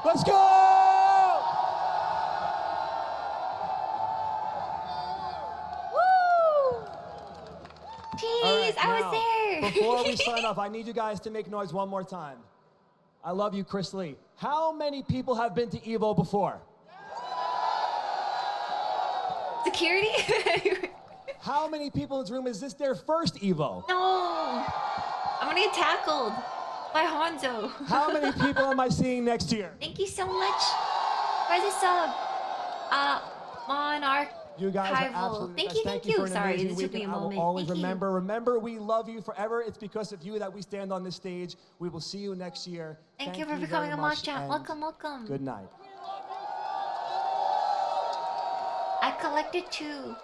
Let's go! Jeez, All right, I was now, there. Before we sign off, I need you guys to make noise one more time. I love you, Chris Lee. How many people have been to Evo before? Security? How many people in this room is this their first Evo? No. I'm gonna get tackled by Hanzo. How many people am I seeing next year? Thank you so much for the sub. Monarch. You guys are Archival. absolutely the best. Thank you. For you. an Sorry, amazing this took me weekend. a I will moment. always Thank you. remember. Remember, we love you forever. It's because of you that we stand on this stage. We will see you next year. Thank you for very becoming a mock much, champ. and Welcome. Good night. I collected 2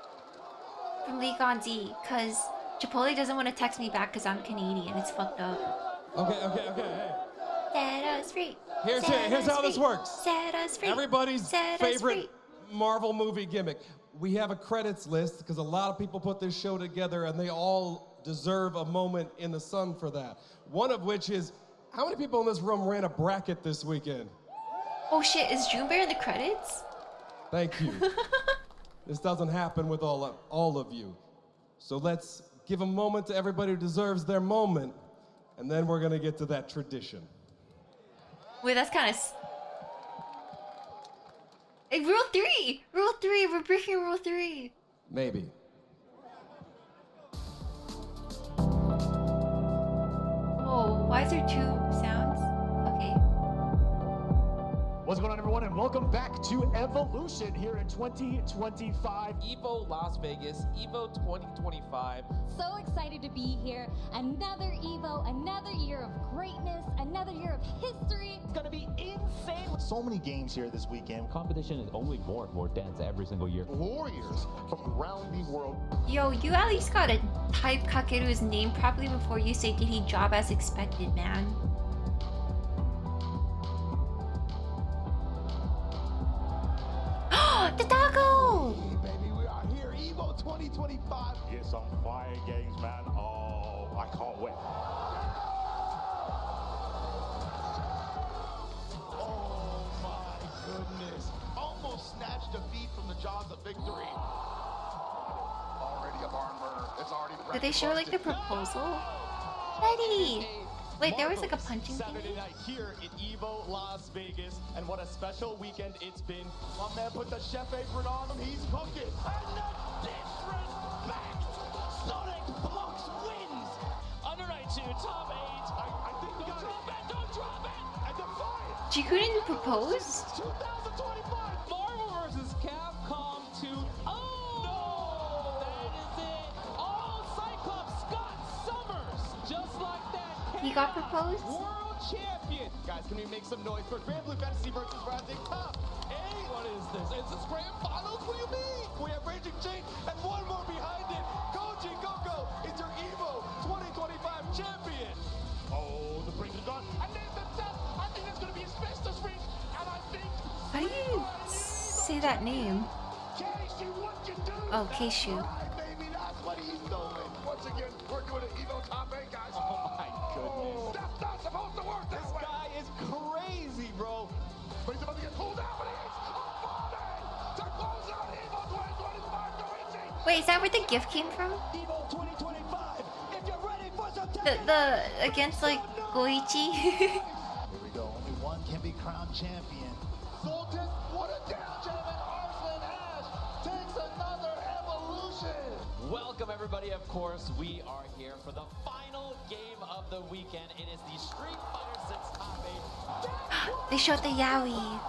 from League on Z because Chipotle doesn't want to text me back because I'm Canadian. It's fucked up. Okay. Hey. Set us free. Here's Set here's us how this free. works. Set us free. Everybody's Set us favorite free. Marvel movie gimmick. We have a credits list because a lot of people put this show together and they all deserve a moment in the sun for that. One of which is, how many people in this room ran a bracket this weekend? Oh shit, is Junebear in the credits? Thank you. This doesn't happen with all of you. So let's give a moment to everybody who deserves their moment, and then we're gonna get to that tradition. Wait, that's kind of. Hey, rule 3! Rule 3! We're breaking rule 3! Maybe. Oh, why is there 2 sounds? Okay. What's going on, everyone, and welcome back to Evolution here in 2025. Evo Las Vegas, Evo 2025. So excited to be here. Another Evo, another year of greatness, another year of history. It's gonna be insane. insane. So many games here this weekend. Competition is only more and more dense every single year. Warriors from around the world. Yo, you at least gotta type Kakeru's name properly before you say did he job as expected, man. The taco! Baby, we are here. EVO 2025. Get some fire games, man. Oh, I can't wait. Oh my goodness. Almost snatched defeat from the jaws of victory. Already a barn burner. It's already Did they show like the proposal? Betty! Wait, there was like a punching thing? Saturday night here at EVO Las Vegas, and what a special weekend it's been. My man put the chef apron on him, he's cooking. And the disrespect! Sonic Blocks wins! Under night 2, top 8. I think we got it. Don't drop it! And Defiant! Jikuden proposed? 2025! Marvel vs. Capcom 2. Oh! No! That is it! Oh, Cyclops Scott Summers! Just like that. He got proposed? World champion! Guys, can we make some noise for Grand Blue Fantasy versus Rising Top 8? What is this? Is this grand finals? What do you mean? We have Raging Jake and one more behind it. Koji Koko is your EVO 2025 champion. Oh, the brink is gone. And there's the death. I think it's going to be a special ring. And I think... How do you say that name? Keishu, what you do? Oh, Keishu. Right, baby, that's what he's doing. Once again, we're doing an EVO top 8, guys. Oh, my goodness. That's not supposed to work this way. Guy is crazy, bro. But he's about to get pulled out, but he is to close out EVO 2025 to Richie. Wait, is that where the gift came from? EVO 2025, if you're ready for some The against like Goichi? Here we go, only one can be crowned champion. Sultan, what a down, gentlemen. Arslan Ash takes another evolution. Welcome, everybody. Of course, we are here for the final game of the weekend. It is the Street Fighter 6 Top 8. They showed the Yaoi.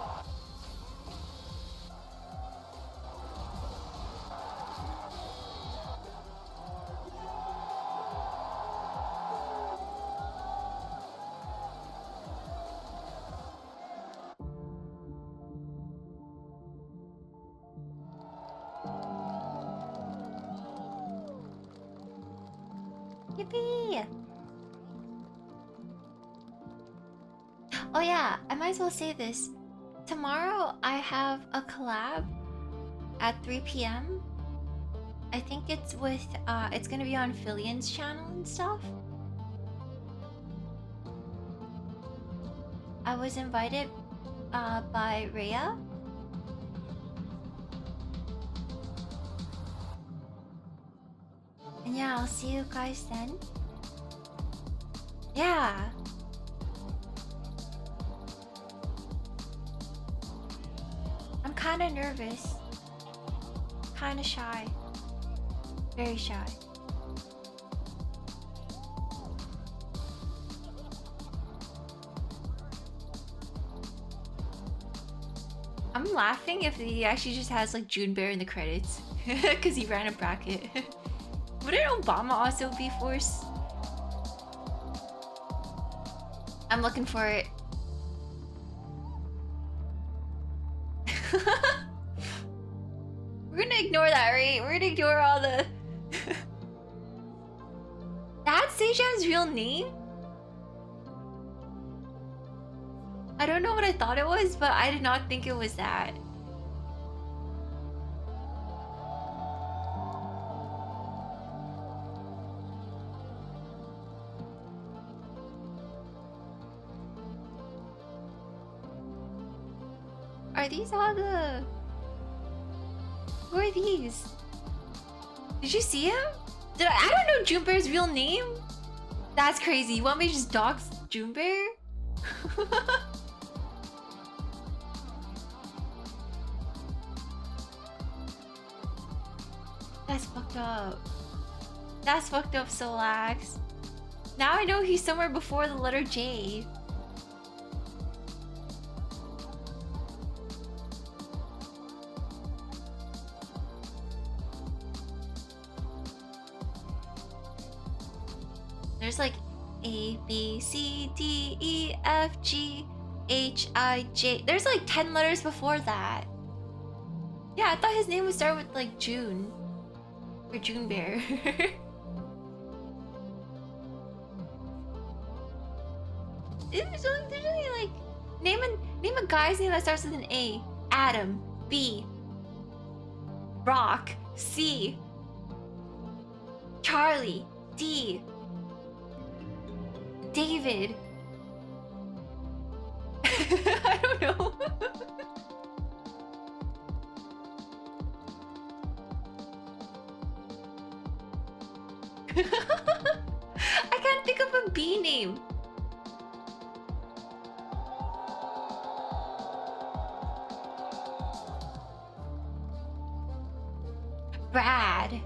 Yippee! Oh yeah, I might as well say this. Tomorrow I have a collab at 3 p.m. I think it's with, it's gonna be on Fillian's channel and stuff. I was invited by Rhea. And yeah, I'll see you guys then. Yeah. I'm kind of nervous. Kind of shy. Very shy. I'm laughing if he actually just has like Junbear in the credits. Because he ran a bracket. Wouldn't Obama also be forced? I'm looking for it. We're gonna ignore that, right? We're gonna ignore all the... That's Sejan's real name? I don't know what I thought it was, but I did not think it was that. Are these all the... Who are these? Did you see him? I don't know Junbear's real name? That's crazy. You want me to just dox Junbear? That's fucked up. That's fucked up, Solax. Now I know he's somewhere before the letter J. There's like A, B, C, D, E, F, G, H-I-J. There's like 10 letters before that. Yeah, I thought his name would start with like June. Or June Bear. There's only like name a guy's name that starts with an A. Adam. B. Rock. C. Charlie. D. David. I don't know. I can't think of a B name. Brad.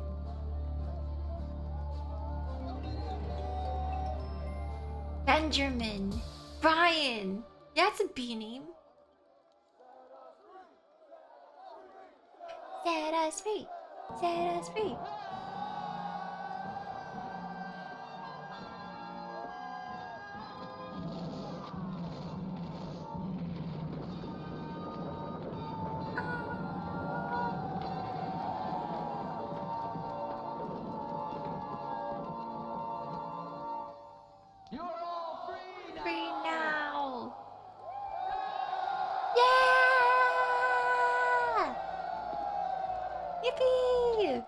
Benjamin. Brian. Yeah, it's a B name. Set us free. Set us free. Free now. Yeah! Yippee!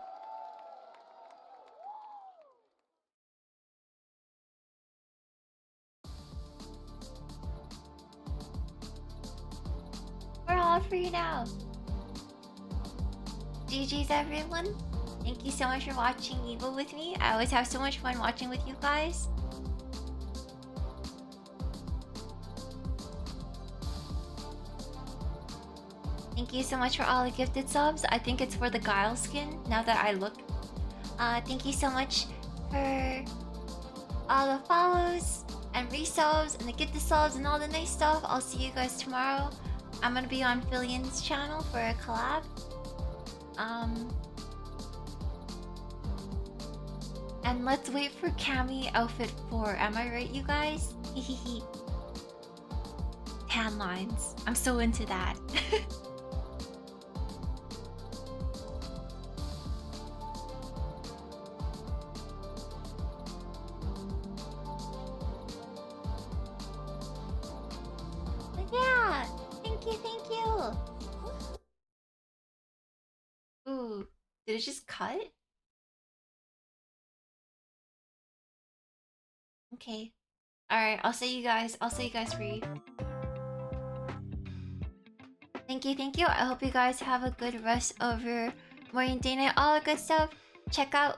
We're all free now. GG's everyone. Thank you so much for watching Evo with me. I always have so much fun watching with you guys. Thank you so much for all the gifted subs. I think it's for the Guile skin, now that I look. Thank you so much for all the follows and resubs and the gifted subs and all the nice stuff. I'll see you guys tomorrow. I'm gonna be on Fillian's channel for a collab. And let's wait for Cammy outfit 4. Am I right, you guys? Hehehe. Tan lines. I'm so into that. Yeah! Thank you, thank you! Ooh, did it just cut? Okay. Alright, I'll see you guys free. Thank you, thank you. I hope you guys have a good rest of your morning, day, night, all the good stuff. Check out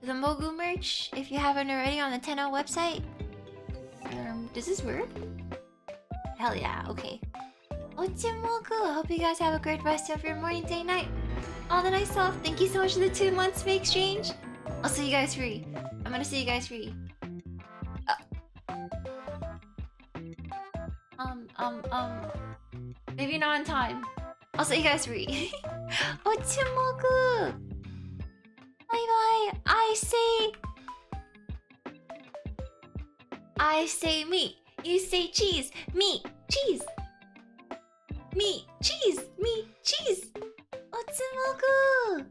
the Mogu merch if you haven't already on the Tenno website. Does this work? Hell yeah, okay. Mogu. I hope you guys have a great rest of your morning, day, night. All the nice stuff. Thank you so much for the 2 months free exchange. I'll see you guys free. I'm gonna see you guys free. Maybe not on time. I'll see you guys free. Mogu. Bye bye. I say meat. You say cheese. Meat. Cheese. Meat. Cheese. Meat. Cheese. Mogu.